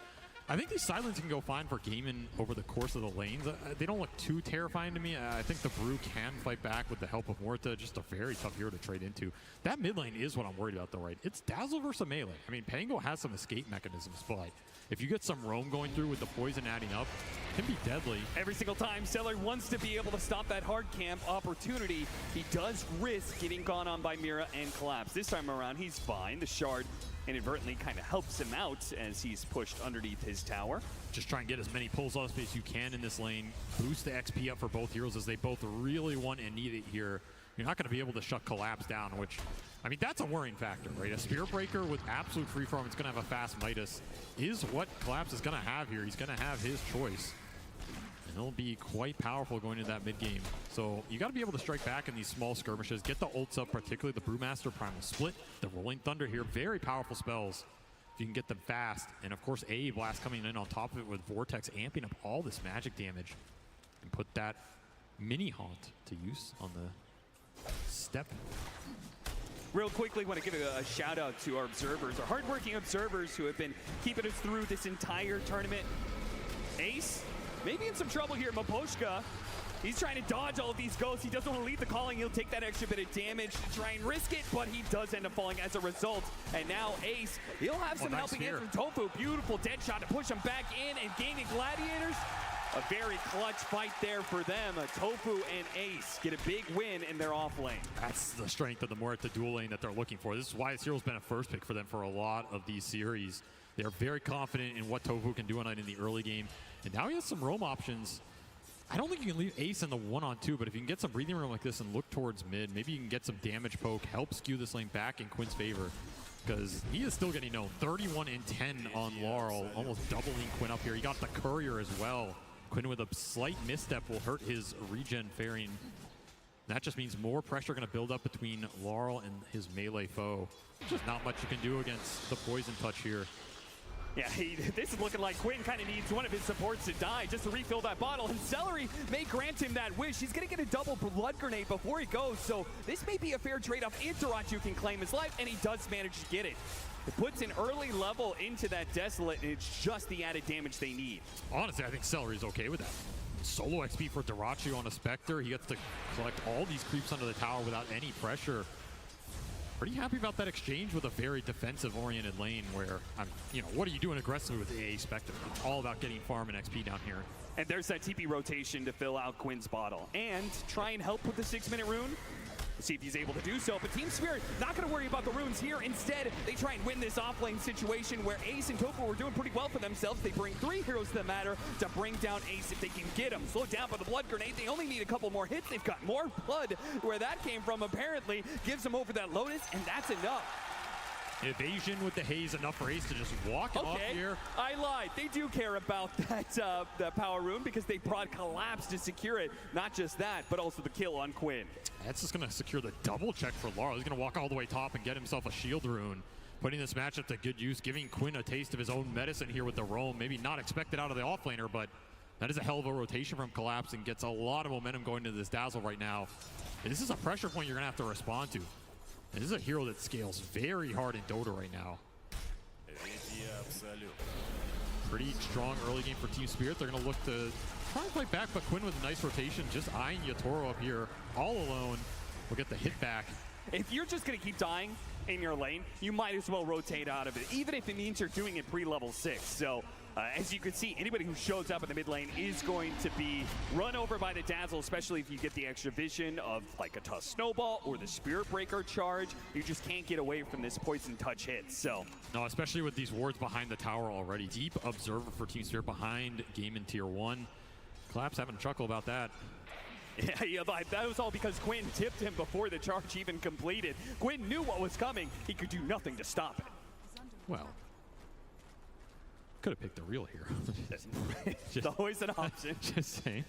I think these silence can go fine for Gaimin over the course of the lanes. They don't look too terrifying to me. I think the Brew can fight back with the help of Morta. Just a very tough hero to trade into. That mid lane is what I'm worried about though, right? It's Dazzle versus melee. I mean, Pango has some escape mechanisms, but if you get some roam going through with the poison adding up, it can be deadly. Every single time Celery wants to be able to stop that hard camp opportunity, he does risk getting gone on by Mira and Collapse. This time around, he's fine. The Shard inadvertently kind of helps him out as he's pushed underneath his tower. Just try and get as many pulls off as you can in this lane. Boost the XP up for both heroes as they both really want and need it here. You're not going to be able to shut Collapse down, which, I mean, that's a worrying factor, right? A Spirit Breaker with absolute free form, it's going to have a fast Midas, is what Collapse is going to have here. He's going to have his choice. And it'll be quite powerful going into that mid game. So you got to be able to strike back in these small skirmishes, get the ults up, particularly the Brewmaster Primal Split, the Rolling Thunder here, very powerful spells if you can get them fast. And of course, A Blast coming in on top of it with Vortex amping up all this magic damage, and put that mini haunt to use on the step. Real quickly, want to give a shout out to our observers, our hardworking observers who have been keeping us through this entire tournament. Ace, maybe in some trouble here. Maposhka, he's trying to dodge all of these ghosts. He doesn't want to leave the calling. He'll take that extra bit of damage to try and risk it, but he does end up falling as a result. And now Ace, he'll have some helping in from Tofu. Beautiful dead shot to push him back in, and Gaimin Gladiators, a very clutch fight there for them. Tofu and Ace get a big win in their off lane. That's the strength of the Morta dual lane that they're looking for. This is why this hero's been a first pick for them for a lot of these series. They're very confident in what Tofu can do on it in the early game. And now he has some roam options. I don't think you can leave Ace in the 1-on-2, but if you can get some breathing room like this and look towards mid, maybe you can get some damage poke, help skew this lane back in Quinn's favor, because he is still getting known. 31-10 on Laurel, almost doubling Quinn up here. He got the Courier as well. Quinn with a slight misstep will hurt his regen fairing. That just means more pressure going to build up between Laurel and his melee foe. Just not much you can do against the poison touch here. Yeah, this is looking like Quinn kind of needs one of his supports to die just to refill that bottle, and Celery may grant him that wish. He's going to get a double blood grenade before he goes, so this may be a fair trade-off if Duraggio can claim his life, and he does manage to get it. It puts an early level into that Desolate, and it's just the added damage they need. Honestly, I think Celery's okay with that. Solo XP for Duraggio on a Spectre. He gets to collect all these creeps under the tower without any pressure. Pretty happy about that exchange with a very defensive-oriented lane where, what are you doing aggressively with a Spectre? It's all about getting farm and XP down here. And there's that TP rotation to fill out Quinn's bottle. And try and help with the 6-minute rune. see if he's able to do so. But Team Spirit not going to worry about the runes here. Instead, they try and win this offlane situation where Ace and Tofu were doing pretty well for themselves. They bring 3 heroes to the matter to bring down Ace if they can get him. Slowed down by the blood grenade. They only need a couple more hits. They've got more blood. Where that came from apparently gives them over that Lotus, and that's enough. Evasion with the haze, enough for Ace to just walk it off here. I lied. They do care about that power rune because they brought Collapse to secure it. Not just that, but also the kill on Quinn. That's just going to secure the double check for Laurel. He's going to walk all the way top and get himself a shield rune. Putting this matchup to good use, giving Quinn a taste of his own medicine here with the roam. Maybe not expected out of the offlaner, but that is a hell of a rotation from Collapse and gets a lot of momentum going into this Dazzle right now. And this is a pressure point you're going to have to respond to. This is a hero that scales very hard in Dota right now. Pretty strong early game for Team Spirit. They're going to look to try and fight back, but Quinn with a nice rotation, just eyeing Yatoro up here all alone. Will get the hit back. If you're just going to keep dying in your lane, you might as well rotate out of it, even if it means you're doing it pre-level 6. So as you can see, anybody who shows up in the mid lane is going to be run over by the Dazzle, especially if you get the extra vision of like a tough snowball or the Spirit Breaker charge. You just can't get away from this poison touch hit. So no, especially with these wards behind the tower already. Deep observer for Team Spirit behind Gaimin Tier 1. Collapse having a chuckle about that. Yeah, that was all because Quinn tipped him before the charge even completed. Quinn knew what was coming. He could do nothing to stop it. Well, could have picked the real hero. It's always an option. Just saying.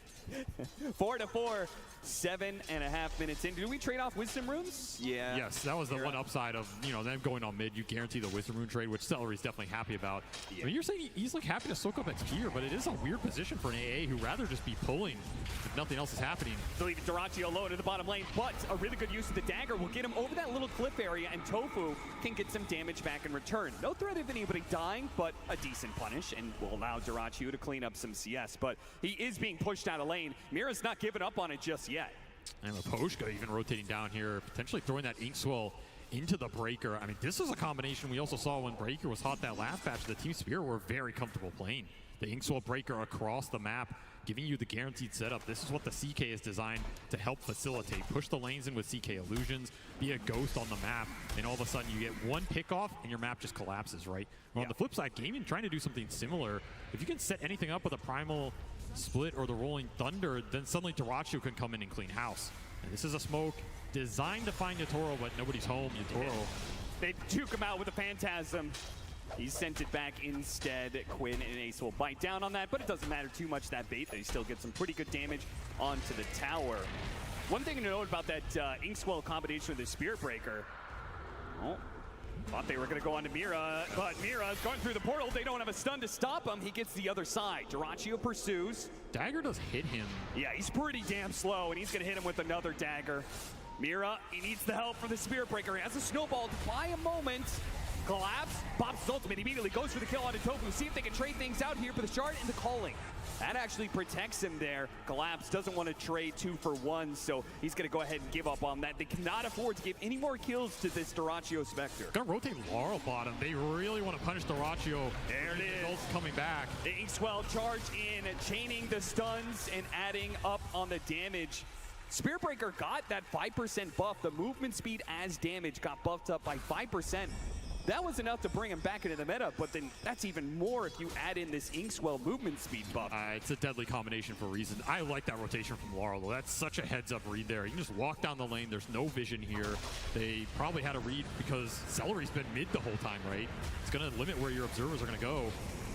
4-4, 7.5 minutes in. Did we trade off Wisdom Runes? Yeah. Yes, that was the one upside of, you know, them going on mid. You guarantee the Wisdom Rune trade, which Celery's definitely happy about. Yeah. I mean, you're saying he's like happy to soak up XP here, but it is a weird position for an AA who'd rather just be pulling if nothing else is happening. So leaving Duraccio low to the bottom lane, but a really good use of the dagger will get him over that little cliff area, and Tofu can get some damage back in return. No threat of anybody dying, but a decent punish, and will allow Duraccio to clean up some CS. But he is being pushed out of lane. Mira's not giving up on it just yet. And Maposhka even rotating down here, potentially throwing that Inkswell into the Breaker. I mean, this is a combination we also saw when Breaker was hot that last patch. The Team Spirit were very comfortable playing. The Inkswell Breaker across the map, giving you the guaranteed setup. This is what the CK is designed to help facilitate. Push the lanes in with CK illusions, be a ghost on the map, and all of a sudden you get one pick off and your map just collapses, right? Well, on the flip side, Gaimin trying to do something similar. If you can set anything up with a Primal Split or the Rolling Thunder, then suddenly Duraccio can come in and clean house. And this is a smoke designed to find Yatoro, but nobody's home. Yatoro. They juke him out with a Phantasm. He's sent it back instead. Quinn and Ace will bite down on that, but it doesn't matter too much, that bait. They still get some pretty good damage onto the tower. One thing to note about that Inkswell combination with the Spirit Breaker. Oh, thought they were going to go on to Mira, but Mira's going through the portal. They don't have a stun to stop him. He gets the other side. Duraccio pursues. Dagger does hit him. Yeah, he's pretty damn slow, and he's going to hit him with another dagger. Mira, he needs the help from the Spirit Breaker. He has a snowball to buy a moment. Collapse, pops his ultimate, immediately goes for the kill onto Tofu. See if they can trade things out here for the shard and the calling. That actually protects him there. Collapse doesn't want to trade 2 for 1, so he's going to go ahead and give up on that. They cannot afford to give any more kills to this Duraccio Spectre. Gonna rotate Laurel bottom. They really want to punish Duraccio. There it is. Coming back. The Inkswell charge in, chaining the stuns and adding up on the damage. Spirit Breaker got that 5% buff. The movement speed as damage got buffed up by 5%. That was enough to bring him back into the meta, but then that's even more if you add in this Inkswell movement speed buff. It's a deadly combination for a reason. I like that rotation from Laurel, though. That's such a heads-up read there. You can just walk down the lane. There's no vision here. They probably had a read because Celery's been mid the whole time, right? It's going to limit where your observers are going to go.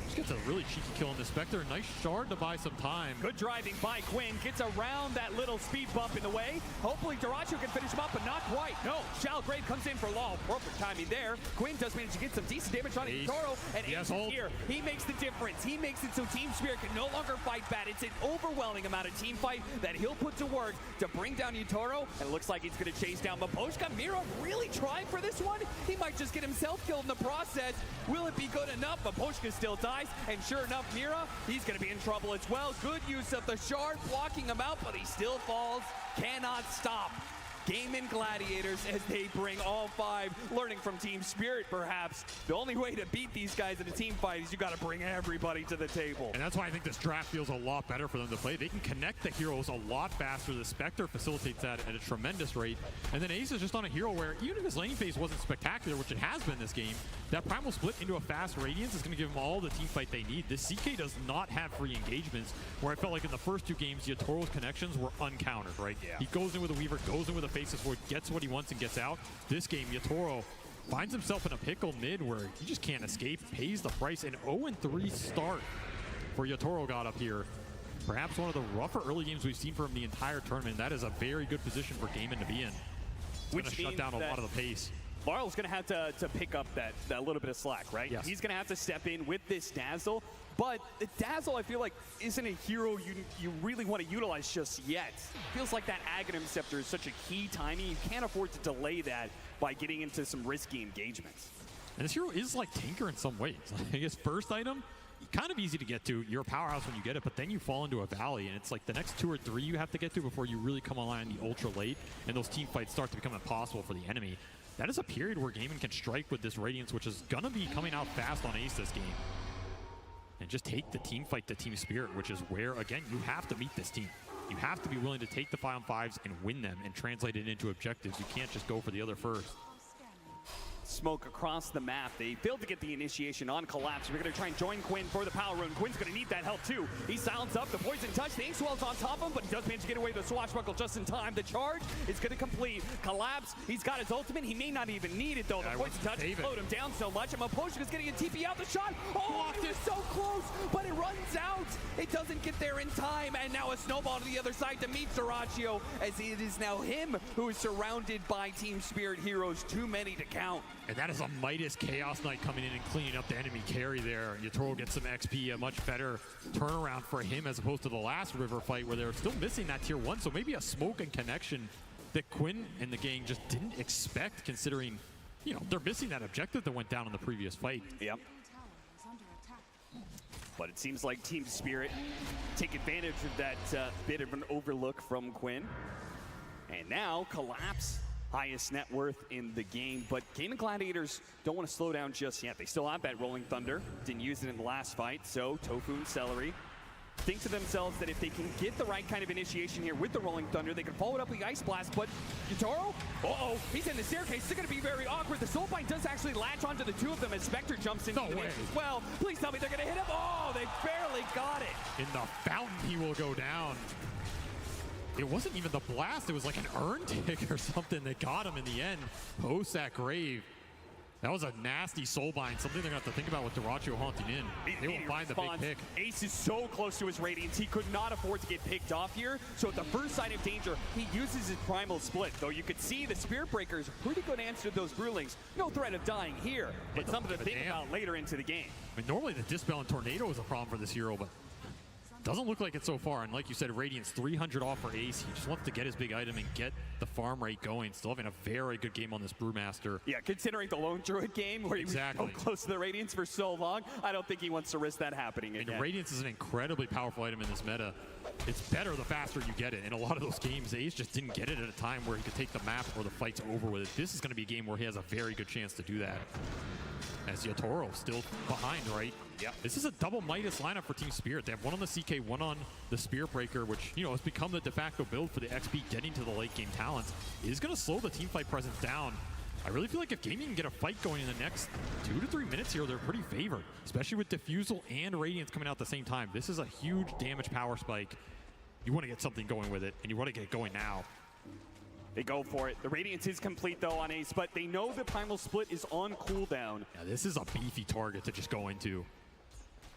Just gets a really cheeky kill on the Spectre. Nice shard to buy some time. Good driving by Quinn. Gets around that little speed bump in the way. Hopefully Duraccio can finish him up, but not quite. No, Shalgrave comes in for Law. Perfect timing there. Quinn does manage to get some decent damage on Yatoro, and Ace is here. He makes the difference. He makes it so Team Spirit can no longer fight bad. It's an overwhelming amount of team fight that he'll put to work to bring down Yatoro, and it looks like he's going to chase down Maposhka. Mira really trying for this one. He might just get himself killed in the process. Will it be good enough? Maposhka still dies, and sure enough, Mira, he's going to be in trouble as well. Good use of the shard, blocking him out, but he still falls. Cannot stop Gaimin Gladiators as they bring all 5, learning from Team Spirit perhaps. The only way to beat these guys in a team fight is you got to bring everybody to the table. And that's why I think this draft feels a lot better for them to play. They can connect the heroes a lot faster. The Spectre facilitates that at a tremendous rate. And then Ace is just on a hero where even if his lane phase wasn't spectacular, which it has been this game, that Primal Split into a fast Radiance is going to give them all the team fight they need. This CK does not have free engagements, where I felt like in the first 2 games, Yatoro's connections were uncountered, right? Yeah. He goes in with a Weaver, goes in with a Faceless Void, gets what he wants and gets out. This game, Yatoro finds himself in a pickle mid where he just can't escape, pays the price. An 0-3 start for Yatoro got up here. Perhaps one of the rougher early games we've seen from him the entire tournament. That is a very good position for Gaimin to be in. It's going to shut down a lot of the pace. Laurel's going to have to pick up that little bit of slack, right? Yes. He's going to have to step in with this Dazzle. But the Dazzle, I feel like, isn't a hero you really want to utilize just yet. Feels like that Aghanim Scepter is such a key timing. You can't afford to delay that by getting into some risky engagements. And this hero is like Tinker in some ways. Like his first item, kind of easy to get to. You're a powerhouse when you get it, but then you fall into a valley, and it's like the next 2 or 3 you have to get to before you really come online the ultra late, and those team fights start to become impossible for the enemy. That is a period where Gaimin can strike with this Radiance, which is going to be coming out fast on Ace this game. And just take the team fight to Team Spirit, which is where, again, you have to meet this team. You have to be willing to take the 5-on-5s and win them and translate it into objectives. You can't just go for the other first. Smoke across the map. They failed to get the initiation on Collapse. We're going to try and join Quinn for the power rune. Quinn's going to need that help too. He silenced up the poison touch. The Inkswell's on top of him, but he does manage to get away with the swashbuckle just in time. The charge is going to complete. Collapse, he's got his ultimate. He may not even need it though. The poison touch slowed him down so much. And Maposhka's getting a TP out the shot. Oh, it is so close, but it runs out. It doesn't get there in time. And now a snowball to the other side to meet Sorachio, as it is now him who is surrounded by Team Spirit heroes. Too many to count. And that is a Midas Chaos Knight coming in and cleaning up the enemy carry there. Yatoro gets some XP, a much better turnaround for him as opposed to the last River fight where they were still missing that tier 1. So maybe a smoke and connection that Quinn and the gang just didn't expect, considering, you know, they're missing that objective that went down in the previous fight. Yep. But it seems like Team Spirit take advantage of that bit of an overlook from Quinn. And now Collapse, highest net worth in the game, but Gaimin Gladiators don't want to slow down just yet. They still have that Rolling Thunder. Didn't use it in the last fight, so Tofu and Celery think to themselves that if they can get the right kind of initiation here with the Rolling Thunder, they can follow it up with the Ice Blast. But Yatoro, uh-oh, he's in the staircase. It's going to be very awkward. The Soulbind does actually latch onto the 2 of them as Spectre jumps into the mix as well. Please tell me they're going to hit him. Oh, they barely got it. In the fountain, he will go down. It wasn't even the blast, it was like an urn tick or something that got him in the end. Post that grave. That was a nasty soulbind, something they're going to have to think about with Sorachio haunting in. They will find the big pick. Ace is so close to his Radiance, he could not afford to get picked off here. So at the first sign of danger, he uses his Primal Split. Though you could see the Spirit Breakers, pretty good answer to those Brewlings. No threat of dying here, but something to think about later into the game. I mean, normally the Dispel and Tornado is a problem for this hero, but doesn't look like it so far. And like you said, Radiance 300 off for Ace. He just wants to get his big item and get the farm rate going. Still having a very good game on this Brewmaster. Yeah, considering the Lone Druid game where he was so close to the Radiance for so long, I don't think he wants to risk that happening again. And Radiance is an incredibly powerful item in this meta. It's better the faster you get it. In a lot of those games, Ace just didn't get it at a time where he could take the map or the fight's over with it. This is going to be a game where he has a very good chance to do that. As Yatoro still behind, right? Yeah. This is a double Midas lineup for Team Spirit. They have one on the CK, one on the Spirit Breaker, which, you know, has become the de facto build for the XP getting to the late game talents. It is going to slow the team fight presence down. I really feel like if Gaimin can get a fight going in the next 2 to 3 minutes here, they're pretty favored, especially with Diffusal and Radiance coming out at the same time. This is a huge damage power spike. You want to get something going with it, and you want to get it going now. They go for it. The Radiance is complete, though, on Ace, but they know the Primal Split is on cooldown. Yeah, this is a beefy target to just go into,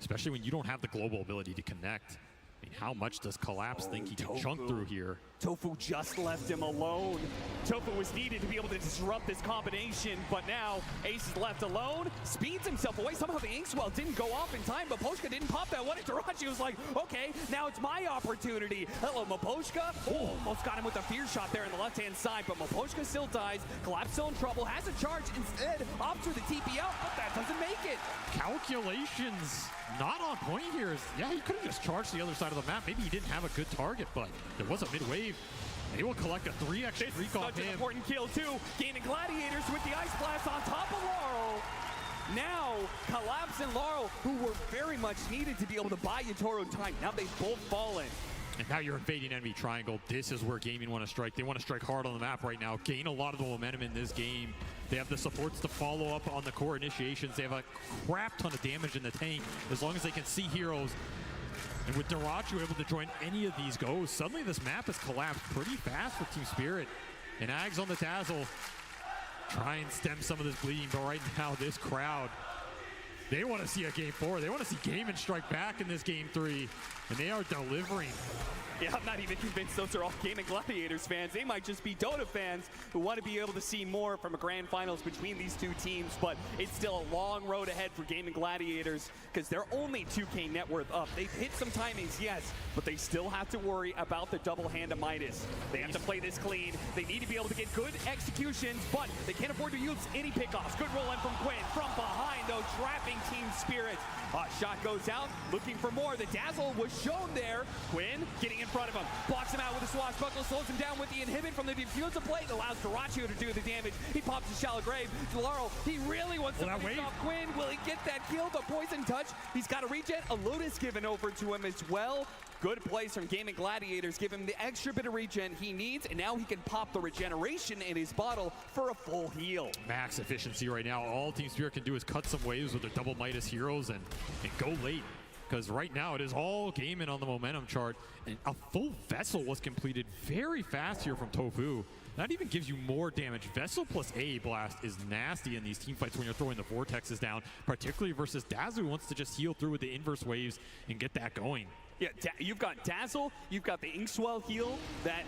especially when you don't have the global ability to connect. I mean, how much does Collapse think he can chunk through here? Tofu just left him alone. Tofu was needed to be able to disrupt this combination, but now Ace is left alone, speeds himself away. Somehow the Inkswell didn't go off in time, but Maposhka didn't pop that one. And Tarachi was like, okay, now it's my opportunity. Hello, Maposhka. Oh, almost got him with a fear shot there on the left-hand side, but Maposhka still dies. Collapse still in trouble, has a charge instead, opts for the TP out, but that doesn't make it. Calculations not on point here. Yeah, he could have just charged the other side of the map. Maybe he didn't have a good target, but there was a mid-wave. They will collect a 3x streak off Such an him. important kill too. Gaimin Gladiators with the Ice Blast on top of Laurel. Now, Collapse and Laurel, who were very much needed to be able to buy Yatoro time. Now they've both fallen. And now you're invading enemy triangle. This is where Gaimin want to strike. They want to strike hard on the map right now. Gain a lot of the momentum in this game. They have the supports to follow up on the core initiations. They have a crap ton of damage in the tank as long as they can see heroes. And with Darachu able to join any of these goes, suddenly this map has collapsed pretty fast for Team Spirit. And Ags on the Dazzle. Try and stem some of this bleeding, but right now this crowd, they want to see a game 4. They want to see Gaimin strike back in this game 3, and they are delivering. Yeah, I'm not even convinced those are all Gaimin Gladiators fans. They might just be Dota fans who want to be able to see more from a grand finals between these two teams, but it's still a long road ahead for Gaimin Gladiators because they're only 2K net worth up. They've hit some timings, yes, but they still have to worry about the double hand of Midas. They have to play this clean. They need to be able to get good executions, but they can't afford to use any pickoffs. Good roll in from Quinn. From behind, though, trapping Team Spirit. Shot goes out, looking for more. The Dazzle was shown there. Quinn getting in front of him. Blocks him out with a swashbuckle, slows him down with the inhibit from the diffuser plate. Allows Darachu to do the damage. He pops a shallow grave. Laurel, he really wants to finish off Quinn. Will he get that kill? The poison touch. He's got a regen. A Lotus given over to him as well. Good plays from Gaimin Gladiators. Give him the extra bit of regen he needs, and now he can pop the regeneration in his bottle for a full heal. Max efficiency right now. All Team Spirit can do is cut some waves with their double Midas heroes and go late. Because right now it is all Gaimin on the momentum chart. And a full Vessel was completed very fast here from Tofu. That even gives you more damage. Vessel plus A Blast is nasty in these team fights when you're throwing the vortexes down, particularly versus Dazu, who wants to just heal through with the inverse waves and get that going. Yeah, you've got Dazzle, you've got the Inkswell heal that,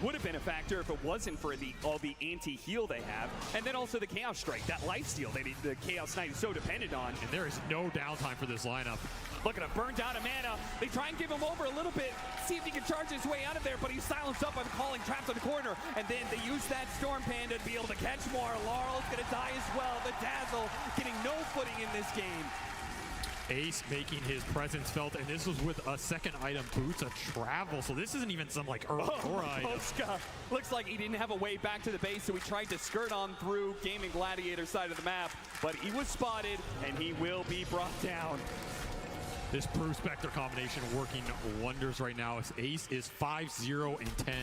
would have been a factor if it wasn't for all the anti-heal they have. And then also the Chaos Strike, that lifesteal that the Chaos Knight is so dependent on. And there is no downtime for this lineup. Look at him, burnt out of mana. They try and give him over a little bit, see if he can charge his way out of there, but he's silenced up by calling traps on the corner. And then they use that Storm Panda to be able to catch more. Laurel's gonna die as well. The Dazzle getting no footing in this game. Ace making his presence felt, and this was with a second item, Boots of Travel. So this isn't even some early Aura item. Posca looks like he didn't have a way back to the base, so he tried to skirt on through Gaimin Gladiator side of the map, but he was spotted, and he will be brought down. This Brew Spectre combination working wonders right now. Ace is 5-0 and 10.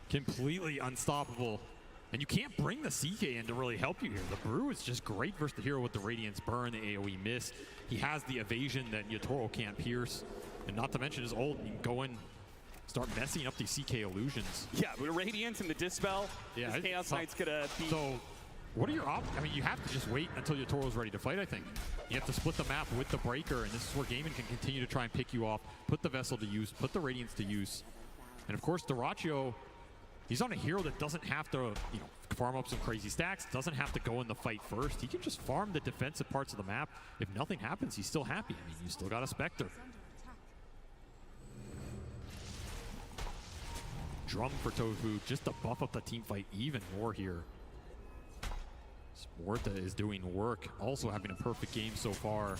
Completely unstoppable. And you can't bring the CK in to really help you here. The Brew is just great versus the hero with the Radiance Burn, the AoE miss. He has the evasion that Yatoro can't pierce. And not to mention his ult, he can go in, start messing up these CK illusions. Yeah, with Radiance and the Dispel, yeah, this Chaos Knight's gonna be... So, what are your options? I mean, you have to just wait until Yatoro's ready to fight, I think. You have to split the map with the Breaker, and this is where Gaimin can continue to try and pick you off, put the Vessel to use, put the Radiance to use. And of course, Darachu, he's on a hero that doesn't have to, farm up some crazy stacks, doesn't have to go in the fight first. He can just farm the defensive parts of the map. If nothing happens, he's still happy. I mean, you still got a Spectre. Drum for Tofu, just to buff up the team fight even more here. Sporta is doing work, also having a perfect game so far.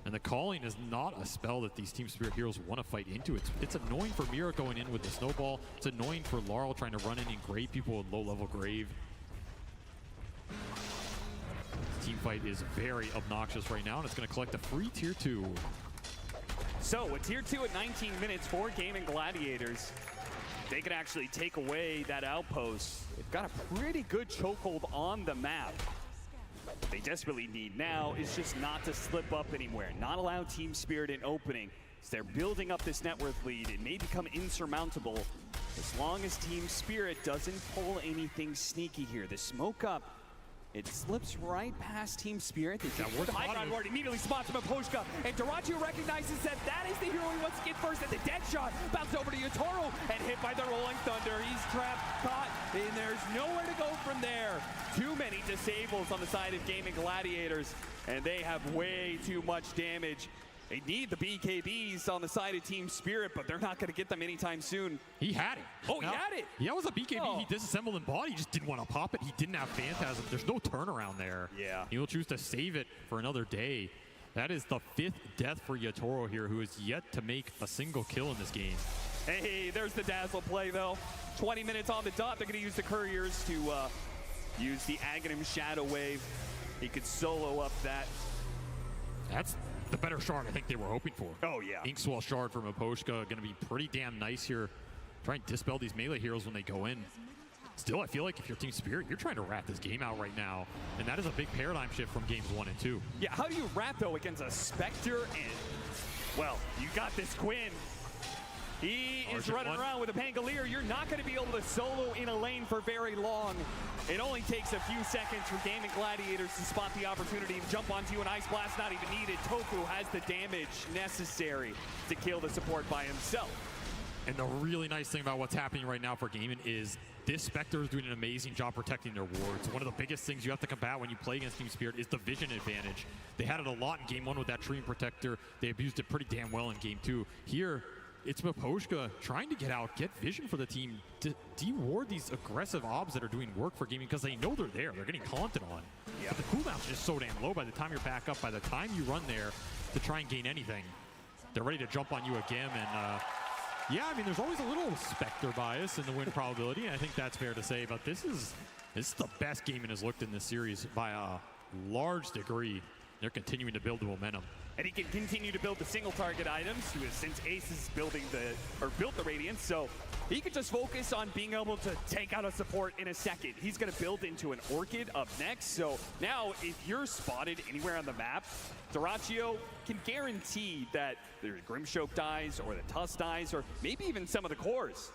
And the calling is not a spell that these Team Spirit heroes want to fight into. It's annoying for Mira going in with the snowball. It's annoying for Laurel trying to run in and grave people with low-level grave. This team fight is very obnoxious right now, and it's going to collect a free tier 2. So, a tier 2 at 19 minutes for Gaimin Gladiators. They can actually take away that outpost. They've got a pretty good chokehold on the map. What they desperately need now is just not to slip up anywhere, not allow Team Spirit an opening. As they're building up this net worth lead, it may become insurmountable as long as Team Spirit doesn't pull anything sneaky here. The smoke up, it slips right past Team Spirit. They get the high ground ward, immediately spots him at Poshka, and Darachu recognizes that that is the hero he wants to get first, and the dead shot bounces over to Yatoro and hit by the Rolling Thunder. He's trapped, caught, and there's nowhere to go from there. Too many disables on the side of Gaimin Gladiators, and they have way too much damage. They need the BKBs on the side of Team Spirit, but they're not going to get them anytime soon. He had it. Oh, he had it. Yeah, it was a BKB. He disassembled in body. He just didn't want to pop it. He didn't have Phantasm. There's no turnaround there. Yeah. He will choose to save it for another day. That is the 5th death for Yatoro here, who is yet to make a single kill in this game. Hey, there's the Dazzle play, though. 20 minutes on the dot. They're going to use the Couriers to use the Aghanim Shadow Wave. He could solo up that. That's the better shard I think they were hoping for. Oh, yeah. Inkswell shard from Maposhka going to be pretty damn nice here. Try and dispel these melee heroes when they go in. Still, I feel like if you're Team Spirit, you're trying to rat this game out right now. And that is a big paradigm shift from games 1 and 2. Yeah, how do you rat, though, against a Spectre? And, well, you got this Quinn. He is running around with a Pangolier. You're not going to be able to solo in a lane for very long. It only takes a few seconds for Gaimin Gladiators to spot the opportunity and jump onto you. An Ice Blast not even needed. Tofu has the damage necessary to kill the support by himself. And the really nice thing about what's happening right now for Gaimin is this Spectre is doing an amazing job protecting their wards. One of the biggest things you have to combat when you play against Team Spirit is the vision advantage. They had it a lot in Game 1 with that Treant Protector. They abused it pretty damn well in Game 2. Here, it's Maposhka trying to get out, get vision for the team to de-ward these aggressive obs that are doing work for Gaimin because they know they're there. They're getting taunted on. Yeah. But the cooldown's just so damn low by the time you're back up. By the time you run there to try and gain anything, they're ready to jump on you again. And yeah, I mean, there's always a little Spectre bias in the win probability. And I think that's fair to say. But this is the best Gaimin has looked in this series by a large degree. They're continuing to build the momentum. And he can continue to build the single target items since Ace is built the Radiance, so he could just focus on being able to take out a support in a second. He's going to build into an Orchid up next, so now if you're spotted anywhere on the map, Dyrachyo can guarantee that the Grimshoke dies or the Tusk dies or maybe even some of the cores.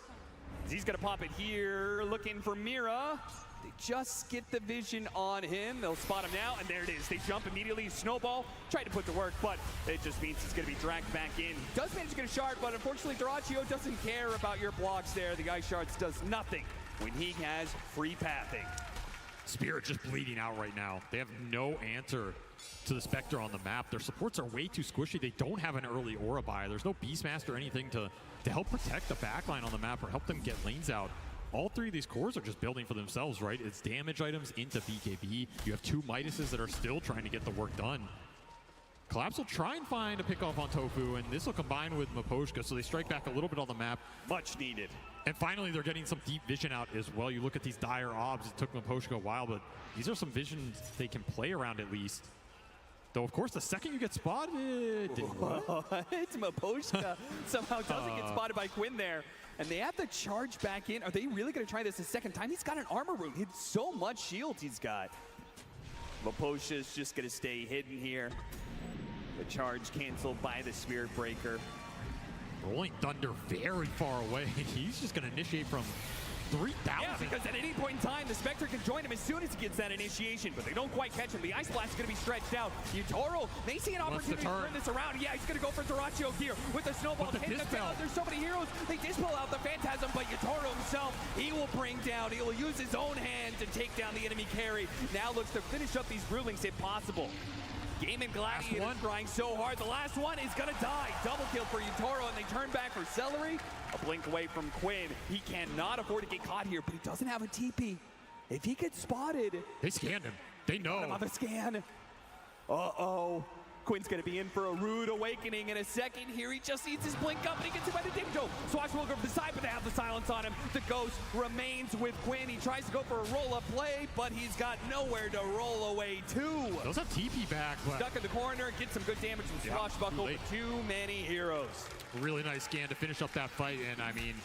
He's going to pop it here, looking for Mira. They just get the vision on him. They'll spot him now, and there it is. They jump immediately. Snowball tried to put to work, but it just means he's going to be dragged back in. He does manage to get a shard, but unfortunately, Dyrachyo doesn't care about your blocks there. The Ice Shards does nothing when he has free pathing. Spirit just bleeding out right now. They have no answer to the Spectre on the map. Their supports are way too squishy. They don't have an early aura buy. There's no Beastmaster or anything to help protect the backline on the map or help them get lanes out. All three of these cores are just building for themselves, right? It's damage items into BKB. You have two Midases that are still trying to get the work done. Collapse will try and find a pickoff on Tofu, and this will combine with Maposhka, so they strike back a little bit on the map. Much needed. And finally, they're getting some deep vision out as well. You look at these dire obs, it took Maposhka a while, but these are some visions they can play around at least. Though, of course, the second you get spotted... It's Maposhka somehow doesn't get spotted by Quinn there. And they have to charge back in. Are they really going to try this a second time? He's got an armor root. He's so much shield he's got. Maposhka's just going to stay hidden here. The charge canceled by the Spirit Breaker. Rolling Thunder very far away. He's just going to initiate from 3,000. Yeah, because at any point in time, the Spectre can join him as soon as he gets that initiation, but they don't quite catch him. The Ice Blast is going to be stretched out. Yutoro may see an opportunity to turn this around. Yeah, he's going to go for Dyrachyo here with the Snowball. There's so many heroes. They dispel out the Phantasm, but Yutoro himself, he will bring down. He will use his own hand to take down the enemy carry. Now looks to finish up these Brewlings if possible. Gaimin Gladiators trying so hard. The last one is going to die. Double kill for Yutoro, and they turn back for Celery. A blink away from Quinn. He cannot afford to get caught here, but he doesn't have a TP. If he gets spotted... They scanned him. They know. On the scan. Uh-oh. Quinn's going to be in for a rude awakening in a second here. He just needs his blink up, and he gets hit by the Dimjo. Swashbuckler from the side, but they have the silence on him. The Ghost remains with Quinn. He tries to go for a roll-up play, but he's got nowhere to roll away to. Those have TP back. Stuck in the corner, get some good damage from Swashbuckle. Too many heroes. Really nice scan to finish up that fight, and I mean,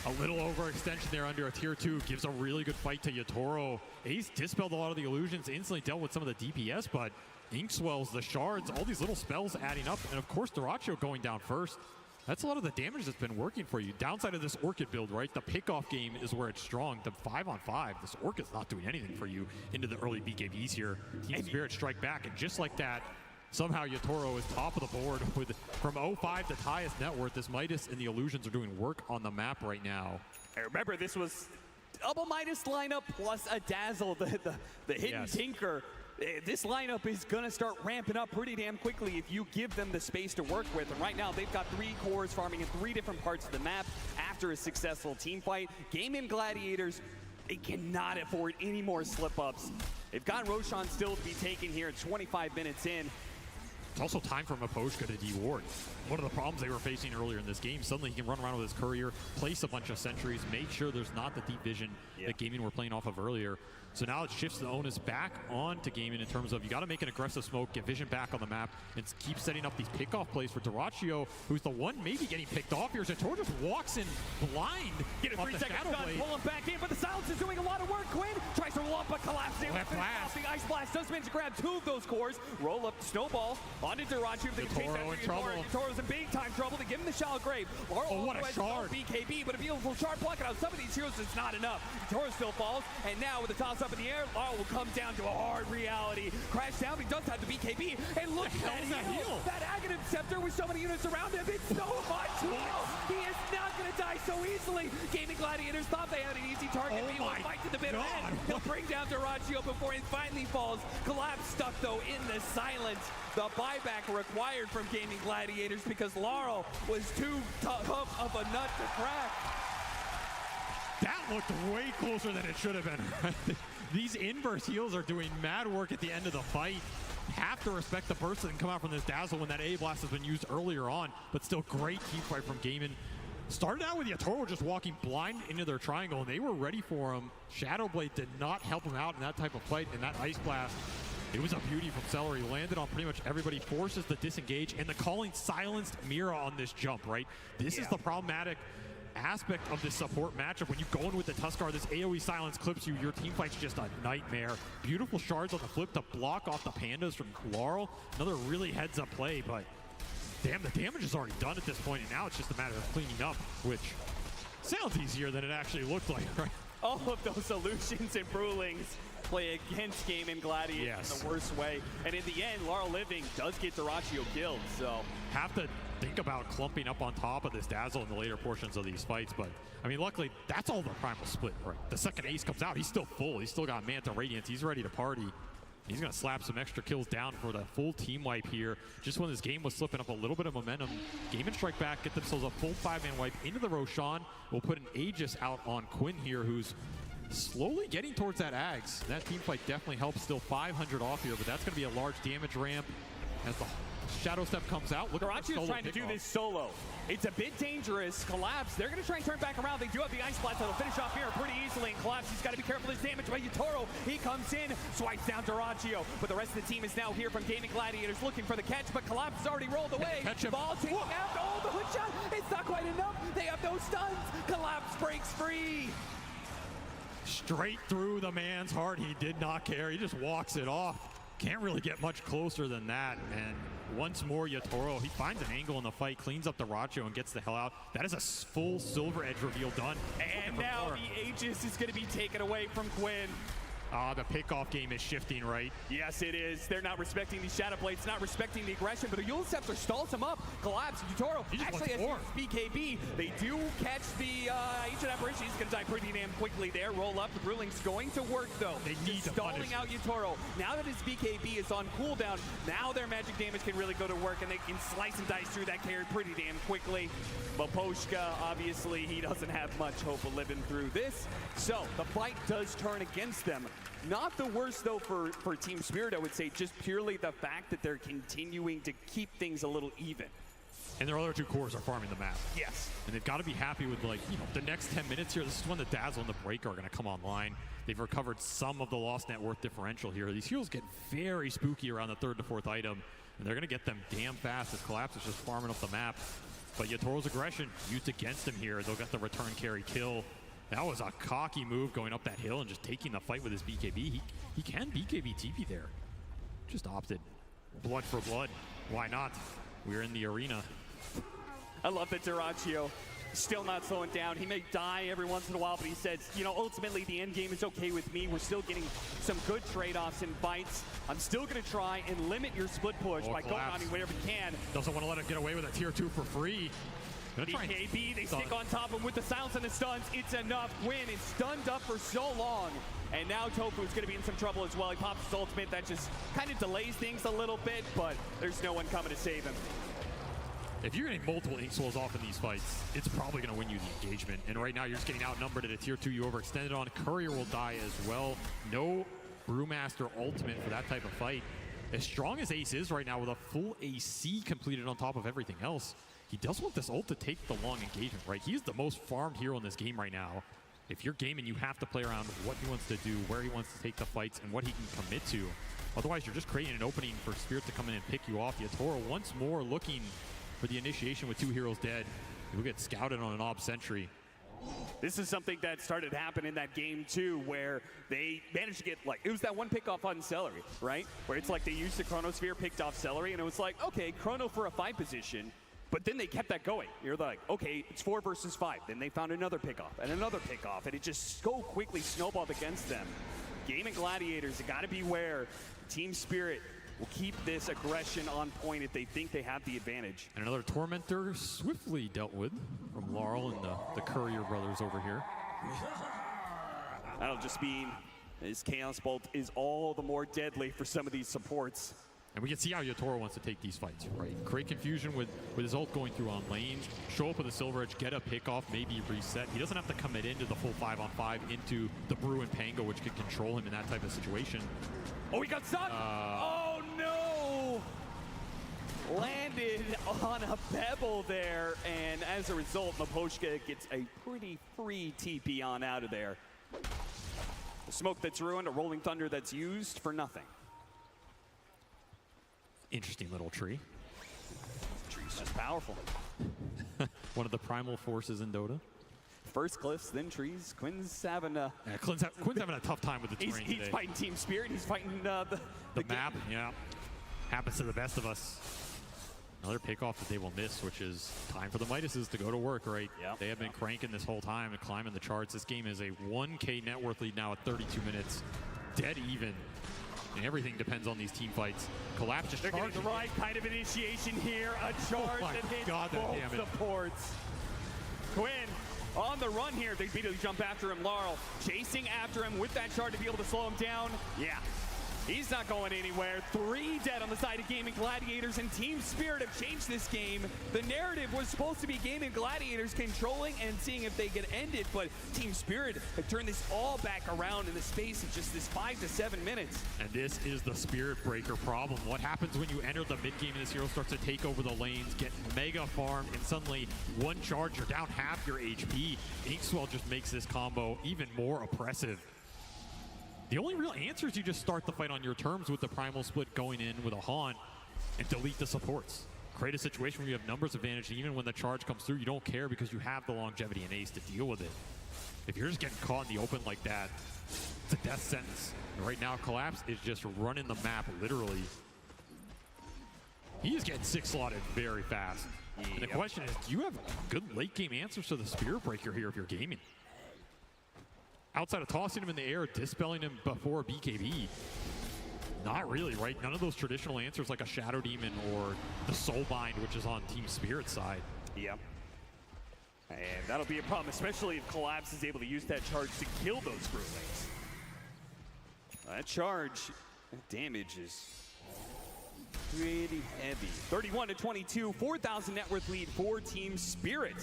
a little overextension there under a tier 2 gives a really good fight to Yutoro. Ace dispelled a lot of the illusions, instantly dealt with some of the DPS, but Inkswells, the shards, all these little spells adding up, and of course Dyrachyo going down first. That's a lot of the damage that's been working for you. Downside of this Orchid build, right? The pickoff game is where it's strong. The 5-on-5, this Orchid's not doing anything for you into the early BKBs here. Team Spirit strike back, and just like that, somehow Yutoro is top of the board with from 0-5 to highest net worth. This Midas and the Illusions are doing work on the map right now. I remember this was double Midas lineup plus a Dazzle, the hidden Tinker. This lineup is going to start ramping up pretty damn quickly if you give them the space to work with. And right now, they've got 3 cores farming in 3 different parts of the map after a successful team fight. Gaimin Gladiators, they cannot afford any more slip-ups. They've got Roshan still to be taken here at 25 minutes in. It's also time for Maposhka to deward. One of the problems they were facing earlier in this game, suddenly he can run around with his courier, place a bunch of sentries, make sure there's not the deep vision that Gaimin were playing off of earlier. So now it shifts the onus back on to Gaimin in terms of you got to make an aggressive smoke, get vision back on the map, and keep setting up these pickoff plays for Dyrachyo, who's the one maybe getting picked off here. Zator just walks in blind. Get a 3-second stun, pull him back in, but the silence is doing a lot of work. Quinn tries to roll up, but collapsing. The Ice Blast does manage to grab 2 of those cores, roll up, snowball onto Dyrachyo. Yatoro in trouble. Yatoro's in big time trouble. They give him the shallow grave. Oh, what a shard. BKB, but a beautiful shard blocking out some of these heroes. It's not enough. Yatoro still falls, and now with the toss up in the air, Laurel will come down to a hard reality. Crash down, he does have the BKB, and look at that heal. That Aghanim Scepter with so many units around him, it's so much heal. He is not going to die so easily. Gaimin Gladiators thought they had an easy target, but he will fight to the bitter end. He'll bring down Dyrachyo before he finally falls. Collapse stuck, though, in the silence. The buyback required from Gaimin Gladiators because Laurel was too tough of a nut to crack. That looked way closer than it should have been. These inverse heals are doing mad work at the end of the fight. Have to respect the burst that can come out from this Dazzle when that A blast has been used earlier on, but still great team fight from Gaimin. Started out with Yatoro just walking blind into their triangle, and they were ready for him. Shadowblade did not help him out in that type of fight, and that Ice Blast, it was a beauty from Celery. Landed on pretty much everybody, forces the disengage, and the calling silenced Mira on this jump, right? This is the problematic aspect of this support matchup. When you go in with the Tuskar, this AoE silence clips you, your team fight's just a nightmare. Beautiful shards on the flip to block off the pandas from Laurel. Another really heads-up play, but damn, the damage is already done at this point, and now it's just a matter of cleaning up, which sounds easier than it actually looked like, right? All of those illusions and brewlings play against Gaimin Gladiators in the worst way. And in the end, Laurel Living does get Dyrachyo killed, so have to think about clumping up on top of this Dazzle in the later portions of these fights, but I mean, luckily, that's all the Primal split, right? The second ace comes out, he's still full. He's still got Manta Radiance. He's ready to party. He's going to slap some extra kills down for the full team wipe here. Just when this game was slipping up a little bit of momentum, Gaimin strike back, get themselves a full 5-man wipe into the Roshan. We'll put an Aegis out on Quinn here, who's slowly getting towards that Ags. That team fight definitely helps. Still 500 off here, but that's going to be a large damage ramp as the Shadow Step comes out. Look, Dyrachyo's trying to do this solo. It's a bit dangerous. Collapse, they're going to try and turn back around. They do have the Ice Blast that'll finish off here pretty easily. And Collapse, he's got to be careful of his damage by Yatoro. He comes in, swipes down Dyrachyo. But the rest of the team is now here from Gaimin Gladiators looking for the catch, but Collapse has already rolled away. Ball taken out. Oh, the hook shot. It's not quite enough. They have no stuns. Collapse breaks free. Straight through the man's heart. He did not care. He just walks it off. Can't really get much closer than that. And once more, Yatoro, he finds an angle in the fight, cleans up the Dyrachyo, and gets the hell out. That is a full Silver Edge reveal done. And now the Aegis is going to be taken away from Quinn. The pickoff game is shifting, right? Yes, it is. They're not respecting these Shadow Blades, not respecting the aggression, but a Yule Scepter stalls him up. Collapse. Yatoro actually has BKB. They do catch the Ancient Apparition. He's going to die pretty damn quickly there. Roll up. The Brewling's going to work, though. They need to stalling out Yatoro. Now that his BKB is on cooldown, now their magic damage can really go to work, and they can slice and dice through that carry pretty damn quickly. Maposhka, obviously, he doesn't have much hope of living through this. So the fight does turn against them. Not the worst, though, for Team Spirit, I would say, just purely the fact that they're continuing to keep things a little even. And their other two cores are farming the map. Yes. And they've got to be happy with, like, you know, the next 10 minutes here. This is when the Dazzle and the Breaker are going to come online. They've recovered some of the lost net worth differential here. These heroes get very spooky around the 3rd to 4th item, and they're going to get them damn fast as Collapse is just farming up the map. But Yatoro's aggression used against him here. They'll get the return carry kill. That was a cocky move going up that hill and just taking the fight with his BKB. He can BKB TP there. Just opted. Blood for blood. Why not? We're in the arena. I love that Dyrachyo still not slowing down. He may die every once in a while, but he says, you know, ultimately the end game is okay with me. We're still getting some good trade-offs and fights. I'm still going to try and limit your split push by going on him whenever you can. Doesn't want to let him get away with a tier 2 for free. BKB, they stick on top of him with the silence and the stuns. It's enough. Quinn is stunned up for so long. And now Tofu's going to be in some trouble as well. He pops his ultimate. That just kind of delays things a little bit, but there's no one coming to save him. If you're getting multiple Ink Souls off in these fights, it's probably going to win you the engagement. And right now, you're just getting outnumbered at a tier 2. You overextended on. Courier will die as well. No Brewmaster ultimate for that type of fight. as strong as Ace is right now with a full AC completed on top of everything else, he does want this ult to take the long engagement, right? He's the most farmed hero in this game right now. If you're Gaimin, you have to play around what he wants to do, where he wants to take the fights, and what he can commit to. Otherwise, you're just creating an opening for Spirit to come in and pick you off. Yatoro once more looking for the initiation with 2 heroes dead. He'll get scouted on an Ob Sentry. This is something that started to happen in that game too, where they managed to get, like, it was that one pick off on Celery, right? Where it's like they used the Chronosphere, picked off Celery, and it was like, okay, Chrono for a 5 position, but then they kept that going. You're like, okay, it's 4 versus 5. Then they found another pickoff and another pickoff, and it just so quickly snowballed against them. Gaimin Gladiators, you gotta beware. Team Spirit will keep this aggression on point if they think they have the advantage. And another Tormentor swiftly dealt with from Laurel and the Courier brothers over here. That'll just mean his Chaos Bolt is all the more deadly for some of these supports. And we can see how Yatoro wants to take these fights, right? Create confusion with his ult going through on lane, show up with a Silver Edge, get a pick off, maybe reset. He doesn't have to commit into the full 5-on-5 into the Brew and Pango, which could control him in that type of situation. Oh, he got stuck! Oh no! Landed on a pebble there, and as a result, Miposhka gets a pretty free TP on out of there. The smoke that's ruined, a Rolling Thunder that's used for nothing. Interesting little tree. Tree's just powerful. One of the primal forces in Dota. First cliffs, then trees. Quinn's having a... Yeah, Quinn's having a tough time with the terrain He's fighting Team Spirit. He's fighting the map. Yeah, happens to the best of us. Another pickoff that they will miss, which is time for the Midases to go to work, right? Yep. They have been cranking this whole time and climbing the charts. This game is a 1K net worth lead now at 32 minutes. Dead even. And everything depends on these team fights. Collapse just They're charging. getting the right kind of initiation here. A charge that hits both supports. Quinn on the run here. They immediately jump after him. Laurel chasing after him with that charge to be able to slow him down. Yeah. He's not going anywhere. 3 dead on the side of Gaimin Gladiators, and Team Spirit have changed this game. The narrative was supposed to be Gaimin Gladiators controlling and seeing if they could end it, but Team Spirit have turned this all back around in the space of just this 5 to 7 minutes. And this is the Spirit Breaker problem. What happens when you enter the mid game and this hero starts to take over the lanes, get mega farmed, and suddenly one charge, you're down half your HP. Inkswell just makes this combo even more oppressive. The only real answer is you just start the fight on your terms with the Primal Split going in with a Haunt and delete the supports. Create a situation where you have numbers advantage, and even when the charge comes through, you don't care because you have the longevity and Ace to deal with it. If you're just getting caught in the open like that, it's a death sentence. And right now, Collapse is just running the map, literally. He is getting 6-slotted very fast. Yep. And the question is, do you have good late game answers to the Spirit Breaker here if you're Gaimin? Outside of tossing him in the air, dispelling him before BKB, not really, right? None of those traditional answers like a Shadow Demon or the Soulbind, which is on Team Spirit's side. Yep. And that'll be a problem, especially if Collapse is able to use that charge to kill those Brewlings. That charge, that damage is pretty heavy. 31-22, 4,000 net worth lead for Team Spirit,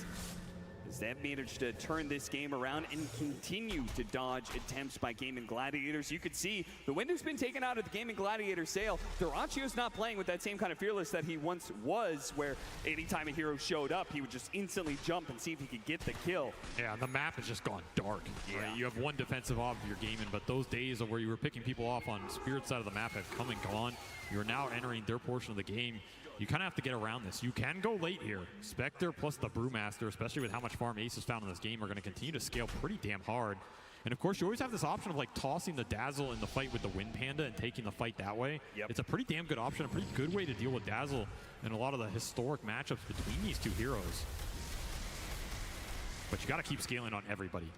as they've managed to turn this game around and continue to dodge attempts by Gaimin Gladiators. You could see the wind has been taken out of the Gaimin Gladiator sail. Duracio's not playing with that same kind of fearless that he once was, where anytime a hero showed up, he would just instantly jump and see if he could get the kill. Yeah, the map has just gone dark. Yeah. Right? You have one defensive off of your Gaimin, but those days of where you were picking people off on Spirit's side of the map have come and gone. You're now entering their portion of the game. You kind of have to get around this. You can go late here. Spectre plus the Brewmaster, especially with how much farm Ace has found in this game, are going to continue to scale pretty damn hard. And of course, you always have this option of like tossing the Dazzle in the fight with the Wind Panda and taking the fight that way. Yep. It's a pretty damn good option, a pretty good way to deal with Dazzle and a lot of the historic matchups between these two heroes. But you got to keep scaling on everybody.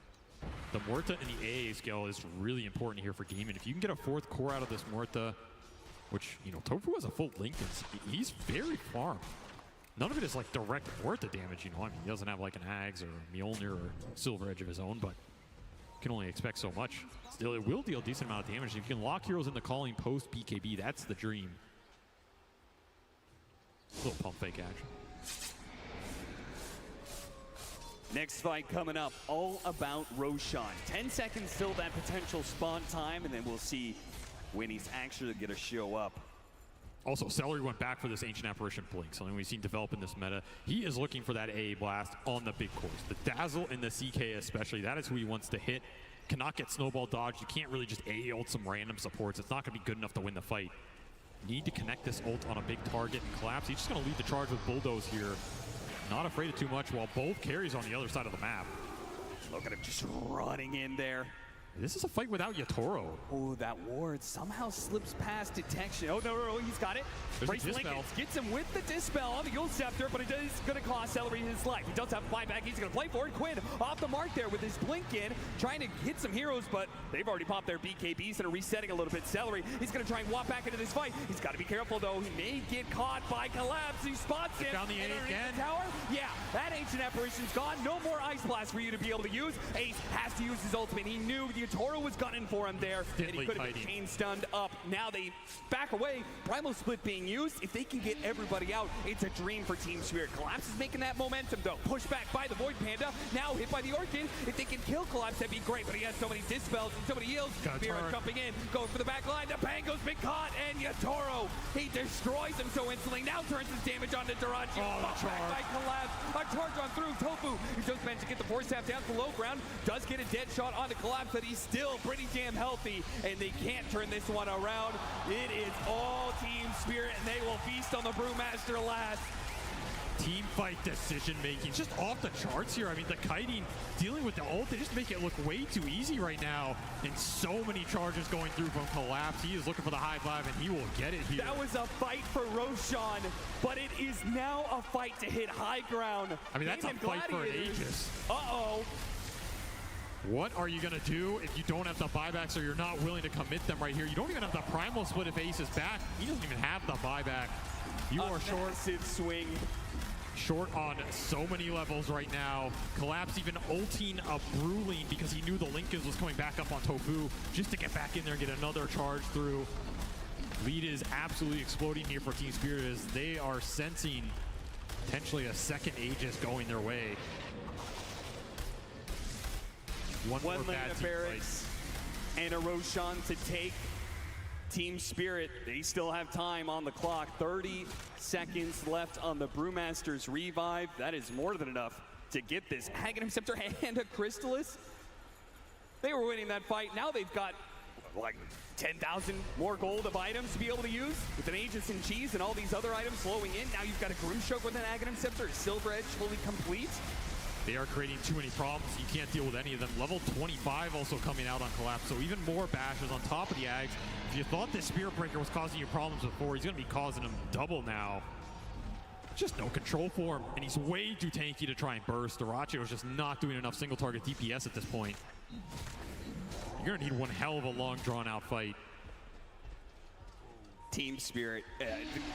The Muerta and the AA scale is really important here for Gaimin. If you can get a 4th core out of this Muerta, which, you know, Tofu has a full Linken's. He's very farmed. None of it is like direct Muerta damage, you know. I mean, he doesn't have like an Ags or a Mjolnir or Silver Edge of his own, but can only expect so much. Still, it will deal a decent amount of damage. If you can lock heroes in the calling post BKB, that's the dream. Little pump fake action. Next fight coming up, all about Roshan. 10 seconds till that potential spawn time, and then we'll see when he's actually going to show up. Also, Celery went back for this Ancient Apparition Blink, something we've seen develop in this meta. He is looking for that AA blast on the big cores. The Dazzle and the CK especially, that is who he wants to hit. Cannot get Snowball dodged. You can't really just AA ult some random supports. It's not going to be good enough to win the fight. Need to connect this ult on a big target and collapse. He's just going to lead the charge with Bulldoze here. Not afraid of too much while both carries on the other side of the map. Look at him just running in there. This is a fight without Yatoro. Oh, that ward somehow slips past detection. Oh, no, he's got it. There's a Dispel. Gets him with the Dispel on the Yule Scepter, but it is going to cost Celery his life. He does have a buyback. He's going to play for it. Quinn off the mark there with his Blink in, trying to hit some heroes, but they've already popped their BKBs and are resetting a little bit. Celery, he's going to try and walk back into this fight. He's got to be careful, though. He may get caught by Collapse. He spots it. Found the A again. The tower. Yeah, that Ancient Apparition's gone. No more Ice Blast for you to be able to use. Ace has to use his ultimate. He knew the Yatoro was gunning for him there, and he could have been chain stunned up. Now they back away. Primal Split being used. If they can get everybody out, it's a dream for Team Spirit. Collapse is making that momentum, though. Pushed back by the Void Panda. Now hit by the Orchid. If they can kill Collapse, that'd be great, but he has so many Dispels and so many heals. Mira jumping in, going for the back line. The Pango's been caught, and Yatoro, he destroys him so instantly. Now turns his damage onto Darachi. Back by Collapse. A charge on through. Tofu, he just managed to get the force tap down to low ground. Does get a dead shot on the Collapse, but he's still pretty damn healthy, and they can't turn this one around. It is all Team Spirit, and they will feast on the Brewmaster last. Team fight decision making just off the charts here. I mean, the kiting dealing with the ult, they just make it look way too easy right now. And so many charges going through from Collapse. He is looking for the high five, and he will get it here. That was a fight for Roshan, but it is now a fight to hit high ground. I mean, that's a fight for an Aegis. Uh-oh. What are you going to do if you don't have the buybacks or you're not willing to commit them right here? You don't even have the Primal Split if Ace is back. He doesn't even have the buyback. You are short. Massive swing. Short on so many levels right now. Collapse even ulting a Brewling because he knew the Linkens was coming back up on Tofu just to get back in there and get another charge through. Lead is absolutely exploding here for Team Spirit as they are sensing potentially a second Aegis going their way. One more bad team Barracks and a Roshan to take. Team Spirit, they still have time on the clock. 30 seconds left on the Brewmaster's revive. That is more than enough to get this Aghanim Scepter and a Crystallis. They were winning that fight. Now they've got like 10,000 more gold of items to be able to use with an Aegis and Cheese and all these other items flowing in. Now you've got a Grimstroke with an Aghanim Scepter, a Silver Edge fully complete. They are creating too many problems. You can't deal with any of them. Level 25 also coming out on Collapse, so even more bashes on top of the Ags. If you thought this Spirit Breaker was causing you problems before, he's going to be causing them double now. Just no control for him, and he's way too tanky to try and burst. Darachi was just not doing enough single target DPS at this point. You're going to need one hell of a long, drawn-out fight. Team Spirit,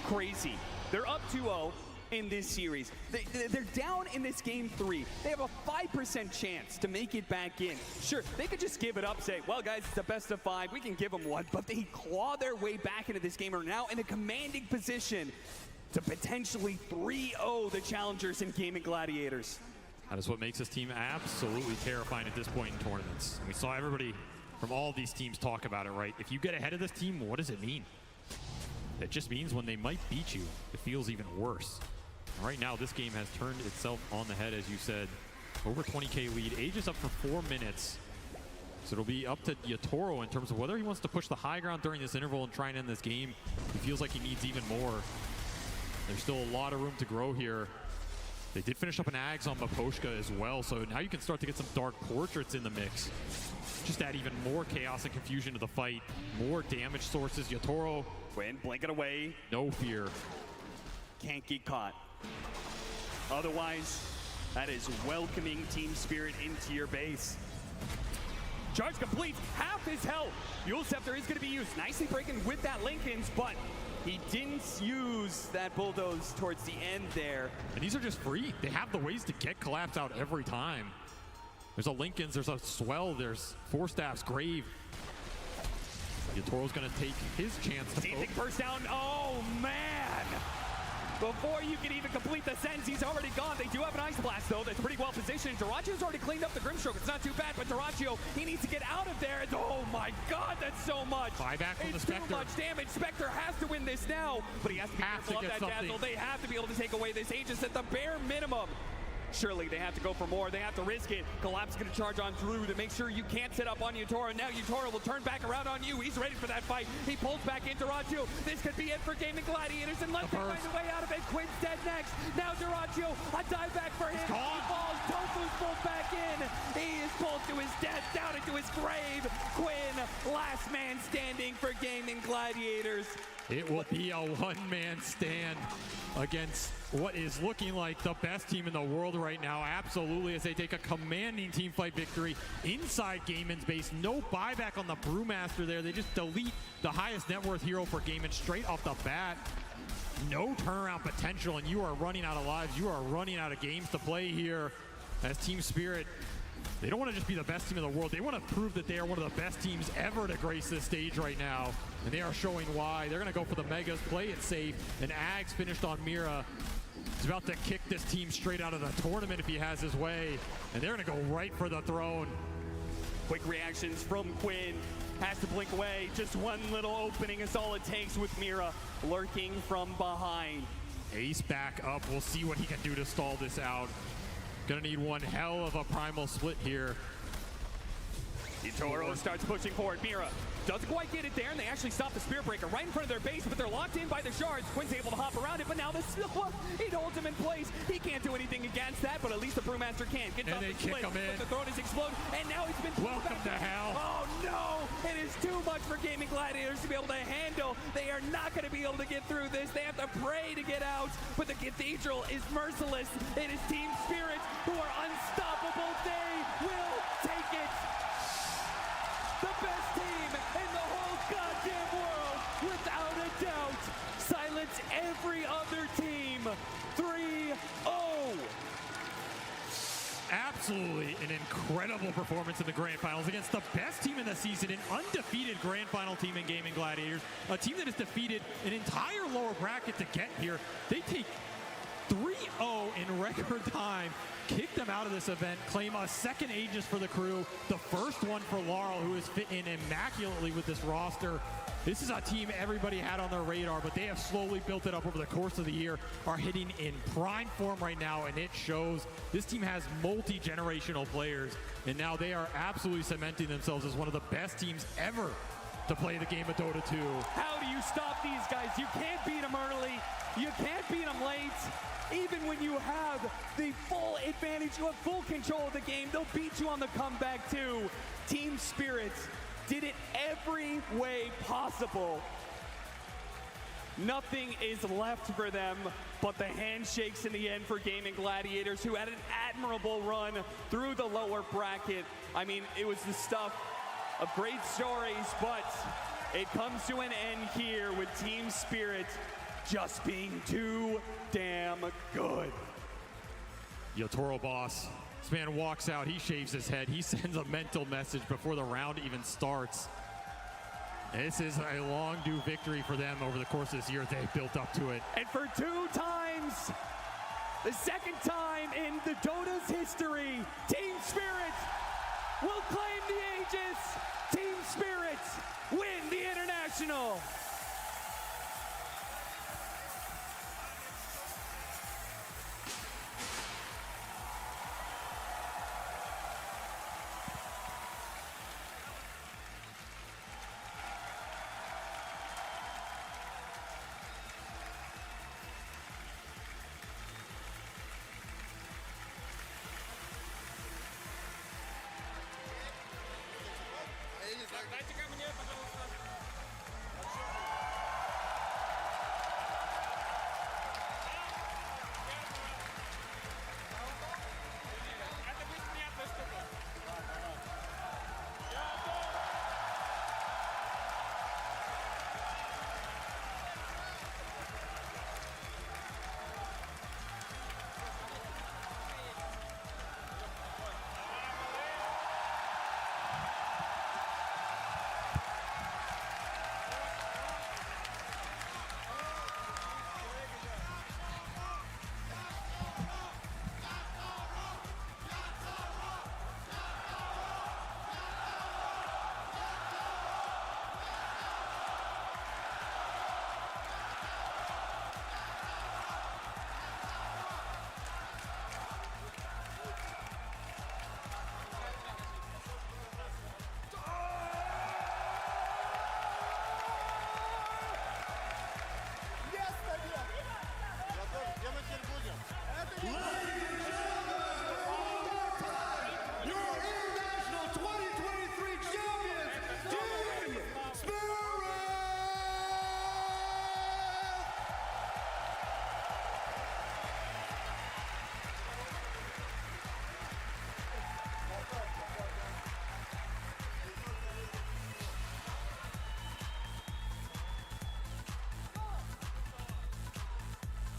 crazy. They're up 2-0. In this series. They're down in this game 3. They have a 5% chance to make it back in. Sure, they could just give it up, say, well, guys, it's a best of 5. We can give them one. But they claw their way back into this game and are now in a commanding position to potentially 3-0 the challengers in Gaimin Gladiators. That is what makes this team absolutely terrifying at this point in tournaments. And we saw everybody from all these teams talk about it, right? If you get ahead of this team, what does it mean? It just means when they might beat you, it feels even worse. Right now, this game has turned itself on the head, as you said. Over 20k lead. Aegis up for 4 minutes. So it'll be up to Yatoro in terms of whether he wants to push the high ground during this interval and try and end this game. He feels like he needs even more. There's still a lot of room to grow here. They did finish up an Ags on Maposhka as well, so now you can start to get some Dark Portraits in the mix. Just add even more chaos and confusion to the fight. More damage sources. Yatoro. Quinn, blink it away. No fear. Can't get caught. Otherwise, that is welcoming Team Spirit into your base. Charge complete, half his health. Yule Scepter is going to be used. Nicely breaking with that Linkens, but he didn't use that Bulldoze towards the end there. And these are just free. They have the ways to get Collapse out every time. There's a Linkens, there's a Swell, there's Four Staffs, Grave. Yatoro's going to take his chance to Burst down. Oh, man. Before you can even complete the sentence, he's already gone. They do have an Ice Blast, though. That's pretty well positioned. Duracio's already cleaned up the Grimstroke. It's not too bad, but Duracio, he needs to get out of there. Oh my God, that's so much. Buyback from the It's Spectre. too much damage. Spectre has to win this now, but he has to be careful of that Dazzle. They have to be able to take away this Aegis at the bare minimum. Surely they have to go for more. They have to risk it. Collapse is going to charge on through to make sure you can't sit up on Utora. Now Utora will turn back around on you. He's ready for that fight. He pulls back into Duracio. This could be it for Gaimin Gladiators unless they find a way out of it. Quinn's dead next. Now Duracio, a dive back for him. He falls. Tofu's pulled back in. He is pulled to his death, down into his grave. Quinn, last man standing for Gaimin Gladiators. It will be a one-man stand against what is looking like the best team in the world right now. Absolutely, as they take a commanding team fight victory inside Gaimin's base. No buyback on the Brewmaster there. They just delete the highest net worth hero for Gaimin straight off the bat. No turnaround potential, and you are running out of lives. You are running out of games to play here as Team Spirit. They don't want to just be the best team in the world. They want to prove that they are one of the best teams ever to grace this stage right now. And they are showing why. They're going to go for the Megas, play it safe. And Ags finished on Mira. He's about to kick this team straight out of the tournament if he has his way. And they're going to go right for the throne. Quick reactions from Quinn. Has to blink away. Just one little opening is all it takes with Mira lurking from behind. Ace back up. We'll see what he can do to stall this out. Gonna need one hell of a primal split here. Toro starts pushing forward. Mira doesn't quite get it there, and they actually stop the Spirit Breaker right in front of their base, but they're locked in by the shards. Quinn's able to hop around it, but now the Silva, it holds him in place. He can't do anything against that, but at least the Brewmaster can. Gets and off they the kick split, him in. but the throne is exploded, and now he's been pulled Welcome back. to hell. Oh no! It is too much for Gaimin Gladiators to be able to handle. They are not going to be able to get through this. They have to pray to get out, but the Cathedral is merciless. It is Team Spirit who are unstoppable. They will take it. The best team in the whole goddamn world, without a doubt. Silence every other team. 3-0. Absolutely an incredible performance in the Grand Finals against the best team in the season, an undefeated Grand Final team in Gaimin Gladiators, a team that has defeated an entire lower bracket to get here. They take 3-0 in record time, kick them out of this event, claim a second Aegis for the crew, the first one for Laurel, who has fit in immaculately with this roster. This is a team everybody had on their radar, but they have slowly built it up over the course of the year, are hitting in prime form right now, and it shows. This team has multi-generational players, and now they are absolutely cementing themselves as one of the best teams ever to play the game of Dota 2. How do you stop these guys? You can't beat them early. You can't beat them late. Even when you have the full advantage, you have full control of the game, they'll beat you on the comeback too. Team Spirit did it every way possible. Nothing is left for them but the handshakes in the end for Gaimin Gladiators, who had an admirable run through the lower bracket. I mean, it was the stuff of great stories, but it comes to an end here with Team Spirit just being too damn good. Toro boss. This man walks out, he shaves his head, he sends a mental message before the round even starts. This is a long due victory for them over the course of this year. They built up to it. And for 2 times, the second time in the Dota's history, Team Spirit will claim the Aegis. Team Spirit win the International.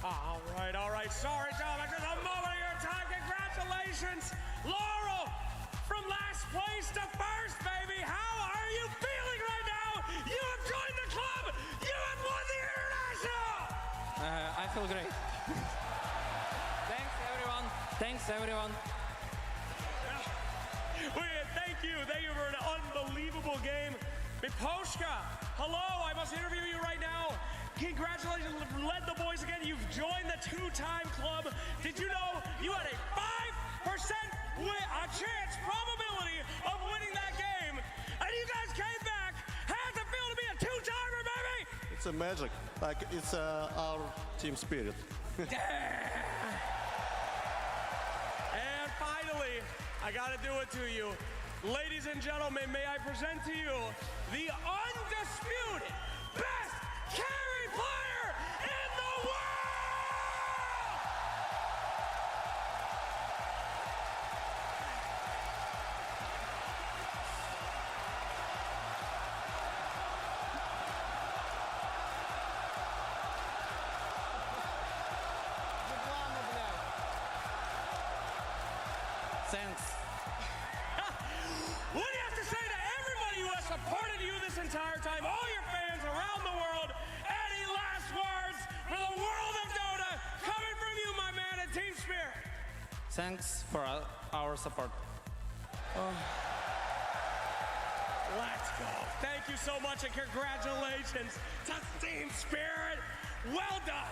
All right. Sorry, Dominic. There's a moment of your time. Congratulations, Laurel, from last place to first, baby. How are you feeling right now? You have joined the club. You have won the International. I feel great. Thanks, everyone. Thank you for an unbelievable game. Miposhka, hello, I must interview you right now. Congratulations, led the boys again. You've joined the two-time club. Did you know you had a 5% chance, probability of winning that game? And you guys came back. How's it feel to be a two-timer, baby? It's a magic. Like, it's our team spirit. And finally, I gotta do it to you. Ladies and gentlemen, may I present to you the undisputed best carry player in the world! Thanks. What do you have to say to everybody who has supported you this entire time, all your fans around the world? Any last words for the world of Dota coming from you, my man, at Team Spirit? Thanks for our support. Let's go. Thank you so much and congratulations to Team Spirit. Well done.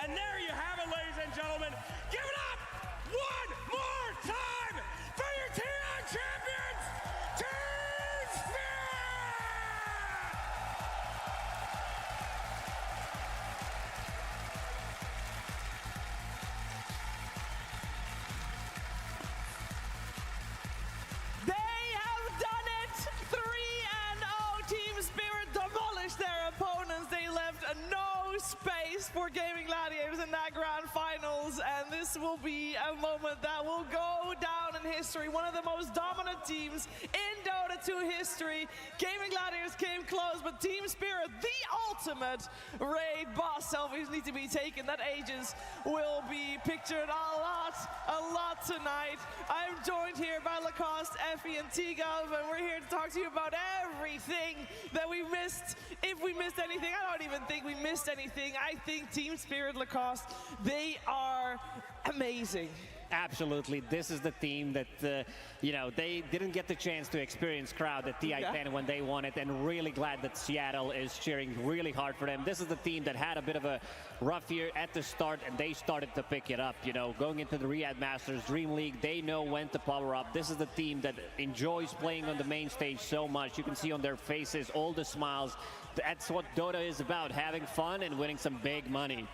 And there you have it, ladies and gentlemen. Give it up one more time for your TI champions, Team Spirit! They have done it! 3-0. Team Spirit demolished their opponents. They left no space for Gaimin Gladiators in that grand finals, and this will be a moment that will go down in history. One of the most dominant teams in Dota 2 history. Gaimin Gladiators came close, but Team Spirit, the ultimate raid boss selfies need to be taken. That ages will be pictured a lot tonight. I'm joined here by Lacoste, Effie, and T-Gov, and we're here to talk to you about everything that we missed. If we missed anything, I don't even think we missed anything. I think Team Spirit, Lacoste, they are amazing. Absolutely. This is the team that, they didn't get the chance to experience crowd at TI10 when they won it, and really glad that Seattle is cheering really hard for them. This is the team that had a bit of a rough year at the start, and they started to pick it up. Going into the Riyadh Masters, Dream League, they know when to power up. This is the team that enjoys playing on the main stage so much. You can see on their faces all the smiles. That's what Dota is about, having fun and winning some big money.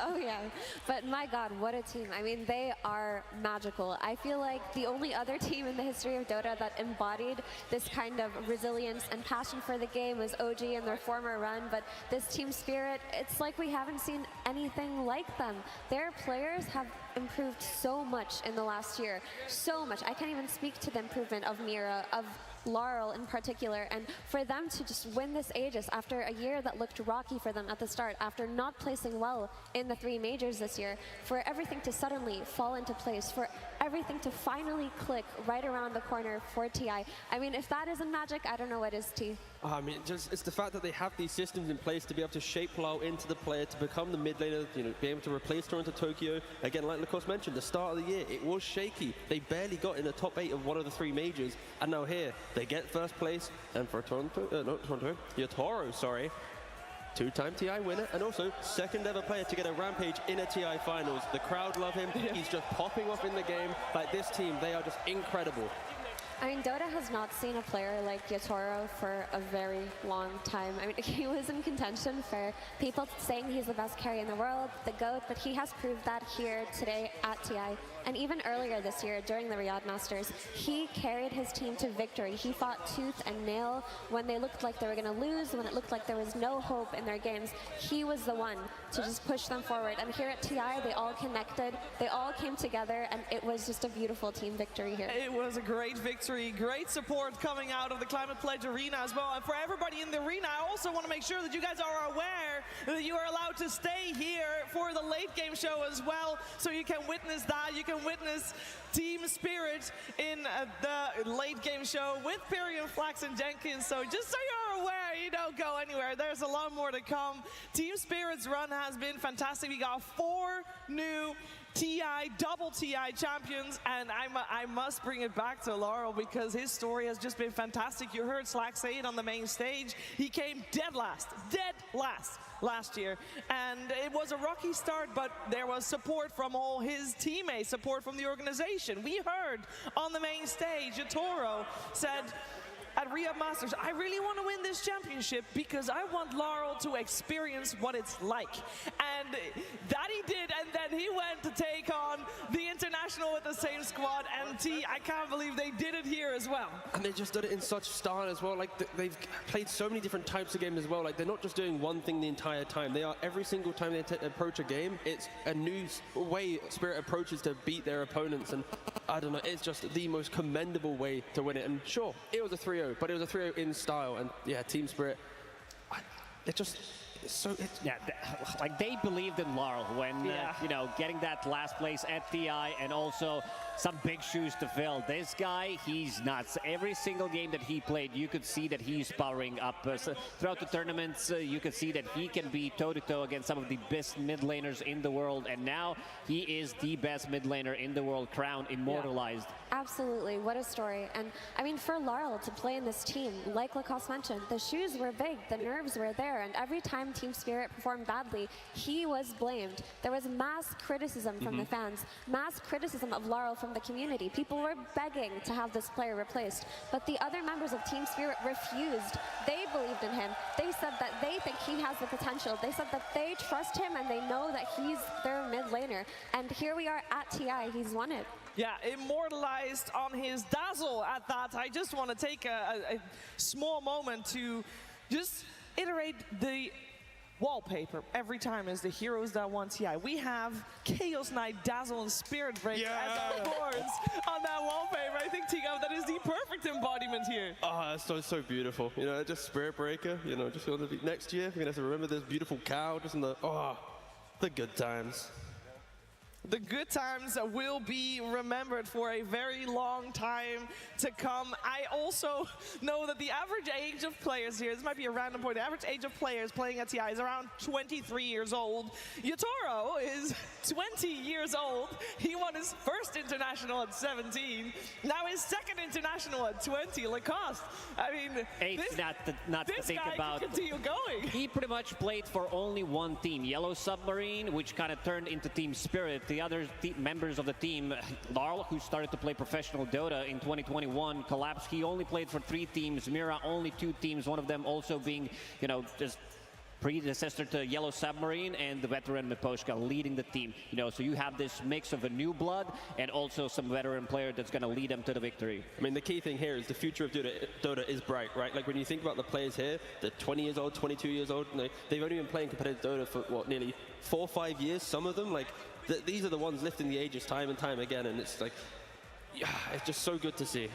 Oh yeah, but my God, what a team. I mean, they are magical. I feel like the only other team in the history of Dota that embodied this kind of resilience and passion for the game was OG in their former run, but this Team Spirit, it's like we haven't seen anything like them. Their players have improved so much in the last year, so much. I can't even speak to the improvement of Mira, of Laurel in particular, and for them to just win this Aegis after a year that looked rocky for them at the start, after not placing well in the 3 majors this year, for everything to suddenly fall into place, for everything to finally click right around the corner for TI. I mean, if that isn't magic, I don't know what is, T. I mean, it's the fact that they have these systems in place to be able to shape Lau into the player, to become the mid laner, be able to replace Toronto Tokyo. Again, like Lacoste mentioned, the start of the year, it was shaky. They barely got in the top 8 of one of the 3 majors, and now here, they get first place, and for Yotaro, sorry, 2-time TI winner, and also second ever player to get a Rampage in a TI finals. The crowd love him. He's just popping off in the game. Like, this team, they are just incredible. I mean, Dota has not seen a player like Yotaro for a very long time. I mean, he was in contention for people saying he's the best carry in the world, the GOAT, but he has proved that here today at TI. And even earlier this year, during the Riyadh Masters, he carried his team to victory. He fought tooth and nail when they looked like they were going to lose, when it looked like there was no hope in their games. He was the one to just push them forward. And here at TI, they all connected, they all came together, and it was just a beautiful team victory here. It was a great victory. victory. Great support coming out of the Climate Pledge Arena as well. And for everybody in the arena, I also want to make sure that you guys are aware that you are allowed to stay here for the late game show as well. So you can witness that. You can witness Team Spirit in the late game show with Pyrion, Flax, and Jenkins. So just so you're aware, you don't go anywhere. There's a lot more to come. Team Spirit's run has been fantastic. We got 4 new TI, double TI champions, and I must bring it back to Laurel because his story has just been fantastic. You heard Slack say it on the main stage. He came dead last last year, and it was a rocky start, but there was support from all his teammates, support from the organization. We heard on the main stage, Yatoro said at Riyadh Masters, I really want to win this championship because I want Laurel to experience what it's like. And that he did, and then he went to take on the International with the same squad, and I can't believe they did it here as well. And they just did it in such style as well. Like, they've played so many different types of games as well. Like, they're not just doing one thing the entire time. They are, every single time they approach a game, it's a new way Spirit approaches to beat their opponents. And I don't know, it's just the most commendable way to win it. And sure, it was a 3-0, but it was a 3-0 in style. And yeah, Team Spirit, like they believed in Laurel when you know, getting that last place at TI, and also some big shoes to fill. This guy, he's nuts. Every single game that he played, you could see that he's powering up. So throughout the tournaments, you could see that he can be toe-to-toe against some of the best mid laners in the world, and now he is the best mid laner in the world, crowned, immortalized. Absolutely, what a story. And I mean, for Laurel to play in this team, like Lacoste mentioned, the shoes were big, the nerves were there, and every time Team Spirit performed badly, he was blamed. There was mass criticism from the fans, mass criticism of Laurel from the community. People were begging to have this player replaced, but the other members of Team Spirit refused. They believed in him. They said that they think he has the potential. They said that they trust him and they know that he's their mid laner. And here we are at TI, he's won it. Yeah, immortalized on his dazzle at that. I just want to take a small moment to just iterate the wallpaper every time as the heroes that won TI. We have Chaos Knight, Dazzle, and Spirit Breaker as our horns on that wallpaper. I think, Tigo, that is the perfect embodiment here. Oh, that's so beautiful. You know, just Spirit Breaker, you know, just next year, we're going to have to remember this beautiful cow, just in the good times. The good times will be remembered for a very long time to come. I also know that the average age of players here, this might be a random point, the average age of players playing at TI is around 23 years old. Yatoro is 20 years old. He won his first international at 17. Now his second international at 20. Lacoste, I mean, It's not to think about. Can continue going. He pretty much played for only one team, Yellow Submarine, which kind of turned into Team Spirit. The other members of the team, Laurel, who started to play professional Dota in 2021, collapsed. He only played for 3 teams. Mira, only 2 teams, one of them also being, you know, just predecessor to Yellow Submarine, and the veteran Miposhka leading the team. You know, so you have this mix of a new blood and also some veteran player that's going to lead them to the victory. I mean, the key thing here is the future of Dota is bright, right? Like, when you think about the players here, they're 20 years old, 22 years old, they've only been playing competitive Dota for, what, nearly 4 or 5 years, some of them. Like, these are the ones lifting the ages time and time again, and it's like, yeah, it's just so good to see.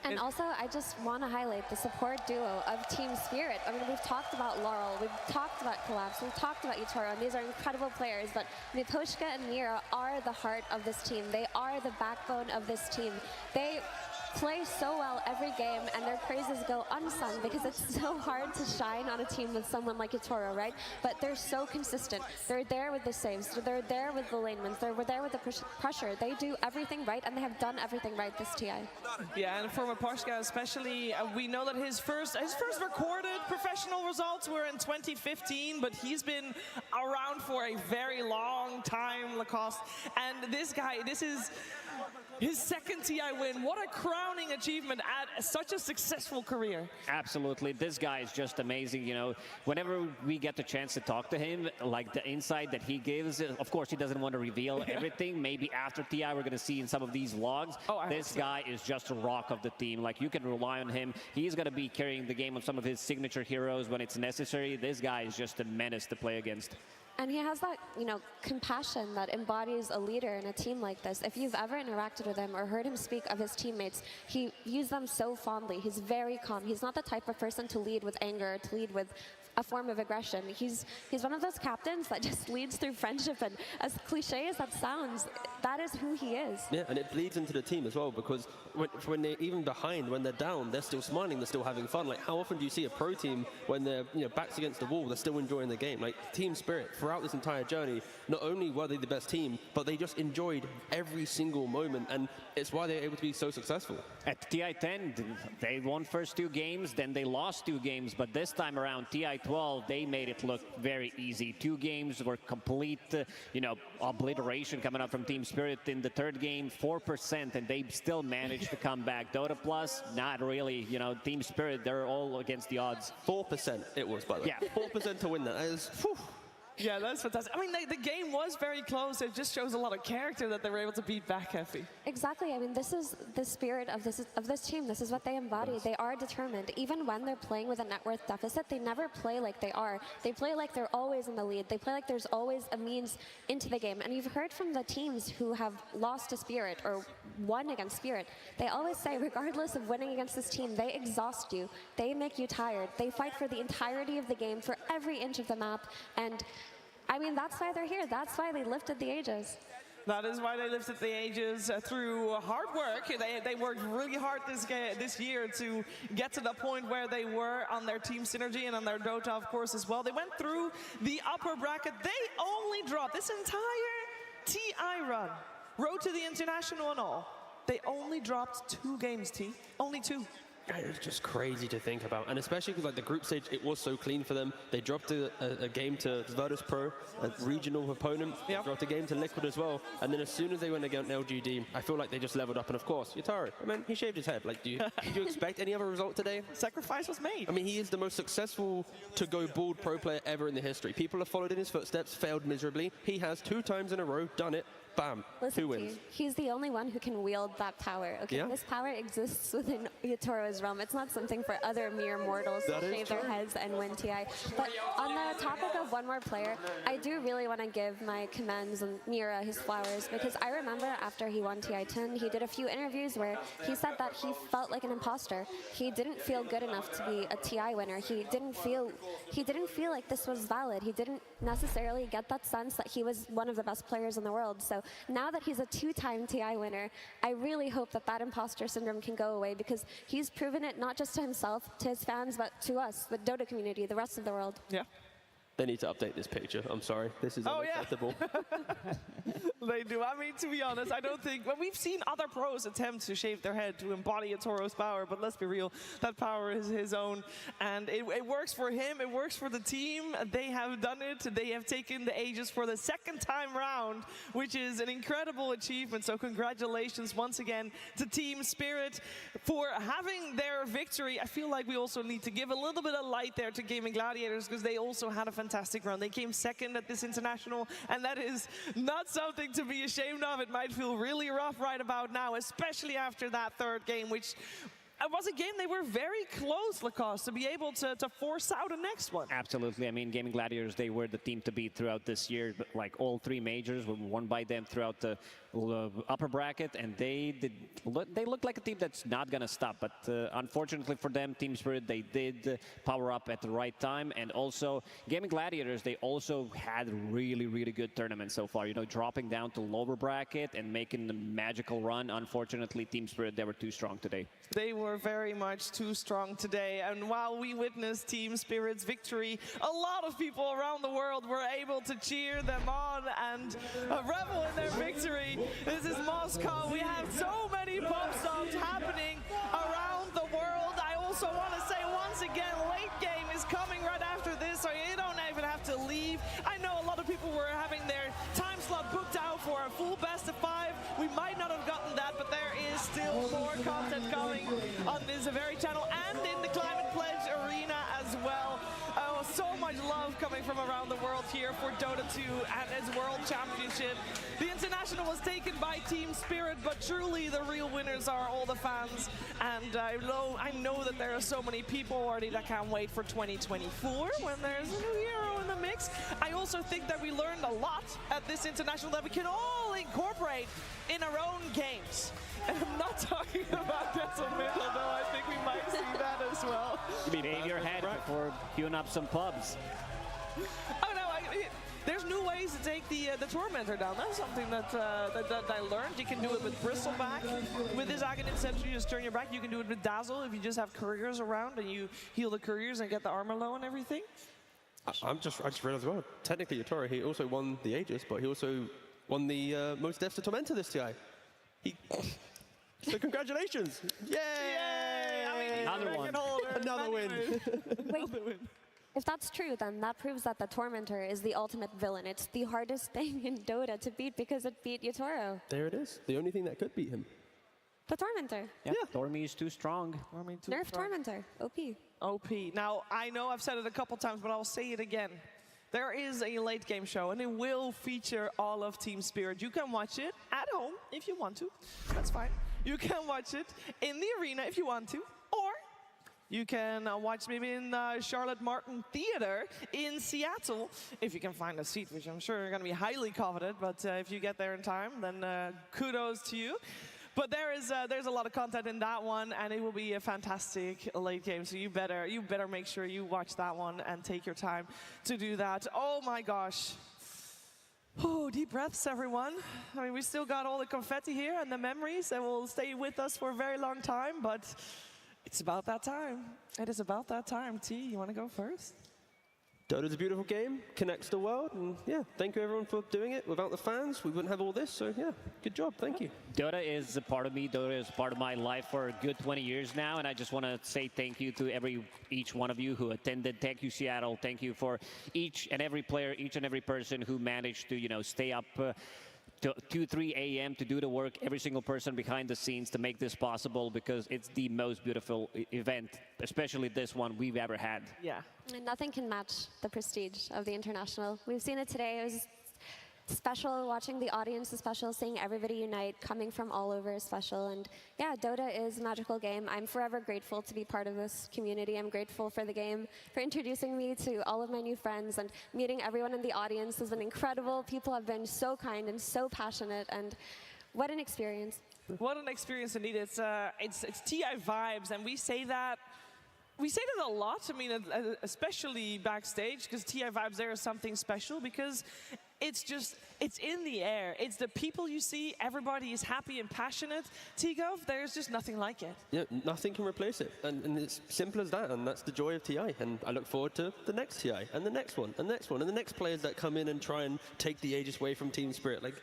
And also, I just want to highlight the support duo of Team Spirit. I mean, we've talked about Laurel, we've talked about Collapse, we've talked about Yatoro, and these are incredible players, but Miposhka and Mira are the heart of this team. They are the backbone of this team. They play so well every game, and their praises go unsung because it's so hard to shine on a team with someone like Yatoro, right? But they're so consistent. They're there with the saves, they're there with the lane wins, they're there with the pressure. They do everything right, and they have done everything right this TI. Yeah, and for Miposhka especially, we know that his first recorded professional results were in 2015, but he's been around for a very long time, Lacoste. And this guy, this is his second TI win. What a crowning achievement at such a successful career. Absolutely. This guy is just amazing. You know, whenever we get the chance to talk to him, like the insight that he gives, of course, he doesn't want to reveal everything. Maybe after TI, we're going to see in some of these vlogs. This guy is just a rock of the team. Like, you can rely on him. He's going to be carrying the game on some of his signature heroes when it's necessary. This guy is just a menace to play against. And he has that, compassion that embodies a leader in a team like this. If you've ever interacted with him or heard him speak of his teammates, he views them so fondly. He's very calm. He's not the type of person to lead with anger, to lead with a form of aggression. He's one of those captains that just leads through friendship, and as cliche as that sounds, that is who he is. Yeah, and it bleeds into the team as well, because when they're even behind, when they're down, they're still smiling, they're still having fun. Like, how often do you see a pro team when they're backs against the wall, they're still enjoying the game? Like, team spirit throughout this entire journey, not only were they the best team, but they just enjoyed every single moment, and it's why they're able to be so successful. At TI10, they won first 2 games, then they lost 2 games, but this time around, TI12, they made it look very easy. 2 games were complete, obliteration coming up from Team Spirit. In the 3rd game, 4%, and they still managed to come back. Dota Plus, not really. Team Spirit, they're all against the odds. 4% it was, by the way. Yeah. 4% to win that. That is, whew. Yeah, that's fantastic. I mean, the game was very close. It just shows a lot of character that they were able to beat back Effie. Exactly. I mean, this is the spirit of this team. This is what they embody. They are determined. Even when they're playing with a net worth deficit, they never play like they are. They play like they're always in the lead. They play like there's always a means into the game. And you've heard from the teams who have lost to Spirit or won against Spirit, they always say, regardless of winning against this team, they exhaust you. They make you tired. They fight for the entirety of the game, for every inch of the map. And I mean, that's why they're here. That's why they lifted the ages. That is why they lifted the ages through hard work. They worked really hard this year to get to the point where they were on their team synergy and on their Dota, of course, as well. They went through the upper bracket. They only dropped this entire TI run, road to the international and all. They only dropped 2 games, T. Only 2. It's just crazy to think about, and especially because the group stage, it was so clean for them. They dropped a game to Virtus Pro, a regional opponent. Yep. They dropped a game to Liquid as well, and then as soon as they went against LGD, I feel like they just leveled up. And of course, Yatari, I mean, he shaved his head. Like, did you expect any other result today? Sacrifice was made. I mean, he is the most successful to-go bald pro player ever in the history. People have followed in his footsteps, failed miserably. He has 2 times in a row done it. Bam. Listen, 2 wins. He's the only one who can wield that power. Okay, Yeah. This power exists within Yatoro's realm. It's not something for other mere mortals to shave their heads and win TI. But on the topic of one more player, I do really want to give my commends and Mira his flowers, because I remember after he won TI10, he did a few interviews where he said that he felt like an imposter. He didn't feel good enough to be a TI winner. He didn't feel like this was valid. He didn't necessarily get that sense that he was one of the best players in the world. So now that he's a 2-time TI winner, I really hope that that imposter syndrome can go away, because he's proven it not just to himself, to his fans, but to us, the Dota community, the rest of the world. Yeah. They need to update this picture. I'm sorry. This is unacceptable. They do. I mean, to be honest, I don't think... Well, we've seen other pros attempt to shave their head to embody a Toro's power, but let's be real, that power is his own. And it works for him. It works for the team. They have done it. They have taken the Aegis for the 2nd time round, which is an incredible achievement. So congratulations once again to Team Spirit for having their victory. I feel like we also need to give a little bit of light there to Gaimin Gladiators, because they also had a fantastic run. They came 2nd at this international, and that is not something to be ashamed of. It might feel really rough right about now, especially after that 3rd game, which was a game they were very close, Lacoste, to be able to force out a next one. Absolutely. I mean, Gaimin Gladiators, they were the team to beat throughout this year. But like, all 3 majors were won by them throughout the upper bracket, and they looked like a team that's not going to stop. But unfortunately for them, Team Spirit, they did power up at the right time. And also, Gaimin Gladiators, they also had a really, really good tournament so far. Dropping down to lower bracket and making the magical run. Unfortunately, Team Spirit, they were too strong today. They were very much too strong today, and while we witnessed Team Spirit's victory, a lot of people around the world were able to cheer them on and revel in their victory. This is Moscow. We have so many pop songs happening around the world. I also want to say once again, late game is coming right after this, so you don't even have to leave. I know a lot of people were having their time slot booked out for a full best of 5. We might not have gotten that, but there is still more content coming on this very channel and in the Climate Pledge arena as well. Oh, so much love coming from around the world. world here for Dota 2 and its World Championship. The International was taken by Team Spirit, but truly the real winners are all the fans. And I know that there are so many people already that can't wait for 2024 when there's a new hero in the mix. I also think that we learned a lot at this International that we can all incorporate in our own games. And I'm not talking about Detrimental, though I think we might see that as well. Shave your head before queuing up some pubs. Oh no, there's new ways to take the Tormentor down. That's something that I learned. You can do it with Bristleback. With this Aghanim Scepter, you just turn your back. You can do it with Dazzle if you just have couriers around and you heal the couriers and get the armor low and everything. I just realized as well, technically Yatoro, he also won the Aegis, but he also won the most deaths to Tormentor this TI. So congratulations! Yay! Another one. Another win. Wait, if that's true, then that proves that the Tormentor is the ultimate villain. It's the hardest thing in Dota to beat because it beat Yatoro. There it is. The only thing that could beat him. The Tormentor. Yeah, Dormy is too strong. Nerf Tormentor. OP. OP. Now, I know I've said it a couple times, but I'll say it again. There is a late game show, and it will feature all of Team Spirit. You can watch it at home if you want to. That's fine. You can watch it in the arena if you want to, or you can watch maybe in Charlotte Martin Theater in Seattle if you can find a seat, which I'm sure you're going to be highly coveted. But if you get there in time, then kudos to you. But there's a lot of content in that one, and it will be a fantastic late game. So you better make sure you watch that one and take your time to do that. Oh my gosh. Oh, deep breaths, everyone. I mean, we still got all the confetti here and the memories that will stay with us for a very long time, but it's about that time. It is about that time. T, you want to go first? Dota's a beautiful game, connects the world, and yeah, thank you everyone for doing it. Without the fans, we wouldn't have all this, so yeah, good job, thank you. Dota is a part of me. Dota is part of my life for a good 20 years now, and I just want to say thank you to each one of you who attended. Thank you, Seattle. Thank you for each and every player, each and every person who managed to, stay up to 2, 3 a.m. to do the work, every single person behind the scenes to make this possible, because it's the most beautiful event, especially this one we've ever had. Yeah. And nothing can match the prestige of the International. We've seen it today. It was special watching the audience, is special seeing everybody unite, coming from all over is special. And yeah, Dota is a magical game. I'm forever grateful to be part of this community. I'm grateful for the game, for introducing me to all of my new friends, and meeting everyone in the audience has been incredible. People have been so kind and so passionate, and what an experience. What an experience indeed. It's TI vibes, and we say that a lot. I mean, especially backstage, because TI vibes there is something special, because it's in the air. It's the people you see. Everybody is happy and passionate. T-Gov, there's just nothing like it. Yeah, nothing can replace it. And it's simple as that, and that's the joy of TI. And I look forward to the next TI, and the next one, and the next one, and the next players that come in and try and take the Aegis away from Team Spirit. Like,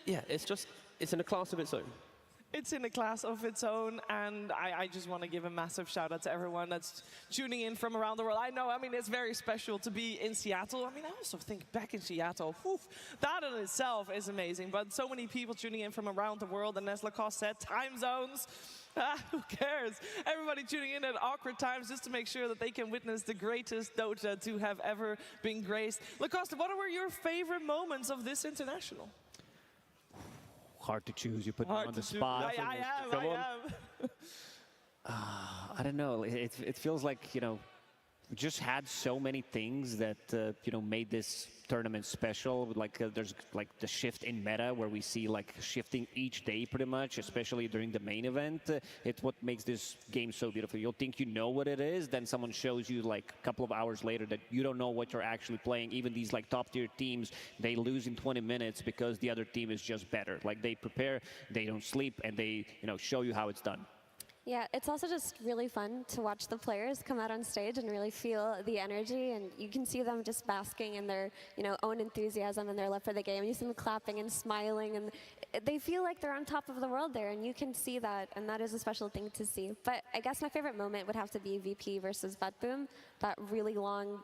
yeah, it's in a class of its own. It's in a class of its own, and I just want to give a massive shout out to everyone that's tuning in from around the world. I mean, it's very special to be in Seattle. I mean, I also think back in Seattle, that in itself is amazing. But so many people tuning in from around the world, and as Lacoste said, time zones. Who cares? Everybody tuning in at awkward times just to make sure that they can witness the greatest Dota to have ever been graced. Lacoste, what were your favorite moments of this International? Hard to choose. You put me on the spot. I am. I don't know. It feels like, we just had so many things that, made this tournament special. Like there's like the shift in meta where we see like shifting each day pretty much, especially during the main event. It's what makes this game so beautiful. You'll think you know what it is, then someone shows you like a couple of hours later that you don't know what you're actually playing. Even these like top tier teams, they lose in 20 minutes because the other team is just better. Like they prepare, they don't sleep, and they show you how it's done. Yeah, it's also just really fun to watch the players come out on stage and really feel the energy, and you can see them just basking in their, own enthusiasm and their love for the game. You see them clapping and smiling, and they feel like they're on top of the world there, and you can see that, and that is a special thing to see. But I guess my favorite moment would have to be VP versus Vetboom, that really long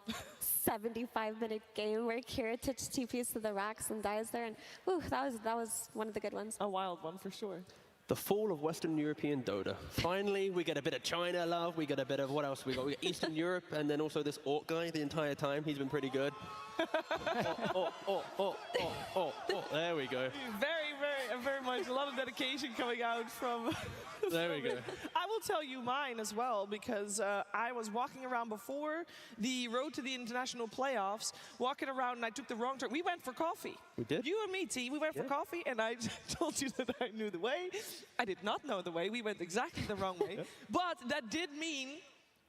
75-minute game where Kira TPs to the racks and dies there, and that was one of the good ones. A wild one for sure. The fall of Western European Dota. Finally, we get a bit of China love, we get a bit of, what else we got? We got Eastern Europe, and then also this Orc guy the entire time. He's been pretty good. There we go. Very much a lot of dedication coming out from. There we go. I will tell you mine as well, because I was walking around before the road to the international playoffs, walking around, and I took the wrong turn. We went for coffee. We did? You and me, T, we went for coffee, and I told you that I knew the way. I did not know the way. We went exactly the wrong way. But that did mean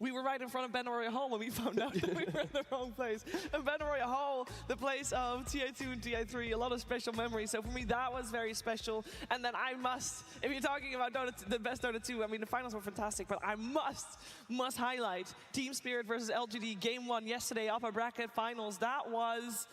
we were right in front of Benaroya Hall when we found out that we were in the wrong place. And Benaroya Hall, the place of TI2 and TI3, a lot of special memories. So for me, that was very special. And then I must, if you're talking about Dota, the best Dota 2, I mean, the finals were fantastic, but I must highlight Team Spirit versus LGD Game 1 yesterday, upper bracket finals. That was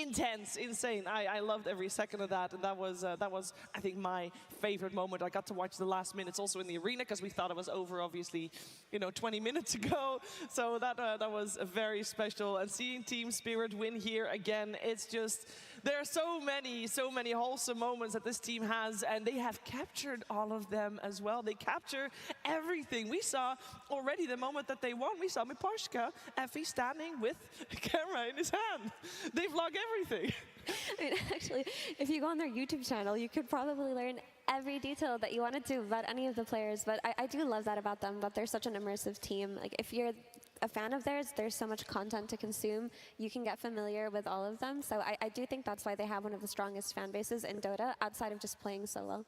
intense, insane. I loved every second of that, and that was I think my favorite moment. I got to watch the last minutes also in the arena because we thought it was over, obviously, 20 minutes ago. So that was very special. And seeing Team Spirit win here again, it's just, there are so many wholesome moments that this team has, and they have captured all of them as well. They capture everything. We saw already the moment that they won. We saw Miposhka, Effie standing with a camera in his hand. They vlog everything. I mean, actually, if you go on their YouTube channel, you could probably learn every detail that you wanted to about any of the players. But I do love that about them, that they're such an immersive team. Like, if you're a fan of theirs, there's so much content to consume. You can get familiar with all of them. So I do think that's why they have one of the strongest fan bases in Dota, outside of just playing solo.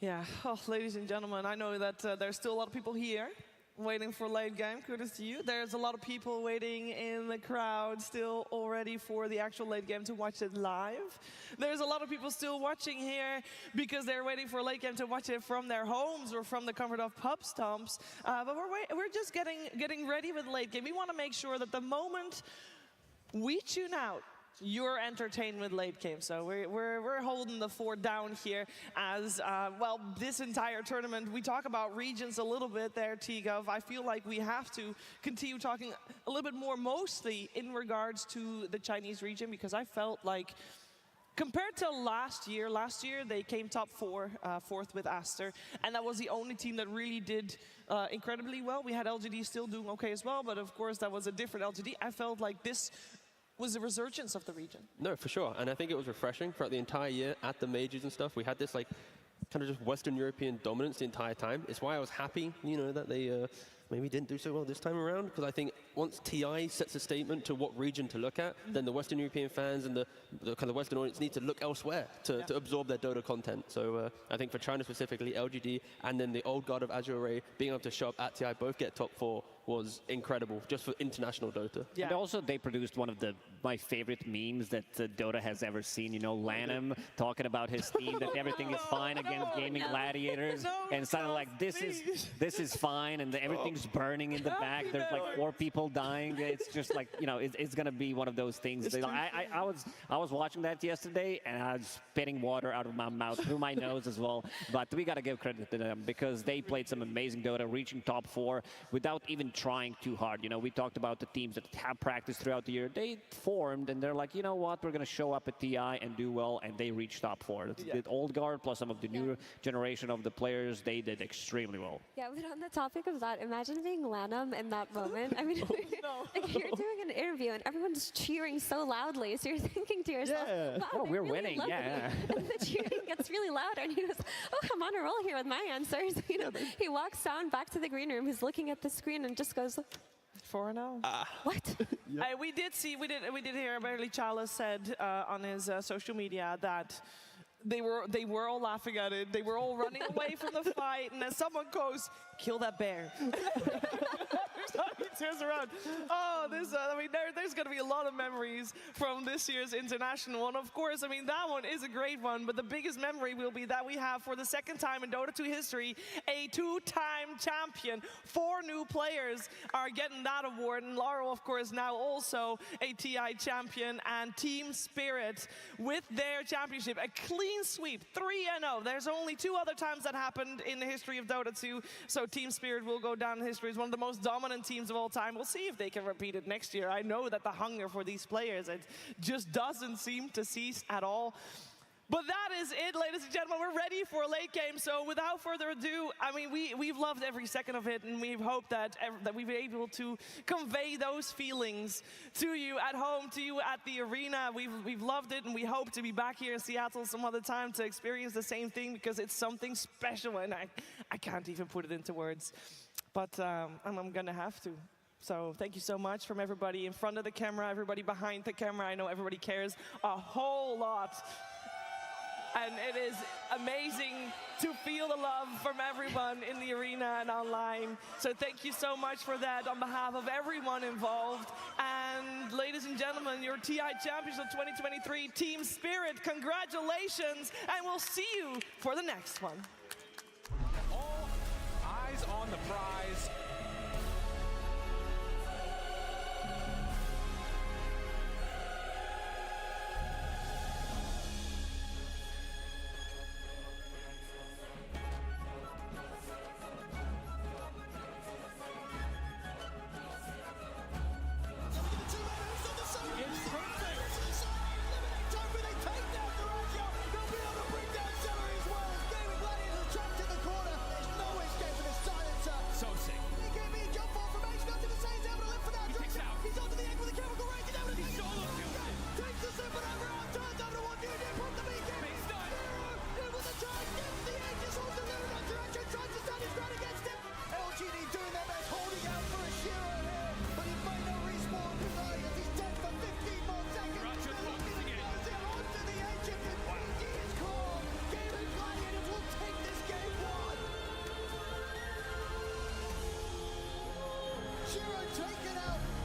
Yeah, ladies and gentlemen, I know that there's still a lot of people here waiting for late game, kudos to you. There's a lot of people waiting in the crowd still already for the actual late game to watch it live. There's a lot of people still watching here because they're waiting for late game to watch it from their homes or from the comfort of pub stomps. But we're just getting ready with late game. We want to make sure that the moment we tune out, you're entertained with late game. So we're holding the fort down here as, well, this entire tournament. We talk about regions a little bit there, T-Gov. I feel like we have to continue talking a little bit more, mostly in regards to the Chinese region, because I felt like, compared to last year they came top fourth with Aster, and that was the only team that really did incredibly well. We had LGD still doing okay as well, but of course that was a different LGD. I felt like this was a resurgence of the region. No, for sure. And I think it was refreshing throughout the entire year at the majors and stuff. We had this like kind of just Western European dominance the entire time. It's why I was happy, that they maybe didn't do so well this time around, because I think once TI sets a statement to what region to look at, then the Western European fans and the kind of Western audience need to look elsewhere to absorb their Dota content. So I think for China specifically, LGD and then the old guard of Azure Ray being able to show up at TI, both get top 4, was incredible just for international Dota. Yeah. And also they produced one of my favorite memes that Dota has ever seen. Lanham talking about his team, that everything is fine against Gaimin Gladiators, and suddenly like this is fine, and everything's burning in the back. There's like 4 people dying. It's just like it's gonna be one of those things. I was watching that yesterday, and I was spitting water out of my mouth through my nose as well. But we gotta give credit to them because they played some amazing Dota, reaching top 4 without even trying too hard. We talked about the teams that have practiced throughout the year. They formed and they're like, you know what, we're going to show up at TI and do well, and they reached top 4. The old guard plus some of the new generation of the players, they did extremely well. Yeah, but on the topic of that, imagine being Lanham in that moment. I mean, like you're doing an interview and everyone's cheering so loudly, so you're thinking to yourself, wow, we're really winning, yeah. And the cheering gets really loud, and he goes, oh, I'm on a roll here with my answers. He walks down back to the green room, he's looking at the screen and just goes, 4-0. What? We did hear, apparently Chalice said on his social media that they were all laughing at it. They were all running away from the fight, and then someone goes, kill that bear. He turns around. Oh, there's going to be a lot of memories from this year's international. And of course, that one is a great one. But the biggest memory will be that we have, for the second time in Dota 2 history, a 2-time champion. 4 new players are getting that award. And Laurel, of course, now also a TI champion. And Team Spirit, with their championship, a clean sweep, 3-0. There's only 2 other times that happened in the history of Dota 2. So Team Spirit will go down in history as one of the most dominant teams of all time. We'll see if they can repeat it next year. I know that the hunger for these players, it just doesn't seem to cease at all. But that is it, ladies and gentlemen. We're ready for a late game. So without further ado, I mean, we've loved every second of it, and we've hoped that we've been able to convey those feelings to you at home, to you at the arena. We've loved it, and we hope to be back here in Seattle some other time to experience the same thing, because it's something special, and I can't even put it into words. But I'm gonna have to. So thank you so much from everybody in front of the camera, everybody behind the camera. I know everybody cares a whole lot. And it is amazing to feel the love from everyone in the arena and online. So thank you so much for that on behalf of everyone involved. And ladies and gentlemen, your TI Champions of 2023 Team Spirit, congratulations, and we'll see you for the next one. All eyes on the prize.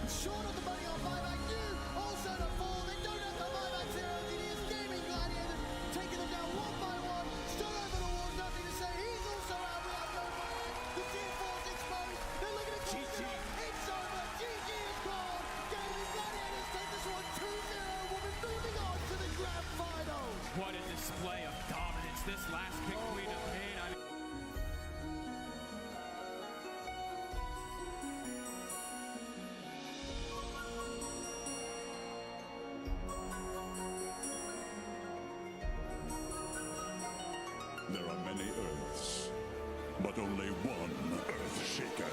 Short of the money on buyback, new also to fall. They don't have the buyback here. LGD is Gaimin Gladiators, taking them down one by one. Still over the wall, nothing to say. He's also out. We have no buyback. The T4's exposed. They're looking at GG. It's over. GG is gone. Gaimin Gladiators take this one 2-0. We'll be moving on to the grand finals. What a display of dominance this last pick queen of pain. There are many Earths, but only one Earthshaker.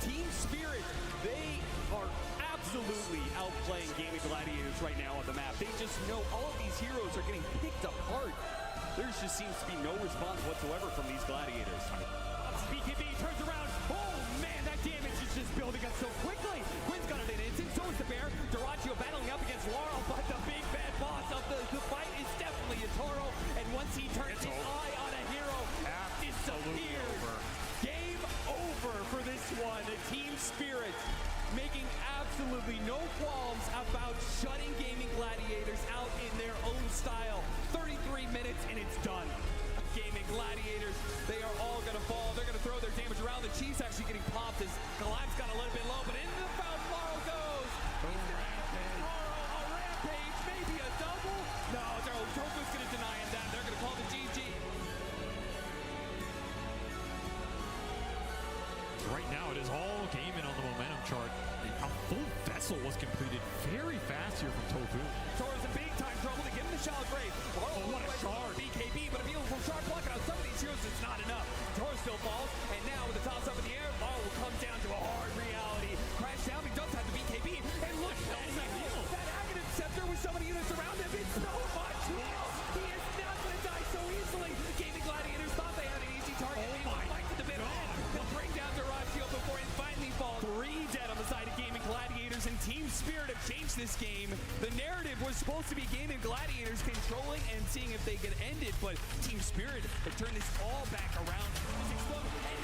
Team Spirit, they are absolutely outplaying Gaimin Gladiators right now on the map. They just know all of these heroes are getting picked apart. There just seems to be no response whatsoever from these Gladiators. BKB turns around. Oh man, that damage is just building up so quickly. Quinn's got it in instant, so is the Bear. Duraccio battling up against Laurel, but the big bad boss of the fight is definitely a Toro. And once he turns his eye on a hero, disappears. Game over for this one. The Team Spirit making absolutely no qualms about shutting Gaimin Gladiators out in their own style. 33 minutes and it's done. Gaimin Gladiators, they are all going to fall. They're going to throw their damage around. The Chiefs actually getting popped as Collapse got a little bit low, but into the fountain Laurel goes. Laurel, a rampage, maybe a double. No, Toku's going to deny him that. They're going to call the GG. Right now, it is all Gaimin on the momentum chart. A full vessel was completed very fast here from Tofu. Toro's in big time trouble to give him the shallow grave. Oh, what a shard. BKB, but appealing from Sharp blocking out some of these heroes, it's not enough. Toro still falls, and now with the toss up in the air, Laurel will come down to a hard reality. Crash down, he does have the BKB, and look at that Aghanim Scepter with so many units around him. It's so much heal. He is not going to die so easily. Gaimin Gladiators thought they had an easy target. Oh my like to the middle. They'll bring down Duraccio before he finally falls. 3 dead on the side of Gaimin Gladiators, and Team Spirit have changed this game. The narrative was supposed to be Gaimin Gladiators controlling and seeing if they could end it, but Team Spirit had turned this all back around. And